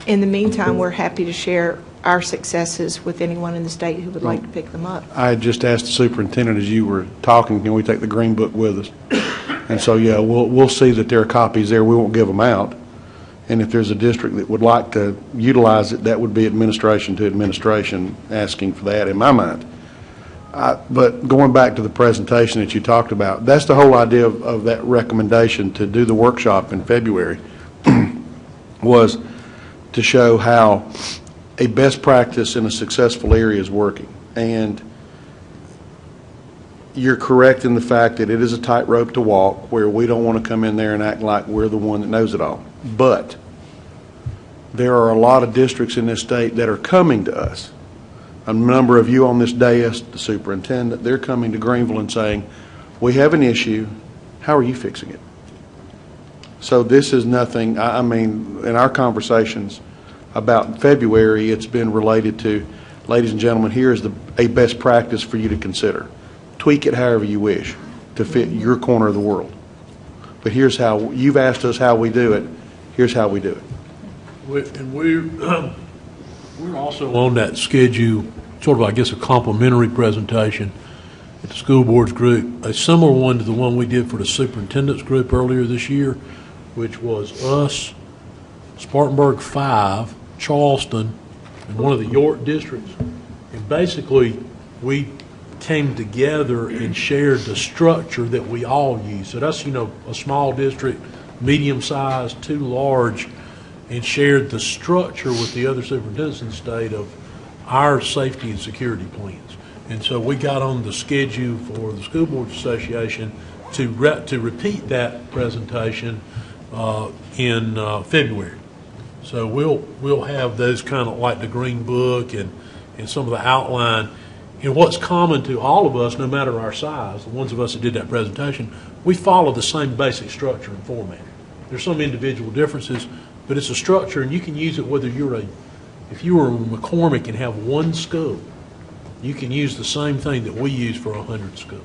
Speaker 14: in the meantime, we're happy to share our successes with anyone in the state who would like to pick them up.
Speaker 1: I had just asked the superintendent as you were talking, can we take the Green Book with us? And so, yeah, we'll see that there are copies there. We won't give them out. And if there's a district that would like to utilize it, that would be administration to administration asking for that, in my mind. But going back to the presentation that you talked about, that's the whole idea of that recommendation to do the workshop in February, was to show how a best practice in a successful area is working. And you're correct in the fact that it is a tightrope to walk, where we don't want to come in there and act like we're the one that knows it all. But there are a lot of districts in this state that are coming to us. A number of you on this dais, the superintendent, they're coming to Greenville and saying, we have an issue, how are you fixing it? So this is nothing, I mean, in our conversations about February, it's been related to, ladies and gentlemen, here is a best practice for you to consider. Tweak it however you wish to fit your corner of the world. But here's how, you've asked us how we do it, here's how we do it.
Speaker 4: We're also on that schedule, sort of, I guess, a complimentary presentation at the school boards group, a similar one to the one we did for the superintendent's group earlier this year, which was us, Spartanburg 5, Charleston, and one of the York districts. And basically, we came together and shared the structure that we all use. So that's, a small district, medium-sized, too large, and shared the structure with the other superintendents in the state of our safety and security plans. And so we got on the schedule for the School Boards Association to repeat that presentation in February. So we'll have those kind of like the Green Book and and some of the outline. And what's common to all of us, no matter our size, the ones of us that did that presentation, we follow the same basic structure and format. There's some individual differences, but it's a structure, and you can use it whether if you were in McCormick and have one school, you can use the same thing that we use for 100 schools.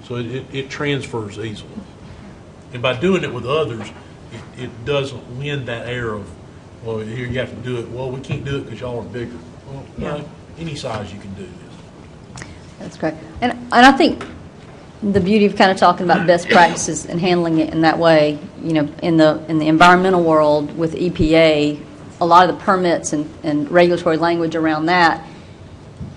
Speaker 4: So it transfers easily. And by doing it with others, it doesn't lend that air of, well, here you have to do it. Well, we can't do it because y'all are bigger. Well, no, any size you can do this.
Speaker 13: That's great. And I think the beauty of kind of talking about best practices and handling it in that way, you know, in the environmental world with EPA, a lot of the permits and regulatory language around that,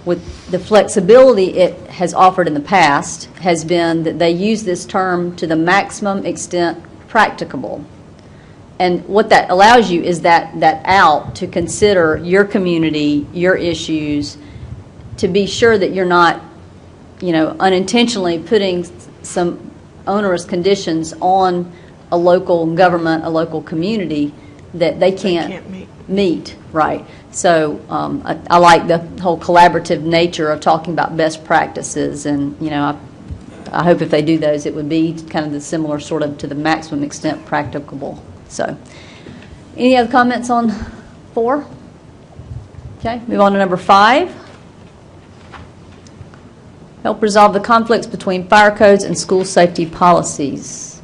Speaker 13: with the flexibility it has offered in the past, has been that they use this term to the maximum extent practicable. And what that allows you is that out to consider your community, your issues, to be sure that you're not, you know, unintentionally putting some onerous conditions on a local government, a local community that they can't meet. Right. So I like the whole collaborative nature of talking about best practices, and, you know, I hope if they do those, it would be kind of the similar sort of to the maximum extent practicable. So, any other comments on 4? Okay, move on to number 5. Help resolve the conflicts between fire codes and school safety policies.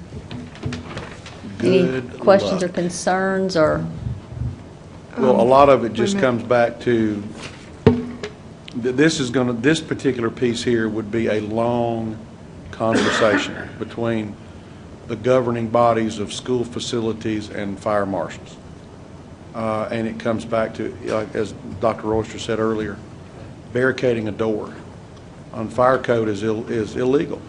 Speaker 13: Any questions or concerns or?
Speaker 1: Well, a lot of it just comes back to, this particular piece here would be a long conversation between the governing bodies of school facilities and fire marshals. And it comes back to, like, as Dr. Royster said earlier, barricading a door on fire code is illegal.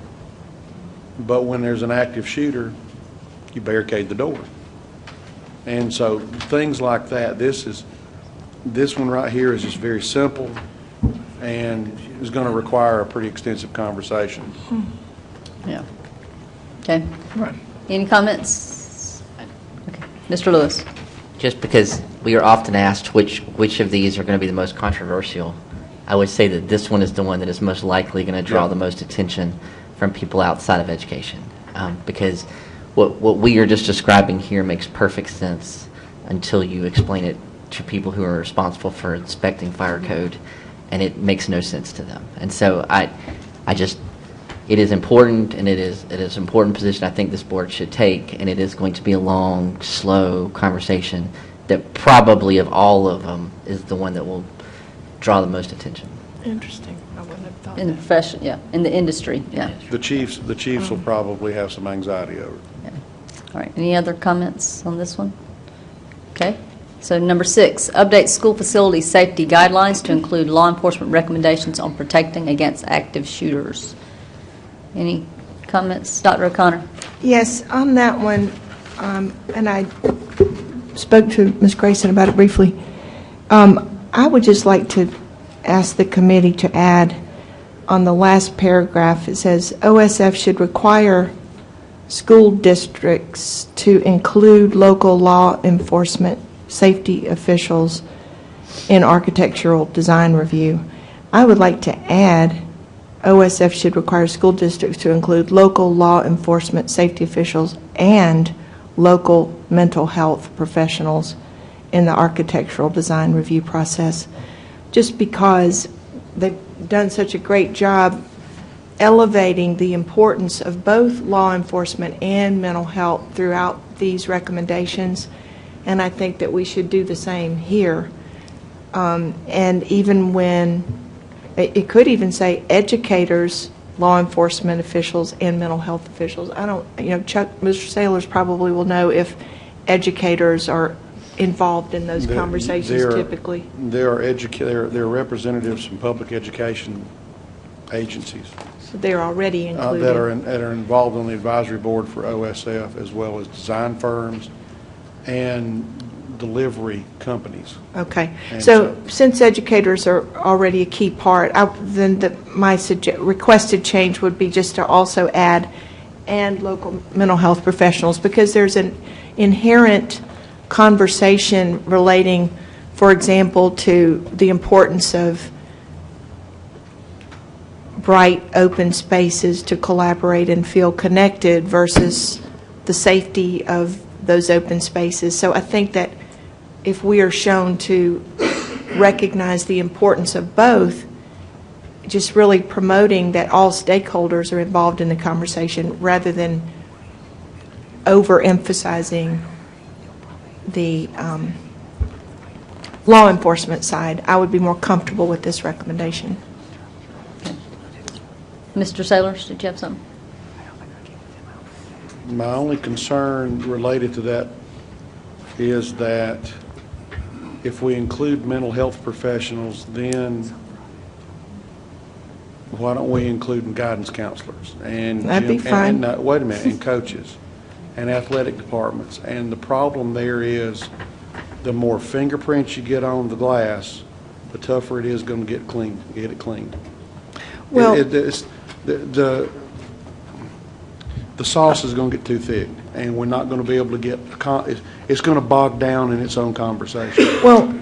Speaker 1: But when there's an active shooter, you barricade the door. And so things like that, this one right here is just very simple and is going to require a pretty extensive conversation.
Speaker 13: Yeah. Okay. Right. Any comments? Okay. Mr. Lewis.
Speaker 3: Just because we are often asked which of these are going to be the most controversial, I would say that this one is the one that is most likely going to draw the most attention from people outside of education, because what we are just describing here makes perfect sense until you explain it to people who are responsible for inspecting fire code, and it makes no sense to them. And so it is important, and it is an important position I think this board should take, and it is going to be a long, slow conversation that probably of all of them is the one that will draw the most attention.
Speaker 14: Interesting. I wouldn't have thought
Speaker 13: In the profession, yeah. In the industry, yeah.
Speaker 1: The chiefs will probably have some anxiety over it.
Speaker 13: Yeah. All right. Any other comments on this one? Okay. So number 6, update school facility safety guidelines to include law enforcement recommendations on protecting against active shooters. Any comments, Dr. O'Connor?
Speaker 14: Yes, on that one, and I spoke to Ms. Grayson about it briefly. I would just like to ask the committee to add on the last paragraph, it says OSF should require school districts to include local law enforcement safety officials in architectural design review. I would like to add OSF should require school districts to include local law enforcement safety officials and local mental health professionals in the architectural design review process, just because they've done such a great job elevating the importance of both law enforcement and mental health throughout these recommendations, and I think that we should do the same here. And even when, it could even say educators, law enforcement officials, and mental health officials. I don't, Mr. Saylors probably will know if educators are involved in those conversations typically.
Speaker 1: There are representatives from public education agencies.
Speaker 14: So they're already included.
Speaker 1: That are involved on the advisory board for OSF, as well as design firms and delivery companies.
Speaker 14: Okay. So since educators are already a key part, then my requested change would be just to also add and local mental health professionals, because there's an inherent conversation relating, for example, to the importance of bright, open spaces to collaborate and feel connected versus the safety of those open spaces. So I think that if we are shown to recognize the importance of both, just really promoting that all stakeholders are involved in the conversation rather than overemphasizing the law enforcement side, I would be more comfortable with this recommendation.
Speaker 13: Mr. Sailors, did you have something?
Speaker 1: My only concern related to that is that if we include mental health professionals, then why don't we include guidance counselors and
Speaker 14: That'd be fine.
Speaker 1: wait a minute, and coaches and athletic departments? And the problem there is the more fingerprints you get on the glass, the tougher it is going to get it cleaned.
Speaker 14: Well,
Speaker 1: It's the sauce is going to get too thick, and we're not going to be able to get, it's going to bog down in its own conversation.
Speaker 14: Well,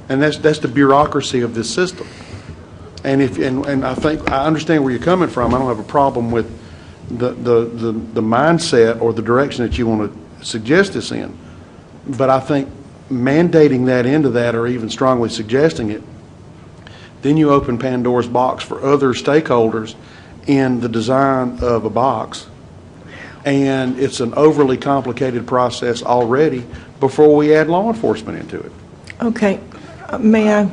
Speaker 1: and that's the bureaucracy of this system. And I think I understand where you're coming from. I don't have a problem with the mindset or the direction that you want to suggest this in. But I think mandating that into that, or even strongly suggesting it, then you open Pandora's box for other stakeholders in the design of a box. And it's an overly complicated process already before we add law enforcement into it.
Speaker 14: okay. May I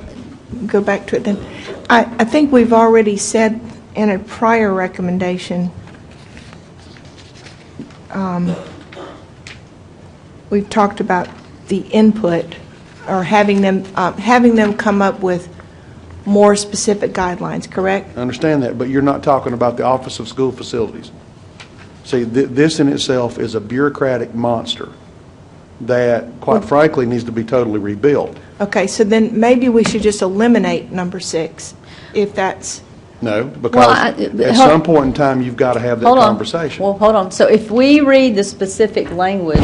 Speaker 14: go back to it then? I think we've already said in a prior recommendation, we've talked about the input, or having them come up with more specific guidelines, correct?
Speaker 1: I understand that, but you're not talking about the Office of School Facilities. See, this in itself is a bureaucratic monster that, quite frankly, needs to be totally rebuilt.
Speaker 14: Okay, so then maybe we should just eliminate number 6, if that's...
Speaker 1: No, because at some point in time, you've got to have that conversation.
Speaker 13: Well, hold on. So if we read the specific language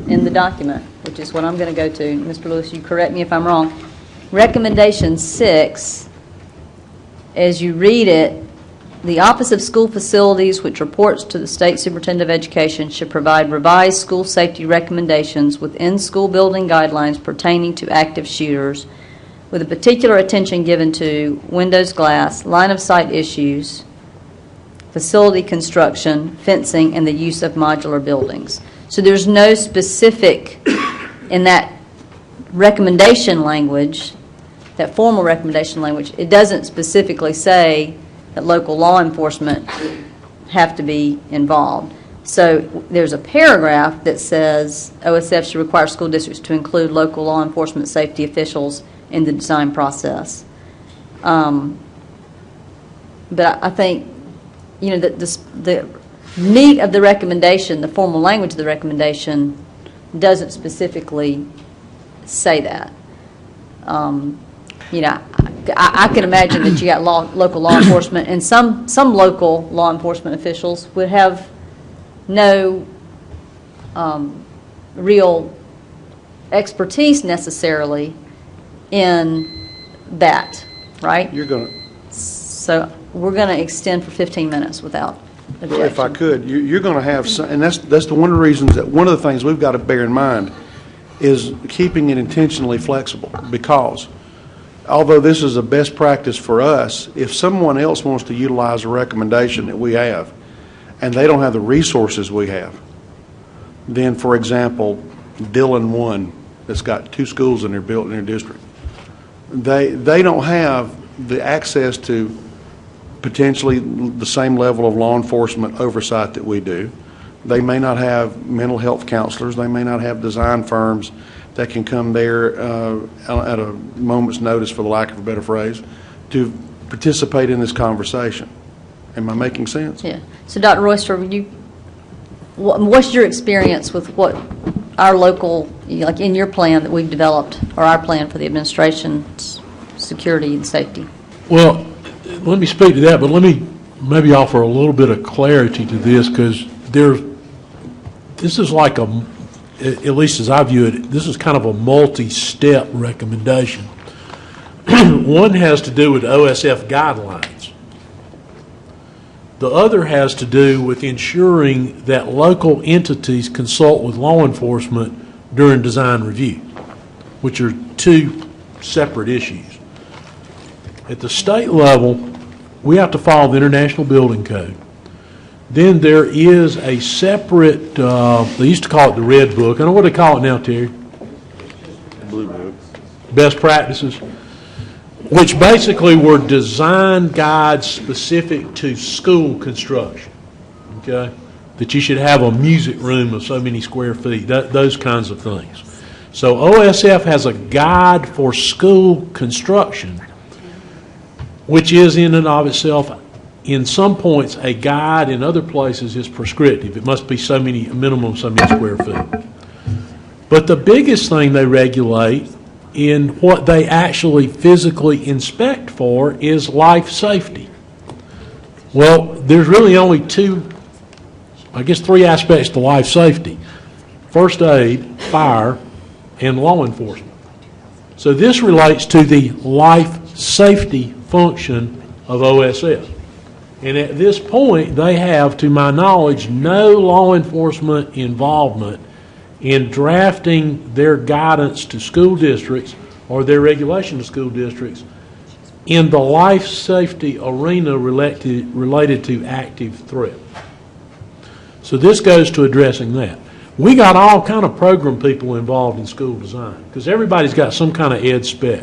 Speaker 13: in the document, which is what I'm going to go to, Mr. Lewis, you correct me if I'm wrong, recommendation 6, as you read it, the Office of School Facilities, which reports to the State Superintendent of Education, should provide revised school safety recommendations within school building guidelines pertaining to active shooters, with a particular attention given to windows, glass, line of sight issues, facility construction, fencing, and the use of modular buildings. So there's no specific in that recommendation language, that formal recommendation language, it doesn't specifically say that local law enforcement have to be involved. So there's a paragraph that says OSF should require school districts to include local law enforcement safety officials in the design process. But I think, you know, the meat of the recommendation, the formal language of the recommendation, doesn't specifically say that. You know, I can imagine that you got local law enforcement, and some local law enforcement officials would have no real expertise necessarily in that, right?
Speaker 1: You're going to...
Speaker 13: So we're going to extend for 15 minutes without objection.
Speaker 1: If I could, you're going to have some, and that's the one of the reasons that one of the things we've got to bear in mind is keeping it intentionally flexible, because although this is a best practice for us, if someone else wants to utilize a recommendation that we have and they don't have the resources we have, then, for example, Dillon 1, that's got 2 schools in their district, they don't have the access to potentially the same level of law enforcement oversight that we do. They may not have mental health counselors. They may not have design firms that can come there at a moment's notice, for the lack of a better phrase, to participate in this conversation. Am I making sense?
Speaker 13: Yeah. So, Dr. Royster, what's your experience with what our local, like in your plan that we've developed, or our plan for the administration's security and safety?
Speaker 4: Well, let me speak to that, but let me maybe offer a little bit of clarity to this, because this is like at least as I view it, this is kind of a multi-step recommendation. One has to do with OSF guidelines. The other has to do with ensuring that local entities consult with law enforcement during design review, which are two separate issues. At the state level, we have to follow the International Building Code. Then there is a separate, they used to call it the Red Book. I don't know what they call it now, Terry.
Speaker 1: Blue Book.
Speaker 4: Best practices, which basically were design guides specific to school construction, okay? That you should have a music room of so many square feet, those kinds of things. So OSF has a guide for school construction, which is in and of itself, in some points, a guide. In other places, is prescriptive. It must be so many, a minimum of so many square feet. But the biggest thing they regulate in what they actually physically inspect for is life safety. Well, there's really only three aspects to life safety: first aid, fire, and law enforcement. So this relates to the life safety function of OSF. And at this point, they have, to my knowledge, no law enforcement involvement in drafting their guidance to school districts or their regulation to school districts in the life safety arena related to active threat. So this goes to addressing that. We got all kind of program people involved in school design because everybody's got some kind of ed spec,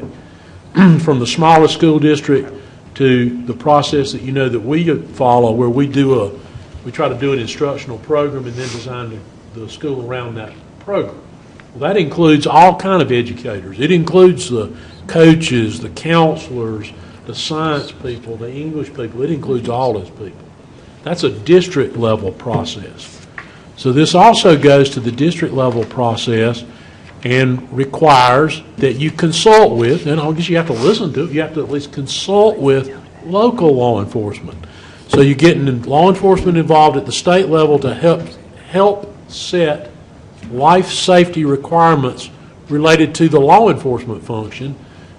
Speaker 4: from the smallest school district to the process that that we follow, where we try to do an instructional program and then design the school around that program. Well, that includes all kind of educators. It includes the coaches, the counselors, the science people, the English people. It includes all those people. That's a district level process. So this also goes to the district level process and requires that you consult with, and I guess you have to listen to it, you have to at least consult with local law enforcement. So you're getting law enforcement involved at the state level to help set life safety requirements related to the law enforcement function.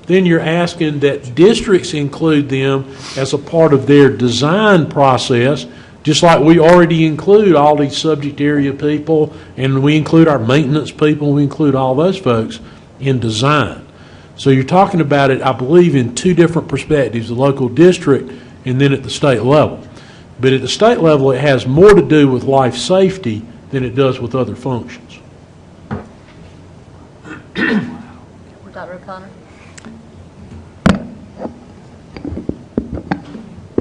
Speaker 4: Then you're asking that districts include them as a part of their design process, just like we already include all these subject area people, and we include our maintenance people, we include all those folks in design. So you're talking about it, I believe, in two different perspectives, the local district and then at the state level. But at the state level, it has more to do with life safety than it does with other functions.
Speaker 13: Dr. O'Connor?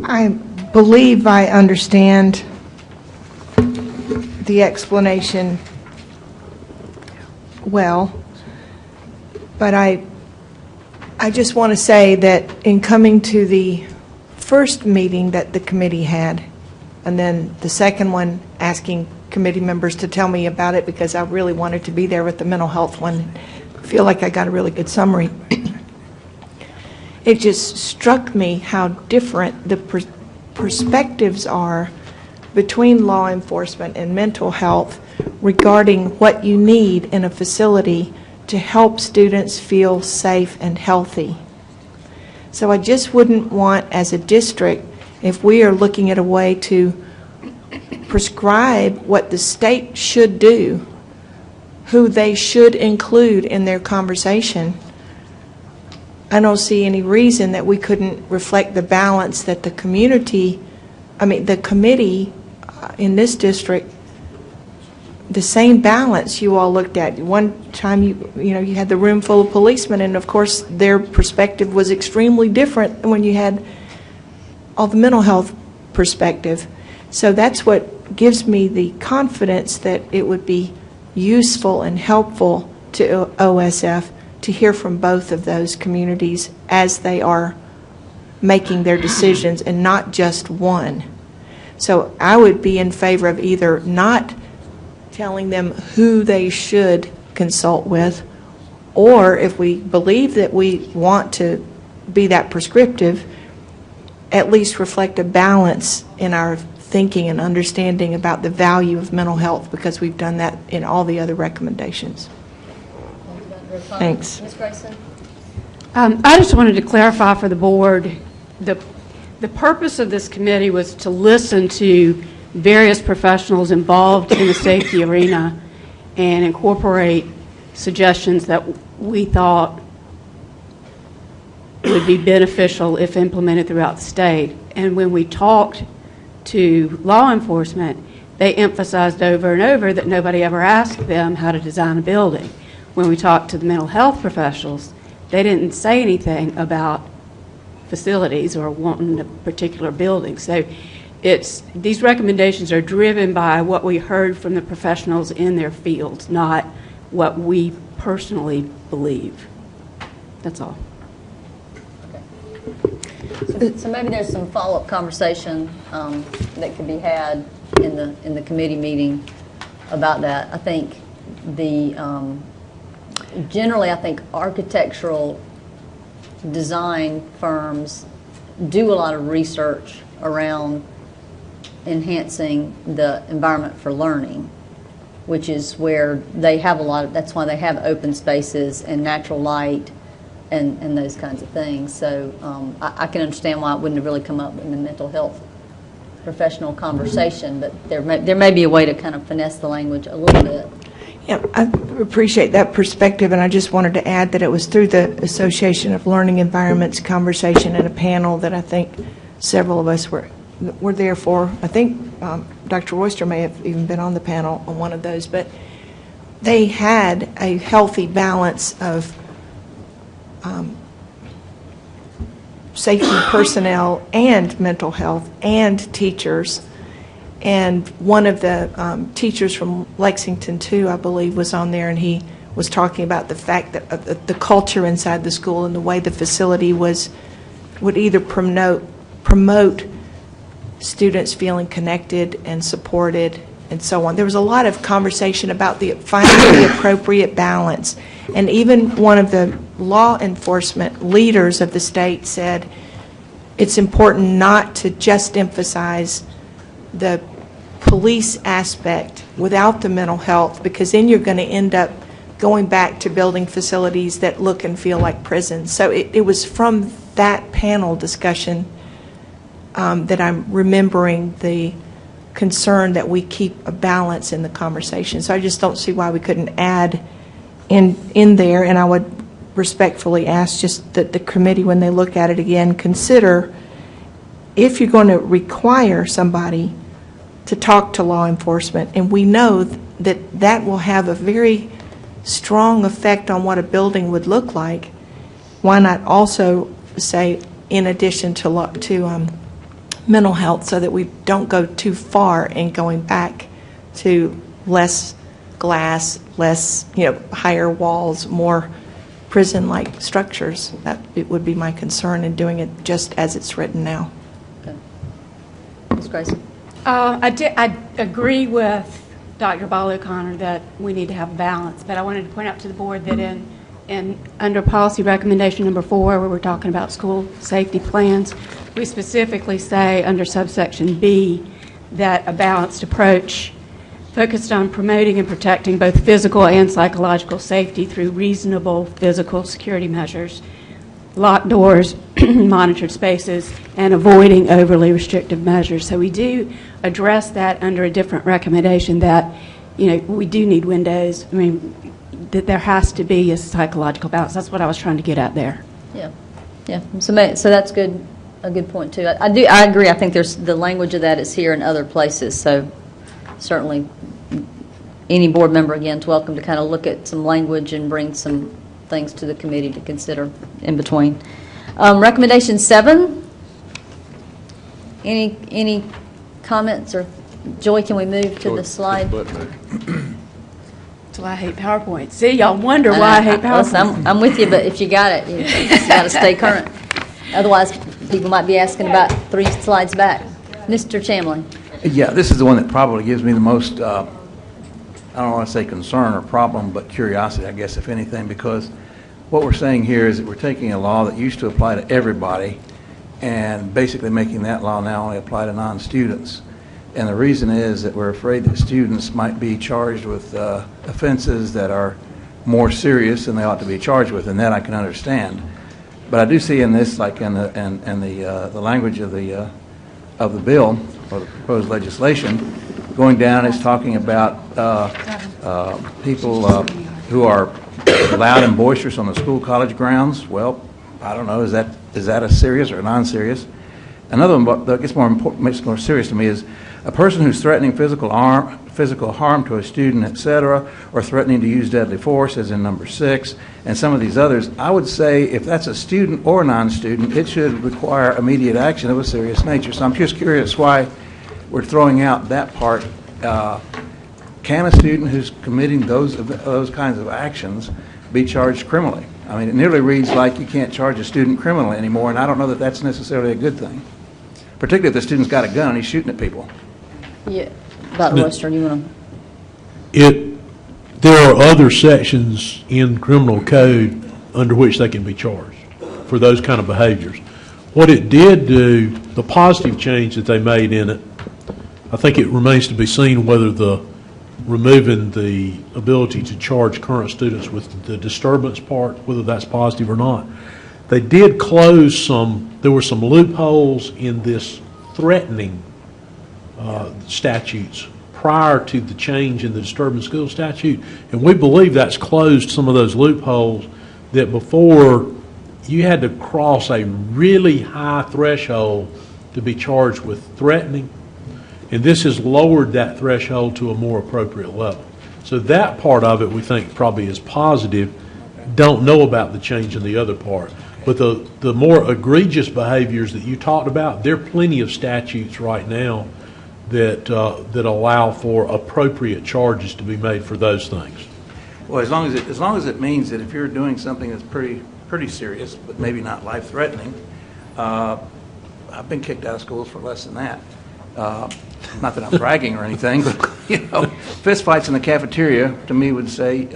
Speaker 14: I believe I understand the explanation well, but I just want to say that in coming to the first meeting that the committee had, and then the second one asking committee members to tell me about it because I really wanted to be there with the mental health one, I feel like I got a really good summary. It just struck me how different the perspectives are between law enforcement and mental health regarding what you need in a facility to help students feel safe and healthy. So I just wouldn't want, as a district, if we are looking at a way to prescribe what the state should do, who they should include in their conversation, I don't see any reason that we couldn't reflect the balance that the committee in this district, the same balance you all looked at. One time you had the room full of policemen, and of course their perspective was extremely different when you had all the mental health perspective. So that's what gives me the confidence that it would be useful and helpful to OSF to hear from both of those communities as they are making their decisions and not just one. So I would be in favor of either not telling them who they should consult with, or if we believe that we want to be that prescriptive, at least reflect a balance in our thinking and understanding about the value of mental health, because we've done that in all the other recommendations. Thanks.
Speaker 13: Ms. Grayson?
Speaker 17: I just wanted to clarify for the board, the purpose of this committee was to listen to various professionals involved in the safety arena and incorporate suggestions that we thought would be beneficial if implemented throughout the state. And when we talked to law enforcement, they emphasized over and over that nobody ever asked them how to design a building. When we talked to the mental health professionals, they didn't say anything about facilities or wanting a particular building. So these recommendations are driven by what we heard from the professionals in their fields, not what we personally believe. That's all.
Speaker 13: So maybe there's some follow-up conversation that could be had in the committee meeting about that. I think generally, I think architectural design firms do a lot of research around enhancing the environment for learning, which is where they have that's why they have open spaces and natural light and those kinds of things. So I can understand why it wouldn't have really come up in the mental health professional conversation, but there may be a way to kind of finesse the language a little bit.
Speaker 14: Yeah, I appreciate that perspective, and I just wanted to add that it was through the Association of Learning Environments conversation and a panel that I think several of us were there for. I think Dr. Royster may have even been on the panel on one of those, but they had a healthy balance of safety personnel and mental health and teachers. And one of the teachers from Lexington, too, I believe, was on there, and he was talking about the fact that the culture inside the school and the way the facility would either promote students feeling connected and supported and so on. There was a lot of conversation about finding the appropriate balance. And even one of the law enforcement leaders of the state said it's important not to just emphasize the police aspect without the mental health, because then you're going to end up going back to building facilities that look and feel like prisons. So it was from that panel discussion that I'm remembering the concern that we keep a balance in the conversation. So I just don't see why we couldn't add in there, and I would respectfully ask just that the committee, when they look at it again, consider if you're going to require somebody to talk to law enforcement, and we know that that will have a very strong effect on what a building would look like, why not also say in addition to mental health, so that we don't go too far in going back to less glass, less, higher walls, more prison-like structures. That it would be my concern in doing it just as it's written now.
Speaker 13: Okay. Ms. Grayson?
Speaker 17: I agree with Dr. Ball O'Connor that we need to have balance, but I wanted to point out to the board that under policy recommendation number 4, where we're talking about school safety plans, we specifically say under subsection B that a balanced approach focused on promoting and protecting both physical and psychological safety through reasonable physical security measures, locked doors, monitored spaces, and avoiding overly restrictive measures. So we do address that under a different recommendation that, we do need windows. I mean, that there has to be a psychological balance. That's what I was trying to get at there.
Speaker 13: Yeah. So that's good. A good point too. I agree. I think there's the language of that is here in other places. So certainly, any board member again is welcome to kind of look at some language and bring some things to the committee to consider in between. Recommendation 7. Any comments or Joy? Can we move to the slide?
Speaker 17: So I hate PowerPoint. See, y'all wonder why I hate PowerPoint.
Speaker 13: Listen, I'm with you, but if you got it, you just got to stay current. Otherwise, people might be asking about 3 slides back. Mr. Chamlin.
Speaker 6: Yeah, this is the one that probably gives me the most, I don't want to say concern or problem, but curiosity, I guess, if anything, because what we're saying here is that we're taking a law that used to apply to everybody and basically making that law now only apply to non-students. And the reason is that we're afraid that students might be charged with offenses that are more serious than they ought to be charged with, and that I can understand. But I do see in this, like in the language of the bill, or the proposed legislation, going down, it's talking about people who are loud and boisterous on the school college grounds. Well, I don't know, is that a serious or a non-serious? Another one that gets more important, makes it more serious to me is a person who's threatening physical harm to a student, etc., or threatening to use deadly force, as in number 6, and some of these others. I would say if that's a student or non-student, it should require immediate action of a serious nature. So I'm just curious why we're throwing out that part. Can a student who's committing those kinds of actions be charged criminally? I mean, it nearly reads like you can't charge a student criminally anymore, and I don't know that that's necessarily a good thing, particularly if the student's got a gun and he's shooting at people.
Speaker 13: Yeah, Dr. Wester, you want to?
Speaker 4: There are other sections in criminal code under which they can be charged for those kind of behaviors. What it did do, the positive change that they made in it, I think it remains to be seen whether removing the ability to charge current students with the disturbance part, whether that's positive or not. They did close there were some loopholes in this threatening statutes prior to the change in the disturbance school statute, and we believe that's closed some of those loopholes that before you had to cross a really high threshold to be charged with threatening, and this has lowered that threshold to a more appropriate level. So that part of it we think probably is positive. Don't know about the change in the other part. But the more egregious behaviors that you talked about, there are plenty of statutes right now that allow for appropriate charges to be made for those things.
Speaker 6: Well, as long as it means that if you're doing something that's pretty serious, but maybe not life-threatening, I've been kicked out of schools for less than that. Not that I'm bragging or anything, but fist fights in the cafeteria to me would say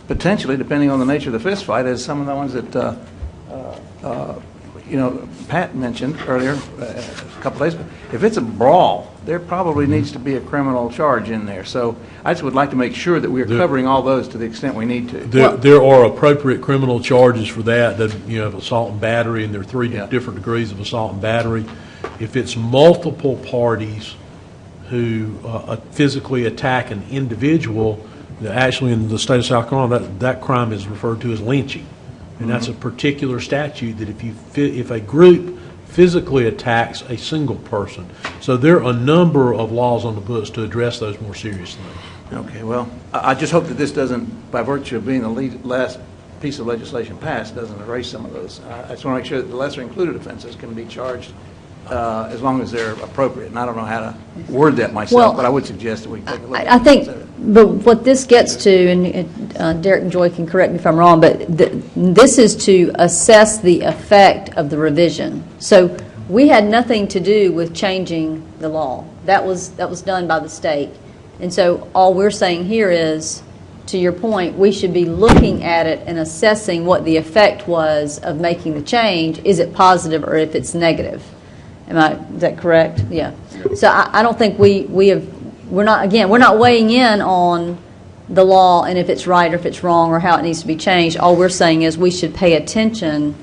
Speaker 6: potentially, depending on the nature of the fist fight, as some of the ones that Pat mentioned earlier, a couple days ago. If it's a brawl, there probably needs to be a criminal charge in there. So I just would like to make sure that we are covering all those to the extent we need to.
Speaker 4: There are appropriate criminal charges for that. Assault and battery, and there are 3 different degrees of assault and battery. If it's multiple parties who physically attack an individual, actually in the state of South Carolina, that crime is referred to as lynching. And that's a particular statute that if a group physically attacks a single person. So there are a number of laws on the books to address those more serious things.
Speaker 6: Okay, well, I just hope that this doesn't, by virtue of being the last piece of legislation passed, doesn't erase some of those. I just want to make sure that the lesser included offenses can be charged as long as they're appropriate. And I don't know how to word that myself, but I would suggest that we take a look at it.
Speaker 13: I think, but what this gets to, and Derek and Joy can correct me if I'm wrong, but this is to assess the effect of the revision. So we had nothing to do with changing the law. That was done by the state. And so all we're saying here is, to your point, we should be looking at it and assessing what the effect was of making the change. Is it positive or if it's negative? Is that correct? Yeah. So I don't think we're not weighing in on the law and if it's right or if it's wrong or how it needs to be changed. All we're saying is we should pay attention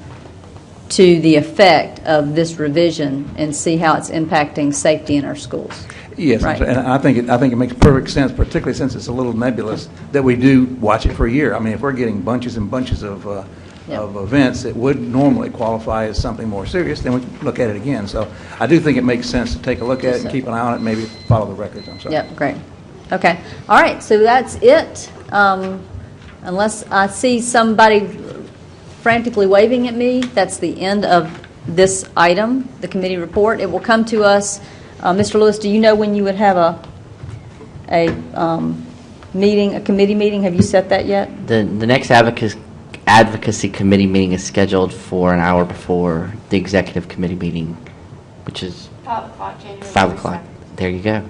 Speaker 13: to the effect of this revision and see how it's impacting safety in our schools.
Speaker 6: Yes,
Speaker 13: right.
Speaker 6: And I think it makes perfect sense, particularly since it's a little nebulous, that we do watch it for a year. I mean, if we're getting bunches and bunches of events that would normally qualify as something more serious, then we can look at it again. So I do think it makes sense to take a look at it and keep an eye on it and maybe follow the records. I'm sorry.
Speaker 13: Yep, great. Okay. All right, so that's it. Unless I see somebody frantically waving at me, that's the end of this item, the committee report. It will come to us. Mr. Lewis, do you know when you would have a committee meeting? Have you set that yet?
Speaker 3: The next advocacy committee meeting is scheduled for an hour before the executive committee meeting, which is
Speaker 12: 5 o'clock, January
Speaker 3: 5 o'clock. There you go.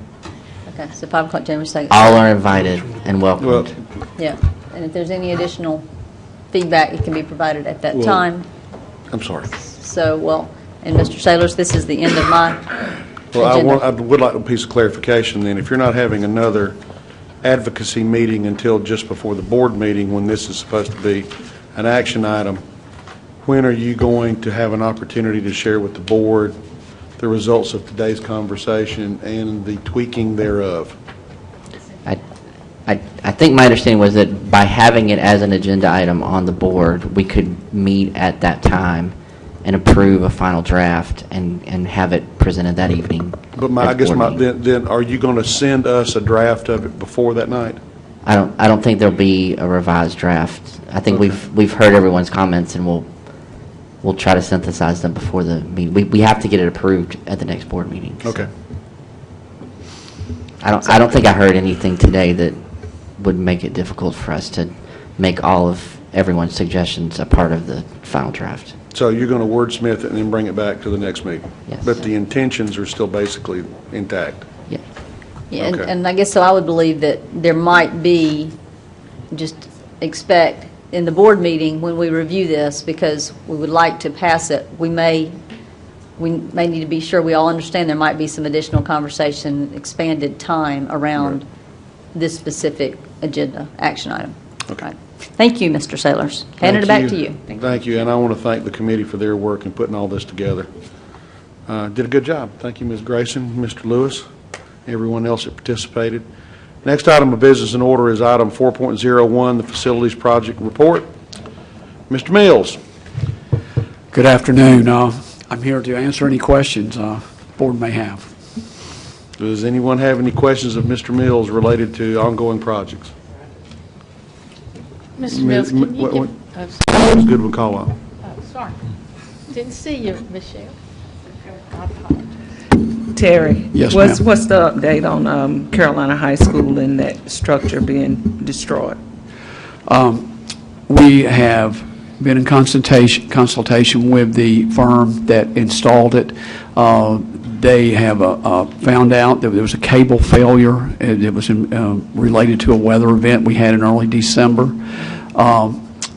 Speaker 13: Okay, so 5 o'clock, January 2nd.
Speaker 3: All are invited and welcomed.
Speaker 13: Yeah, and if there's any additional feedback, it can be provided at that time.
Speaker 1: I'm sorry.
Speaker 13: So, and Mr. Sailors, this is the end of my agenda.
Speaker 1: I would like a piece of clarification then. If you're not having another advocacy meeting until just before the board meeting when this is supposed to be an action item, when are you going to have an opportunity to share with the board the results of today's conversation and the tweaking thereof?
Speaker 3: I think my understanding was that by having it as an agenda item on the board, we could meet at that time and approve a final draft and have it presented that evening.
Speaker 1: But then are you going to send us a draft of it before that night?
Speaker 3: I don't think there'll be a revised draft. I think we've heard everyone's comments, and we'll try to synthesize them before the meeting. We have to get it approved at the next board meeting. So.
Speaker 1: Okay.
Speaker 3: I don't think I heard anything today that would make it difficult for us to make all of everyone's suggestions a part of the final draft.
Speaker 1: So you're going to wordsmith it and then bring it back to the next meeting?
Speaker 3: Yes.
Speaker 1: But the intentions are still basically intact?
Speaker 3: Yeah.
Speaker 13: Yeah,
Speaker 1: Okay.
Speaker 13: and I guess so I would believe that there might be, just expect in the board meeting when we review this, because we would like to pass it, we may need to be sure we all understand there might be some additional conversation, expanded time around this specific agenda action item.
Speaker 1: Okay.
Speaker 13: Right. Thank you, Mr. Sailors. Handing it back to you.
Speaker 1: Thank you, and I want to thank the committee for their work in putting all this together. Did a good job. Thank you, Ms. Grayson, Mr. Lewis, everyone else that participated. Next item of business in order is item 4.01, the Facilities Project Report. Mr. Mills.
Speaker 5: Good afternoon. I'm here to answer any questions the board may have.
Speaker 1: Does anyone have any questions of Mr. Mills related to ongoing projects?
Speaker 10: Mr. Mills, can you give...
Speaker 1: That was good one call out.
Speaker 10: Oh, sorry. Didn't see you, Michelle.
Speaker 11: Terry?
Speaker 5: Yes,
Speaker 11: What's
Speaker 5: ma'am.
Speaker 11: What's the update on Carolina High School and that structure being destroyed?
Speaker 5: We have been in consultation with the firm that installed it. They have found out that there was a cable failure. It was related to a weather event we had in early December.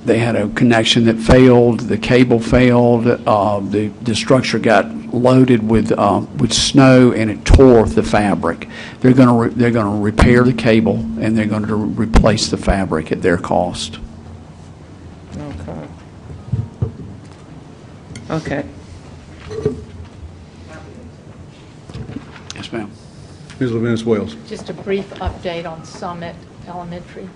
Speaker 5: They had a connection that failed. The cable failed. The structure got loaded with snow, and it tore the fabric. They're going to repair the cable, and they're going to replace the fabric at their cost.
Speaker 11: Okay.
Speaker 5: Yes, ma'am.
Speaker 1: Ms. Levinus-Wells.
Speaker 10: Just a brief update on Summit Elementary.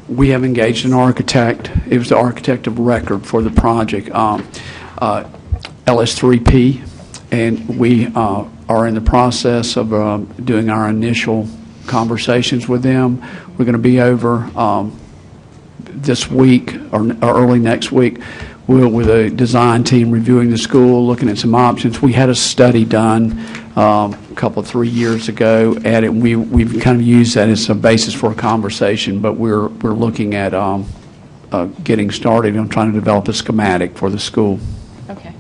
Speaker 5: We have engaged an architect. It was the architect of record for the project, LS3P, and we are in the process of doing our initial conversations with them. We're going to be over this week or early next week with a design team reviewing the school, looking at some options. We had a study done a couple, 3 years ago at it. We've kind of used that as a basis for a conversation, but we're looking at getting started on trying to develop a schematic for the school.
Speaker 10: Okay.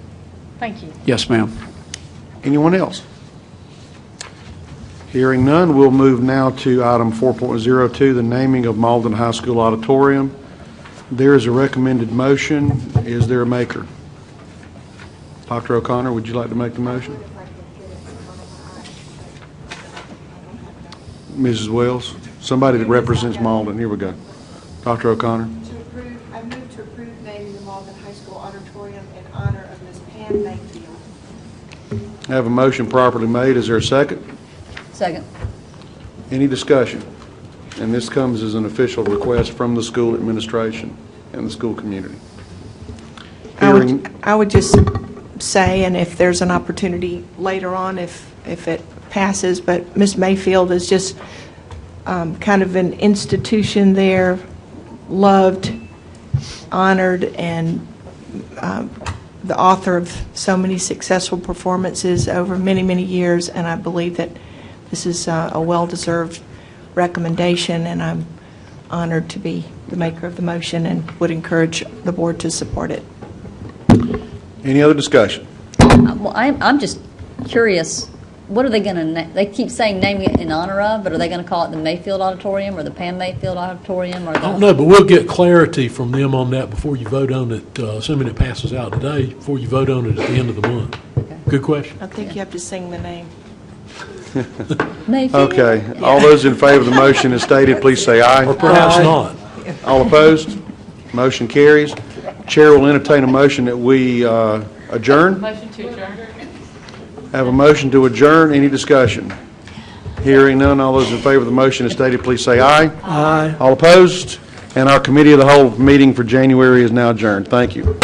Speaker 10: Thank you.
Speaker 5: Yes, ma'am.
Speaker 1: Anyone else? Hearing none, we'll move now to item 4.02, the naming of Malden High School Auditorium. There is a recommended motion. Is there a maker? Dr. O'Connor, would you like to make the motion? Mrs. Wells? Somebody that represents Malden. Here we go. Dr. O'Connor?
Speaker 12: I move to approve naming the Malden High School Auditorium in honor of Ms. Pam Mayfield.
Speaker 1: I have a motion properly made. Is there a second?
Speaker 13: Second.
Speaker 1: Any discussion? And this comes as an official request from the school administration and the school community.
Speaker 14: I would just say, and if there's an opportunity later on, if it passes, but Ms. Mayfield is just kind of an institution there, loved, honored, and the author of so many successful performances over many, many years, and I believe that this is a well-deserved recommendation, and I'm honored to be the maker of the motion and would encourage the board to support it.
Speaker 1: Any other discussion?
Speaker 13: Well, I'm just curious, what are they going to, they keep saying naming it in honor of, but are they going to call it the Mayfield Auditorium or the Pam Mayfield Auditorium? Or
Speaker 4: I don't know, but we'll get clarity from them on that before you vote on it, assuming it passes out today, before you vote on it at the end of the month. Okay. Good question.
Speaker 14: I think you have to sing the name.
Speaker 1: Okay. All those in favor of the motion as stated, please say aye.
Speaker 4: Or perhaps not.
Speaker 1: All opposed? Motion carries. Chair will entertain a motion that we adjourn.
Speaker 13: Motion to adjourn.
Speaker 1: Have a motion to adjourn. Any discussion? Hearing none, all those in favor of the motion as stated, please say aye.
Speaker 19: Aye.
Speaker 1: All opposed? And our Committee of the Whole meeting for January is now adjourned. Thank you.